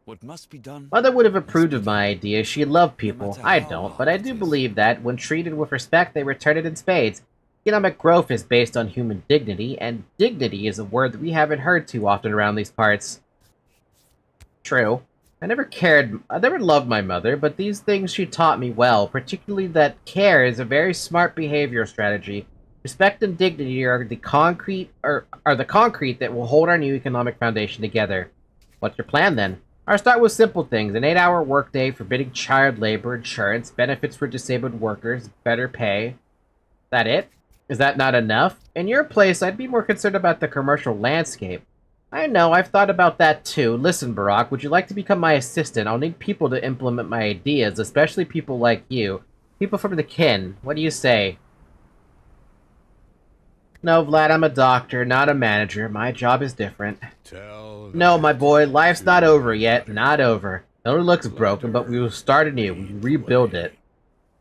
What must be done? Mother would have approved of my idea. She loved people. I don't, but I do believe that, when treated with respect, they return it in spades. Economic growth is based on human dignity, and dignity is a word that we haven't heard too often around these parts. True. I never loved my mother, but these things she taught me well, particularly that care is a very smart behavioral strategy. Respect and dignity are the concrete that will hold our new economic foundation together. What's your plan then? I'll start with simple things: an 8-hour workday, forbidding child labor, insurance, benefits for disabled workers, better pay. That it? Is that not enough? In your place, I'd be more concerned about the commercial landscape. I know, I've thought about that too. Listen, Barack, would you like to become my assistant? I'll need people to implement my ideas, especially people like you. People from the kin. What do you say? No, Vlad, I'm a doctor, not a manager. My job is different. No, my boy, life's not over yet. Not over. It only looks broken, but we will start anew. We rebuild it.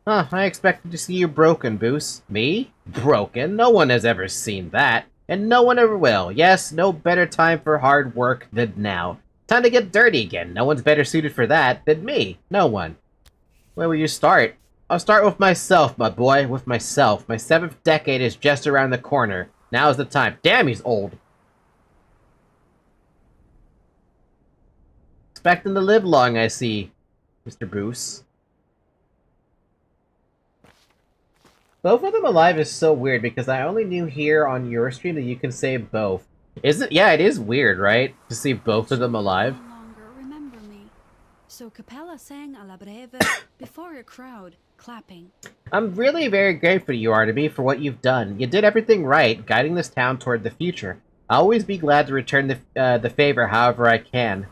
Huh, I expected to see you broken, Boos. Me? Broken? No one has ever seen that. And no one ever will. Yes, no better time for hard work than now. Time to get dirty again. No one's better suited for that than me. No one. Where will you start? I'll start with myself, my boy. With myself. My 7th decade is just around the corner. Now's the time. Damn, he's old. Expecting to live long, I see, Mr. Boos. Both of them alive is so weird because I only knew here on your stream that you can say both. Isn't? Yeah, it is weird, right? To see both of them alive. No longer remember me. So Capella sang a la breve before a crowd, clapping. I'm really very grateful to you, Artemy, for what you've done. You did everything right, guiding this town toward the future. I'll always be glad to return the favor however I can.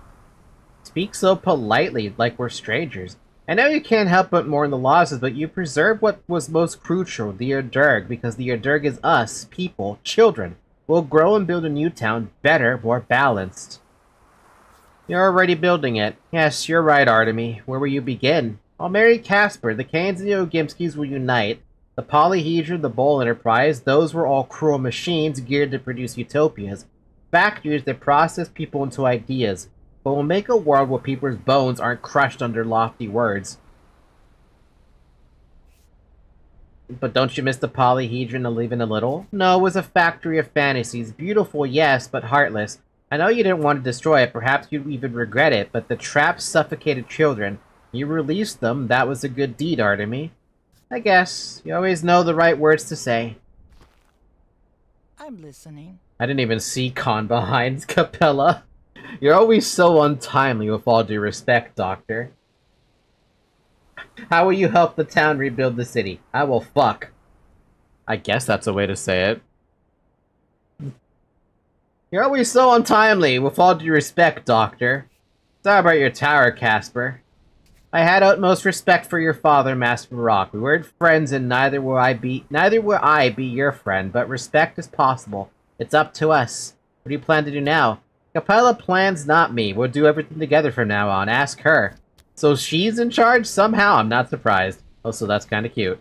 Speak so politely, like we're strangers. I know you can't help but mourn the losses, but you preserve what was most crucial, the Erderg, because the Erderg is us, people, children. We'll grow and build a new town, better, more balanced. You're already building it. Yes, you're right, Artemy. Where will you begin? I'll marry Casper, the Canes and the Ogimskis will unite. The Polyhedron, the Bull Enterprise, those were all cruel machines geared to produce utopias. Factories that process people into ideas. But we'll make a world where people's bones aren't crushed under lofty words. But don't you miss the Polyhedron even a little? No, it was a factory of fantasies. Beautiful, yes, but heartless. I know you didn't want to destroy it, perhaps you'd even regret it, but the traps suffocated children. You released them, that was a good deed, Artemy. I guess. You always know the right words to say. I'm listening. I didn't even see Khan behind Capella. You're always so untimely, with all due respect, Doctor. How will you help the town rebuild the city? I will fuck. I guess that's a way to say it. You're always so untimely, with all due respect, Doctor. Sorry about your tower, Casper. I had utmost respect for your father, Master Rock. We weren't friends, and neither will I be your friend, but respect is possible. It's up to us. What do you plan to do now? Capella plans, not me. We'll do everything together from now on. Ask her. So she's in charge? Somehow, I'm not surprised. Also, that's kind of cute.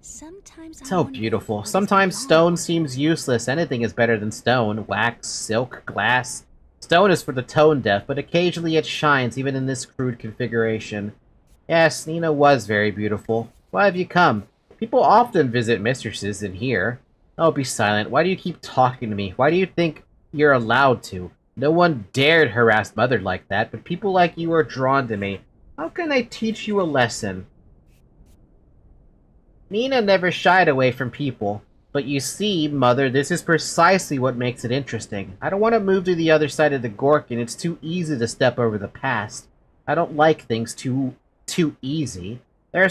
So beautiful. Sometimes stone seems useless. Anything is better than stone. Wax, silk, glass. Stone is for the tone deaf, but occasionally it shines, even in this crude configuration. Yes, Nina was very beautiful. Why have you come? People often visit mistresses in here. Oh, be silent. Why do you keep talking to me? Why do you think you're allowed to? No one dared harass Mother like that, but people like you are drawn to me. How can I teach you a lesson? Nina never shied away from people. But you see, Mother, this is precisely what makes it interesting. I don't want to move to the other side of the Gorkin. It's too easy to step over the past. I don't like things too easy. There are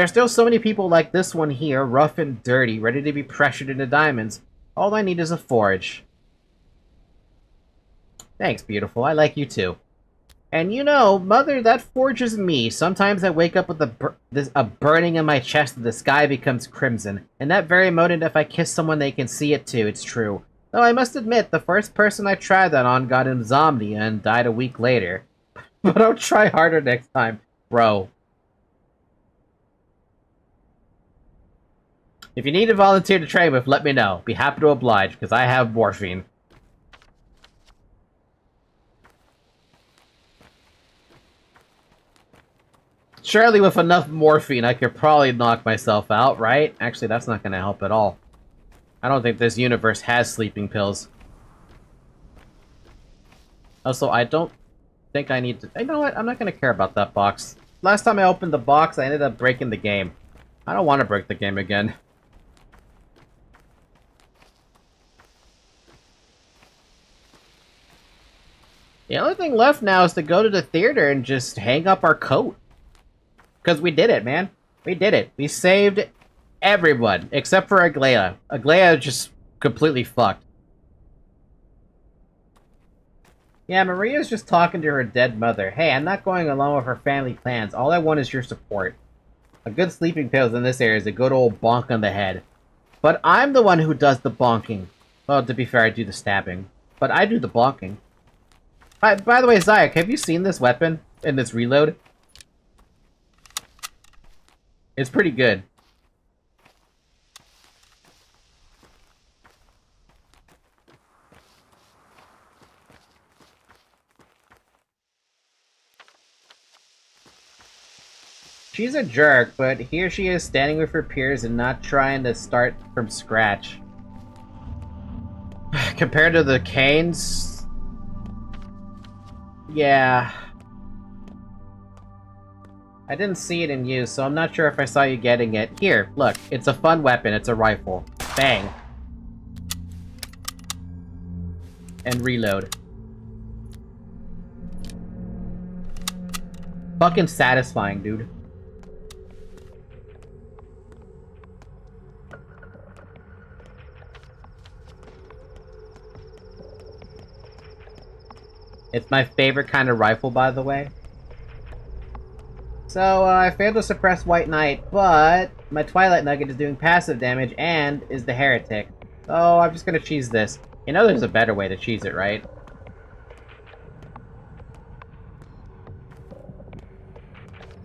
still so many people like this one here, rough and dirty, ready to be pressured into diamonds. All I need is a forge. Thanks, beautiful. I like you too. And you know, Mother, that forges me. Sometimes I wake up with a burning in my chest and the sky becomes crimson. In that very moment, if I kiss someone, they can see it too. It's true. Though I must admit, the first person I tried that on got insomnia and died a week later. But I'll try harder next time, bro. If you need a volunteer to train with, let me know. Be happy to oblige, because I have morphine. Surely with enough morphine, I could probably knock myself out, right? Actually, that's not gonna help at all. I don't think this universe has sleeping pills. Also, I don't think I need to... You know what? I'm not gonna care about that box. Last time I opened the box, I ended up breaking the game. I don't want to break the game again. The only thing left now is to go to the theater and just hang up our coat. Because we did it, man. We did it. We saved everyone, except for Aglaya. Aglaya just completely fucked. Yeah, Maria's just talking to her dead mother. Hey, I'm not going along with her family plans. All I want is your support. A good sleeping pills in this area is a good old bonk on the head. But I'm the one who does the bonking. Well, to be fair, I do the stabbing. But I do the bonking. By the way, Zayak, have you seen this weapon in this reload? It's pretty good. She's a jerk, but here she is standing with her peers and not trying to start from scratch. Compared to the Canes... Yeah... I didn't see it in use, so I'm not sure if I saw you getting it. Here, look, it's a fun weapon, it's a rifle. Bang. And reload. Fucking satisfying, dude. It's my favorite kind of rifle, by the way. So, I failed to suppress White Knight, but my Twilight Nugget is doing passive damage and is the Heretic. So, I'm just gonna cheese this. You know there's a better way to cheese it, right?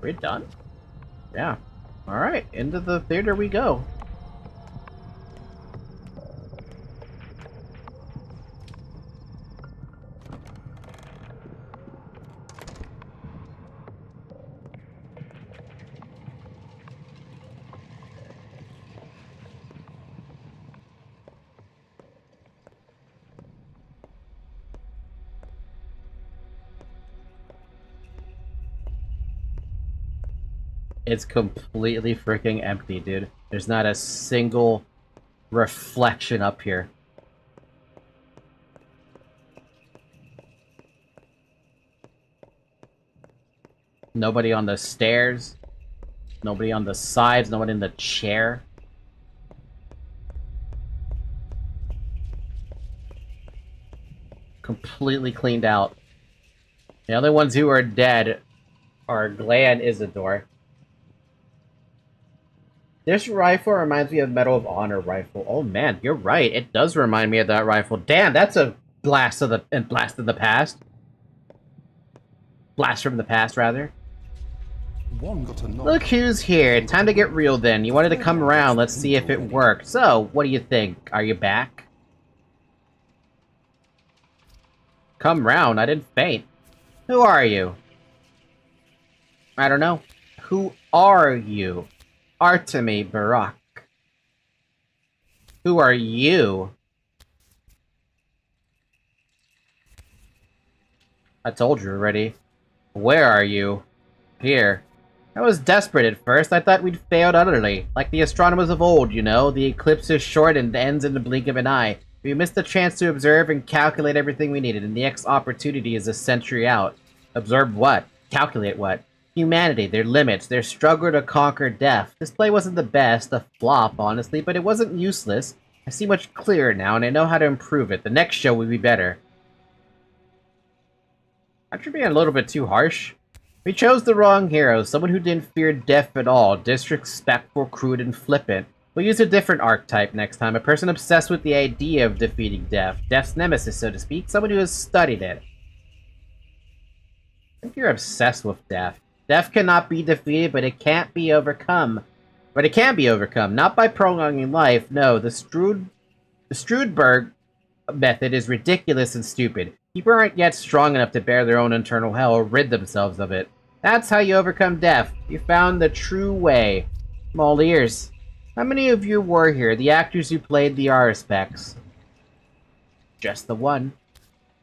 We're done? Yeah. Alright, into the theater we go. It's completely freaking empty, dude. There's not a single reflection up here. Nobody on the stairs. Nobody on the sides. Nobody in the chair. Completely cleaned out. The other ones who are dead are Glea and Isidore. This rifle reminds me of Medal of Honor rifle. Oh man, you're right. It does remind me of that rifle. Damn, that's a blast of the past. Blast from the past, rather. Look who's here. Time to get real then. You wanted to come around. Let's see if it worked. So, what do you think? Are you back? Come round? I didn't faint. Who are you? I don't know. Who are you? Artemi Barak. Who are you? I told you already. Where are you? Here. I was desperate at first. I thought we'd failed utterly. Like the astronomers of old, you know? The eclipse is short and ends in the blink of an eye. We missed the chance to observe and calculate everything we needed, and the next opportunity is a century out. Observe what? Calculate what? Humanity, their limits, their struggle to conquer death. This play wasn't the best, a flop, honestly, but it wasn't useless. I see much clearer now, and I know how to improve it. The next show will be better. Aren't you being a little bit too harsh? We chose the wrong hero, someone who didn't fear death at all, disrespectful, crude, and flippant. We'll use a different archetype next time, a person obsessed with the idea of defeating death. Death's nemesis, so to speak, someone who has studied it. I think you're obsessed with death. Death cannot be defeated, but it can't be overcome. But it can be overcome, not by prolonging life, no, the Strudberg method is ridiculous and stupid. People aren't yet strong enough to bear their own internal hell or rid themselves of it. That's how you overcome death. You found the true way. I'm all ears. How many of you were here, the actors who played the Apegrixs? Just the one.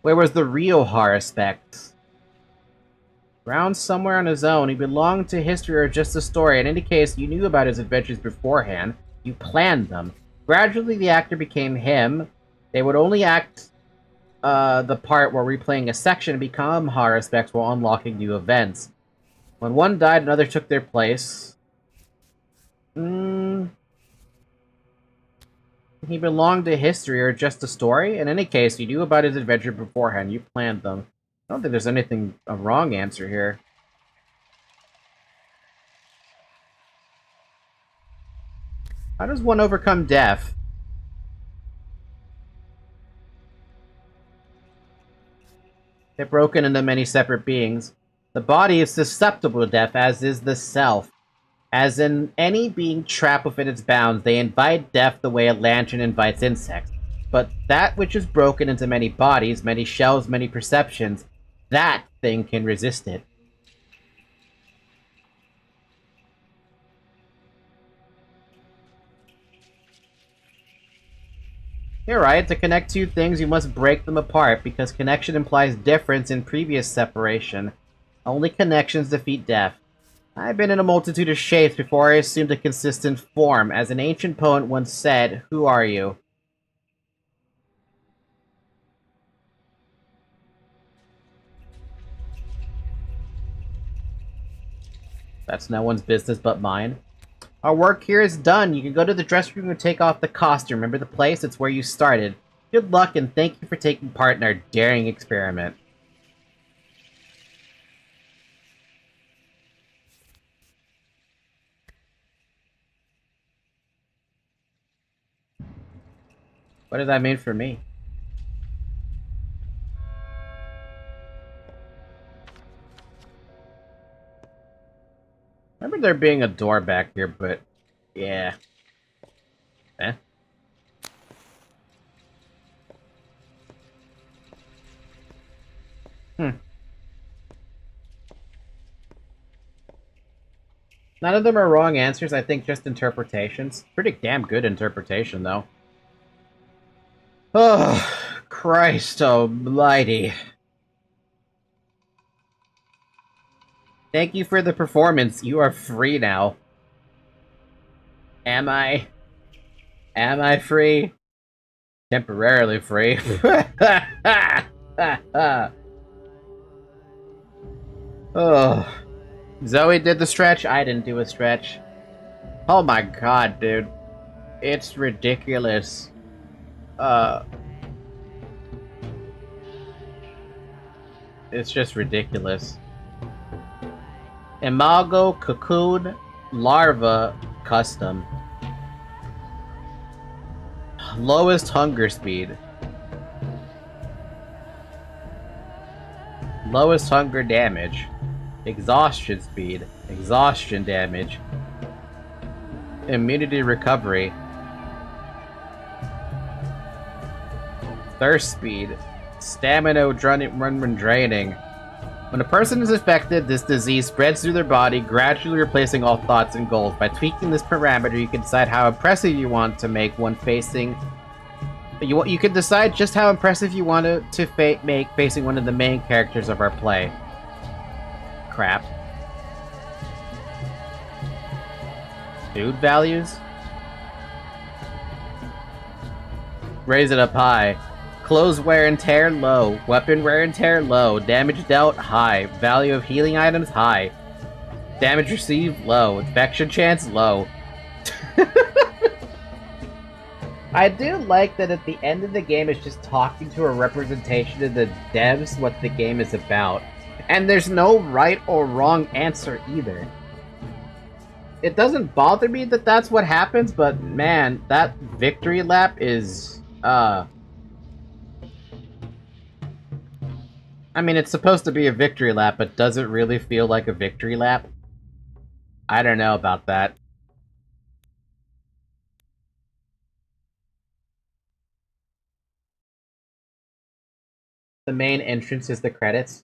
Where was the real Apegrixs? Around somewhere on his own, he belonged to history or just a story. In any case, you knew about his adventures beforehand. You planned them. Gradually, the actor became him. They would only act the part while replaying a section and become Apegrixs while unlocking new events. When one died, another took their place. He belonged to history or just a story? In any case, you knew about his adventure beforehand. You planned them. I don't think there's anything a wrong answer here. How does one overcome death? They're broken into many separate beings. The body is susceptible to death, as is the self. As in any being trapped within its bounds, they invite death the way a lantern invites insects. But that which is broken into many bodies, many shells, many perceptions, that thing can resist it. You're right, to connect two things you must break them apart, because connection implies difference in previous separation. Only connections defeat death. I've been in a multitude of shapes before I assumed a consistent form. As an ancient poet once said, who are you? That's no one's business but mine. Our work here is done. You can go to the dressing room and take off the costume. Remember the place? It's where you started. Good luck and thank you for taking part in our daring experiment. What does that mean for me? Remember there being a door back here, but yeah. Eh? None of them are wrong answers, I think just interpretations. Pretty damn good interpretation, though. Oh, Christ almighty. Thank you for the performance. You are free now. Am I? Am I free? Temporarily free. Oh. Zoe did the stretch. I didn't do a stretch. Oh my god, dude. It's ridiculous. It's just ridiculous. Imago, Cocoon, Larva, Custom. Lowest hunger speed. Lowest hunger damage. Exhaustion speed. Exhaustion damage. Immunity recovery. Thirst speed. Stamina run draining. When a person is affected, this disease spreads through their body, gradually replacing all thoughts and goals. By tweaking this parameter, you can decide how impressive you want to make one facing... You can decide just how impressive you want to make facing one of the main characters of our play. Crap. Food values? Raise it up high. Clothes wear and tear low. Weapon wear and tear low. Damage dealt high. Value of healing items high. Damage received low. Infection chance low. I do like that at the end of the game it's just talking to a representation of the devs what the game is about. And there's no right or wrong answer either. It doesn't bother me that that's what happens, but man, that victory lap is, I mean, it's supposed to be a victory lap, but does it really feel like a victory lap? I don't know about that. The main entrance is the credits.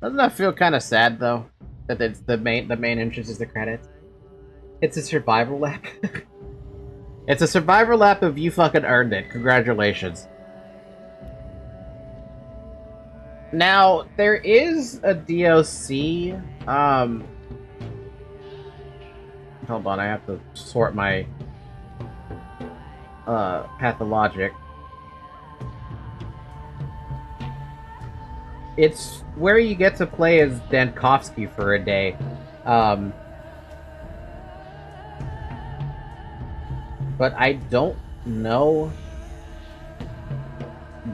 Doesn't that feel kind of sad though? That it's the main entrance is the credits. It's a survival lap. It's a survival lap of you fucking earned it. Congratulations. Now there is a DLC. Hold on, I have to sort my Pathologic. It's where you get to play as Dankovsky for a day. But I don't know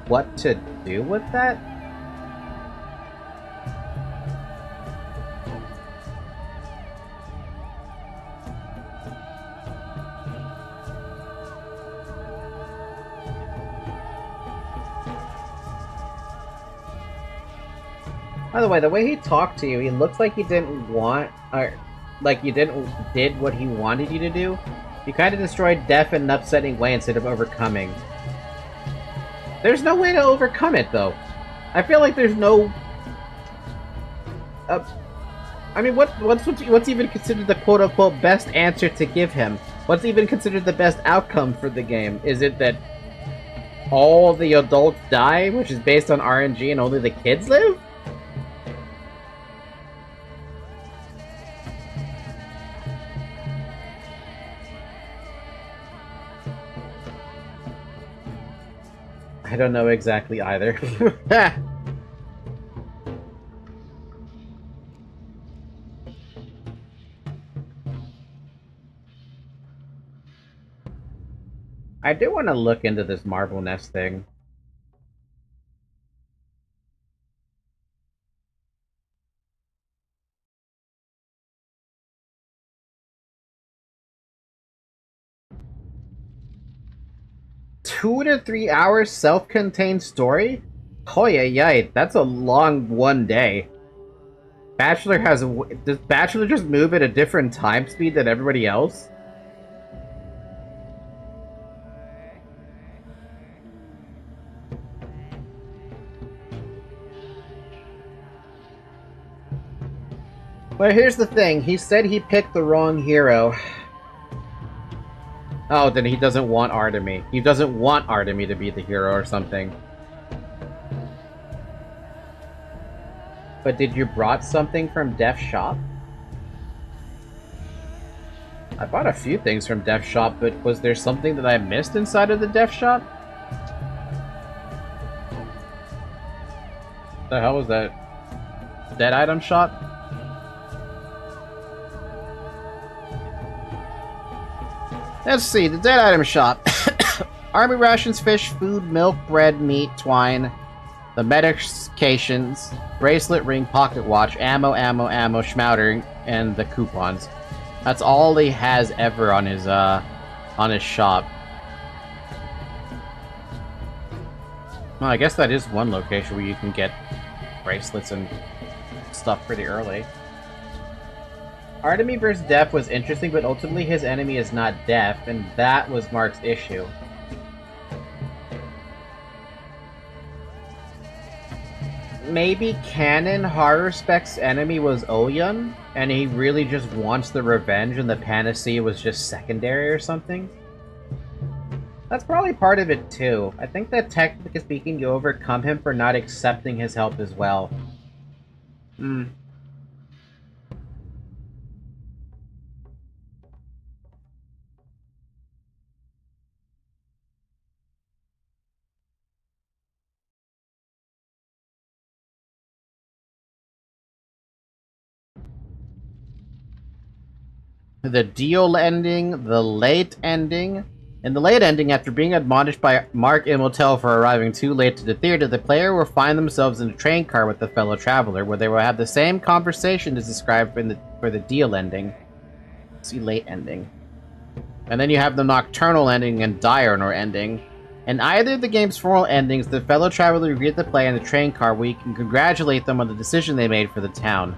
what to do with that. By the way, the way he talked to you, he looks like he didn't want, or like you did what he wanted you to do. You kind of destroyed death in an upsetting way instead of overcoming. There's no way to overcome it, though. I feel like there's no. I mean, what's even considered the quote-unquote best answer to give him? What's even considered the best outcome for the game? Is it that all the adults die, which is based on RNG, and only the kids live? I don't know exactly either. I do want to look into this marble nest thing. Two to 3 hours self-contained story? Oh yeah, that's a long one day. Bachelor has does Bachelor just move at a different time speed than everybody else? Well, here's the thing. He said he picked the wrong hero. Oh, then he doesn't want Artemy. He doesn't want Artemy to be the hero or something. But did you brought something from Death Shop? I bought a few things from Death Shop, but was there something that I missed inside of the Death Shop? What the hell was that? Dead item shop? Let's see, the dead item shop. Army rations, fish, food, milk, bread, meat, twine, the medications, bracelet, ring, pocket watch, ammo, schmouder, and the coupons. That's all he has ever on his shop. Well, I guess that is one location where you can get bracelets and stuff pretty early. Artemy vs. Death was interesting, but ultimately his enemy is not Death, and that was Mark's issue. Maybe canon Haruspek's enemy was Oyun, and he really just wants the revenge and the panacea was just secondary or something? That's probably part of it too. I think that technically speaking, you overcome him for not accepting his help as well. the deal ending, the late ending. In the late ending, after being admonished by Mark Imhotep for arriving too late to the theater, the player will find themselves in a train car with a fellow traveler, where they will have the same conversation as described for the deal ending. See late ending. And then you have the nocturnal ending and diurnal ending. In either of the game's formal endings, the fellow traveler will greet the player in the train car where you can congratulate them on the decision they made for the town.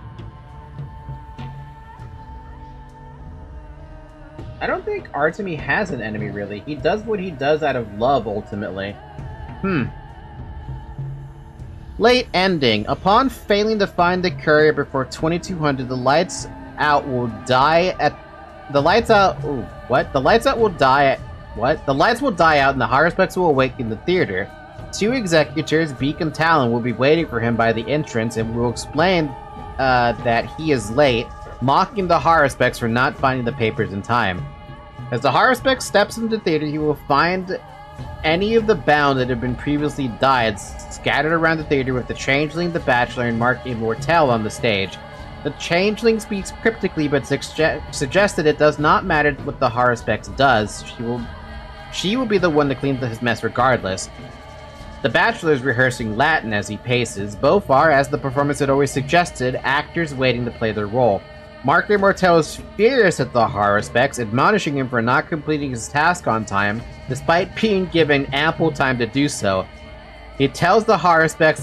I don't think Artemy has an enemy, really. He does what he does out of love, ultimately. Late ending. Upon failing to find the courier before 2200, the lights out will die at... The lights out... Ooh, what? The lights out will die at... What? The lights will die out and the Haruspex will awake in the theater. 2 executors, Beak and Talon, will be waiting for him by the entrance and will explain that he is late, mocking the Haruspex for not finding the papers in time. As the Haruspex steps into the theater, he will find any of the bound that have been previously died scattered around the theater with the Changeling, the Bachelor, and Mark Immortel on the stage. The Changeling speaks cryptically but suggests that it does not matter what the Haruspex does. She will be the one to clean his mess regardless. The Bachelor is rehearsing Latin as he paces. Both are, as the performance had always suggested, actors waiting to play their role. Mark Immortel is furious at the Haruspex, admonishing him for not completing his task on time, despite being given ample time to do so. He tells the Haruspex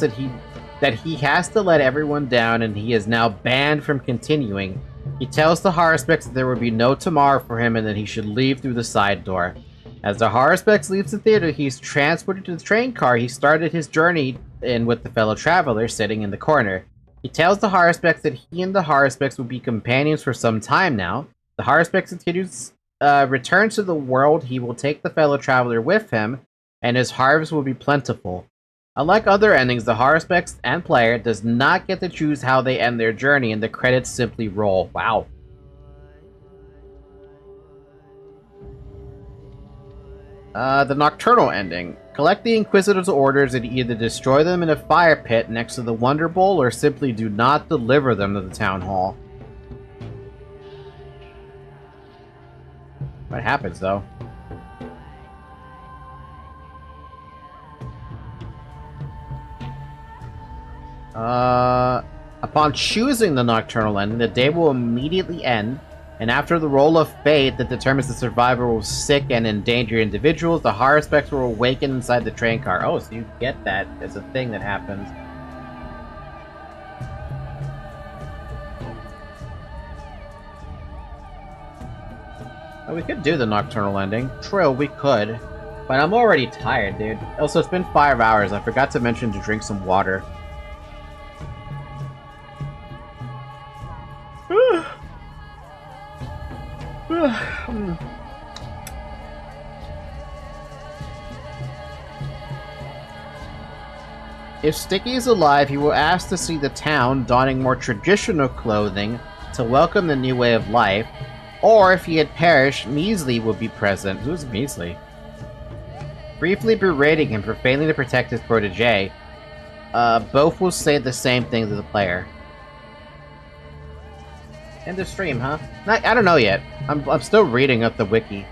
that he has to let everyone down and he is now banned from continuing. He tells the Haruspex that there will be no tomorrow for him and that he should leave through the side door. As the Haruspex leaves the theater, he's transported to the train car he started his journey in with the fellow traveler sitting in the corner. He tells the Haruspex that he and the Haruspex will be companions for some time now. The Haruspex returns to the world. He will take the fellow traveler with him, and his harvest will be plentiful. Unlike other endings, the Haruspex and player does not get to choose how they end their journey, and the credits simply roll. Wow. The Nocturnal ending. Collect the Inquisitor's orders and either destroy them in a fire pit next to the Wonder Bowl or simply do not deliver them to the Town Hall. What happens, though? Upon choosing the Nocturnal ending, the day will immediately end. And after the roll of fate that determines the survivor will sick and endanger individuals, the Haruspex will awaken inside the train car. Oh, so you get that as a thing that happens. Oh, we could do the Nocturnal ending. True, we could. But I'm already tired, dude. Also, it's been 5 hours. I forgot to mention to drink some water. If Sticky is alive, he will ask to see the town donning more traditional clothing to welcome the new way of life. Or if he had perished, Measley will be present. Who's Measley? Briefly berating him for failing to protect his protege. Both will say the same thing to the player. End of stream, huh? I don't know yet. I'm still reading up the wiki.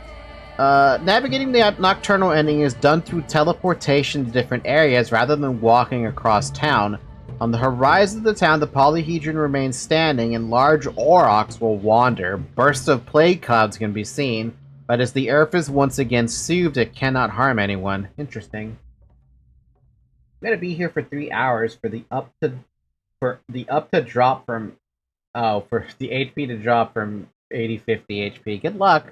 Navigating the Nocturnal ending is done through teleportation to different areas rather than walking across town. On the horizon of the town, the polyhedron remains standing and large aurochs will wander. Bursts of plague clouds can be seen, but as the earth is once again soothed, it cannot harm anyone. Interesting. I'm gonna be here for 3 hours for the up to drop from... Oh, for the HP to drop from 80-50 HP. Good luck!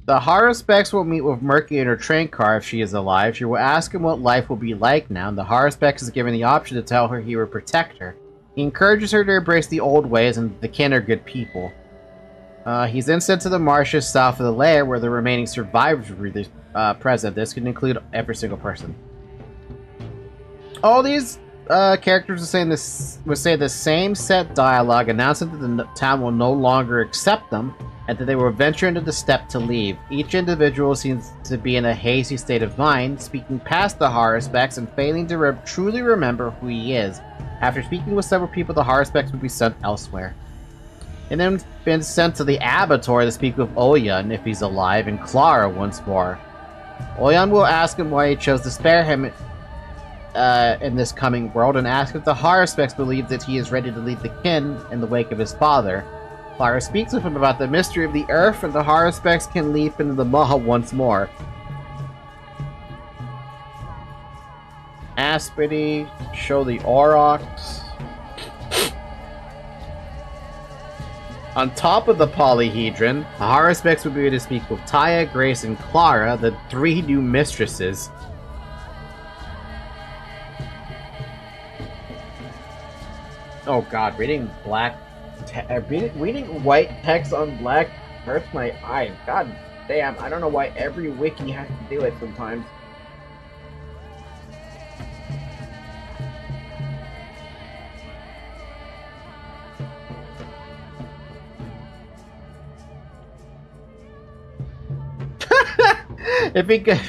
The Haruspex will meet with Murky in her train car if she is alive. She will ask him what life will be like now. The Haruspex is given the option to tell her he will protect her. He encourages her to embrace the old ways and the kin are good people. He's then sent to the marshes south of the lair where the remaining survivors will be present. This can include every single person. All these characters will say the same set dialogue, announcing that the town will no longer accept them, and that they will venture into the steppe to leave. Each individual seems to be in a hazy state of mind, speaking past the Haruspex and failing to truly remember who he is. After speaking with several people, the Haruspex will be sent elsewhere. and then been sent to the Abattoir to speak with Oyan if he's alive, and Clara once more. Oyan will ask him why he chose to spare him in this coming world, and ask if the Haruspex believe that he is ready to lead the kin in the wake of his father. Clara speaks with him about the mystery of the Earth, and the Haruspex can leap into the Maw once more. Aspity, show the Aurochs. On top of the polyhedron, the Haruspex would be able to speak with Taya, Grace, and Clara, the 3 new mistresses. Oh god, reading white text on black hurts my eyes. God damn, I don't know why every wiki has to do it sometimes. If he could,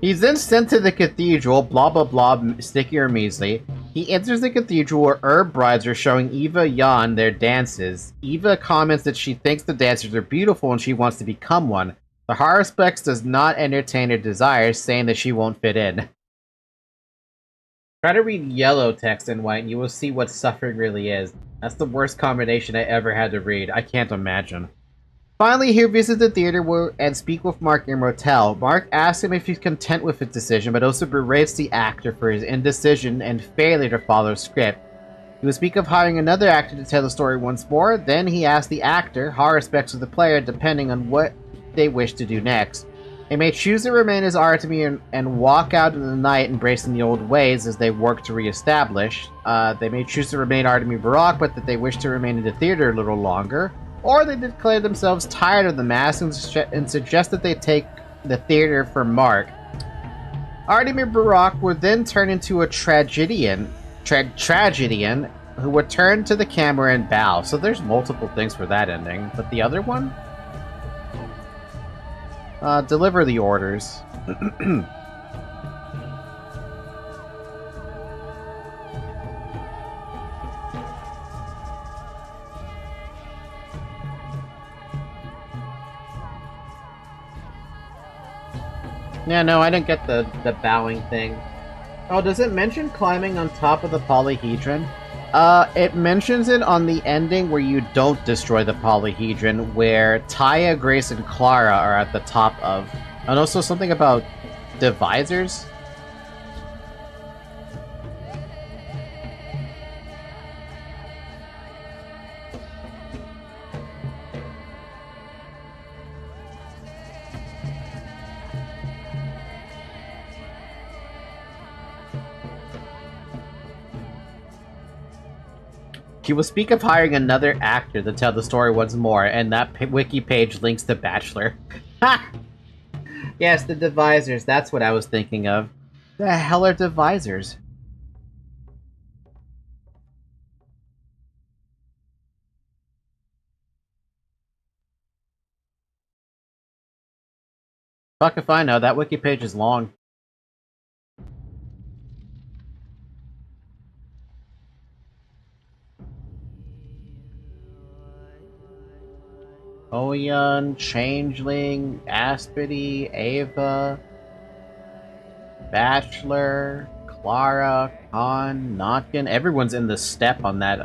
he's then sent to the cathedral, blah blah blah, sticky or measly. He enters the cathedral where herb brides are showing Eva Jan their dances. Eva comments that she thinks the dancers are beautiful and she wants to become one. The Haruspex does not entertain her desires, saying that she won't fit in. Try to read yellow text in white and you will see what suffering really is. That's the worst combination I ever had to read. I can't imagine. Finally, he visits the theater and speaks with Mark Imortel. Mark asks him if he's content with his decision, but also berates the actor for his indecision and failure to follow script. He will speak of hiring another actor to tell the story once more. Then he asks the actor, Haruspex of the player, depending on what they wish to do next. They may choose to remain as Artemy and walk out in the night, embracing the old ways as they work to reestablish. They may choose to remain Artemy Barak, but that they wish to remain in the theater a little longer. Or they declare themselves tired of the mask and suggest that they take the theater for Mark. Artemy Barak would then turn into a tragedian who would turn to the camera and bow. So there's multiple things for that ending. But the other one? Deliver the orders. Yeah, no, I didn't get the bowing thing. Oh, does it mention climbing on top of the polyhedron? It mentions it on the ending where you don't destroy the polyhedron, where Taya, Grace, and Clara are at the top of. And also something about divisors? He will speak of hiring another actor to tell the story once more, and that wiki page links to Bachelor. Ha! Yes, the divisors, that's what I was thinking of. The hell are divisors? Fuck if I know, that wiki page is long. Oyan, Changeling, Aspity, Ava, Bachelor, Clara, Khan, Notkin. Everyone's in the step on that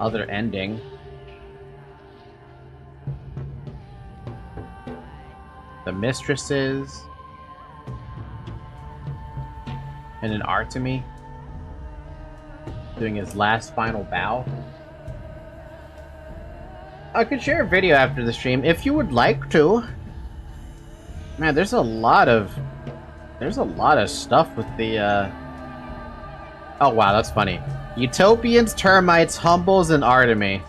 other ending. The mistresses. And an Artemy doing his last final bow. I could share a video after the stream if you would like to. Man, there's a lot of stuff with the Oh wow, that's funny. Utopians, termites, humbles, and Artemy.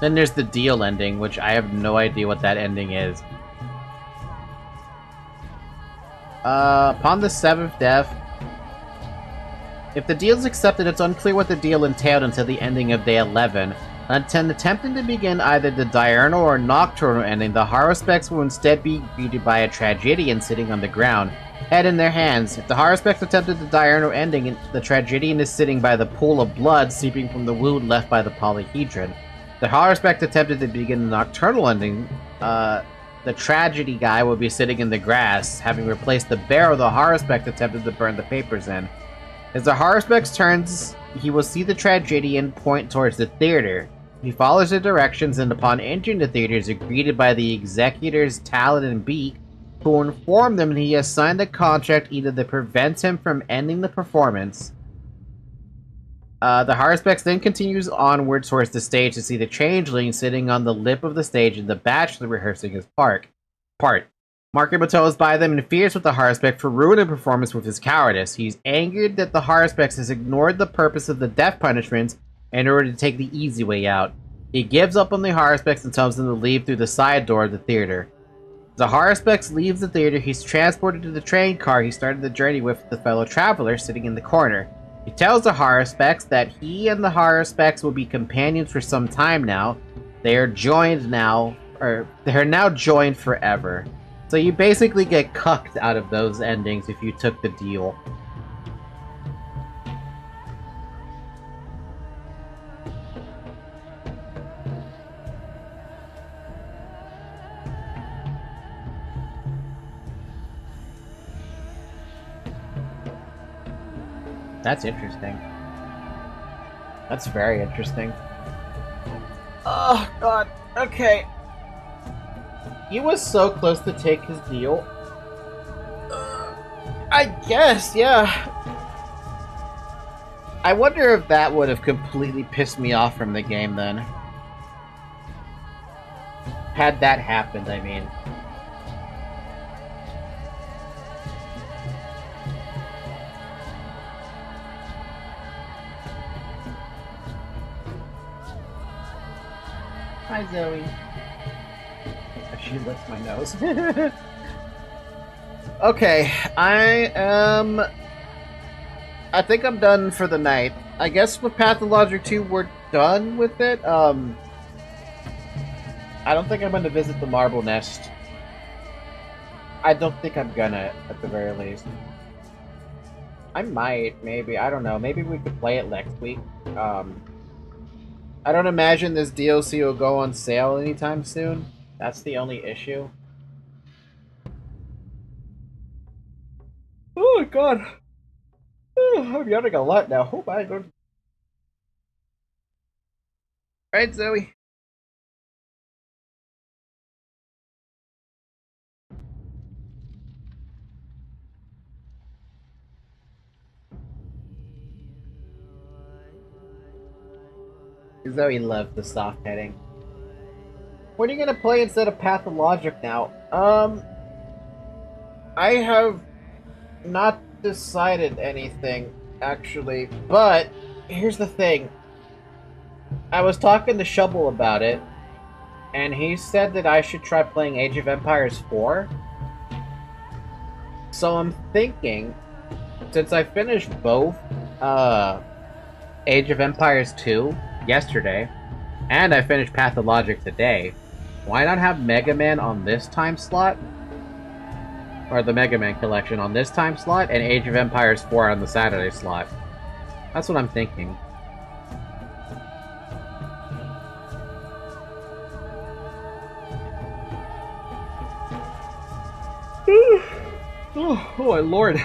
Then there's the deal ending, which I have no idea what that ending is. Upon the 7th death, if the deal is accepted, it's unclear what the deal entailed until the ending of day 11. Attempting to begin either the diurnal or nocturnal ending, the Haruspecs will instead be greeted by a tragedian sitting on the ground, head in their hands. If the Haruspecs attempted the diurnal ending, the tragedian is sitting by the pool of blood seeping from the wound left by the polyhedron. The Haruspect attempted to begin the nocturnal ending, the tragedy guy will be sitting in the grass, having replaced the barrel the Haruspect attempted to burn the papers in. As the Haruspect turns, he will see the tragedian point towards the theater. He follows the directions, and upon entering the theater is greeted by the executors Talon and Beak, who will inform them that he has signed a contract either that prevents him from ending the performance. The Haruspect then continues onward towards the stage to see the Changeling sitting on the lip of the stage and the Bachelor rehearsing his part. Markamoto is by them and fears with the Haruspect for ruining the performance with his cowardice. He's angered that the Haruspect has ignored the purpose of the death punishments in order to take the easy way out. He gives up on the Haruspect and tells them to leave through the side door of the theater. As the Haruspect leaves the theater, he's transported to the train car he started the journey with the fellow traveler sitting in the corner. He tells the Haruspects that he and the Haruspects will be companions for some time now. They are now joined forever. So you basically get cucked out of those endings if you took the deal. That's interesting. That's very interesting. Oh, God. Okay. He was so close to take his deal. I guess, yeah. I wonder if that would have completely pissed me off from the game then. Had that happened, I mean. Hi, Zoe. She licked my nose. Okay, I think I'm done for the night. I guess with Pathologic 2, we're done with it. I don't think I'm going to visit the Marble Nest. I don't think I'm gonna, at the very least. I might, maybe. I don't know. Maybe we could play it next week. I don't imagine this DLC will go on sale anytime soon. That's the only issue. Oh my god. I'm yawning a lot now. Oh my god. Right, Zoe? Zoe loved the soft petting. What are you gonna play instead of Pathologic now? I have not decided anything, actually, but here's the thing. I was talking to Shubble about it, and he said that I should try playing Age of Empires 4. So I'm thinking, since I finished both, Age of Empires 2 yesterday, and I finished Pathologic today, why not have Mega Man on this time slot? Or the Mega Man collection on this time slot, and Age of Empires 4 on the Saturday slot. That's what I'm thinking. Oh my lord.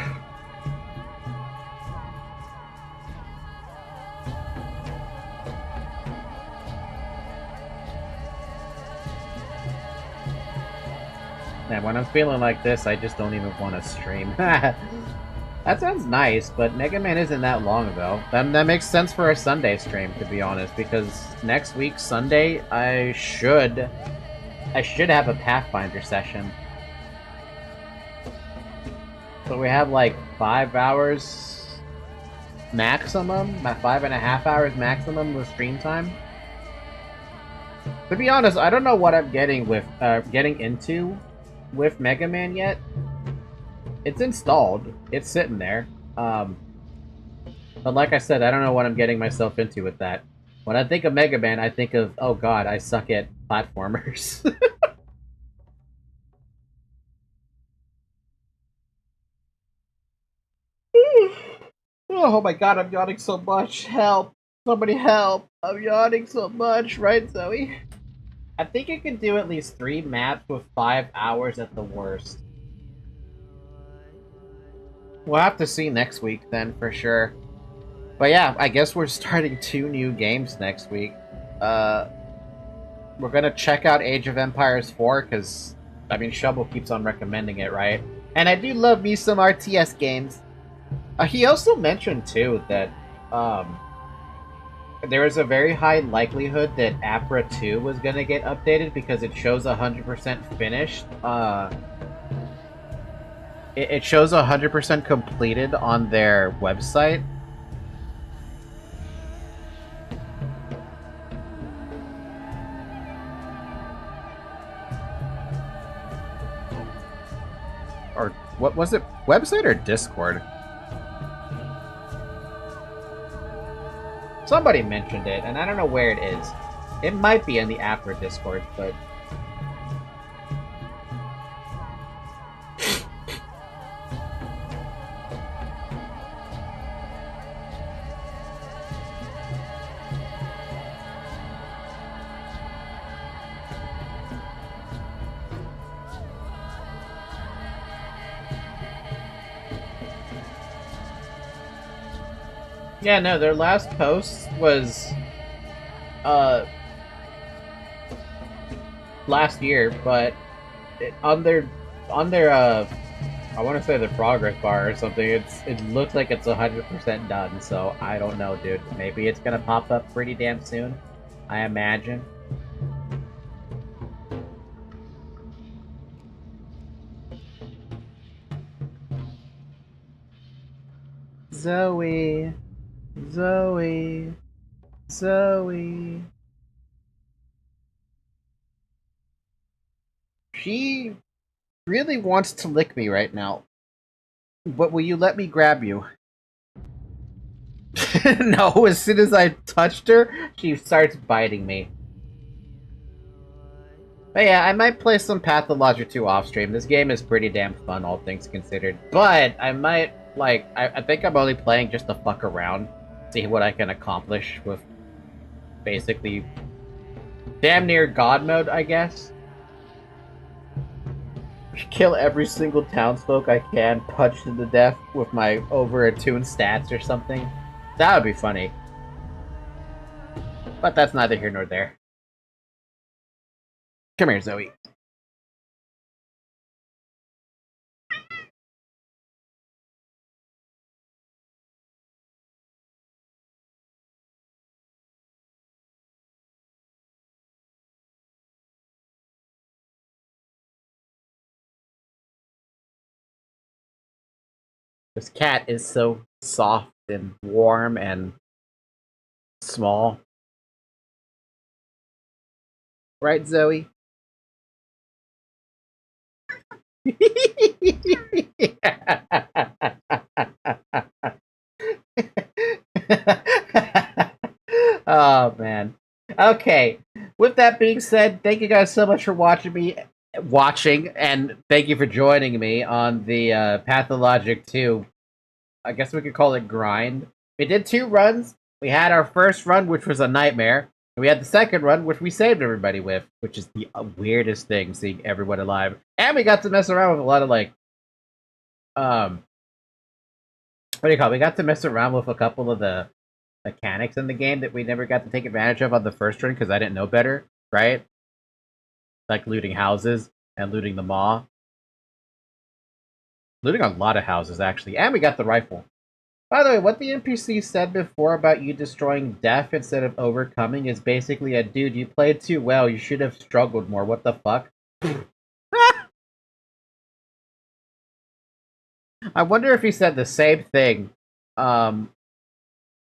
Man, when I'm feeling like this, I just don't even want to stream. That sounds nice, but Mega Man isn't that long ago. That makes sense for a Sunday stream, to be honest, because next week, Sunday, I should have a Pathfinder session. So we have like 5 hours maximum, 5.5 hours maximum of stream time. To be honest, I don't know what I'm getting into with Mega Man yet. It's installed. It's sitting there. But like I said, I don't know what I'm getting myself into with that. When I think of Mega Man, I think of, oh god, I suck at platformers. Oh my god, I'm yawning so much. Help. Somebody help. I'm yawning so much, right, Zoe? I think you can do at least 3 maps with 5 hours at the worst. We'll have to see next week then, for sure. But yeah, I guess we're starting 2 new games next week. We're gonna check out Age of Empires 4, because, I mean, Shovel keeps on recommending it, right? And I do love me some RTS games. He also mentioned, too, that, there is a very high likelihood that Apra 2 was gonna get updated because it shows 100% finished. It shows 100% completed on their website. Or, what was it? Website or Discord? Somebody mentioned it, and I don't know where it is. It might be in the Apra Discord, but... Yeah, no, their last post was, last year, but on their, I want to say the progress bar or something, it looks like it's 100% done, so I don't know, dude. Maybe it's gonna pop up pretty damn soon, I imagine. Zoe. Zoe. Zoe. She really wants to lick me right now. But will you let me grab you? No, as soon as I touched her, she starts biting me. But yeah, I might play some Pathologic 2 off stream. This game is pretty damn fun, all things considered. But I might, like, I think I'm only playing just to fuck around. See what I can accomplish with basically damn near God mode, I guess. Kill every single townsfolk I can, punch to the death with my over-attuned stats or something. That would be funny. But that's neither here nor there. Come here, Zoe. This cat is so soft and warm and small. Right, Zoe? Oh, man. Okay. With that being said, thank you guys so much for watching, and thank you for joining me on the Pathologic 2. I guess we could call it grind. We did 2 runs. We had our first run, which was a nightmare. And we had the second run, which we saved everybody with, which is the weirdest thing, seeing everyone alive. And we got to mess around with a lot of, like, what do you call it? We got to mess around with a couple of the mechanics in the game that we never got to take advantage of on the first run because I didn't know better, right? Like looting houses and looting the maw. Looting a lot of houses, actually. And we got the rifle. By the way, what the NPC said before about you destroying death instead of overcoming is basically a dude, you played too well, you should have struggled more, what the fuck? I wonder if he said the same thing on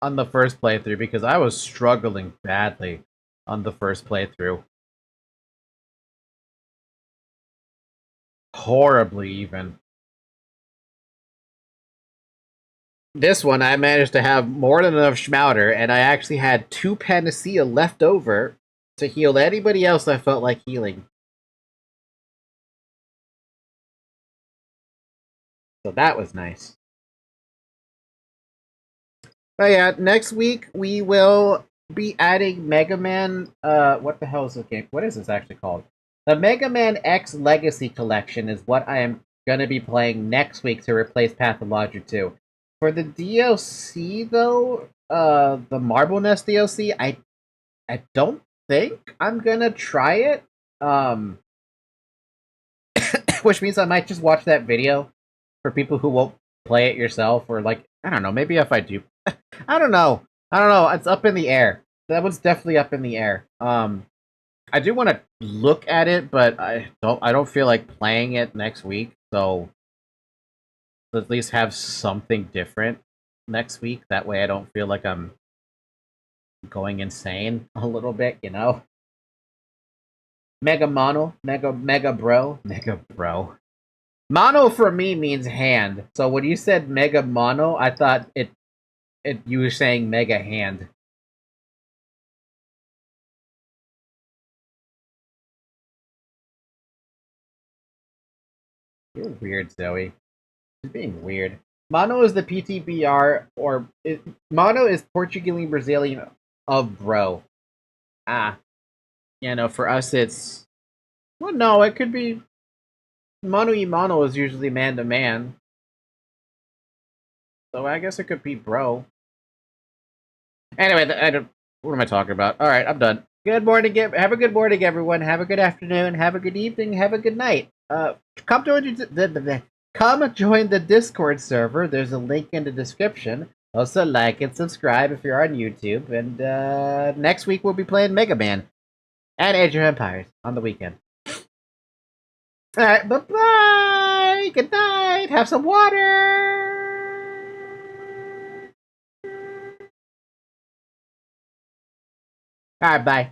the first playthrough, because I was struggling badly on the first playthrough. Horribly, even. this one, I managed to have more than enough Schmouter, and I actually had 2 Panacea left over to heal anybody else I felt like healing. So that was nice. But yeah, next week we will be adding Mega Man, what the hell is this game? What is this actually called? The Mega Man X Legacy Collection is what I am going to be playing next week to replace Pathologic 2. For the DLC, though, the Marble Nest DLC, I don't think I'm going to try it. Which means I might just watch that video for people who won't play it yourself, or like, I don't know, maybe if I do. I don't know. It's up in the air. That one's definitely up in the air. I do want to look at it, but I don't feel like playing it next week, so at least have something different next week. That way I don't feel like I'm going insane a little bit, you know? Mega Mono, Mega Bro. Mono for me means hand. So when you said Mega Mono, I thought you were saying Mega Hand. You're weird, Zoe. You're being weird. Mono is the PTBR, or Mono is Portuguese Brazilian of bro. You know, for us it's, well, no, it could be Mono y Mono is usually man to man. So I guess it could be bro. Anyway, what am I talking about? All right, I'm done. Good morning, have a good morning, everyone. Have a good afternoon. Have a good evening. Have a good night. Come join the Discord server. There's a link in the description. Also, like and subscribe if you're on YouTube. And next week we'll be playing Mega Man and Age of Empires on the weekend. All right, bye-bye. Good night. Have some water. All right, bye.